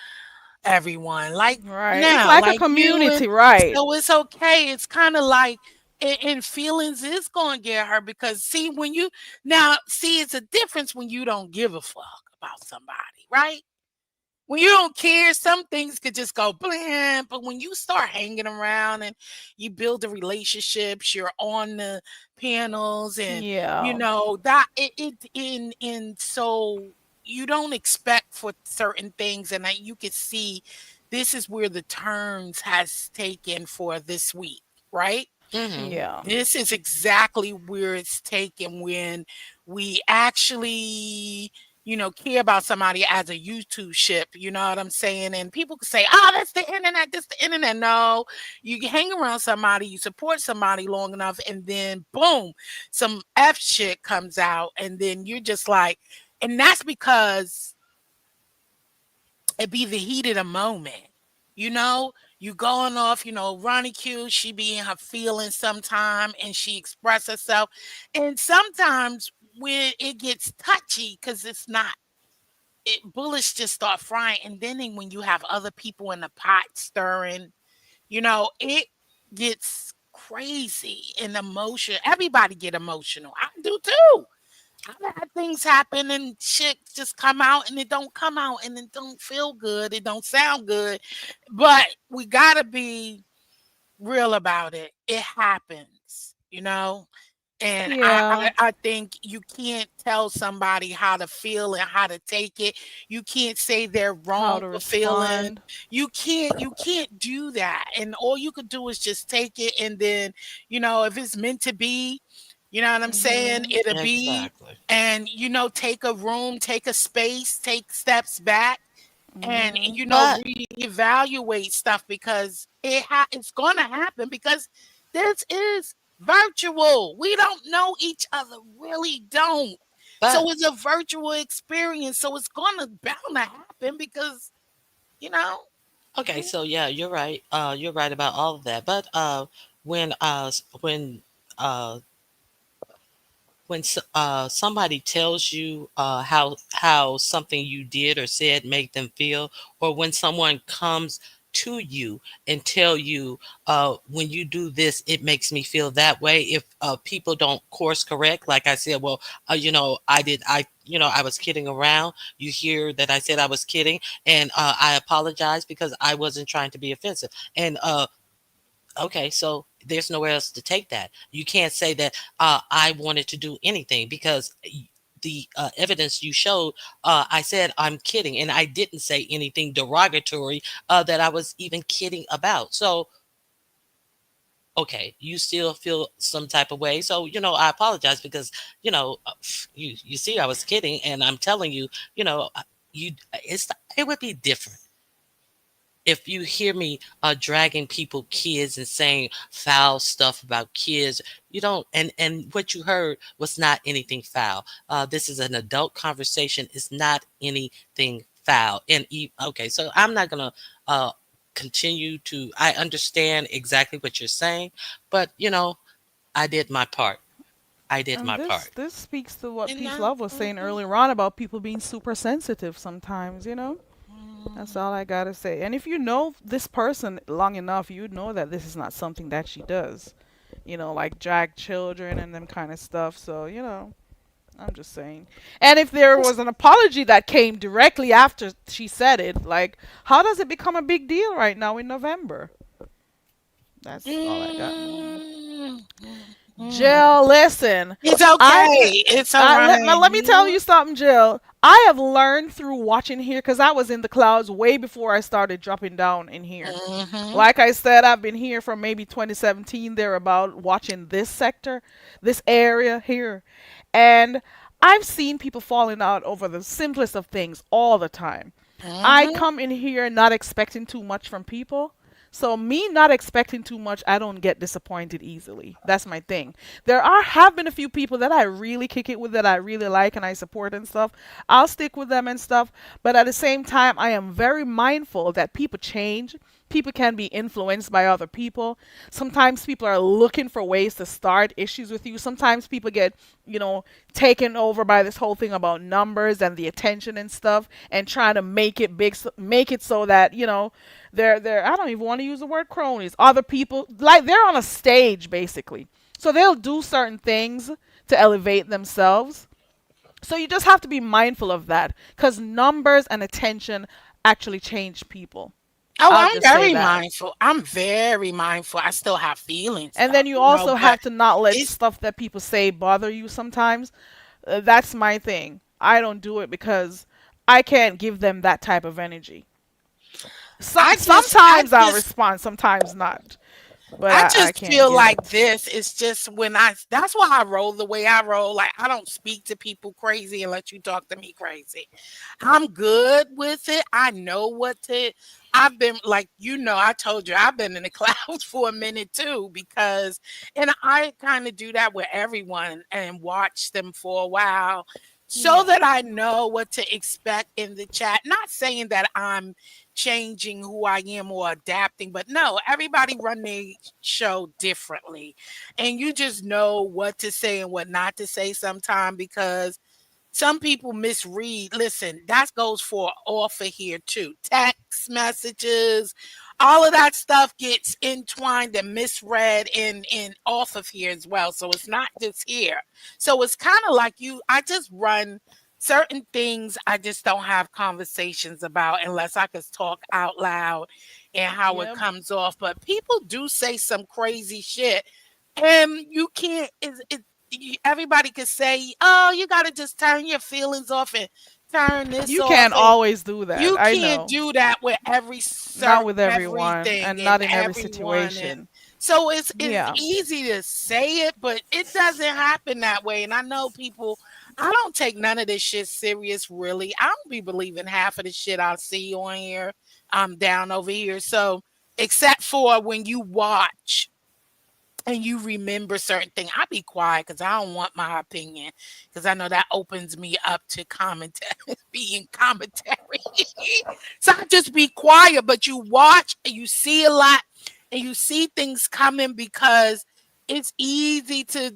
S9: everyone. Like
S2: Right. It's
S9: now,
S2: like a
S9: like you and
S2: community, right?
S9: so it's okay. It's kind of like and feelings is going to get hurt because see when you now see it's a difference when you don't give a fuck about somebody, right? When you don't care, some things could just go bland. But when you start hanging around and you build the relationships, you're on the panels, and
S2: Yeah.
S9: that it in so you don't expect for certain things, and you can see this is where the turns has taken for this week, right?
S7: Mhm.
S2: Yeah.
S9: This is exactly where it's taken when we actually care about somebody as a YouTube ship, you know what I'm saying? And people could say, oh, that's the internet, that's the internet. No, you hang around somebody, you support somebody long enough, and then boom, some F shit comes out, and then you're just like, and that's because it be the heat of the moment, you know? You going off, Ronnie Q, she be in her feelings sometime and she express herself. And sometimes when it gets touchy, because it's not bullets just start frying, and then when you have other people in the pot stirring, it gets crazy and emotional. Everybody get emotional. I do too. I've had things happen and shit just come out and it don't come out and it don't feel good. It don't sound good. But we gotta be real about it. It happens. And I,
S2: Yeah.
S9: I I think you can't tell somebody how to feel and how to take it. You can't say they're
S2: How
S9: wrong
S2: to
S9: for feeling.
S2: respond.
S9: You can't do that. And all you could do is just take it, and then, if it's meant to be, you know what I'm saying?
S2: Mhm.
S9: It'll be.
S7: Exactly.
S9: And take a room, take a space, take steps back, and
S2: Mhm.
S7: But
S9: reevaluate stuff, because it's gonna happen, because this is virtual. We don't know each other, really don't.
S7: but
S9: So it's a virtual experience. So it's gonna bound to happen because you know.
S7: okay, so yeah, you're right. You're right about all of that. But when uh somebody tells you how something you did or said make them feel, or when someone comes to you and tell you, when you do this it makes me feel that way, if people don't course correct, like I said, well, I was kidding around, you hear that I said I was kidding, and I apologize because I wasn't trying to be offensive, and okay, so there's nowhere else to take that. You can't say that I wanted to do anything because the evidence you showed, I said I'm kidding, and I didn't say anything derogatory that I was even kidding about. So, okay, you still feel some type of way. So, I apologize because, you see, I was kidding, and I'm telling you, you it would be different if you hear me dragging people kids and saying foul stuff about kids. You don't, and what you heard was not anything foul. This is an adult conversation. It's not anything foul. And okay, so I'm not gonna continue to. I understand exactly what you're saying, but I did my part. I did
S2: And
S7: my
S2: this
S7: part.
S2: this speaks to what
S9: And
S2: Peace
S9: now,
S2: Love was saying earlier on about people being super sensitive sometimes. That's
S9: mm,
S2: all I gotta say. And if you know this person long enough, you know that this is not something that she does. Like drag children and them kind of stuff. So, I'm just saying. And if there was an apology that came directly after she said it, like, how does it become a big deal right now in November? That's all I got.
S9: mm, mm.
S2: Jill, listen.
S9: It's
S2: I can.
S9: okay. It's all right.
S2: Let me tell you something, Jill. I have learned through watching here because I was in the clouds way before I started dropping down in here.
S9: Mm-hmm.
S2: Like I said, I've been here from maybe 2017 thereabout, watching this sector, this area here, and I've seen people falling out over the simplest of things all the time. I
S9: Mm-hmm.
S2: come in here not expecting too much from people. So me not expecting too much, I don't get disappointed easily. That's my thing. There have been a few people that I really kick it with, that I really like and I support and stuff. I'll stick with them and stuff, but at the same time I am very mindful that people change. People can be influenced by other people. Sometimes people are looking for ways to start issues with you. Sometimes people get, you know, taken over by this whole thing about numbers and the attention and stuff, and trying to make it big, make it so that, they're I don't even want to use the word cronies. Other people, like, they're on a stage basically. So they'll do certain things to elevate themselves. So you just have to be mindful of that, cuz numbers and attention actually change people.
S9: Oh,
S2: I'll
S9: I'm
S2: just say
S9: very
S2: that.
S9: mindful. I'm very mindful. I still have feelings
S2: And then
S9: though,
S2: you also
S9: but
S2: have to not let
S9: it's
S2: stuff that people say bother you sometimes. That's my thing. I don't do it because I can't give them that type of energy.
S9: I just
S2: Sometimes I'll respond, sometimes not. but
S9: I
S2: I
S9: just
S2: can't
S9: feel
S2: get
S9: like
S2: it.
S9: this is just that's why I roll the way I roll. Like I don't speak to people crazy and let you talk to me crazy. I'm good with it. I know what to I've been like, I told you I've been in the clouds for a minute too, because and I kind of do that with everyone and watch them for a while so
S2: Yeah.
S9: that I know what to expect in the chat. Not saying that I'm changing who I am or adapting, but no, everybody run their show differently. And you just know what to say and what not to say sometime, because some people misread. Listen, that goes for offer here too. Text messages, all of that stuff gets entwined and misread in off of here as well. So it's not just here. So it's kind of like I just run certain things. I just don't have conversations about unless I could talk out loud and how it
S2: Yep.
S9: comes off. But people do say some crazy shit. And you can't, everybody could say, "Oh, you got to just turn your feelings off and turn this
S2: You
S9: off."
S2: can't
S9: And
S2: always do that.
S9: you
S2: I
S9: can't
S2: know.
S9: do that with
S2: Not with everyone
S9: everything
S2: and
S9: and
S2: not in every
S9: everyone. And
S2: situation.
S9: so it's
S2: Yeah.
S9: easy to say it, but it doesn't happen that way. And I know people. I don't take none of this shit serious, really. I don't be believing half of the shit I see on here. I'm down over here. So, except for when you watch and you remember certain things. I be quiet because I don't want my opinion, because I know that opens me up to commentary, being commentary. So I just be quiet, but you watch and you see a lot and you see things coming, because it's easy to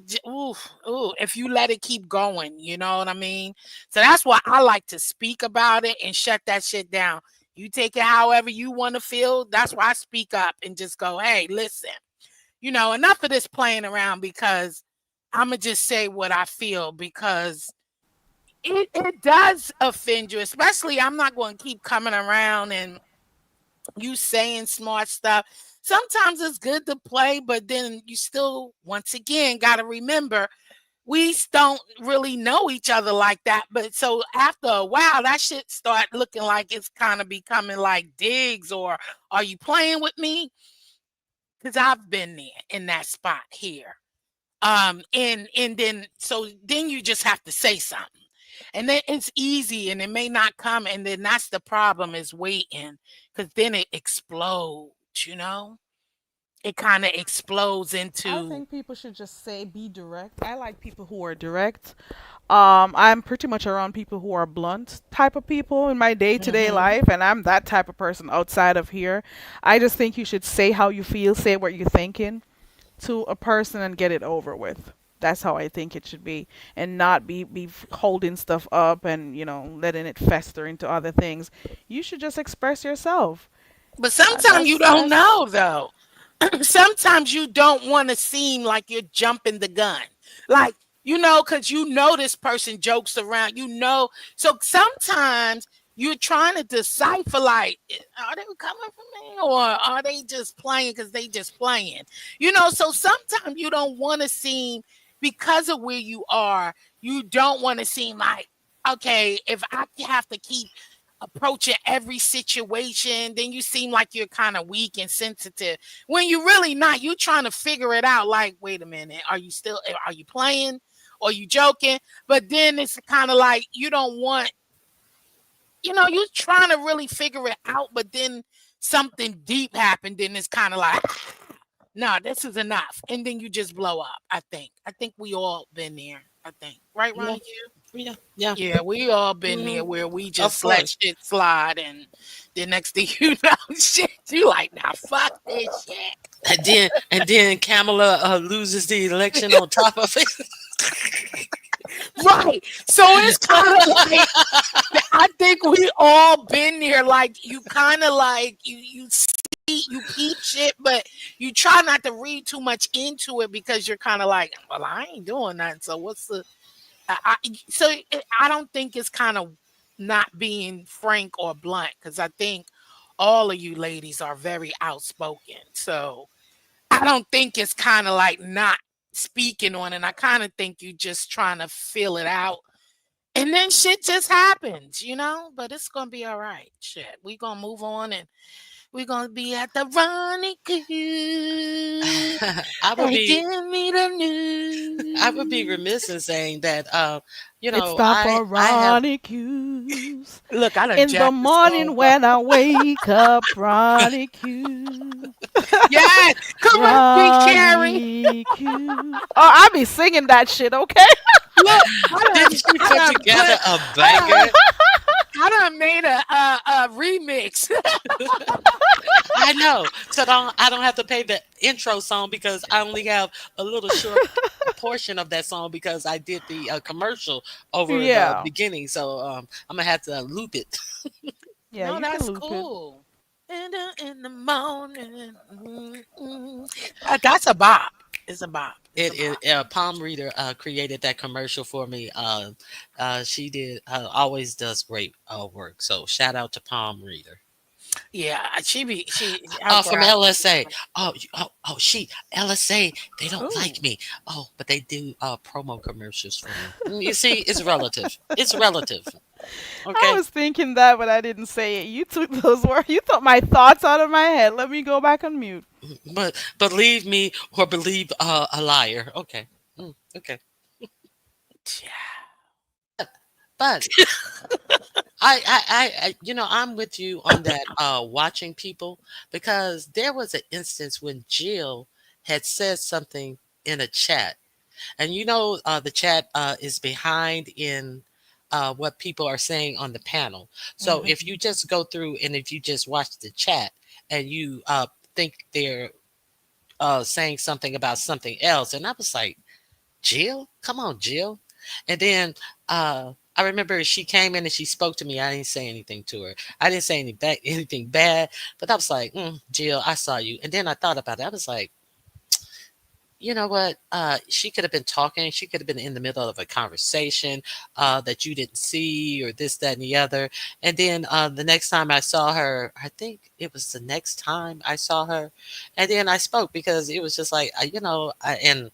S9: if you let it keep going, you know what I mean? So that's why I like to speak about it and shut that shit down. You take it however you want to feel. That's why I speak up and just go, hey, listen, enough of this playing around, because I'm going to just say what I feel, because it does offend you, especially I'm not going to keep coming around and you saying smart stuff. Sometimes it's good to play, but then you still, once again, got to remember we don't really know each other like that. But so after a while, that shit start looking like it's kind of becoming like digs, or are you playing with me? Because I've been there in that spot here. And then so then you just have to say something. And then it's easy and it may not come. And then that's the problem, is waiting. Because then it explodes, It kind of explodes
S2: I
S9: into
S2: think people should just say be direct. I like people who are direct. I'm pretty much around people who are blunt type of people in my day-to-day
S9: hmm
S2: life, and I'm that type of person outside of here. I just think you should say how you feel, say what you're thinking to a person and get it over with. That's how I think it should be, and not be holding stuff up and letting it fester into other things. You should just express yourself.
S9: but sometimes you don't
S2: That's
S9: know though. Sometimes you don't want to seem like you're jumping the gun. Like, because this person jokes around, So sometimes you're trying to decipher, like, are they coming for me or are they just playing because they just playing? So sometimes you don't want to seem, because of where you are, you don't want to seem like, okay, if I have to keep approaching every situation, then you seem like you're kind of weak and sensitive, when you're really not. You trying to figure it out, like, wait a minute, are you playing or you joking? But then it's kind of like you don't want, you're trying to really figure it out, but then something deep happened, and it's kind of like, no, this is enough, and then you just blow up. I think we all been there. I think, right,
S7: Yeah,
S9: Ronnie?
S7: yeah, yeah.
S9: Yeah, we all been
S7: Hmm.
S9: there where we
S7: Of
S9: just let
S7: course.
S9: shit slide, and the next thing you know, shit, you like, nah, fuck this
S7: And then Kamala loses the election on top of it.
S9: shit. Right. So it's kind of like, I think we all been there. Like, you kind of like, you see, you peep shit, but you try not to read too much into it, because you're kind of like, well, I ain't doing that. So what's the I don't think it's kind of not being frank or blunt, because I think all of you ladies are very outspoken. So I don't think it's kind of like not speaking on it. I kind of think you just trying to feel it out. And then shit just happens. But it's gonna be all right. Shit. We gonna move on and We're gonna be at the Ronnie Coop.
S7: I would
S9: Hey,
S7: be
S9: give me the news.
S7: I would be remiss in saying that
S2: It's time for
S7: I have
S2: Ronnie Q's.
S9: Look, I done
S2: In the
S9: jacked the song
S2: morning
S9: up.
S2: when I wake up, Ronnie Q.
S9: Yes, come on, Big Carrie.
S2: Ronnie Q. Oh, I be singing that shit, okay?
S9: Look,
S7: didn't she
S9: I
S7: put
S9: done
S7: together
S9: put,
S7: a banger?
S9: I done made a remix.
S7: I know. So I don't have to pay the intro song because I only have a little short portion of that song because I did the commercial over the
S2: Yeah.
S7: beginning. So I'm gonna have to loop it.
S2: Yeah,
S9: No,
S2: you can
S9: that's
S2: loop it.
S9: cool. In the morning. That's a bop. It's a bop. It's a
S7: It is
S9: bop.
S7: Palm Reader created that commercial for me. She did always does great work. So shout out to Palm Reader.
S9: Yeah, her
S7: From
S9: graphic
S7: LSA.
S9: design.
S7: She LSA. They don't
S2: Oh.
S7: like me. Oh, but they do promo commercials for me. You see, it's relative. It's relative.
S2: I
S7: Okay,
S2: was thinking that, but I didn't say it. You took those words. You took my thoughts out of my head. Let me go back on mute.
S7: but believe me or believe a liar. Okay, okay. But I'm with you on that watching people because there was an instance when Jill had said something in a chat. And the chat is behind in what people are saying on the panel. So
S2: Hmm.
S7: if you just go through and if you just watch the chat and you think they're saying something about something else, and I was like, Jill, come on, Jill. And then I remember she came in and she spoke to me. I didn't say anything to her. I didn't say anything bad, but I was like, Jill, I saw you. And then I thought about it. I was like, you know what? She could have been talking. She could have been in the middle of a conversation that you didn't see, or this, that, and the other. And then the next time I saw her, I think it was the next time I saw her, and then I spoke because it was just like, you know, I'm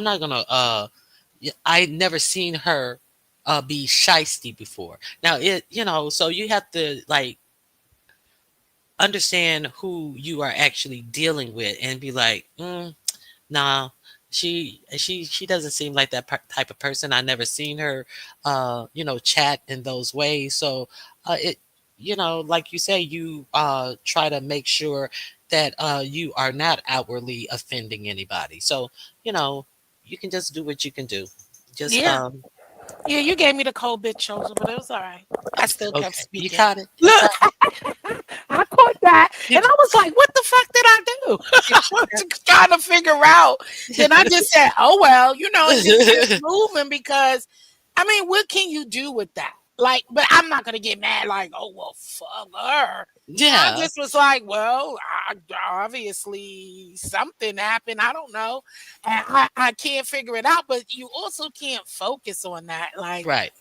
S7: not gonna. I never seen her be shisty before. Now so you have to like understand who you are actually dealing with and be like, nah, she doesn't seem like that type of person. I never seen her, chat in those ways. So it, like you say, you try to make sure that you are not outwardly offending anybody. So you know, you can just do what you can do. Just
S9: Yeah. Yeah, you gave me the cold bitch shoulder, but it was all right. I still kept
S7: okay, you
S9: speaking.
S7: caught it. You
S9: Look,
S7: caught
S9: I caught that,
S7: you,
S9: and I was like, "What the fuck did I do?"
S7: you,
S9: I was trying to figure out. Then I just said, "Oh well," and just kept moving because, I mean, what can you do with that? Like, but I'm not gonna get mad. Like, oh well, fuck her. I
S7: yeah,
S9: just was like, well, obviously something happened. I don't know, and I can't figure it out. But you also can't focus on that. Like,
S7: right.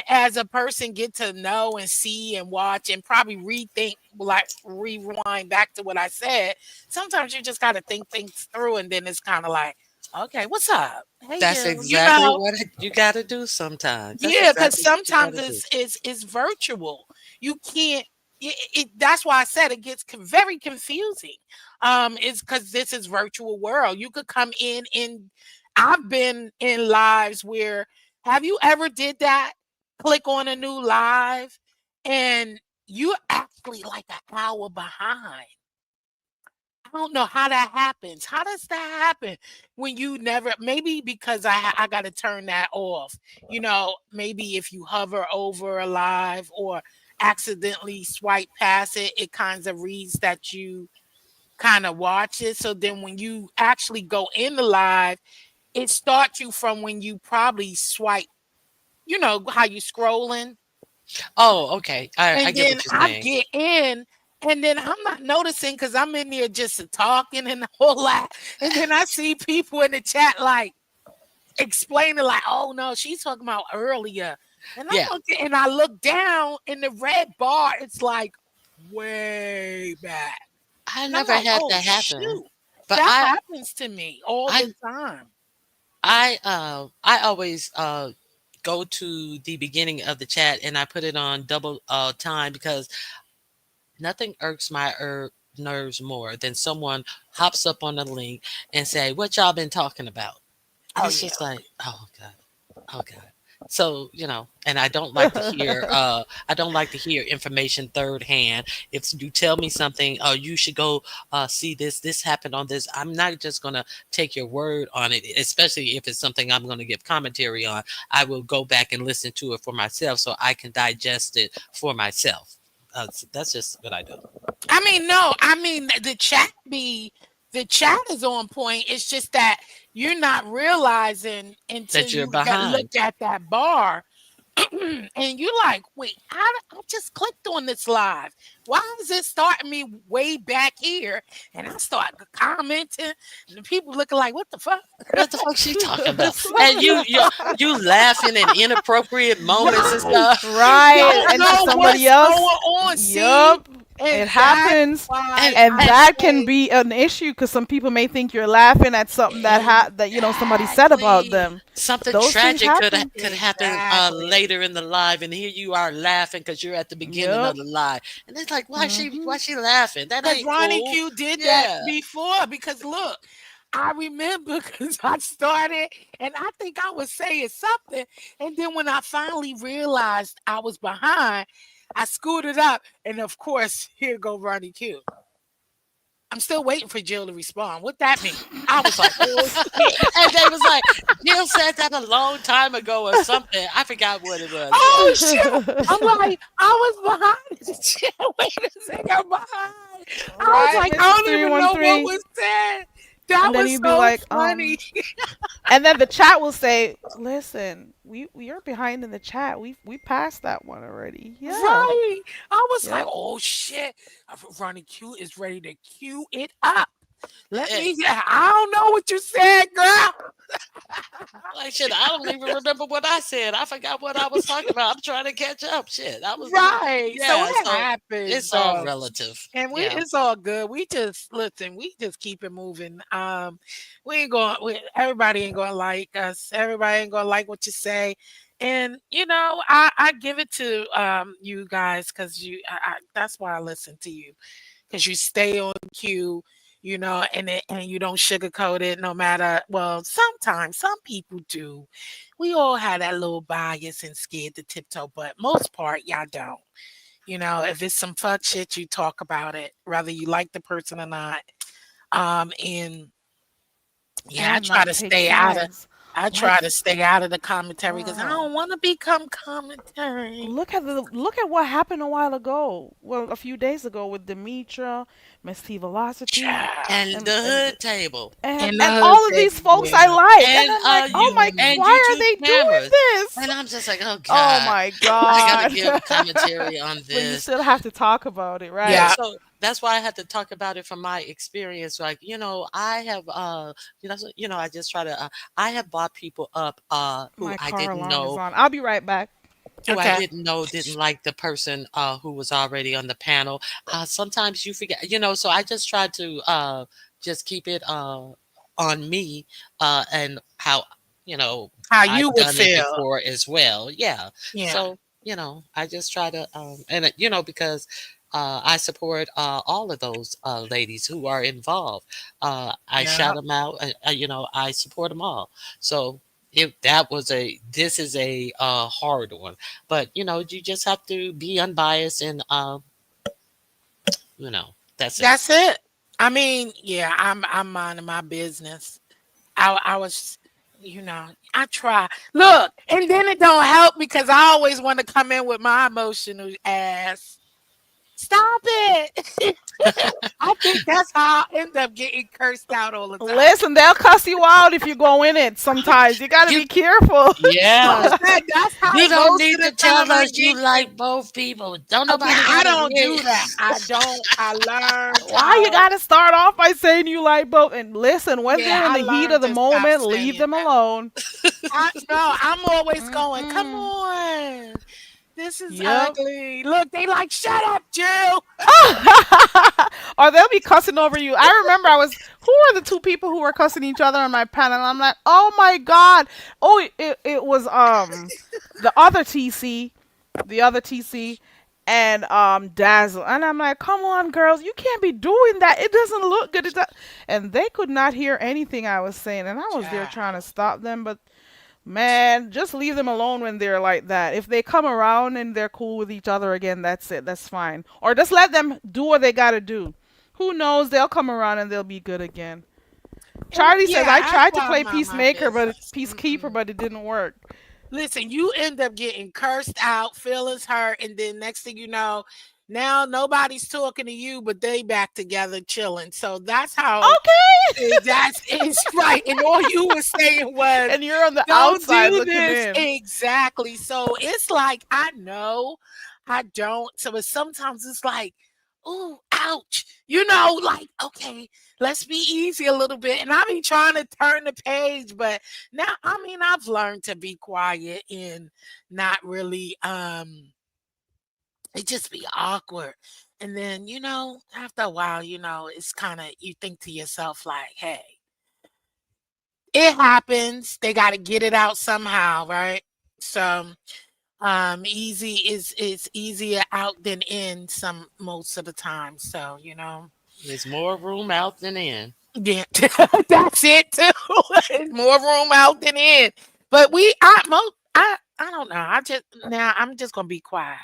S9: as a person get to know and see and watch and probably rethink, like rewind back to what I said, sometimes you just got to think things through, and then it's kind of like, okay, what's up, hey
S7: That's
S9: Jill,
S7: exactly what you got to do sometimes. That's
S9: yeah, because
S7: exactly what you got
S9: sometimes
S7: to do.
S9: it's virtual. You can't. That's why I said it gets very confusing. It's because this is virtual world. You could come in. I've been in lives where, have you ever did that? Click on a new live, and you actually like an hour behind. I don't know how that happens. How does that happen when you never, maybe because I got to turn that off. Maybe if you hover over a live or accidentally swipe past it, it kind of reads that you kind of watch it. So then when you actually go in the live, it starts you from when you probably swipe, how you scrolling,
S7: Oh, okay. I
S9: and
S7: get
S9: then
S7: what you're
S9: I
S7: saying.
S9: get in, and then I'm not noticing because I'm in there just talking and all that. And then I see people in the chat like explaining, like, oh no, she's talking about earlier. And I'm
S7: Yeah,
S9: looking and I look down in the red bar, it's like way back.
S7: I
S9: And I'm
S7: never
S9: like,
S7: had
S9: oh
S7: that happen,
S9: shoot.
S7: but
S9: That happens to me all
S7: I,
S9: the time.
S7: I always go to the beginning of the chat and I put it on double time because nothing irks my nerves more than someone hops up on a link and say, "What y'all been talking about?" And
S9: Oh
S7: it's
S9: yeah.
S7: just like, oh god, oh god. So and I don't like to hear information third hand. If you tell me something, oh, you should go see this happened on this. I'm not just gonna take your word on it, especially if it's something I'm gonna give commentary on. I will go back and listen to it for myself so I can digest it for myself. That's just what I do.
S9: I mean, no, I mean the chat is on point. It's just that you're not realizing until
S7: That you're
S9: you got
S7: behind.
S9: looked at that bar and you're like, wait, I just clicked on this live. Why is it starting me way back here? And I start commenting, and the people looking like, what the fuck?
S7: What the fuck she talking about? And you laughing at inappropriate moments and
S9: Right.
S7: stuff.
S9: You
S2: Right.
S9: don't
S2: And then
S9: know
S2: somebody
S9: what's
S2: else.
S9: going on. See,
S2: Yup.
S9: and
S2: It
S9: that's
S2: happens.
S9: why
S7: And
S2: And
S9: I
S2: that can
S9: say
S2: be an issue because some people may think you're laughing at something that somebody said about
S9: exactly,
S2: them.
S7: something
S2: Those things
S7: tragic
S2: happen.
S7: could happen
S9: exactly.
S7: later in the live, and here you are laughing because you're at the beginning of
S2: Yep.
S7: the live, and it's like,
S2: Mhm.
S7: why she laughing? That
S9: Because
S7: ain't
S9: Ronnie
S7: cool.
S9: Q did that
S7: Yeah.
S9: before. Because look, I remember because I started and I think I was saying something. And then when I finally realized I was behind, I scooted up. And of course, here go Ronnie Q. I'm still waiting for Jill to respond. What that mean? I was like, oh shit.
S7: And they was like, Jill said that a long time ago or something. I forgot what it was. Yeah.
S9: Oh shit. I'm like, I was behind. Shit, wait a second, I'm behind. I was
S2: Right,
S9: like, I
S2: Mrs.
S9: don't even know what
S2: 313.
S9: was said. That
S2: And then
S9: was
S2: you'd be
S9: so
S2: like,
S9: funny.
S2: and then the chat will say, "Listen, we are behind in the chat. We passed that one already." Yeah.
S9: Right. I was like,
S2: Yep.
S9: oh shit. Ronnie Q is ready to cue it up. Let
S7: Eh,
S9: me, I don't know what you said, girl.
S7: Like shit, I don't even remember what I said. I forgot what I was talking about. I'm trying to catch up. Shit, I was
S9: Right. So
S7: yeah.
S9: it
S7: So
S9: happens
S7: it's all
S9: though.
S7: relative.
S9: And we
S7: Yeah.
S9: it's all good. We just listen, we just keep it moving. We ain't going everybody ain't gonna like us. Everybody ain't gonna like what you say. And I give it to you guys because that's why I listen to you. Because you stay on cue, and you don't sugarcoat it no matter well, sometimes some people do. We all have that little bias and scared to tiptoe, but most part y'all don't. If it's some fuck shit, you talk about it, whether you like the person or not. And yeah,
S2: And not take sides.
S9: I
S2: Like
S9: try to stay out of the commentary because I
S2: uh
S9: don't want to become commentary.
S2: look at what happened a while ago. Well, a few days ago with Demetra, Miss T Velocity,
S9: Child.
S7: And
S2: and
S7: the
S2: and
S7: hood table.
S2: and
S9: And the
S2: and
S9: hood
S2: all of these
S9: table,
S2: folks I
S9: yeah.
S2: like, and
S7: And
S2: I'm like, oh
S7: you
S2: my,
S7: and
S2: why are
S9: Mhm.
S7: YouTube
S2: they doing
S7: cameras.
S2: this?
S7: And I'm just like, oh
S2: Oh
S7: God,
S2: my
S7: I gotta
S2: god!
S7: give commentary on
S2: But you
S7: this.
S2: still have to talk about it,
S7: Yeah,
S2: right?
S9: Yeah.
S7: so that's why I had to talk about it from my experience. Like, I have I just try to I have bought people up
S2: My car alarm is on. I'll be right back.
S7: who I
S9: Okay.
S7: didn't know didn't like the person who was already on the panel. Sometimes you forget, so I just try to just keep it on me and how
S9: How you
S7: I've
S9: would
S7: done it
S9: feel.
S7: before as well. Yeah.
S9: Yeah.
S7: So, I just try to because I support all of those ladies who are involved. I
S9: Yeah.
S7: shout them out. I support them all. So if this is a hard one, but you just have to be unbiased and that's it.
S9: That's it. I mean, yeah, I'm minding my business. I was, I try. Look, and then it don't help because I always want to come in with my emotional ass. Stop it. I think that's how I end up getting cursed out all the time.
S2: Listen, they'll cuss you out if you go in it. Sometimes you gotta
S7: You
S2: be careful.
S9: I
S7: yeah.
S9: said that's how
S7: You don't
S9: most of
S7: need
S9: the
S7: to tell
S9: time I
S7: us you
S9: get
S7: like both people. Don't
S9: okay,
S7: nobody
S9: I
S7: gotta
S9: don't
S7: hear
S9: do that.
S7: it.
S9: I don't. I learned
S2: Why you
S9: how.
S2: gotta start off by saying you like both? And listen, when
S9: Yeah,
S2: they're in
S9: I
S2: the heat of
S9: learned
S2: the
S9: to stop
S2: moment, leave
S9: saying
S2: them
S9: that.
S2: alone.
S9: No, I'm always going. Come
S2: Mm-mm.
S9: on, this is
S2: Yep.
S9: ugly. Look, they like shut up, Jill.
S2: Or they'll be cussing over you. I remember who were the two people who were cussing each other on my panel? I'm like, oh my god. Oh, it was the other TC, the other TC, and Dazzle. And I'm like, come on, girls, you can't be doing that. It doesn't look good. And they could not hear anything I was saying. And I was there trying to
S9: Child.
S2: stop them, but man, just leave them alone when they're like that. If they come around and they're cool with each other again, that's it. That's fine. Or just let them do what they gotta do. Who knows? They'll come around and they'll be good again.
S9: And
S2: Charlie says
S9: yeah,
S2: I
S9: I
S2: tried to
S9: try to
S2: play
S9: mind my
S2: peacemaker, but
S9: business.
S2: peacekeeper, but it didn't work.
S9: Listen, you end up getting cursed out, feelings hurt, and then next thing you know, now nobody's talking to you, but they back together chilling. So that's how
S2: Okay.
S9: that's it's right. And all you were saying was,
S2: And you're on the
S9: don't
S2: outside
S9: do
S2: looking
S9: this.
S2: in.
S9: Exactly. So it's like, I know, I don't. So it's sometimes it's like, oh, ouch. Like, okay, let's be easy a little bit. And I be trying to turn the page, but now I've learned to be quiet and not really it just be awkward. And then, after a while, it's kind of you think to yourself like, hey, it happens. They got to get it out somehow, right? So, easy is easier out than in some most of the time. So,
S7: There's more room out than in.
S9: yeah, that's it too. There's more room out than in. But I don't know. I'm just gonna be quiet.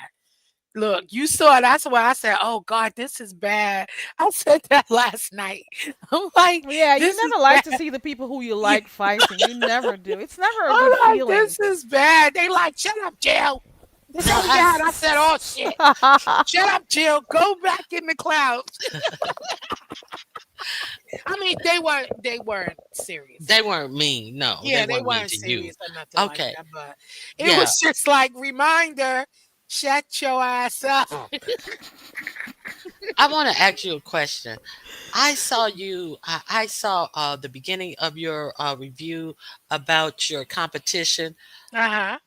S9: Look, you saw that's why I said, "Oh God, this is bad." I said that last night. I'm like,
S2: Yeah, you
S9: "This is
S2: never like
S9: bad."
S2: to see the people who you
S9: Yeah.
S2: like fighting. You never do. It's never a
S9: I'm
S2: good
S9: like,
S2: feeling.
S9: "This is bad." They like, "Shut up, Jill." They
S7: So
S9: said,
S7: I,
S9: "Yeah," and I said, "Oh shit, shut up, Jill. Go back in the clouds." I mean, they weren't serious.
S7: they weren't mean. No, they
S9: Yeah, they
S7: weren't mean
S9: weren't
S7: to you.
S9: serious or nothing like
S7: Okay.
S9: that, but it
S7: Yeah.
S9: was just like reminder, shut your ass up.
S7: I want to ask you a question. I saw the beginning of your review about your competition.
S9: Uh-huh.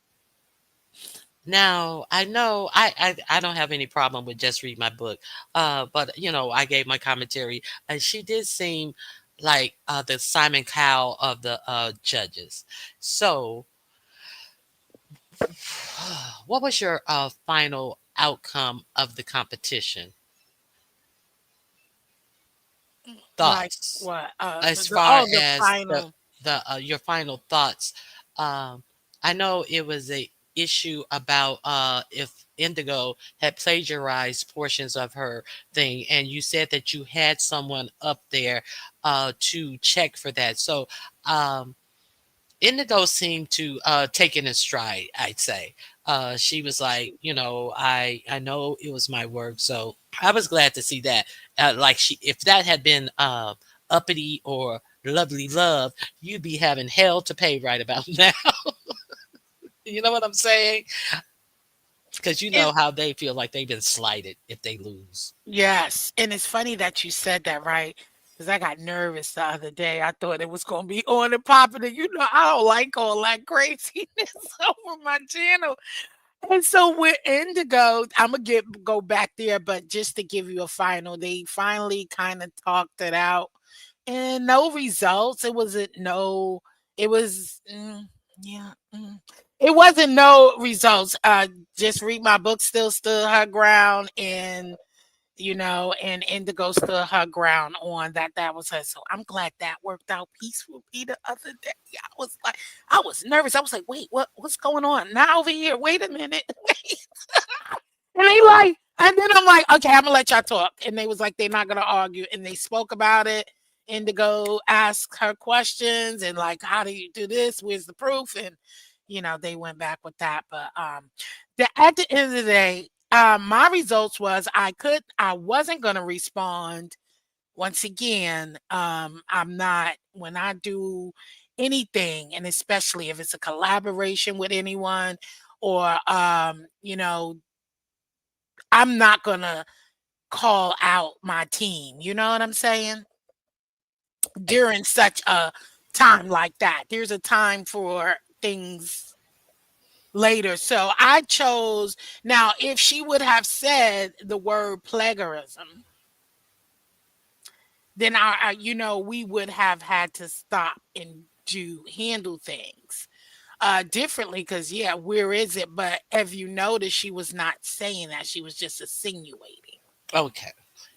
S7: Now I know I don't have any problem with just read my book, but I gave my commentary, and she did seem like the Simon Cowell of the judges. So, what was your final outcome of the competition?
S9: Like
S7: Thoughts
S9: what?
S7: as far
S9: The
S7: as
S9: final.
S7: the your final thoughts. Um, I know it was a issue about if Indigo had plagiarized portions of her thing, and you said that you had someone up there to check for that. So Indigo seemed to take it in stride, I'd say. She was like, I know it was my work, so I was glad to see that. Like if that had been uppity or lovely love, you'd be having hell to pay right about now. You know what I'm saying? Because you know
S9: It,
S7: how they feel like they've been slighted if they lose.
S9: yes, and it's funny that you said that, right? Because I got nervous the other day. I thought it was gonna be on and popping, and I don't like all that craziness over my channel. And so with Indigo, I'm gonna go back there, but just to give you a final, they finally kind of talked it out, and no results. It wasn't no. It was yeah. It wasn't no results. Just read my book. Still stood her ground, and Indigo stood her ground on that. That was her. So I'm glad that worked out peacefully the other day. I was nervous. I was like, wait, what's going on now over here? Wait a minute. Wait. And and then I'm like, okay, I'm gonna let y'all talk. And they was like, they're not gonna argue. And they spoke about it. Indigo asked her questions and like, how do you do this? Where's the proof? And they went back with that. But at the end of the day, my results was I wasn't gonna respond once again. I'm not when I do anything, and especially if it's a collaboration with anyone, or I'm not gonna call out my team. You know what I'm saying? During such a time like that, there's a time for things later. So I chose. Now, if she would have said the word plagiarism, then we would have had to stop and do handle things. differently because yeah, where is it? But if you notice, she was not saying that; she was just insinuating
S7: Okay.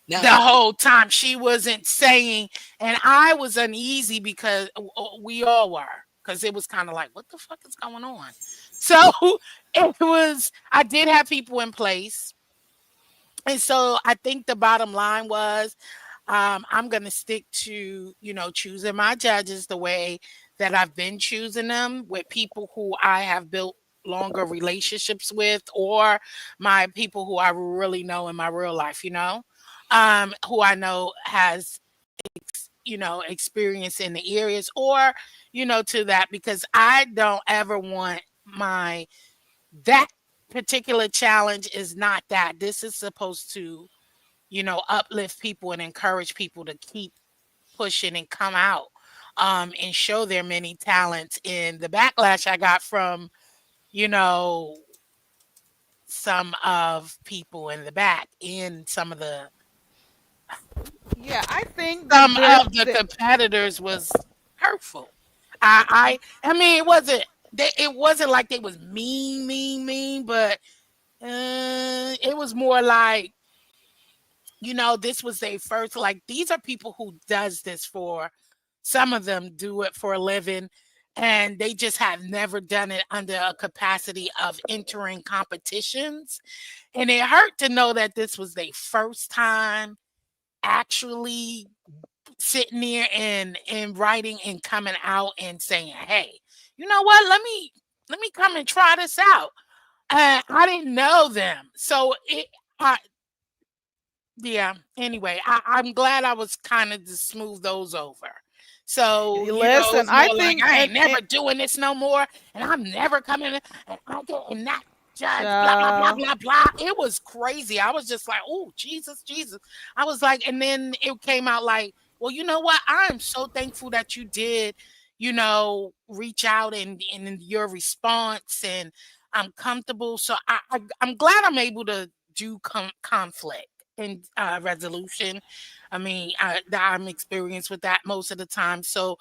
S9: the
S7: Now,
S9: whole time. She wasn't saying, and I was uneasy because we all were, because it was kind of like, what the fuck is going on? So it was. I did have people in place, and so I think the bottom line was, I'm going to stick to, choosing my judges the way that I've been choosing them, with people who I have built longer relationships with, or my people who I really know in my real life, who I know has, experience in the areas, or, to that, because I don't ever want that particular challenge is not that. This is supposed to, uplift people and encourage people to keep pushing and come out, and show their many talents. And the backlash I got from, you know, some of people in the back, in
S2: Yeah, I think that
S9: some
S2: there,
S9: of the competitors, was hurtful. I mean, it wasn't like they was mean, but it was more like, this was their first, like, these are people who does this for, some of them do it for a living, and they just have never done it under a capacity of entering competitions. And it hurt to know that this was their first time actually sitting there and writing and coming out and saying, hey, you know what, let me come and try this out. I didn't know them, so I, yeah. Anyway, I'm glad I was kind of to smooth those over. So, it
S2: listen,
S9: was
S2: I
S9: more like,
S2: think,
S9: I
S2: and
S9: ain't never doing this no more, and I'm never coming, and I get and not judge, blah, blah, blah,
S2: child.
S9: blah, blah. It was crazy. I was just like, oh, Jesus, Jesus. I was like, and then it came out like, well, you know what? I'm so thankful that you did, reach out, and in your response, and I'm comfortable. So I'm glad I'm able to do conflict and resolution. I mean, that I'm experienced with that most of the time. So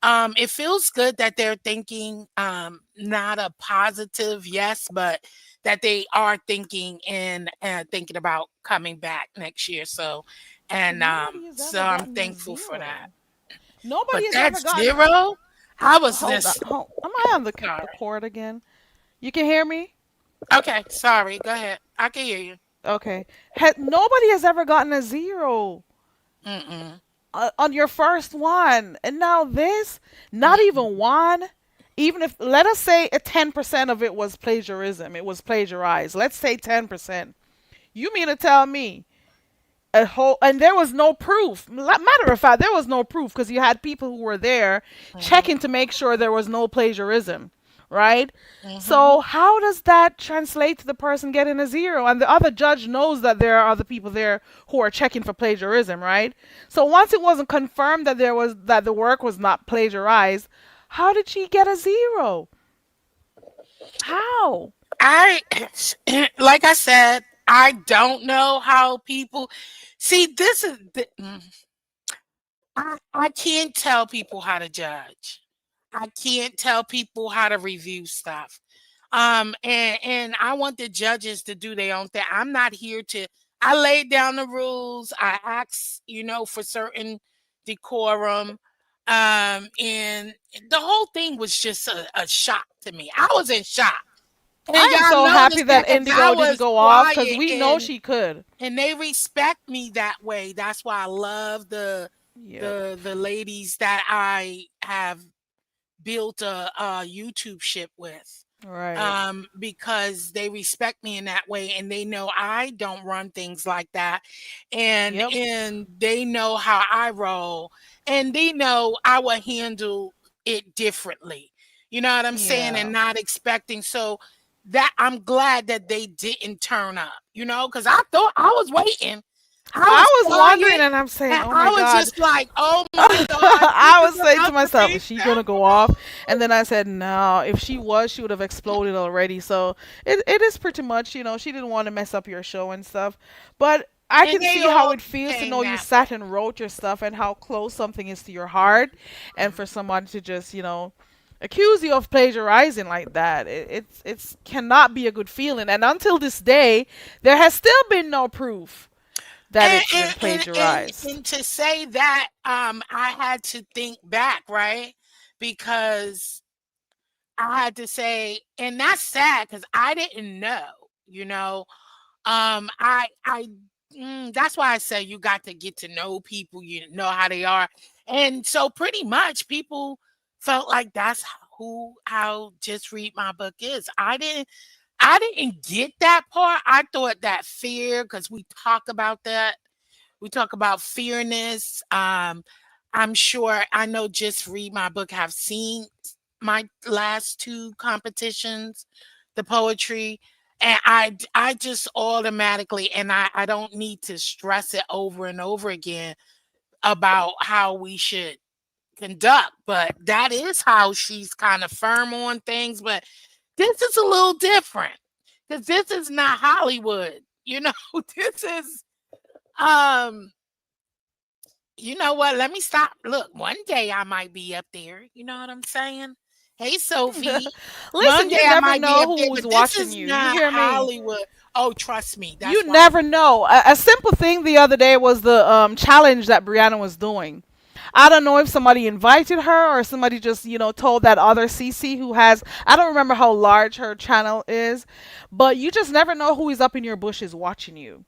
S9: it feels good that they're thinking, not a positive yes, but that they are thinking and thinking about coming back next year. So, and
S2: Nobody has
S9: so
S2: ever
S9: I'm
S2: gotten a
S9: thankful for that.
S2: zero. Nobody
S9: But
S2: has ever
S9: that's
S2: gotten.
S9: zero. I was
S2: Hold on.
S9: just
S2: Am I on the
S9: sorry.
S2: cord again? You can hear me?
S9: Okay, sorry. Go ahead. I can hear you.
S2: Okay. Nobody has ever gotten a zero
S9: Mm-mm.
S2: on your first one, and now this, not
S9: Mm-mm.
S2: even one. Even if, let us say, a 10% of it was plagiarism, it was plagiarized. Let's say 10%. You mean to tell me a whole, and there was no proof? Matter of fact, there was no proof because you had people who were there
S9: Mm-hmm.
S2: checking to make sure there was no plagiarism, right?
S9: Mm-hmm.
S2: So how does that translate to the person getting a zero? And the other judge knows that there are other people there who are checking for plagiarism, right? So once it wasn't confirmed that the work was not plagiarized, how did she get a zero? How?
S9: I like I said, I don't know how people see this is I can't tell people how to judge. I can't tell people how to review stuff. And I want the judges to do their own thing. I'm not here to I laid down the rules. I asked, for certain decorum. And the whole thing was just a shock to me. I was in shock. And
S2: I am
S9: y'all
S2: so happy
S9: noticed that
S2: that
S9: because I
S2: Indigo didn't
S9: was
S2: go off because
S9: quiet,
S2: we know she could.
S9: and they respect me that way. That's why I love
S2: Yep.
S9: the ladies that I have built a YouTube ship with.
S2: Right.
S9: Because they respect me in that way, and they know I don't run things like that, and
S2: Yep.
S9: and they know how I roll, and they know I will handle it differently. You know what I'm saying? And
S2: Yeah.
S9: not expecting. So that I'm glad that they didn't turn up, because I thought I was waiting. I was
S2: I was wondering,
S9: quiet,
S2: and I'm saying,
S9: and
S2: oh
S9: I
S2: my
S9: was
S2: God.
S9: just like, "Oh my God, this
S2: I
S9: is
S2: was saying to
S9: about to
S2: myself,
S9: be
S2: is she gonna go off?
S9: terrible."
S2: And then I said, no. If she was, she would have exploded already. So it is pretty much, she didn't want to mess up your show and stuff. But I
S9: And
S2: can
S9: they
S2: see how
S9: all
S2: it feels to
S9: came
S2: know you
S9: that way.
S2: sat and wrote your stuff and how close something is to your heart, and for someone to just, accuse you of plagiarizing like that. It's cannot be a good feeling. And until this day, there has still been no proof that
S9: And
S2: it's been plagiarized.
S9: to say that, I had to think back, right? Because I had to say, and that's sad because I didn't know, you know. I that's why I say you got to get to know people, you know how they are. And so pretty much people felt like that's who how Just Read My Book is. I didn't get that part. I thought that fear, because we talk about that. We talk about fearness. I'm sure I know Just Read My Book have seen my last two competitions, the poetry, and I just automatically, and I don't need to stress it over and over again about how we should conduct, but that is how she's kind of firm on things. But this is a little different because this is not Hollywood, you know. This is um you know what? Let me stop. Look, one day I might be up there. You know what I'm saying? Hey, Sophie. One
S2: Listen,
S9: day
S2: you
S9: I
S2: never
S9: might be
S2: know
S9: up there,
S2: who's
S9: but this
S2: watching
S9: is
S2: you. You
S9: not
S2: hear me?
S9: Hollywood. Oh, trust me. That's
S2: You
S9: why.
S2: never know. A simple thing the other day was the challenge that Brianna was doing. I don't know if somebody invited her or somebody just, told that other CC who has, I don't remember how large her channel is, but you just never know who is up in your bushes watching you.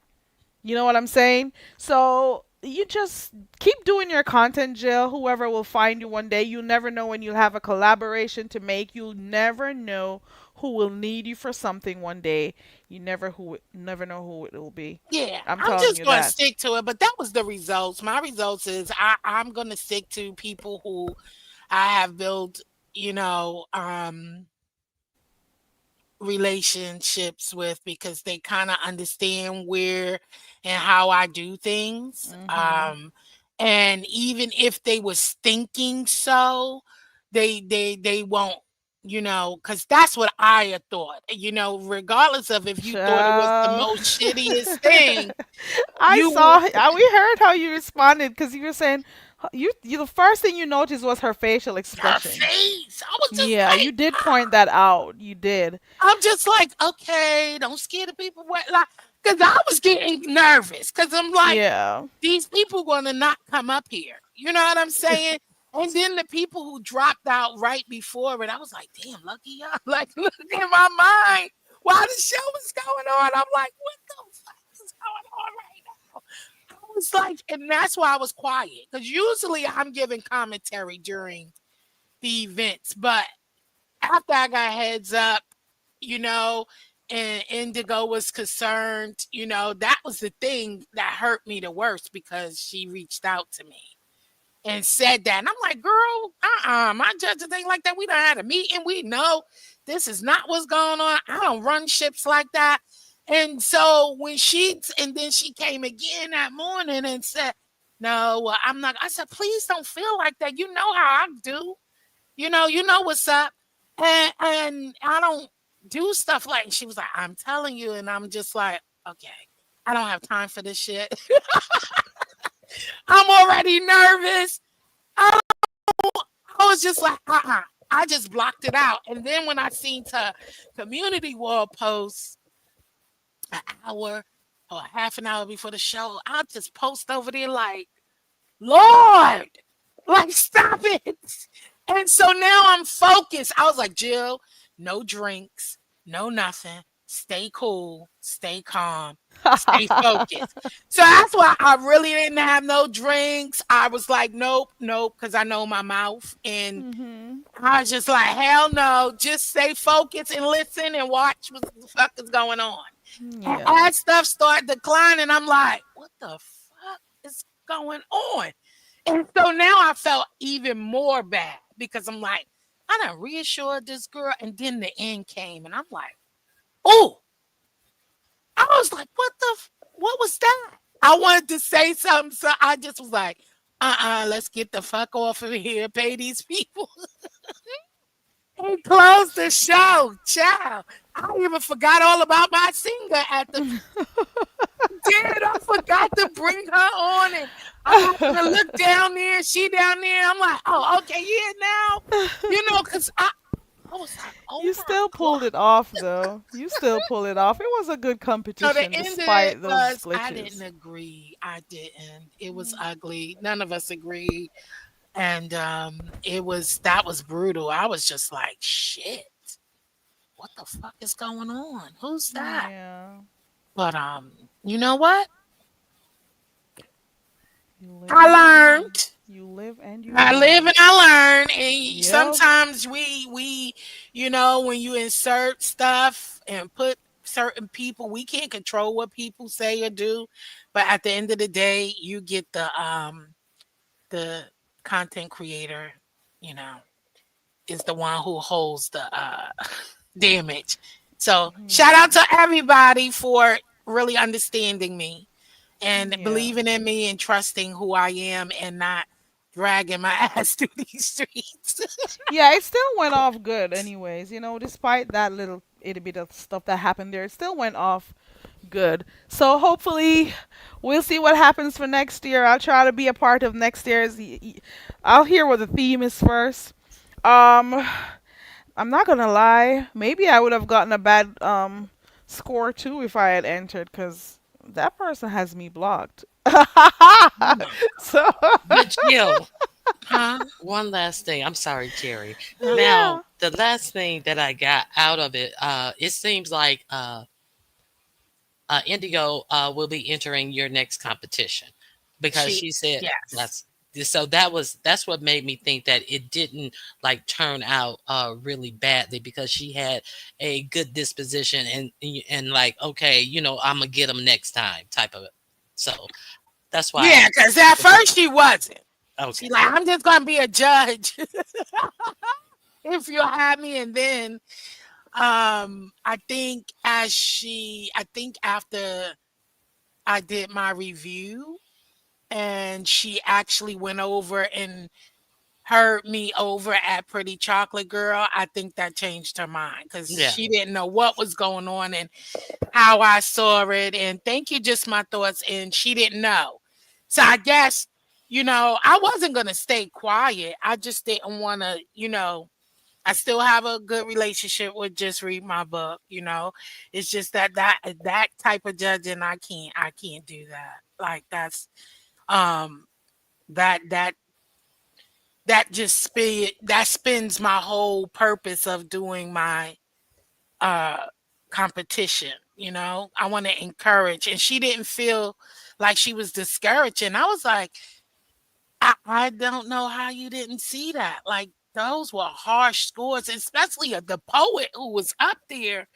S2: You know what I'm saying? So you just keep doing your content, Jill. Whoever will find you one day, you never know when you'll have a collaboration to make. You never know who will need you for something one day. You never know who it will be.
S9: Yeah,
S2: I'm
S9: I'm
S2: telling
S9: just
S2: you
S9: going to
S2: that.
S9: stick to it. But that was the results. My results is I'm going to stick to people who I have built, you know, relationships with, because they kind of understand where and how I do things.
S2: Mhm.
S9: And even if they was thinking so, they won't, because that's what I had thought. Regardless of if you thought it was the
S2: Child.
S9: most shittiest thing,
S2: I
S9: you
S2: saw. We heard how you responded because you were saying you. The first thing you noticed was her facial
S9: her
S2: expression.
S9: face. I was just
S2: Yeah, you
S9: like,
S2: did point that out. You did.
S9: I'm just like, okay, don't scare the people. What, like, because I was getting nervous because I'm like,
S2: Yeah.
S9: these people gonna not come up here. You know what I'm saying? And then the people who dropped out right before it, I was like, damn, lucky y'all. Like, look in my mind while the show was going on. I'm like, what the fuck is going on right now? I was like, and that's why I was quiet. Because usually I'm giving commentary during the events. But after I got heads up, you know, and Indigo was concerned, that was the thing that hurt me the worst, because she reached out to me and said that. And I'm like, girl, my judges ain't like that. We done had a meeting. We know this is not what's going on. I don't run ships like that. And so and then she came again that morning and said, no, well, I'm not. I said, please don't feel like that. You know how I do. You know what's up. And I don't do stuff like, she was like, I'm telling you, and I'm just like, okay, I don't have time for this shit. I'm already nervous. I, I was just like, I just blocked it out. And then when I seen the community wall post an hour or half an hour before the show, I just post over there like, Lord, like, stop it. And so now I'm focused. I was like, Jill, no drinks, no nothing. Stay cool, stay calm, stay focused. So that's why I really didn't have no drinks. I was like, nope, nope, because I know my mouth. And
S2: Mhm.
S9: I was just like, hell no, just stay focused and listen and watch what the fuck is going on. And
S2: Yeah.
S9: as stuff started declining, I'm like, what the fuck is going on? And so now I felt even more bad, because I'm like, I done reassured this girl, and then the end came, and I'm like, oh, I was like, what was that? I wanted to say something, so I just was like, let's get the fuck off of here, pay these people, and close the show. Ciao. I even forgot all about my singer at the did. I forgot to bring her on, and I happened to look down there. She down there. I'm like, oh, okay, yeah, now, because I was like, oh
S2: You
S9: my
S2: still pulled
S9: god.
S2: it off, though. You still pull it off. It was a good
S9: So the
S2: competition
S9: end of it
S2: despite those
S9: was, I didn't
S2: glitches.
S9: agree. I didn't. It was
S2: Mm.
S9: ugly. None of us agreed, and that was brutal. I was just like, shit. What the fuck is going on? Who's that?
S2: Yeah.
S9: But you know what?
S2: You live
S9: I
S2: and you learn.
S9: learned.
S2: You live and you
S9: I live
S2: learn.
S9: and I learn. And
S2: Yep.
S9: sometimes we when you insert stuff and put certain people, we can't control what people say or do. But at the end of the day, you get the content creator, you know, is the one who holds the damage. So shout out
S2: Yeah.
S9: to everybody for really understanding me and
S2: Yeah.
S9: believing in me and trusting who I am and not dragging my ass through these streets.
S2: Yeah, it still went off good anyways, despite that little itty bit of stuff that happened there, it still went off good. So hopefully we'll see what happens for next year. I'll try to be a part of next year's I'll hear what the theme is first. Um I'm not gonna lie, maybe I would have gotten a bad score too if I had entered because that person has me blocked.
S9: Oh my
S2: So
S7: But Jill,
S9: huh?
S7: one last thing. I'm sorry, Terry.
S2: yeah.
S7: Now, the last thing that I got out of it, it seems like Indigo will be entering your next competition because
S9: She
S7: she said
S9: yes.
S7: that's so that's what made me think that it didn't like turn out really badly because she had a good disposition and like okay, I'm gonna get them next time type of it. So that's why I
S9: Yeah, because at
S7: was
S9: first she wasn't.
S7: okay.
S9: She like, I'm just gonna be a judge if you have me. And then I think after I did my review and she actually went over and heard me over at Pretty Chocolate Girl, I think that changed her mind because
S7: Yeah.
S9: she didn't know what was going on and how I saw it. And thank you, just my thoughts. And she didn't know. So I guess, I wasn't going to stay quiet. I just didn't want to, I still have a good relationship with Just Read My Book. It's just that type of judging I can't do that. Like um that that that spins my whole purpose of doing my uh competition. I want to encourage, and she didn't feel like she was discouraging. I was like, I don't know how you didn't see that. Like those were harsh scores, especially of the poet who was up there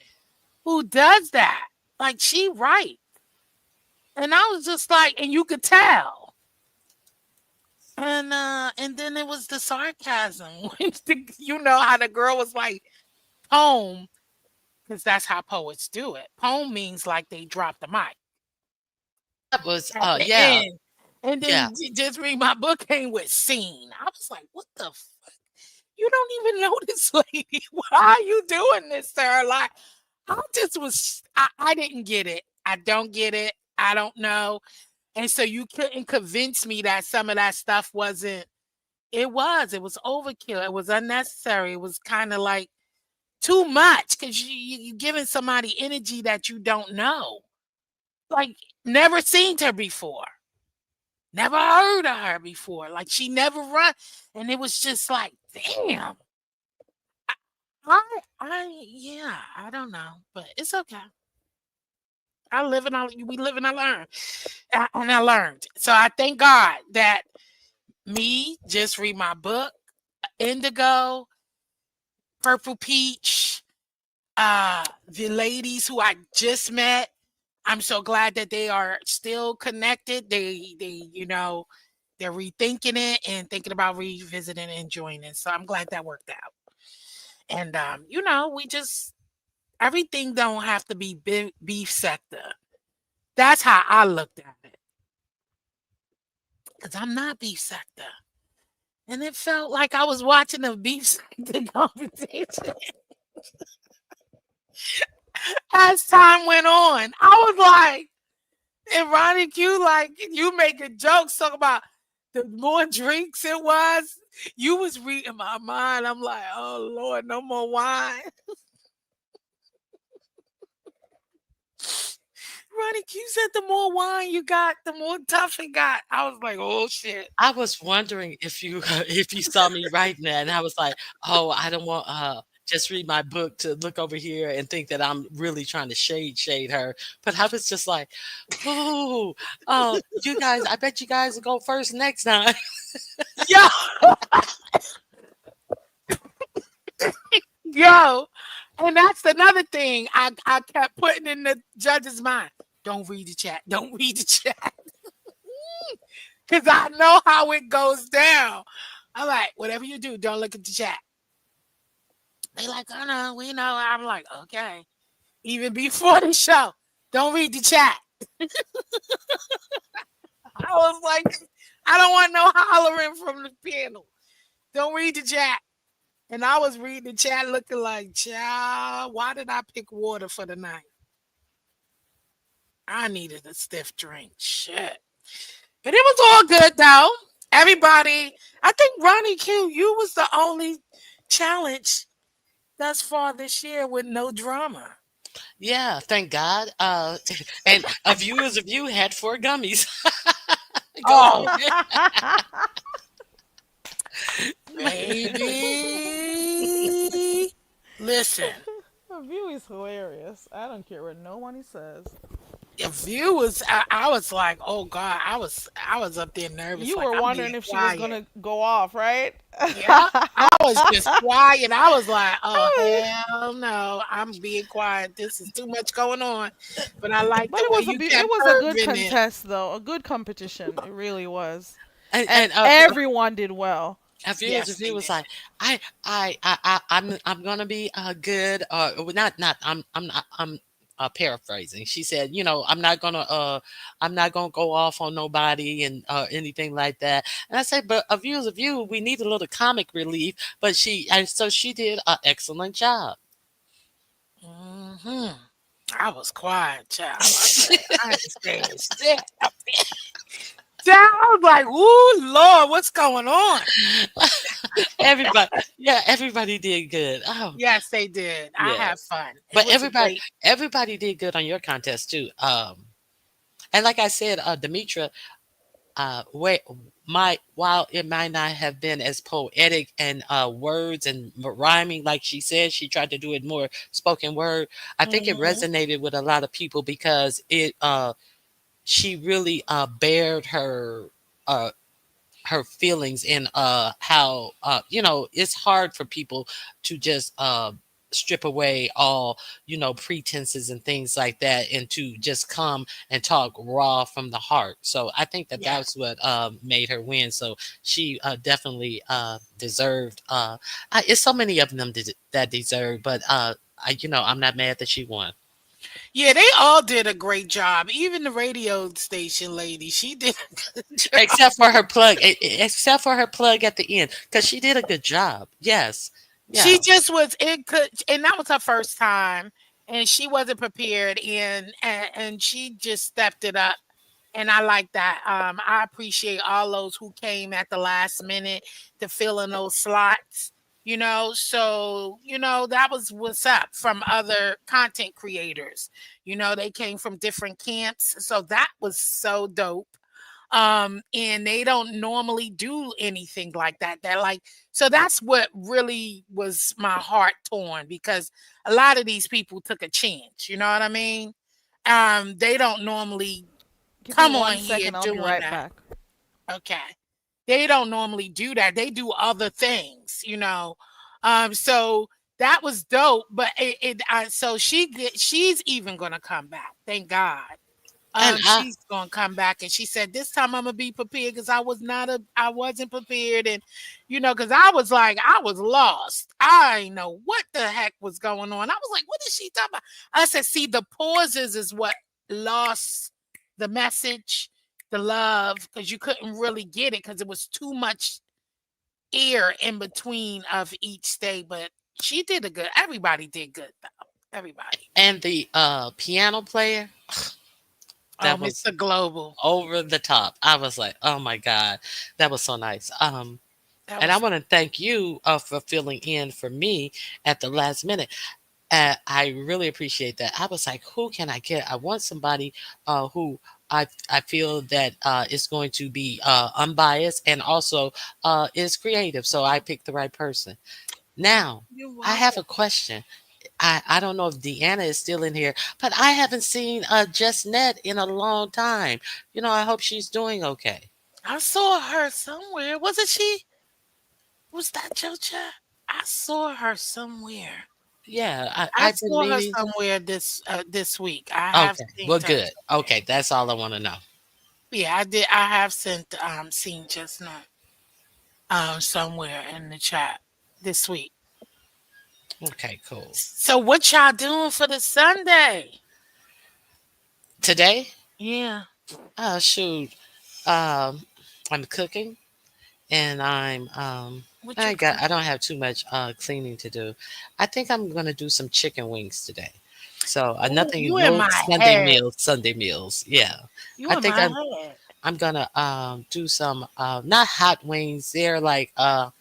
S9: who does that. Like she right. And I was just like, and you could tell. And then it was the sarcasm. You know how the girl was like, poem, because that's how poets do it. Poem means like they drop the mic
S7: That was
S9: at the
S7: yeah.
S9: end. And
S7: Yeah.
S9: then Just Read My Book came with scene. I was like, what the fuck? You don't even know this lady. Why are you doing this to her? Like, I didn't get it. I don't get it. I don't know. And so you couldn't convince me that some of that stuff wasn't, it was overkill. It was unnecessary. It was kind of like too much because you're giving somebody energy that you don't know. Like, never seen her before. Never heard of her before. Like she never run. And it was just like, damn. Yeah, I don't know, but it's okay. We live and I learn. And I learned. So I thank God that me, Just Read My Book, Indigo, Purple Peach, the ladies who I just met. I'm so glad that they are still connected. They're rethinking it and thinking about revisiting and joining. So I'm glad that worked out. And we just everything don't have to be beef sector. That's how I looked at it. Because I'm not beef sector. And it felt like I was watching a beef sector competition. as time went on. I was like, and Ronnie Q, like, you making jokes talking about the more drinks it was. You was reading my mind. I'm like, oh Lord, no more wine. Ronnie Q said the more wine you got, the more tough it got. I was like, oh shit.
S7: I was wondering if you if you saw me writing that, and I was like, "Oh, I don't want just read my book to look over here and think that I'm really trying to shade her." But I was just like, "Oh, you guys, I bet you guys will go first next time."
S9: Yo, yo. And that's another thing I kept putting in the judge's mind. Don't read the chat. Don't read the chat. Because I know how it goes down. I'm like, whatever you do, don't look at the chat. They like, oh no, we know. I'm like, okay. Even before the show, don't read the chat. I was like, I don't want no hollering from the panel. Don't read the chat. And I was reading the chat looking like, child, why did I pick water for the night? I needed a stiff drink. Shit. But it was all good though. Everybody, I think Ronnie Q, you was the only challenge thus far this year with no drama.
S7: Yeah, thank God. And a viewers of you had 4 gummies. Go
S9: Oh,
S7: ahead.
S9: baby. Listen,
S2: The view is hilarious. I don't care what no one says.
S9: if you was, I was like, oh God, I was up there nervous,
S2: You
S9: like
S2: were
S9: I'm
S2: wondering
S9: being
S2: if she was
S9: quiet.
S2: gonna go off, right?
S9: Yeah, I was just quiet. I was like, oh hell no, I'm being quiet. This is too much going on. But I like
S2: But
S9: the way you
S2: it
S9: kept
S2: was a good
S9: curving it.
S2: contest though, a good competition. It really was, and
S7: And
S2: everyone did well.
S7: a viewers
S9: Yes,
S7: of you
S9: they
S7: was
S9: did.
S7: like, I'm gonna be good. Well, not I'm not I'm paraphrasing. She said, I'm not gonna go off on nobody and anything like that. And I said, but a viewers of you, we need a little comic relief. But so she did an excellent job.
S9: Hmm. I was quiet, child. I ain't saying shit. Child, I was like, ooh, Lord, what's going on?
S7: Everybody, yeah, everybody did good. Oh,
S9: Yes, they did. I
S7: yeah.
S9: had fun. It
S7: But
S9: was a great.
S7: everybody did good on your contest too. And like I said, Demetra, wait, while it might not have been as poetic and words and rhyming like she said, she tried to do it more spoken word. I think it
S9: Mhm.
S7: resonated with a lot of people because she really bared uh her feelings and how it's hard for people to just strip away all pretenses and things like that and to just come and talk raw from the heart. So I think that
S9: Yeah.
S7: that's what made her win. So she definitely deserved it's so many of them that deserve, but I'm not mad that she won.
S9: Yeah, they all did a great job. Even the radio station lady, she did a good job.
S7: Except for her plug at the end, because she did a good job. Yes.
S9: She
S7: Yeah.
S9: just was it could and that was her first time and she wasn't prepared and she just stepped it up. And I like that. I appreciate all those who came at the last minute to fill in those slots, So, that was what's up from other content creators. They came from different camps. So that was so dope. And they don't normally do anything like that. They're like, so that's what really was my heart torn because a lot of these people took a chance, you know what I mean? They don't normally
S2: Give me
S9: come on
S2: one
S9: here
S2: second. I'll be
S9: doing
S2: right
S9: that.
S2: back.
S9: Okay. They don't normally do that. They do other things. So that was dope. But so she's even gonna come back. Thank God.
S7: And
S9: She's gonna come back and she said, this time I'm gonna be prepared because I wasn't prepared. And because I was like, I was lost. I didn't know what the heck was going on. I was like, what is she talking about? I said, see, the pauses is what lost the message, the love, because you couldn't really get it because it was too much air in between of each day. But she did a good, everybody did good though. Everybody.
S7: And the piano player,
S9: Oh,
S7: that was
S9: Mr. Global.
S7: over the top. I was like, oh my God, that was so nice.
S9: That
S7: And I
S9: was
S7: want to thank you for filling in for me at the last minute. I really appreciate that. I was like, who can I get? I want somebody who I feel that is going to be unbiased and also is creative. So I picked the right person. Now,
S9: you're
S7: I have
S9: welcome.
S7: a question. I don't know if Deanna is still in here, but I haven't seen Just Net in a long time. I hope she's doing okay.
S9: I saw her somewhere. Wasn't she? Was that JoJo? I saw her somewhere.
S7: Yeah,
S9: I
S7: I've been
S9: saw her
S7: meaning.
S9: somewhere this week. I have
S7: Okay,
S9: seen
S7: well,
S9: her.
S7: good. Okay, that's all I want to know.
S9: Yeah, I did. I have seen just now somewhere in the chat this week.
S7: Okay, cool.
S9: So what y'all doing for the Sunday?
S7: Today,
S9: Yeah.
S7: shoot, um, I'm cooking and
S9: What you cook?
S7: I don't have too much cleaning to do. I think I'm gonna do some chicken wings today. So
S9: Oh,
S7: nothing,
S9: you in
S7: no
S9: my
S7: Sunday
S9: head.
S7: meals, Sunday meals. Yeah,
S9: You
S7: I
S9: in
S7: think
S9: my head.
S7: I'm gonna do some not hot wings. They're like a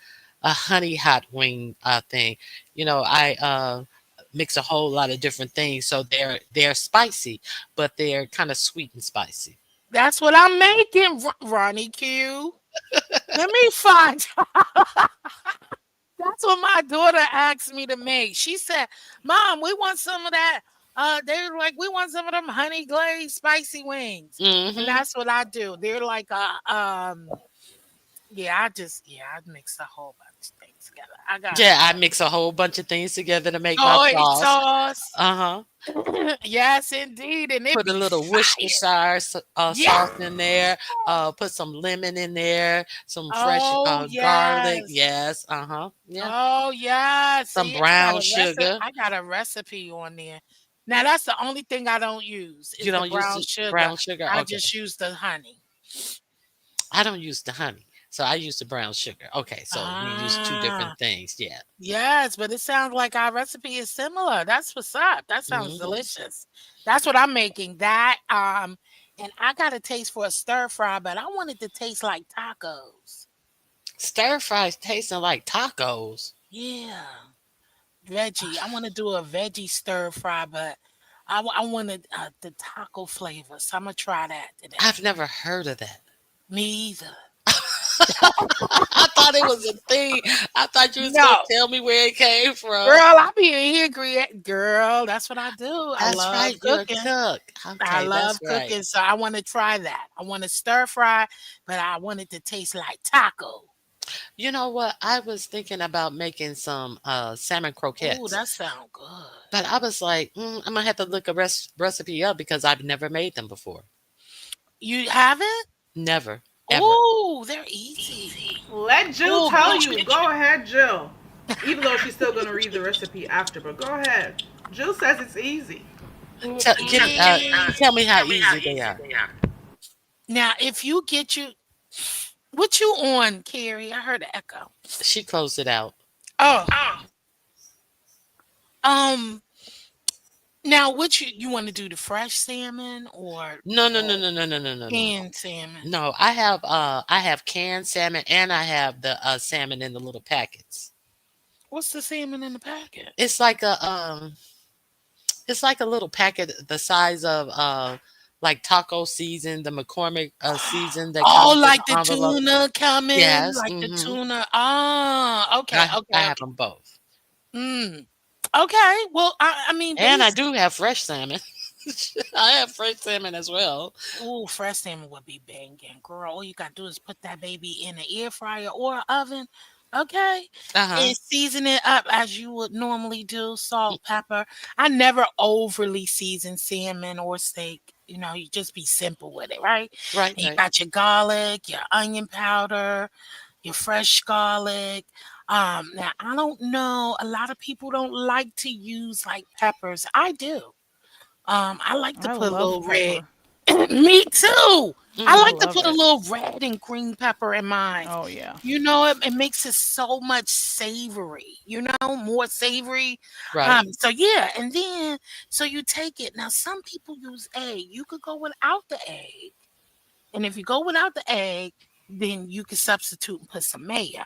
S7: honey hot wing thing. I mix a whole lot of different things, so they're spicy, but they're kind of sweet and spicy.
S9: That's what I'm making, Ronnie Q. Let me find. That's what my daughter asked me to make. She said, "Mom, we want some of that." They're like, "We want some of them honey glazed spicy wings," and
S7: Hmm.
S9: that's what I do. They're like, yeah, I mix a whole bunch of things together. I got
S7: Yeah, I mix a whole bunch of things together to make my
S9: soy
S7: sauce.
S9: sauce.
S7: Uh-huh.
S9: Yes, indeed, and it
S7: Put a
S9: be
S7: little
S9: fire.
S7: Worcestershire
S9: Yeah.
S7: sauce in there. Put some lemon in there. Some fresh
S9: Oh
S7: garlic.
S9: yes.
S7: Yes. Uh-huh. Yeah.
S9: Oh yeah.
S7: Some
S9: See,
S7: brown sugar.
S9: I got a recipe on there. Now that's the only thing I don't use
S7: You
S9: is the
S7: don't use
S9: brown
S7: the
S9: sugar.
S7: brown sugar?
S9: I
S7: Okay.
S9: just use the honey.
S7: I don't use the honey. So I use the brown sugar. Okay. So we use two
S9: Ah,
S7: different things. Yeah.
S9: yes, but it sounds like our recipe is similar. That's what's up. That sounds
S7: Hmm.
S9: delicious. That's what I'm making. That and I got a taste for a stir fry, but I want it to taste like tacos.
S7: Stir fries tasting like tacos.
S9: Yeah, veggie. I want to do a veggie stir fry, but I wanted the taco flavor, so I'm gonna try that
S7: I've
S9: today.
S7: never heard of that.
S9: Me either.
S7: I thought it was a thing. I thought you was gonna
S9: No,
S7: tell me where it came from.
S9: girl, I be in here girl. That's what I do. I
S7: That's
S9: love
S7: right. You're a
S9: cooking.
S7: cook.
S9: I
S7: Okay,
S9: love
S7: that's right.
S9: cooking, so I want to try that. I want to stir fry, but I want it to taste like taco.
S7: You know what? I was thinking about making some salmon
S9: Oh,
S7: croquettes,
S9: that sounds good.
S7: but I was like, I'm gonna have to look a recipe up because I've never made them before.
S9: You haven't?
S7: Never, ever.
S9: Oh, they're easy.
S2: Let Jill
S9: Oh,
S2: tell
S9: get
S2: you.
S9: you.
S2: Go ahead, Jill. Even though she's still gonna read the recipe after, but go ahead. Jill says it's easy.
S7: Tell me how easy they are.
S9: Now, if you get you, what you on, Carrie? I heard an echo.
S7: She closed it out.
S9: Oh, um, now what you want to do? The fresh salmon or
S7: No, no, no, no, no, no, no, no, no, no.
S9: canned salmon?
S7: No, I have canned salmon and I have the salmon in the little packets.
S9: What's the salmon in the packet?
S7: It's like it's like a little packet the size of like taco season, the McCormick season that
S9: Oh,
S7: comes in
S9: like the
S7: the envelope.
S9: tuna coming,
S7: Yes,
S9: like the
S7: hmm.
S9: tuna. Ah, okay,
S7: I
S9: okay,
S7: have
S9: okay.
S7: them both,
S9: Mm. Okay. Well, I mean,
S7: and I
S9: base.
S7: do have fresh salmon. I have fresh salmon as well.
S9: Ooh, fresh salmon would be banging, girl. All you gotta do is put that baby in an air fryer or oven, okay,
S7: Uh huh.
S9: and season it up as you would normally do, salt, pepper. I never overly season salmon or steak. You just be simple with it, right?
S7: Right,
S9: And you
S7: right.
S9: got your garlic, your onion powder, your fresh garlic. Now I don't know. A lot of people don't like to use like peppers. I do. I like to
S2: I
S9: put a
S2: love
S9: little red.
S2: pepper.
S9: Me too. I
S2: I
S9: like
S7: Mm-hmm.
S9: to
S2: love
S9: put a
S2: it.
S9: little red and green pepper in mine.
S2: Oh yeah.
S9: You know, it makes it so much savory, more savory.
S7: Right.
S9: So yeah, and then so you take it. Now some people use egg. You could go without the egg. And if you go without the egg, then you can substitute and put some mayo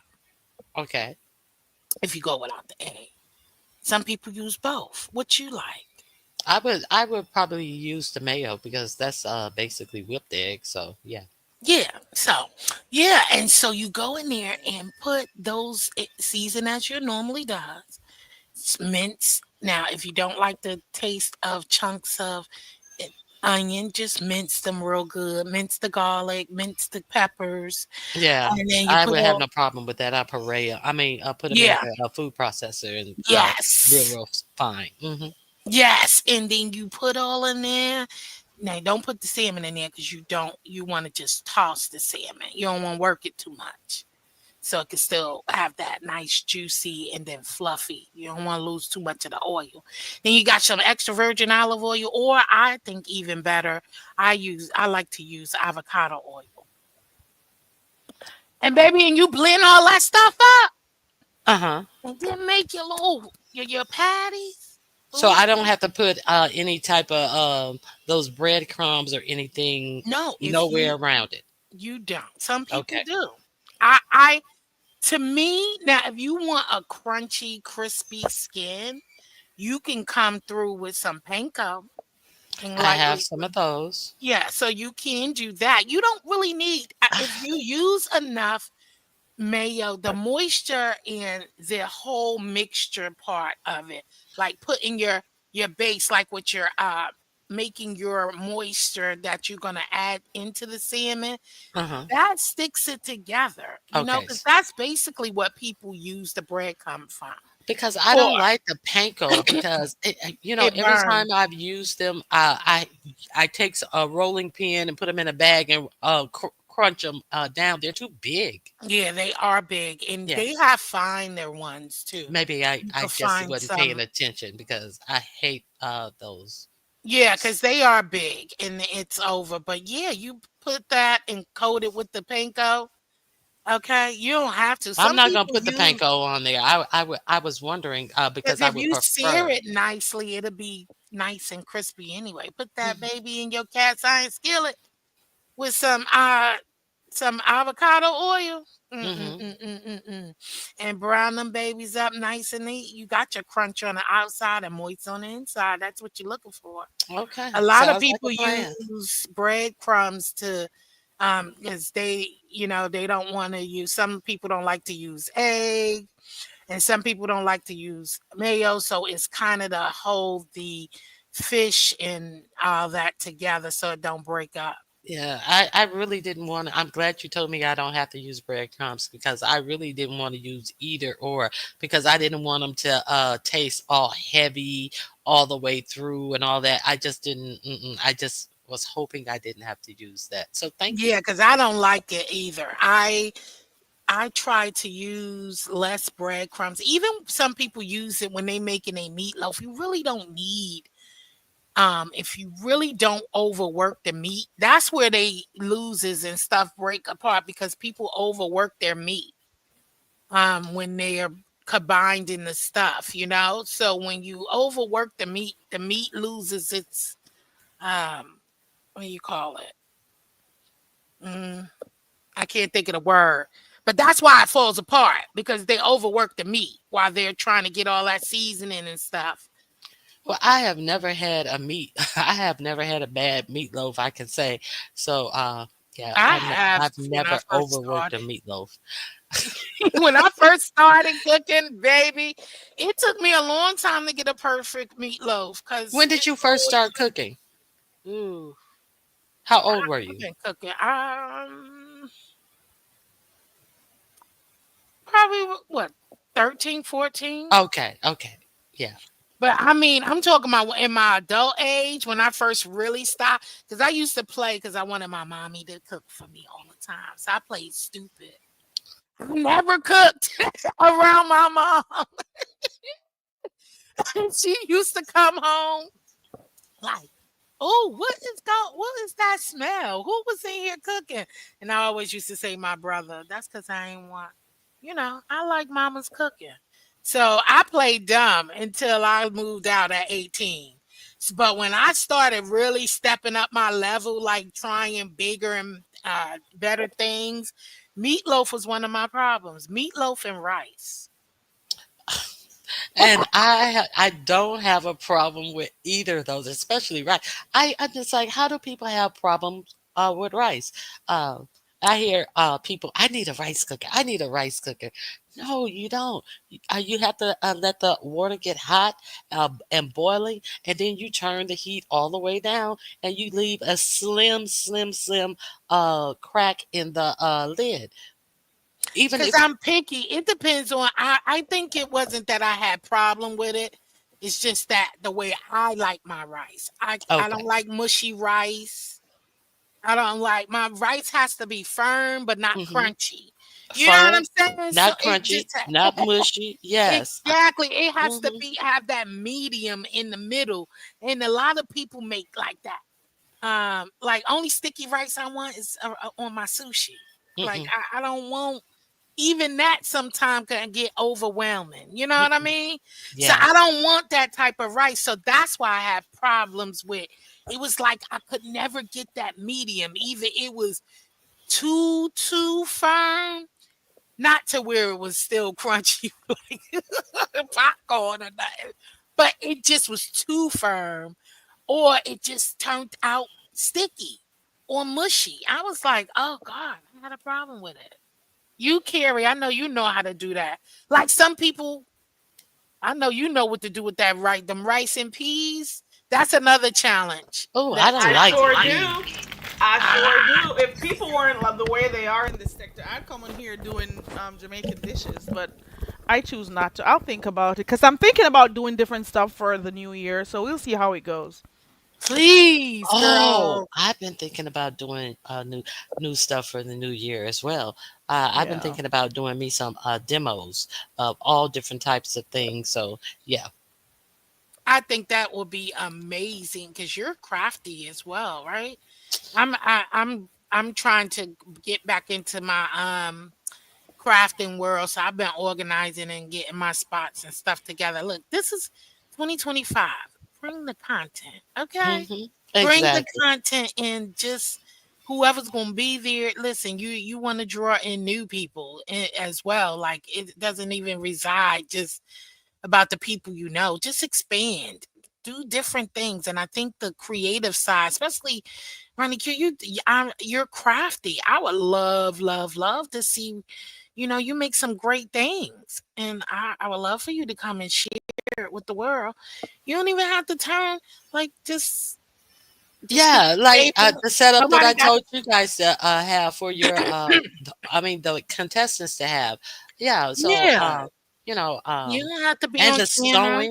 S7: Okay.
S9: if you go without the egg. Some people use both. What you like?
S7: I would probably use the mayo because that's basically whipped egg. So yeah.
S9: Yeah. So, yeah, and so you go in there and put those season as you normally does. Mince. Now, if you don't like the taste of chunks of it- onion, just mince them real good. Mince the garlic, mince the peppers,
S7: Yeah.
S9: and then you
S7: I
S9: put
S7: would have
S9: all.
S7: no problem with that. I puree. I mean, put them in
S9: Yeah.
S7: a food processor and
S9: Yes.
S7: real fine. Hmm.
S9: Yes, and then you put all in there. Now, don't put the salmon in there because you want to just toss the salmon. You don't want to work it too much. So it can still have that nice juicy and then fluffy. You don't want to lose too much of the oil. Then you got some extra virgin olive oil, or I think even better, I like to use avocado oil. And baby, and you blend all that stuff up
S7: Uh huh.
S9: and then make your little your patties.
S7: So
S9: Ooh.
S7: I don't have to put any type of those breadcrumbs or anything
S9: No, if
S7: nowhere around it.
S9: you don't. Some people
S7: Okay.
S9: do. I to me, now if you want a crunchy, crispy skin, you can come through with some panko and
S7: I have
S9: lightly.
S7: some of those.
S9: Yeah, so you can do that. You don't really need if you use enough mayo, the moisture and the whole mixture part of it, like putting your base, like with your making your moisture that you're gonna add into the salmon,
S7: Uh huh.
S9: that sticks it together.
S7: Okay.
S9: Because that's basically what people use the breadcrumb from.
S7: Because I
S9: For
S7: don't like the panko because
S9: it
S7: every time
S9: burns.
S7: I've used them, I take a rolling pin and put them in a bag and crunch them down. They're too big.
S9: Yeah, they are big, and
S7: Yeah.
S9: they have finer ones too.
S7: Maybe I
S9: You
S7: I
S9: can
S7: just
S9: find
S7: wasn't paying
S9: some.
S7: attention because I hate those.
S9: Yeah, because they are big and it's over. But yeah, you put that and coat it with the panko. Okay, you don't have to.
S7: I'm
S9: Some
S7: not gonna
S9: people
S7: put the
S9: use
S7: panko on there. I was wondering
S9: because
S7: because I
S9: if
S7: would
S9: you sear
S7: prefer.
S9: it nicely, it'll be nice and crispy anyway. Put that
S7: Mhm.
S9: baby in your cast iron skillet with some avocado oil.
S7: Mhm.
S9: And brown them babies up nice and neat. You got your crunch on the outside and moist on the inside. That's what you're looking for.
S7: Okay,
S9: A lot of
S7: sounds like a
S9: people
S7: plan.
S9: use breadcrumbs to because they don't want to use, some people don't like to use egg, and some people don't like to use mayo, so it's kind of to hold the fish and all that together so it don't break up.
S7: Yeah, I really didn't want to. I'm glad you told me I don't have to use breadcrumbs because I really didn't want to use either or because I didn't want them to taste all heavy all the way through and all that. I just didn't. I just was hoping I didn't have to use that. So thank you.
S9: Yeah, because I don't like it either. I try to use less breadcrumbs. Even some people use it when they making a meatloaf. You really don't need if you really don't overwork the meat. That's where they loses and stuff break apart because people overwork their meat when they are combined in the stuff. So when you overwork the meat loses its um what do you call it? Mm, I can't think of the word. But that's why it falls apart because they overwork the meat while they're trying to get all that seasoning and stuff.
S7: Well, I have never had a meat. I have never had a bad meatloaf. I can say so. Yeah,
S9: I have
S7: I've
S9: when I
S7: never
S9: first
S7: overworked a
S9: started.
S7: meatloaf.
S9: When I first started cooking, baby, it took me a long time to get a perfect meatloaf because
S7: When did you first start cooking? Ooh, how old were
S9: I've
S7: you?
S9: been cooking. Probably what 13, 14.
S7: Okay, okay, yeah.
S9: But I mean, I'm talking about in my adult age when I first really stopped because I used to play because I wanted my mommy to cook for me all the time. So I played stupid. I never cooked around my mom. She used to come home like, oh, what is that smell? Who was in here cooking? And I always used to say my brother. That's because I ain't want, I like mama's cooking. So I played dumb until I moved out at 18. But when I started really stepping up my level, like trying bigger and better things, meatloaf was one of my problems. Meatloaf and rice.
S7: And I don't have a problem with either of those, especially rice. I'm just like, how do people have problems with rice? Uh, I hear people, I need a rice cooker. I need a rice cooker. No, you don't. You have to let the water get hot and boiling, and then you turn the heat all the way down, and you leave a slim, slim, slim crack in the lid. Even
S9: Because
S7: if
S9: I'm picky. It depends on I think it wasn't that I had problem with it. It's just that the way I like my rice. I don't
S7: okay,
S9: like mushy rice. I don't like my rice has to be firm but not
S7: hmm
S9: crunchy. You know what I'm
S7: firm,
S9: saying? So
S7: not
S9: it
S7: crunchy,
S9: just
S7: not mushy. Yes.
S9: exactly. It has to
S7: Mhm.
S9: be have that medium in the middle. And a lot of people make like that. Like only sticky rice I want is on my sushi. Like
S7: Mm-mm.
S9: I don't want even that sometimes can get overwhelming. You know what I
S7: Mm-mm.
S9: mean? So I
S7: Yes.
S9: don't want that type of rice. So that's why I have problems with it was like I could never get that medium. Either it was too firm, not to where it was still crunchy like popcorn or nothing, but it just was too firm, or it just turned out sticky or mushy. I was like, oh God, I had a problem with it. You, Carrie, I know you know how to do that. Like some people, I know you know what to do with that right. Them rice and peas. That's another challenge.
S7: Oh, I
S9: That
S7: don't
S2: I
S7: like
S2: sure do.
S7: peas.
S2: I sure
S9: ah,
S2: do. If people weren't the way they are in this sector, I'd come in here doing Jamaican dishes, but I choose not to. I'll think about it because I'm thinking about doing different stuff for the new year, so we'll see how it goes.
S9: please,
S7: Oh,
S9: girl.
S7: I've been thinking about doing new stuff for the new year as well. I've been
S2: Yeah.
S7: thinking about doing me some demos of all different types of things. So yeah.
S9: I think that will be amazing because you're crafty as well, right? I'm trying to get back into my crafting world. So I've been organizing and getting my spots and stuff together. Look, this is 2025. Bring the content, okay?
S7: Hmm.
S9: Bring the
S7: Exactly.
S9: content and just whoever's gonna be there. Listen, you want to draw in new people as well. Like it doesn't even reside just about the people you know. Just expand. Do different things, and I think the creative side, especially Ronnie Q, you're crafty. I would love to see you make some great things. And I would love for you to come and share it with the world. You don't even have to turn like just get
S7: Yeah,
S9: the
S7: like
S9: table.
S7: the setup that
S9: Somebody
S7: I
S9: got
S7: told you guys to have for your I mean the contestants to have. Yeah, so
S9: yeah.
S7: you know,
S9: You don't have to be
S7: and
S9: on camera.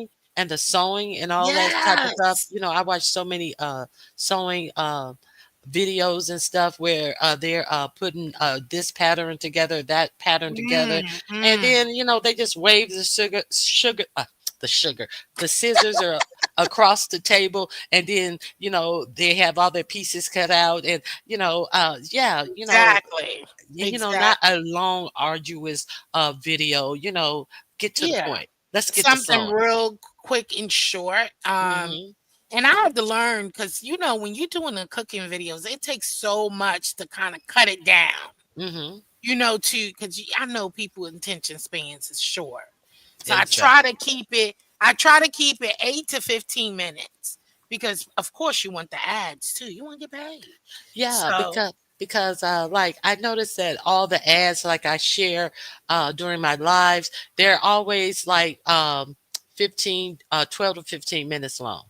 S7: the sewing and all that type of stuff.
S9: Yes.
S7: You know, I watch so many sewing videos and stuff where they're putting this pattern together, that pattern together, and
S9: Mm.
S7: then they just wave the the sugar, the scissors are across the table, and then they have all their pieces cut out, and yeah,
S9: Exactly.
S7: not
S9: Exactly.
S7: a long, arduous video. Get to the
S9: Yeah.
S7: point. Let's get to
S9: Something
S7: sewing.
S9: real quick and short.
S7: Mhm.
S9: And I had to learn because when you're doing the cooking videos, it takes so much to kind of cut it down.
S7: Mhm.
S9: Because I know people attention spans is short. So
S7: Exactly.
S9: I try to keep it 8 to 15 minutes because of course you want the ads too. You want to get paid.
S7: Yeah,
S9: So
S7: because like I noticed that all the ads like I share during my lives, they're always like 12 to 15 minutes long.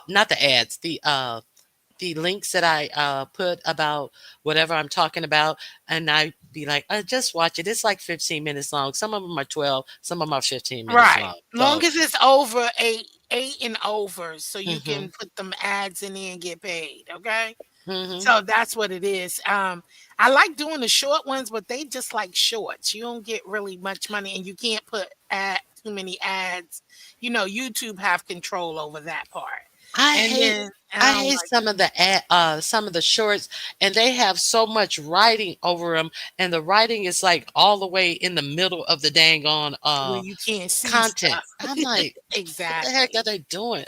S7: Not the ads, the links that I put about whatever I'm talking about, and I be like, just watch it. It's like 15 minutes long. Some of them are 12, some of them are 15 minutes
S9: right.
S7: long.
S9: Long
S7: So,
S9: as it's over eight and over, so you
S7: mhm,
S9: can put them ads in there and get paid. Okay.
S7: mhm,
S9: So that's what it is. I like doing the short ones, but they just like shorts. You don't get really much money, and you can't put too many ads. YouTube have control over that part.
S7: I
S9: And
S7: hate
S9: then
S7: I
S9: I'm
S7: hate
S9: like,
S7: some of the shorts, and they have so much writing over them, and the writing is like all the way in the middle of the dang on
S9: where you can't see
S7: content.
S9: stuff.
S7: I'm like, what the heck are
S9: Exactly.
S7: they doing?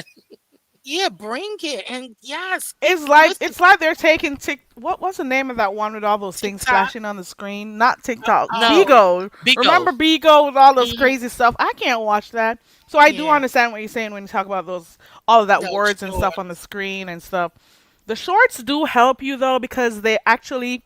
S9: Yeah, bring it. And yes, listen,
S2: It's like they're taking what's the name of that one with all those things
S9: TikTok.
S2: flashing on the screen? Not TikTok,
S9: Oh,
S2: Bigo.
S7: Bigo.
S2: Remember Bigo with all those
S7: Mhm.
S2: crazy stuff? I can't watch that. So I do
S9: yeah,
S2: understand what you're saying when you talk about those all of that
S9: those
S2: words and stuff on the
S9: shorts.
S2: screen and stuff. The shorts do help you though because they actually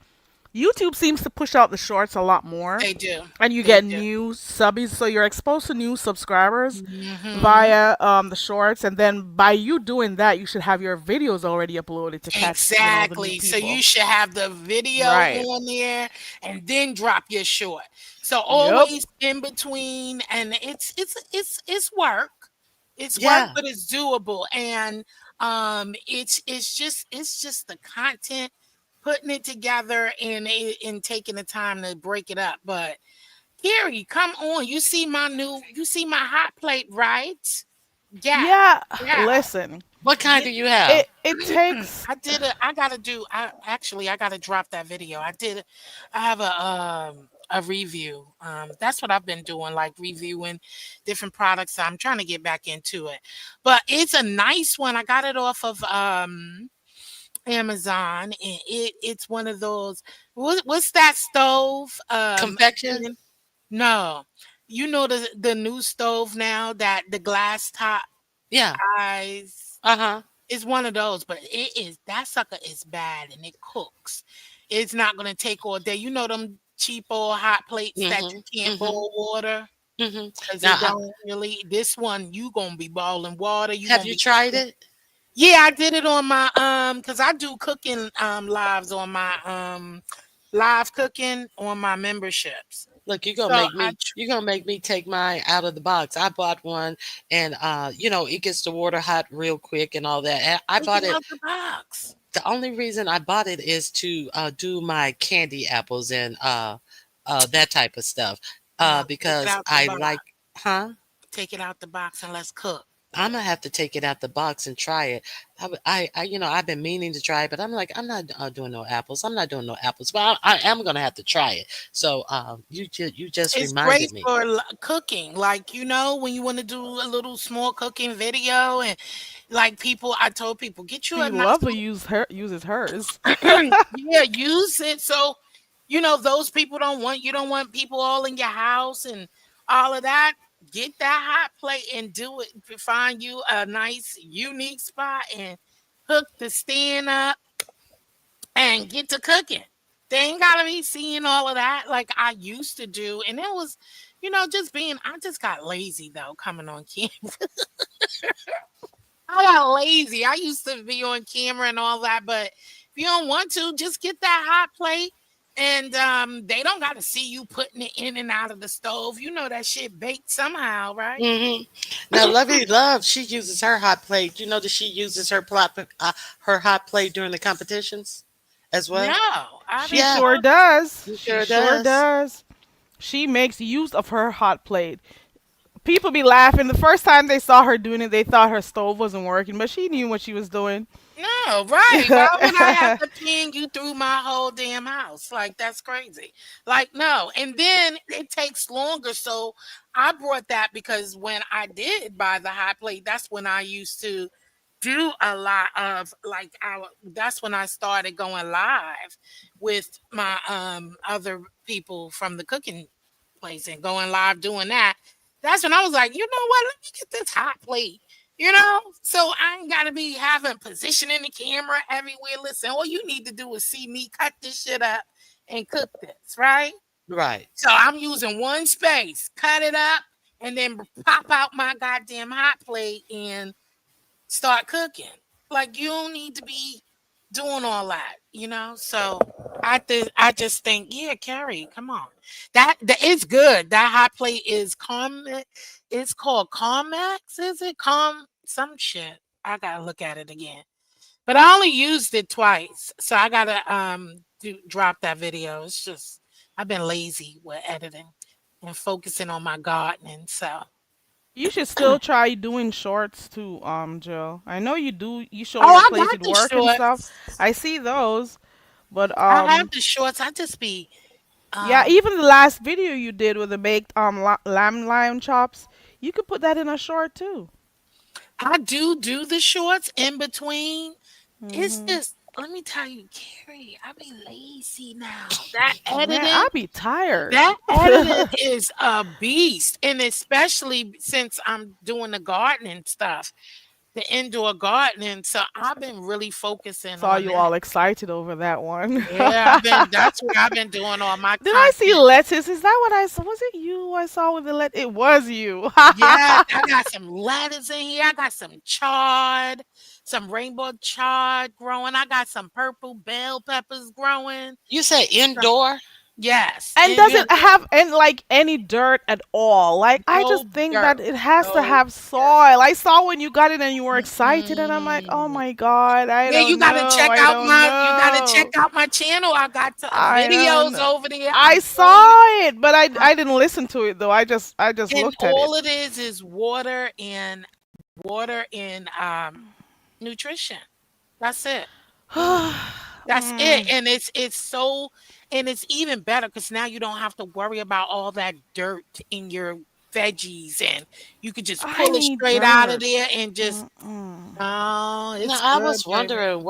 S2: YouTube seems to push out the shorts a lot more
S9: They do.
S2: and you
S9: They
S2: get
S9: do.
S2: new subbies so you're exposed to new subscribers
S9: Hmm.
S2: via the shorts, and then by you doing that you should have your videos already uploaded to catch the new
S9: Exactly. So you
S2: people.
S9: should have the video
S2: Right.
S9: on there and then drop your short. So
S2: Yep.
S9: always in between, and it's work. It's work,
S7: Yeah.
S9: but it's doable. And it's just the content, putting it together and taking the time to break it up. But Carrie, come on. You see my hot plate, right? Yeah.
S2: Yeah.
S9: Yeah.
S2: Listen,
S7: What kind
S9: Get
S7: do you have?
S2: it takes
S9: I gotta drop that video. I have a review. That's what I've been doing, like reviewing different products. I'm trying to get back into it. But it's a nice one. I got it off of Amazon, and it's one of those, what's that stove?
S7: Confection?
S9: No. You know the new stove now, that the glass top
S7: Yeah.
S9: eyes.
S7: Uh-huh.
S9: It's one of those, but that sucker is bad and it cooks. It's not gonna take all day. You know them cheap old hot plates that you
S7: Mhm.
S9: can't
S7: Mhm.
S9: boil water
S7: Mhm.
S9: because
S7: Now,
S9: it don't really. This one you gonna be boiling water. You
S7: have
S9: gonna
S7: you
S9: be
S7: tried
S9: cooking.
S7: it?
S9: Yeah, I did it on my because I do cooking lives on my live cooking on my memberships.
S7: Look,
S9: So
S7: you're gonna make me take mine out of the box. I bought one, and it gets the water hot real quick and all that. And I
S9: take it
S7: bought it.
S9: out the box.
S7: The only reason I bought it is to do my candy apples and that type of stuff.
S9: No, take it
S7: Because
S9: out the
S7: I
S9: box.
S7: like, huh?
S9: Take it out the box and let's cook.
S7: I'm gonna have to take it out the box and try it. I've been meaning to try it, but I'm like, I'm not doing no apples. I'm not doing no apples, but I am gonna have to try it. So, you just
S9: It's great
S7: reminded me.
S9: for cooking. Like, when you want to do a little small cooking video, and like I told people, get you a
S2: see,
S9: nice
S2: Lovely uses hers.
S9: yeah, use it. So, those people you don't want people all in your house and all of that. Get that hot plate and do it. Find you a nice, unique spot and hook the stand up and get to cooking. They ain't gotta be seeing all of that like I used to do. And it was, I just got lazy though, coming on camera. I got lazy. I used to be on camera and all that, but if you don't want to, just get that hot plate. And they don't gotta see you putting it in and out of the stove. You know that shit baked somehow, right?
S7: Now, Lovey Love, she uses her hot plate. You know that she uses her hot plate during the competitions as well.
S9: No, I
S2: She
S9: didn't
S7: Yeah,
S2: sure
S9: know.
S2: does.
S7: she
S2: She
S7: sure
S2: sure
S7: does.
S2: does. She makes use of her hot plate. People be laughing. The first time they saw her doing it, they thought her stove wasn't working, but she knew what she was doing.
S9: No, right. Why would I have to ping you through my whole damn house? Like, that's crazy. Like, no. And then it takes longer. So I brought that because when I did buy the hot plate, that's when I used to do a lot of that's when I started going live with my other people from the cooking place and going live doing that. That's when I was like, you know what? Let me get this hot plate. So I ain't gotta be having positioning the camera everywhere. Listen, all you need to do is see me cut this shit up and cook this, right?
S7: Right.
S9: So I'm using one space, cut it up, and then pop out my goddamn hot plate and start cooking. Like, you don't need to be doing all that. So I just think, yeah, Carrie, come on. That is good. That hot plate is it's called Carmex, is it? Some shit. I gotta look at it again. But I only used it twice. So I gotta drop that video. It's just I've been lazy with editing and focusing on my gardening. So
S2: You should still try doing shorts too, Jill. I know you do. You show
S9: Oh,
S2: your
S9: I
S2: place
S9: got
S2: at
S9: the
S2: work and stuff.
S9: shorts.
S2: I see those, but
S9: I have the shorts. I just be
S2: yeah.
S9: um
S2: Even the last video you did with the baked lamb lion chops, you could put that in a short too.
S9: I do the shorts in between. It's
S2: Mhm.
S9: just let me tell you, Carrie, I be lazy now. That
S2: Man, I'll
S9: editing,
S2: be tired.
S9: that editing is a beast, and especially since I'm doing the gardening stuff, the indoor gardening. So I've been really focusing
S2: Saw
S9: on
S2: you
S9: that.
S2: all excited over that one.
S9: Yeah, I've been. That's where I've been doing all my
S2: Did I see
S9: content.
S2: lettuce? Is that what I saw? Was it you I saw with the lettuce? It was you.
S9: Yes, I got some lettuce in here. I got some chard, some rainbow chard growing. I got some purple bell peppers growing.
S7: You said
S9: So,
S7: indoor?
S9: yes,
S2: And
S9: and
S2: does
S9: you
S2: it have any dirt at all? Like I
S9: no
S2: just think that
S9: dirt,
S2: it has to
S9: no
S2: have
S9: dirt.
S2: soil. I saw when you got it and you were excited, and I'm like, oh
S9: Mm-mm.
S2: my god, I
S9: Yeah, you
S2: don't
S9: gotta
S2: know,
S9: check
S2: I
S9: out
S2: don't
S9: my. You gotta check
S2: know,
S9: out my channel. I got
S2: I don't
S9: videos
S2: know.
S9: over there. I
S2: I
S9: show you.
S2: saw it, but I
S9: I,
S2: I didn't listen to it though. I just
S9: and
S2: looked at it.
S9: all it is water and nutrition. That's it. That's it,
S2: Mm,
S9: and it's so and it's even better because now you don't have to worry about all that dirt in your veggies, and you could just
S2: I
S9: pull it
S2: need
S9: straight out of
S2: dirt.
S9: there and just
S2: Mm-mm.
S9: oh,
S7: No,
S9: it's
S7: I
S9: good,
S7: was
S9: baby.
S7: wondering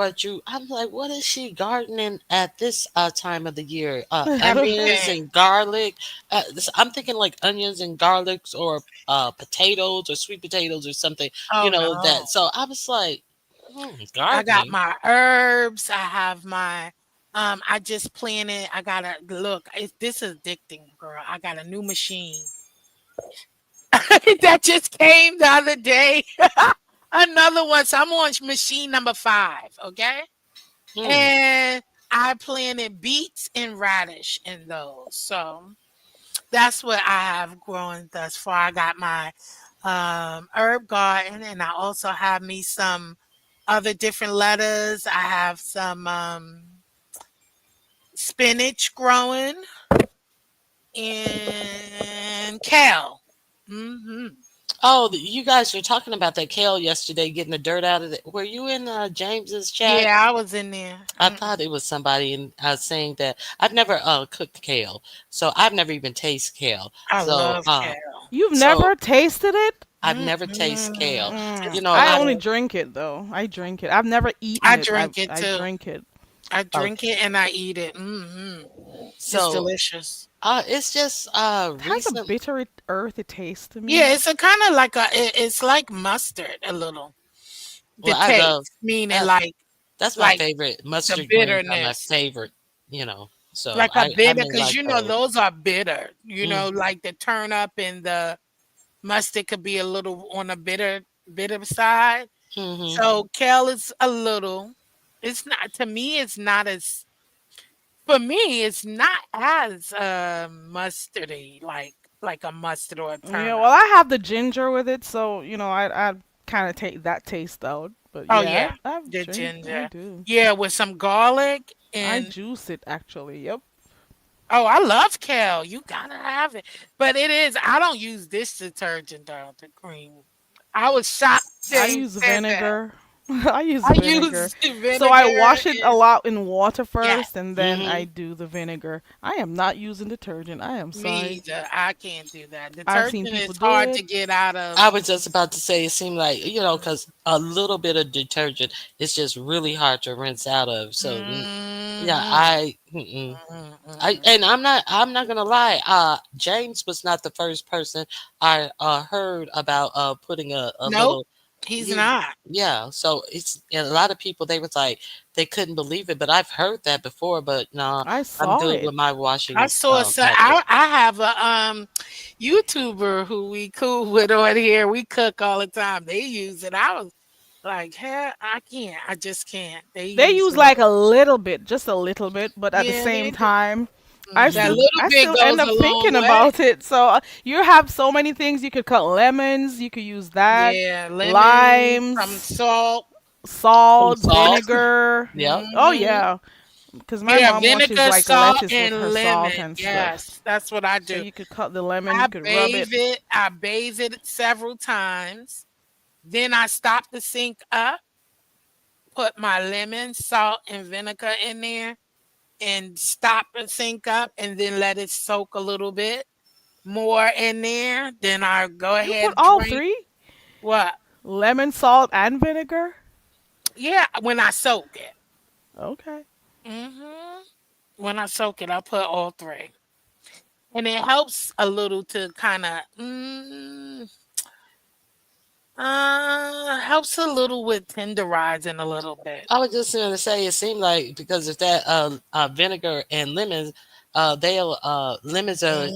S7: I'm like, what is she gardening at this time of the year? Onions
S9: Everything.
S7: and garlic. I'm thinking like onions and garlics or potatoes or sweet potatoes or something,
S9: Oh,
S7: that.
S9: no.
S7: So I was like,
S9: I got
S7: gardening.
S9: my herbs, I have my I just planted I gotta look, this is addicting, girl. I got a new machine that just came the other day. Another one, so I'm on machine number 5, okay?
S7: Mm.
S9: And I planted beets and radish in those. So that's what I have growing thus far. I got my herb garden, and I also have me some other different lettuce. I have some spinach growing and kale. Hmm.
S7: Oh, you guys were talking about that kale yesterday, getting the dirt out of it. Were you in James's chat?
S9: Yeah, I was in there.
S7: I thought it was somebody saying that I've never cooked kale, so I've never even tasted kale.
S9: I
S7: So,
S9: love kale.
S2: You've
S7: so
S2: never tasted it?
S7: I've never tasted kale.
S2: Mm,
S7: You know,
S2: I
S7: I
S2: only
S9: Good.
S2: drink it though. I drink it. I've never eaten
S9: I
S2: it. I
S9: drink it
S2: I
S9: too.
S2: drink it.
S9: I drink
S7: okay.
S9: it and I eat it. Hmm. It's
S7: So
S9: delicious.
S7: it's just
S2: It has a
S7: recent.
S2: bitter, earthy taste to
S9: Yeah,
S2: me.
S9: it's a kind of like it's like mustard a little. The
S7: Well, I love
S9: taste, meaning
S7: that. That's my
S9: like
S7: favorite.
S9: the
S7: Mustard greens are my
S9: bitterness,
S7: favorite. So
S9: like a
S7: I
S9: bitter,
S7: may
S9: because
S7: like
S9: you know
S7: those.
S9: those are bitter. You know,
S7: Mm,
S9: like the turnip and the mustard could be a little on the bitter side.
S7: hmm
S9: So kale is a little. It's not to me. It's not as for me. It's not as mustardy like a mustard or a
S2: Yeah,
S9: turnip.
S2: well, I have the ginger with it, so I kind of take that taste out. But
S9: Oh
S2: yeah,
S9: yeah,
S2: I've
S9: the
S2: drink. I
S9: ginger.
S2: do.
S9: Yeah, with some garlic
S2: I
S9: and
S2: juice it actually. Yep.
S9: oh, I love kale. You gotta have it. But it is, I don't use this detergent though, the cream. I was shocked
S2: I
S9: James
S2: use
S9: said that.
S2: vinegar. I use
S9: I
S2: vinegar.
S9: use
S2: So I
S9: vinegar
S2: wash it a
S9: and
S2: lot in water
S9: yeah,
S2: first, and then I
S7: hmm
S2: do the vinegar. I am not using detergent. I am
S9: me
S2: sorry.
S9: either. I can't do that.
S2: I've seen
S9: Detergent
S2: people
S9: is
S2: do
S9: hard
S2: it.
S9: to get out of.
S7: I was just about to say it seemed like because a little bit of detergent is just really hard to rinse out of. So yeah,
S9: Hmm.
S7: and I'm not gonna lie. James was not the first person I heard about putting a
S9: Nope,
S7: little.
S9: he's
S7: He,
S9: not.
S7: yeah, so it's and a lot of people they was like they couldn't believe it, but I've heard that before. But no,
S2: I
S7: I'm
S2: saw
S7: good
S2: it.
S7: with my
S9: I
S7: washing
S9: saw so
S7: method.
S9: I have a YouTuber who we cool with on here. We cook all the time. They use it. I was like, hell, I can't. I just can't. They
S2: They
S9: use
S2: use
S9: it.
S2: like a little bit, just a little bit, but at the
S9: Yeah,
S2: same
S9: they do.
S2: time, I
S9: That
S2: still
S7: hmm
S9: little
S2: I
S9: bit
S2: still end
S9: goes a
S2: up
S9: long
S2: thinking
S9: way.
S2: about it. So you have so many things you could cut lemons, you could use that,
S9: Yeah, lemon, some
S2: limes,
S9: salt.
S7: Some
S2: salt,
S7: salt.
S2: vinegar.
S7: Yep.
S2: Oh
S9: Hmm.
S2: yeah. Because my
S9: Yeah,
S2: mom washes
S9: vinegar,
S2: like
S9: salt,
S2: lettuce with her
S9: and
S2: salt
S9: lemon.
S2: and stuff.
S9: Yes, that's what I
S2: So
S9: do.
S2: you could cut the lemon, you
S9: I
S2: could rub it.
S9: bathe it. I bathe it several times. Then I stop the sink up, put my lemon, salt, and vinegar in there, and stop the sink up, and then let it soak a little bit more in there. Then I go
S2: You put
S9: ahead
S2: all
S9: drink.
S2: three?
S9: What?
S2: Lemon, salt, and vinegar?
S9: Yeah, when I soak it.
S2: Okay.
S9: hmm When I soak it, I put all three, and it helps a little to kind of helps a little with tenderizing a little bit.
S7: I was just going to say, it seemed like because of that vinegar and lemons, lemons are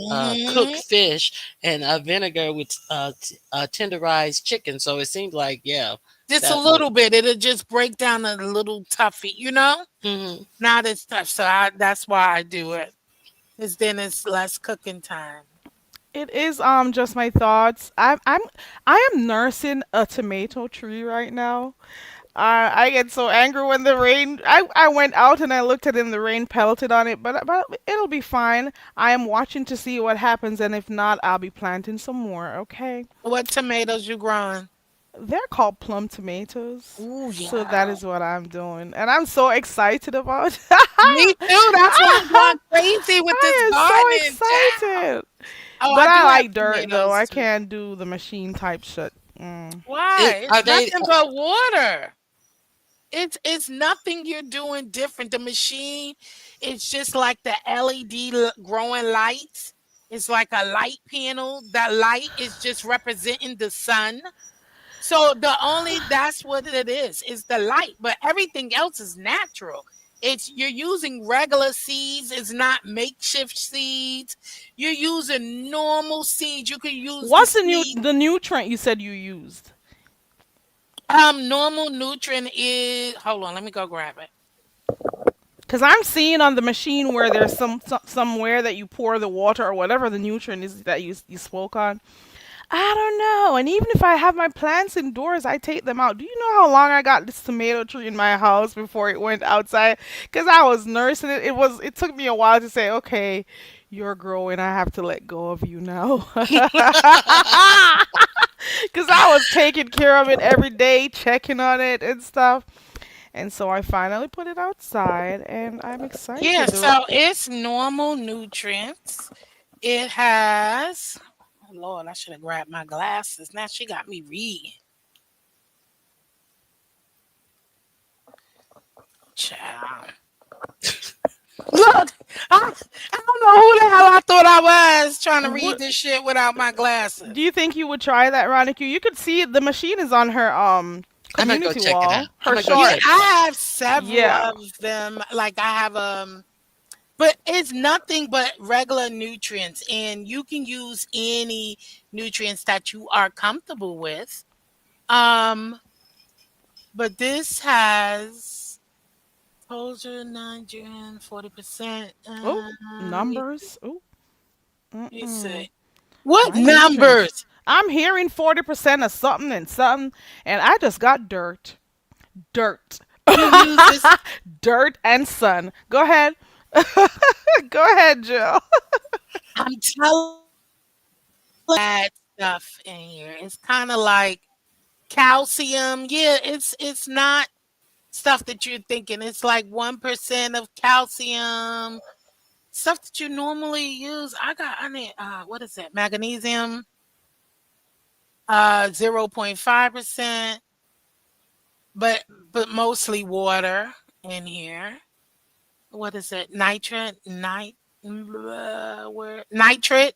S7: cooked
S9: hmm
S7: fish, and vinegar with tenderized chicken. So it seems like, yeah,
S9: Just a
S7: that would.
S9: little bit. It'll just break down a little toughy,
S7: Hmm.
S9: Not as tough. So that's why I do it. Because then it's less cooking time.
S2: It is just my thoughts. I am nursing a tomato tree right now. I get so angry when the rain. I went out and I looked at it and the rain pelted on it, but it'll be fine. I am watching to see what happens, and if not, I'll be planting some more. Okay.
S9: What tomatoes you growing?
S2: They're called plum tomatoes.
S9: Ooh,
S2: So that
S9: yeah.
S2: is what I'm doing. And I'm so excited about
S9: Me too. That's why I'm going crazy with this
S2: I am so
S9: gardening child.
S2: excited.
S9: Oh,
S2: But
S9: I
S2: I
S9: do have
S2: like dirt though.
S9: tomatoes
S2: I
S9: too.
S2: can't do the machine type shit. Mm.
S9: Why?
S7: Are
S9: It's
S7: they?
S9: nothing but water. It's nothing you're doing different. The machine, it's just like the LED growing lights. It's like a light panel. That light is just representing the sun. So the only that's what it is the light, but everything else is natural. It's you're using regular seeds, it's not makeshift seeds. You're using normal seeds. You can use the
S2: What's
S9: seed.
S2: the nutrient you said you used?
S9: Normal nutrient is hold on, let me go grab it.
S2: Because I'm seeing on the machine where there's somewhere that you pour the water or whatever the nutrient is that you spoke on. I don't know. And even if I have my plants indoors, I take them out. Do you know how long I got this tomato tree in my house before it went outside? Because I was nursing it. It took me a while to say, okay, you're growing. I have to let go of you now. Because I was taking care of it every day, checking on it and stuff. And so I finally put it outside, and I'm
S9: Yeah,
S2: excited.
S9: so it's normal nutrients. It has oh Lord, I should have grabbed my glasses. Now she got me reading. Child. Look, I don't know who the hell I thought I was trying to read
S2: What
S9: this shit without my
S2: do
S9: glasses.
S2: you think you would try that, Ronica? You could see the machine is on her
S7: I'm gonna go
S2: community
S7: check it out.
S2: wall.
S7: I'm
S2: Her
S7: gonna go
S9: Yeah,
S7: check it
S2: shorts.
S7: out.
S9: I have several
S2: Yeah.
S9: of them. Like I have but it's nothing but regular nutrients and you can use any nutrients that you are comfortable with. Um, but this has exposure nitrogen 40%.
S2: Oh,
S9: Let
S2: numbers. Oh,
S9: me
S2: mm-mm.
S9: see. What
S2: My nutrients.
S9: numbers?
S2: I'm hearing 40% of something and something, and I just got dirt. Dirt.
S9: You use this.
S2: Dirt and sun. Go ahead. Go ahead, Jill.
S9: I'm telling that stuff in here. It's kind of like calcium. Yeah, it's not stuff that you're thinking. It's like 1% of calcium. Stuff that you normally use. I need what is that? Magnesium, 0.5%, but mostly water in here. What is it? Where nitrate,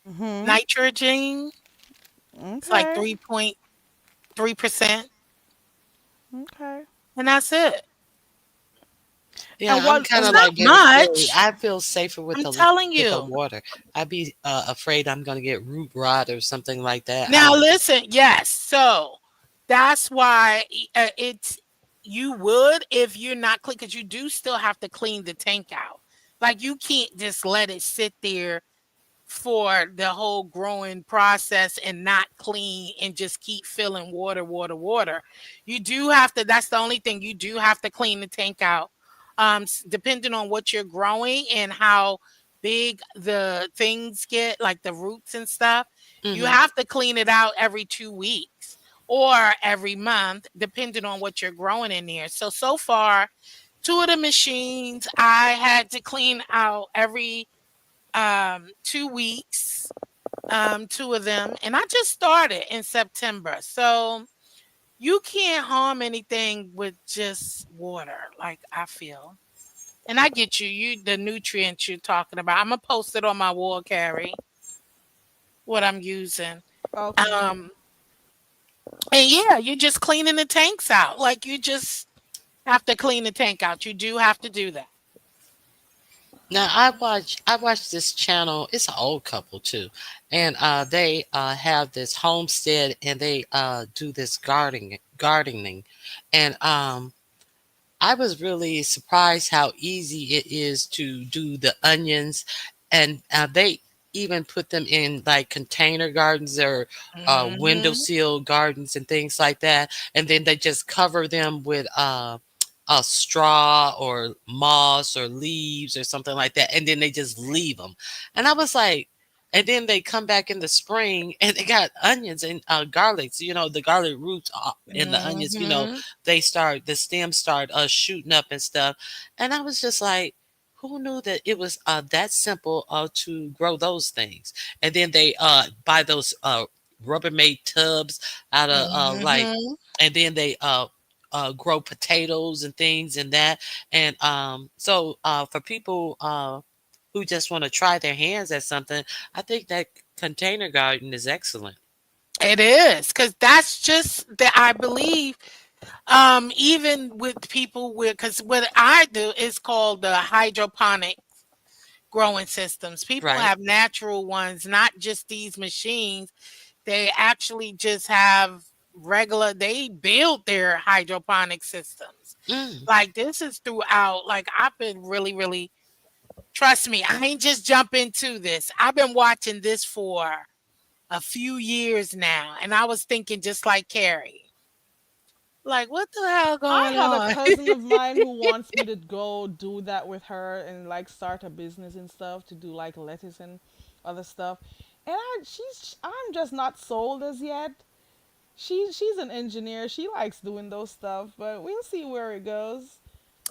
S2: Mhm.
S9: nitrogen. It's like
S2: Okay.
S9: 3.3%,
S2: Okay.
S9: and that's it.
S7: Yeah,
S2: And
S7: I'm
S2: what
S7: kind
S9: It's
S7: of
S9: not
S7: like getting silly.
S9: much.
S7: I feel safer with
S9: I'm telling
S7: with the
S9: you.
S7: water. I'd be afraid I'm gonna get root rot or something like that. I
S9: Now
S7: don't.
S9: listen, yes. So that's why it's you would if you're not clean because you do still have to clean the tank out. Like you can't just let it sit there for the whole growing process and not clean and just keep filling water, water, water. You do have to, that's the only thing, you do have to clean the tank out. depending on what you're growing and how big the things get, like the roots and stuff. You
S7: Hmm.
S9: have to clean it out every 2 weeks or every month, depending on what you're growing in there. So far, two of the machines I had to clean out every 2 weeks, two of them, and I just started in September. So you can't harm anything with just water, like I feel. And I get you the nutrients you're talking about. I'm gonna post it on my wall, Carrie, what I'm using.
S2: Okay.
S9: Um, and yeah, you're just cleaning the tanks out. Like you just have to clean the tank out. You do have to do that.
S7: Now I watch this channel. It's an old couple too, and they have this homestead and they do this gardening, and I was really surprised how easy it is to do the onions, and they even put them in like container gardens or
S9: Hmm.
S7: windowsill gardens and things like that, and then they just cover them with a straw or moss or leaves or something like that, and then they just leave them. And I was like, and then they come back in the spring and they got onions and garlics. The garlic roots and the onions.
S9: Hmm.
S7: The stems start shooting up and stuff. And I was just like, who knew that it was that simple to grow those things? And then they buy those Rubbermaid tubs out of
S9: Hmm.
S7: and then they grow potatoes and things and that. And for people who just want to try their hands at something, I think that container garden is excellent.
S9: It is because that's just that I believe. Even with people with, because what I do is called the hydroponic growing systems. People
S7: Right.
S9: have natural ones, not just these machines. They actually just have regular, they build their hydroponic systems.
S7: Mm.
S9: Like this is throughout, like I've been really, really, trust me, I ain't just jump into this. I've been watching this for a few years now. And I was thinking just like Carrie, like, what the hell
S2: I
S9: going
S2: have a
S9: on?
S2: cousin of mine who wants me to go do that with her and like start a business and stuff to do like lettuce and other stuff. And I'm just not sold as yet. She's an engineer. She likes doing those stuff, but we'll see where it goes.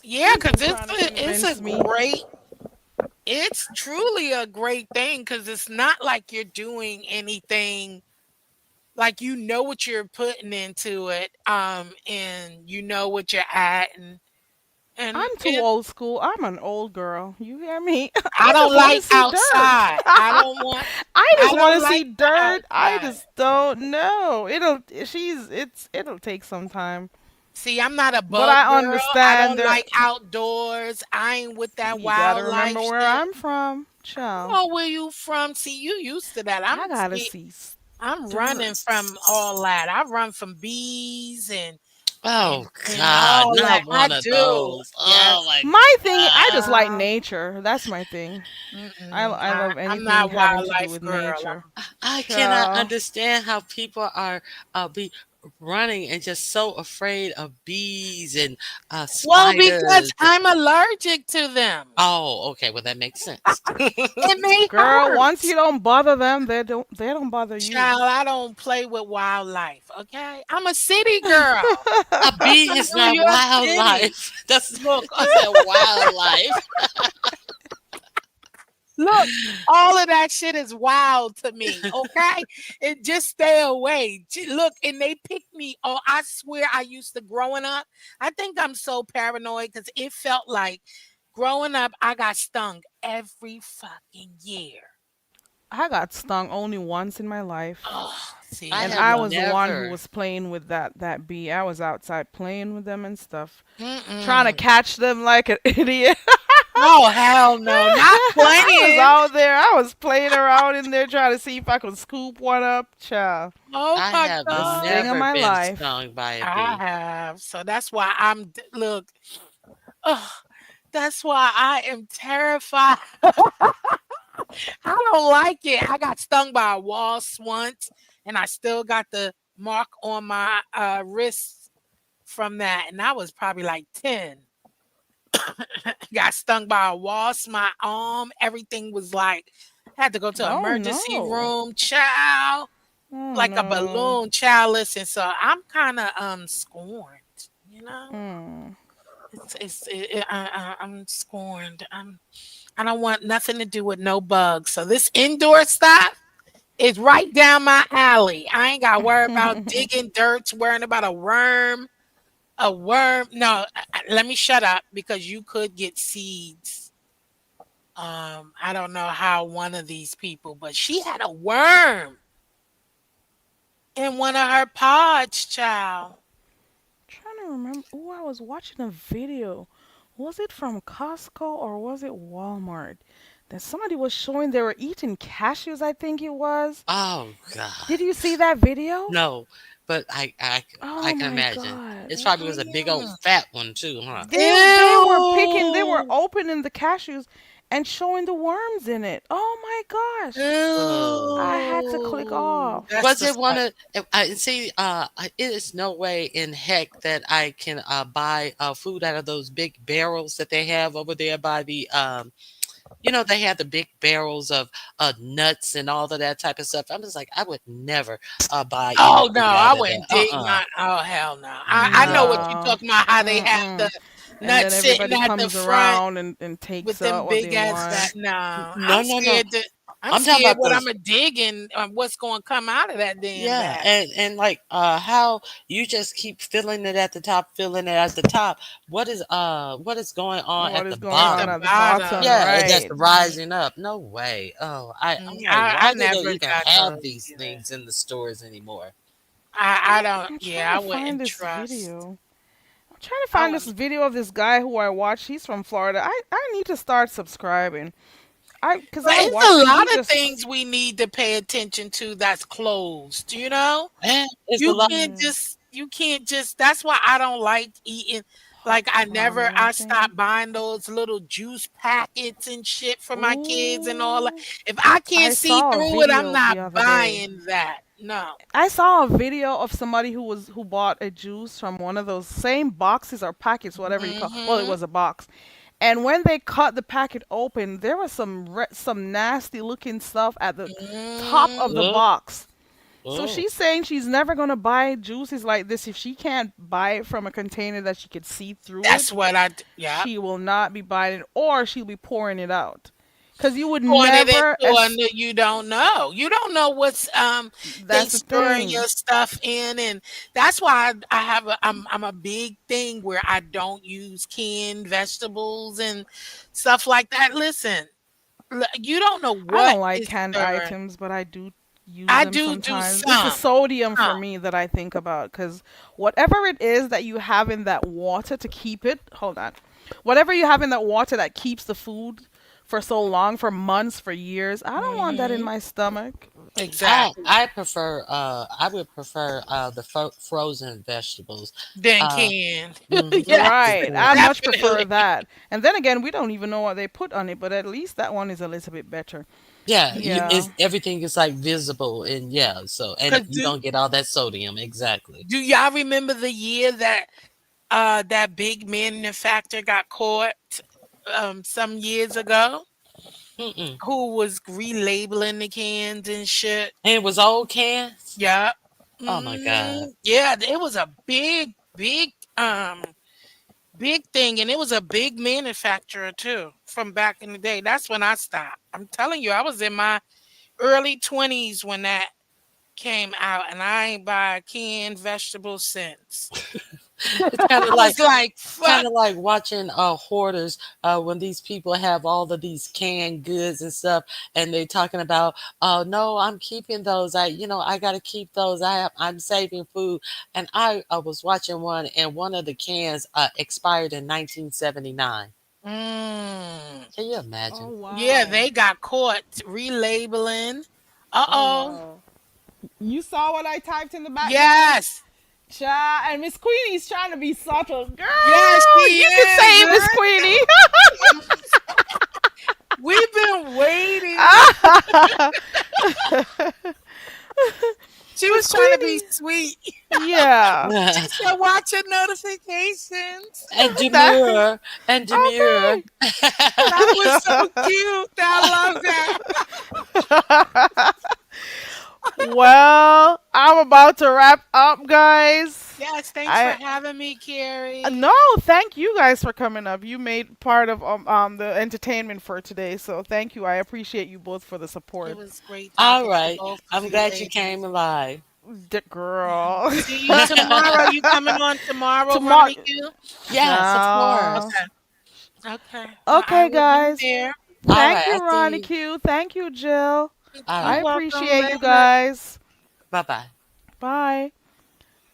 S9: Yeah,
S2: She's been
S9: because
S2: trying to convince me.
S9: it's truly a great thing because it's not like you're doing anything, like you know what you're putting into it, and you know what you're at, and
S2: I'm too
S9: it,
S2: old school. I'm an old girl. You hear me?
S9: I
S2: I
S9: don't
S2: just want to
S9: like
S2: see dirt.
S9: outside. I don't want
S2: I
S9: I
S2: just want
S9: don't
S2: to see
S9: like the
S2: dirt. I
S9: outside.
S2: just don't know. It'll take some time.
S9: See, I'm not a
S2: But
S9: bug
S2: I
S9: girl. I
S2: understand
S9: don't
S2: there.
S9: like outdoors. I ain't with that
S2: You gotta remember
S9: wildlife
S2: where
S9: shit.
S2: I'm from, child.
S9: Oh, where you from? See, you used to that.
S2: I gotta see
S9: I'm running
S2: dirt.
S9: from all that. I run from bees
S7: Oh
S9: and
S7: God,
S9: all that.
S7: not
S9: I
S7: one of
S9: do.
S7: those. Oh
S9: Yes.
S7: my
S2: My thing, I just like
S7: God.
S2: nature. That's my thing.
S9: Mm-mm.
S2: I love
S9: I'm
S2: anything
S9: not
S2: having to do
S9: wildlife
S2: with
S9: girl.
S2: nature.
S7: I cannot
S2: Child.
S7: understand how people are be running and just so afraid of bees and
S9: Well, because
S7: spiders.
S9: I'm allergic to them.
S7: Oh, okay. Well, that makes sense.
S9: It may
S2: Girl, once
S9: hurt.
S2: you don't bother them, they don't bother you.
S9: Child, I don't play with wildlife. Okay, I'm a city girl.
S7: A
S9: I'm
S7: bee
S9: from
S7: is
S9: New
S7: not
S9: York City.
S7: wildlife. That's
S9: Look,
S7: you said wildlife.
S9: look, all of that shit is wild to me, okay? And just stay away. Look, and they pick me. Oh, I swear I used to growing up. I think I'm so paranoid because it felt like growing up, I got stung every fucking year.
S2: I got stung only once in my life.
S9: Oh, see,
S7: I
S2: And
S9: it's
S7: have
S2: I
S9: rough.
S2: was the one who
S7: never.
S2: was playing with that bee. I was outside playing with them and stuff, trying to
S9: Mm-mm.
S2: catch them like an idiot.
S9: Oh, hell no. Not
S2: I was
S9: playing.
S2: out there. I was playing around in there trying to see if I could scoop one up. Child,
S9: Oh,
S7: I
S9: my
S7: have
S2: the
S9: God.
S2: sting of
S7: never
S2: my
S7: been
S2: life.
S7: stung by a
S9: I
S7: bee.
S9: have. So that's why look, ugh, that's why I am terrified. I don't like it. I got stung by a wasp once, and I still got the mark on my wrist from that, and I was probably like 10. got stung by a wasp. My arm, everything was like, had to go to
S2: Oh
S9: emergency
S2: no.
S9: room, child,
S2: Oh
S9: like a
S2: no.
S9: balloon, child. Listen, so I'm kind of scorned, you know.
S2: Mm.
S9: I'm scorned. I don't want nothing to do with no bugs. So this indoor stuff is right down my alley. I ain't got to worry about digging dirt, worrying about a worm. A worm. No, let me shut up because you could get seeds. I don't know how one of these people, but she had a worm in one of her pods, child.
S2: Trying to remember. Oh, I was watching a video. Was it from Costco or was it Walmart? That somebody was showing they were eating cashews, I think it was.
S7: Oh God.
S2: Did you see that video?
S7: No, but I
S2: Oh
S7: can
S2: my
S7: imagine.
S2: God.
S7: It probably
S9: Oh,
S7: was a big old
S9: yeah.
S7: fat one too, huh?
S2: They were
S9: Ew.
S2: opening the cashews and showing the worms in it. Oh my gosh.
S7: Oh.
S2: I had to click
S9: Ew.
S2: off.
S9: That's
S7: Was it one
S9: disgusting.
S7: of see, it is no way in heck that I can buy food out of those big barrels that they have over there by the they have the big barrels of nuts and all of that type of stuff. I'm just like, I would never buy
S9: Oh no,
S7: anything
S9: I
S7: out of
S9: wouldn't
S7: that.
S9: dig my. Oh hell no. I know what you're
S7: No.
S2: No.
S9: talking about. How they have the
S2: Mm-mm. And then
S9: nuts sitting
S2: everybody
S9: at the
S2: comes
S9: front
S2: around and
S9: with
S2: takes
S9: them
S2: out what
S9: big
S2: they
S9: ass
S2: want.
S9: fat. No,
S7: No,
S9: I'm
S7: no, no.
S9: scared. I'm
S7: I'm talking
S9: scared
S7: about
S9: what I'm
S7: those.
S9: a dig and what's going to come out of that damn
S7: Yeah,
S9: bag.
S7: and like how you just keep filling it at the top, filling it at the top. What is going on
S2: What
S7: at the
S2: is going
S9: At
S2: on
S9: the
S7: bottom?
S2: at the bottom,
S9: bottom.
S7: Yeah, and that's
S2: right?
S7: rising up. No way. Oh, I'm like,
S9: I
S7: why do they
S9: never
S7: even
S9: got
S7: have
S9: those
S7: these
S9: either.
S7: things in the stores anymore?
S9: I don't.
S2: I'm trying
S9: Yeah, I
S2: to find
S9: wouldn't
S2: this
S9: trust.
S2: video. I'm trying to
S9: I
S2: find this
S9: wouldn't.
S2: video of this guy who I watched. He's from Florida. I need to start subscribing. Because
S9: But
S2: I
S9: it's a
S2: watched it. He
S9: lot of
S2: just.
S9: things we need to pay attention to that's closed. You know.
S7: And it's a
S9: You
S7: lot.
S9: can't
S2: Yeah.
S9: just that's why I don't like eating like I
S2: Anything.
S9: stopped buying those little juice packets and shit for my kids and all that.
S2: Ooh.
S9: If I
S2: I
S9: can't see
S2: saw a
S9: through it, I'm
S2: video the
S9: not
S2: other day.
S9: buying that. No.
S2: I saw a video of somebody who bought a juice from one of those same boxes or packets, whatever you call. Well, it
S9: Mhm.
S2: was a box. And when they cut the packet open, there was some nasty looking stuff at the top of the
S9: Mm.
S7: Oh,
S2: box. So
S7: oh,
S2: she's saying she's never gonna buy juices like this if she can't buy it from a container that she could see through
S9: That's
S2: it.
S9: what yeah.
S2: She will not be buying it, or she'll be pouring it out. Cause you would
S9: Pouring it
S2: never,
S9: into one that you don't know. You don't know what's they
S2: that's the
S9: storing
S2: thing.
S9: your stuff in, and that's why I'm a big thing where I don't use canned vegetables and stuff like that. Listen, you don't know
S2: I
S9: what
S2: don't like
S9: is
S2: canned
S9: storing.
S2: items, but I do use
S9: I
S2: them
S9: do
S2: sometimes. It's the
S9: some.
S2: sodium for
S9: Some.
S2: me that I think about, because whatever it is that you have in that water to keep it, hold on. Whatever you have in that water that keeps the food for so long, for months, for years, I don't want that in
S9: Mhm.
S2: my stomach.
S9: Exactly.
S7: I would prefer the frozen vegetables.
S9: Then
S7: Uh,
S9: canned.
S7: mhm,
S9: Yes,
S2: Right.
S7: because
S2: I much prefer
S9: definitely.
S2: that. And then again, we don't even know what they put on it, but at least that one is a little bit better.
S7: yeah,
S2: Yeah.
S7: it's everything is like visible and yeah, so and
S9: Cause
S7: you don't get all that sodium exactly.
S9: do y'all remember the year that that big manufacturer got caught some years ago
S7: Mm-mm.
S9: who was relabeling the cans and shit.
S7: And it was old cans.
S9: Yeah.
S7: Oh my god.
S9: Yeah, it was a big thing and it was a big manufacturer too from back in the day. That's when I stopped. I'm telling you, I was in my early 20s when that came out and I ain't buy canned vegetables since.
S7: It's kind of
S9: I
S7: like
S9: was like, fuck.
S7: watching hoarders when these people have all of these canned goods and stuff and they're talking about, oh no, I'm keeping those, I got to keep those, I'm saving food. And I was watching one and one of the cans expired in 1979.
S9: Mm.
S7: Can you
S2: Oh
S7: imagine?
S9: Yeah,
S2: wow.
S9: they got caught relabeling.
S2: Oh
S9: Uh-oh.
S2: wow. You saw what I typed in the background?
S9: Yes.
S2: Child, and Miss Queenie's trying to be subtle.
S9: Yes,
S2: Girl,
S9: she
S2: you can
S9: is,
S2: say it, Miss
S9: right?
S2: Queenie.
S9: We've been waiting. She
S2: Miss
S9: was trying to be
S2: Queenie.
S9: sweet.
S2: Yeah.
S9: She said, watch your notifications.
S7: and
S2: That
S7: demure and demure.
S2: okay.
S9: That was so cute. I love that.
S2: Well, I'm about to wrap up, guys.
S9: Yes, thanks for
S2: I
S9: having me, Carrie.
S2: no, thank you guys for coming up. You made part of the entertainment for today, so thank you. I appreciate you both for the
S9: It
S2: support.
S9: was great
S7: All
S9: talking to
S7: right.
S9: both of
S7: I'm
S9: you
S7: glad you
S9: ladies.
S7: came alive.
S2: The
S9: Yeah.
S2: girl.
S9: See you tomorrow. You coming on tomorrow,
S2: Tomorrow.
S9: Ronnie Q?
S7: Yes, of
S2: No.
S7: course.
S9: Okay. Okay. Well, I
S2: Okay,
S9: will be
S2: guys.
S9: there.
S7: All
S2: Thank
S7: right.
S2: you,
S7: I'll see
S2: Ronnie
S7: you.
S2: Q. Thank you, Jill.
S7: All
S2: I
S9: You're
S7: right.
S9: welcome,
S2: appreciate you
S9: Layla.
S2: guys.
S7: Bye bye.
S2: Bye.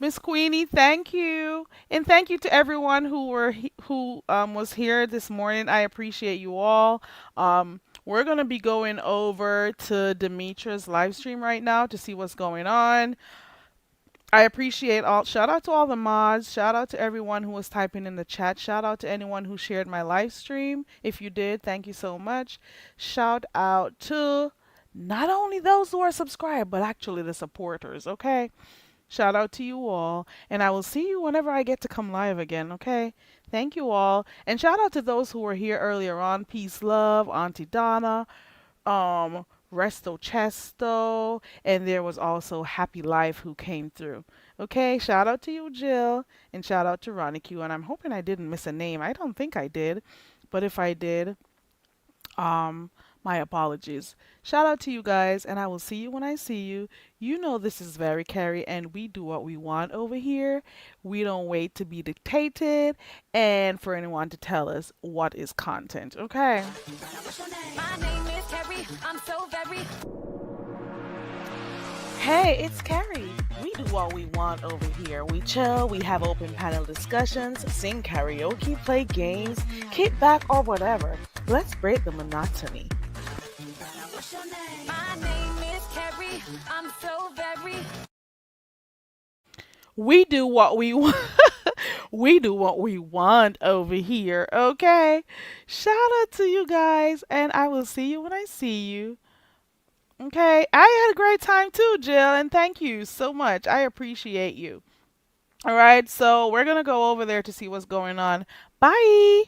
S2: Miss Queenie, thank you. And thank you to everyone who was here this morning. I appreciate you all. We're going to be going over to Demetra's live stream right now to see what's going on. I appreciate all. Shout out to all the mods. Shout out to everyone who was typing in the chat. Shout out to anyone who shared my live stream. If you did, thank you so much. Shout out to not only those who are subscribed, but actually the supporters, okay? Shout out to you all. And I will see you whenever I get to come live again, okay? Thank you all. And shout out to those who were here earlier on. Peace, love, Auntie Donna, Resto Chesto, and there was also Happy Life who came through. Okay, shout out to you, Jill, and shout out to Ronnie Q. And I'm hoping I didn't miss a name. I don't think I did, but if I did, um, my apologies. Shout out to you guys, and I will see you when I see you. You know this is Very Carrie, and we do what we want over here. We don't wait to be dictated, and for anyone to tell us what is content. Okay.
S1: My name is Carrie. I'm so very.
S2: Hey, it's Carrie. We do what we want over here. We chill, we have open panel discussions, sing karaoke, play games, kick back, or whatever. Let's break the monotony.
S1: My name is Carrie. I'm so very.
S2: We do what we want. We do what we want over here, okay? Shout out to you guys, and I will see you when I see you. Okay, I had a great time too, Jill, and thank you so much. I appreciate you. All right, so we're gonna go over there to see what's going on. Bye.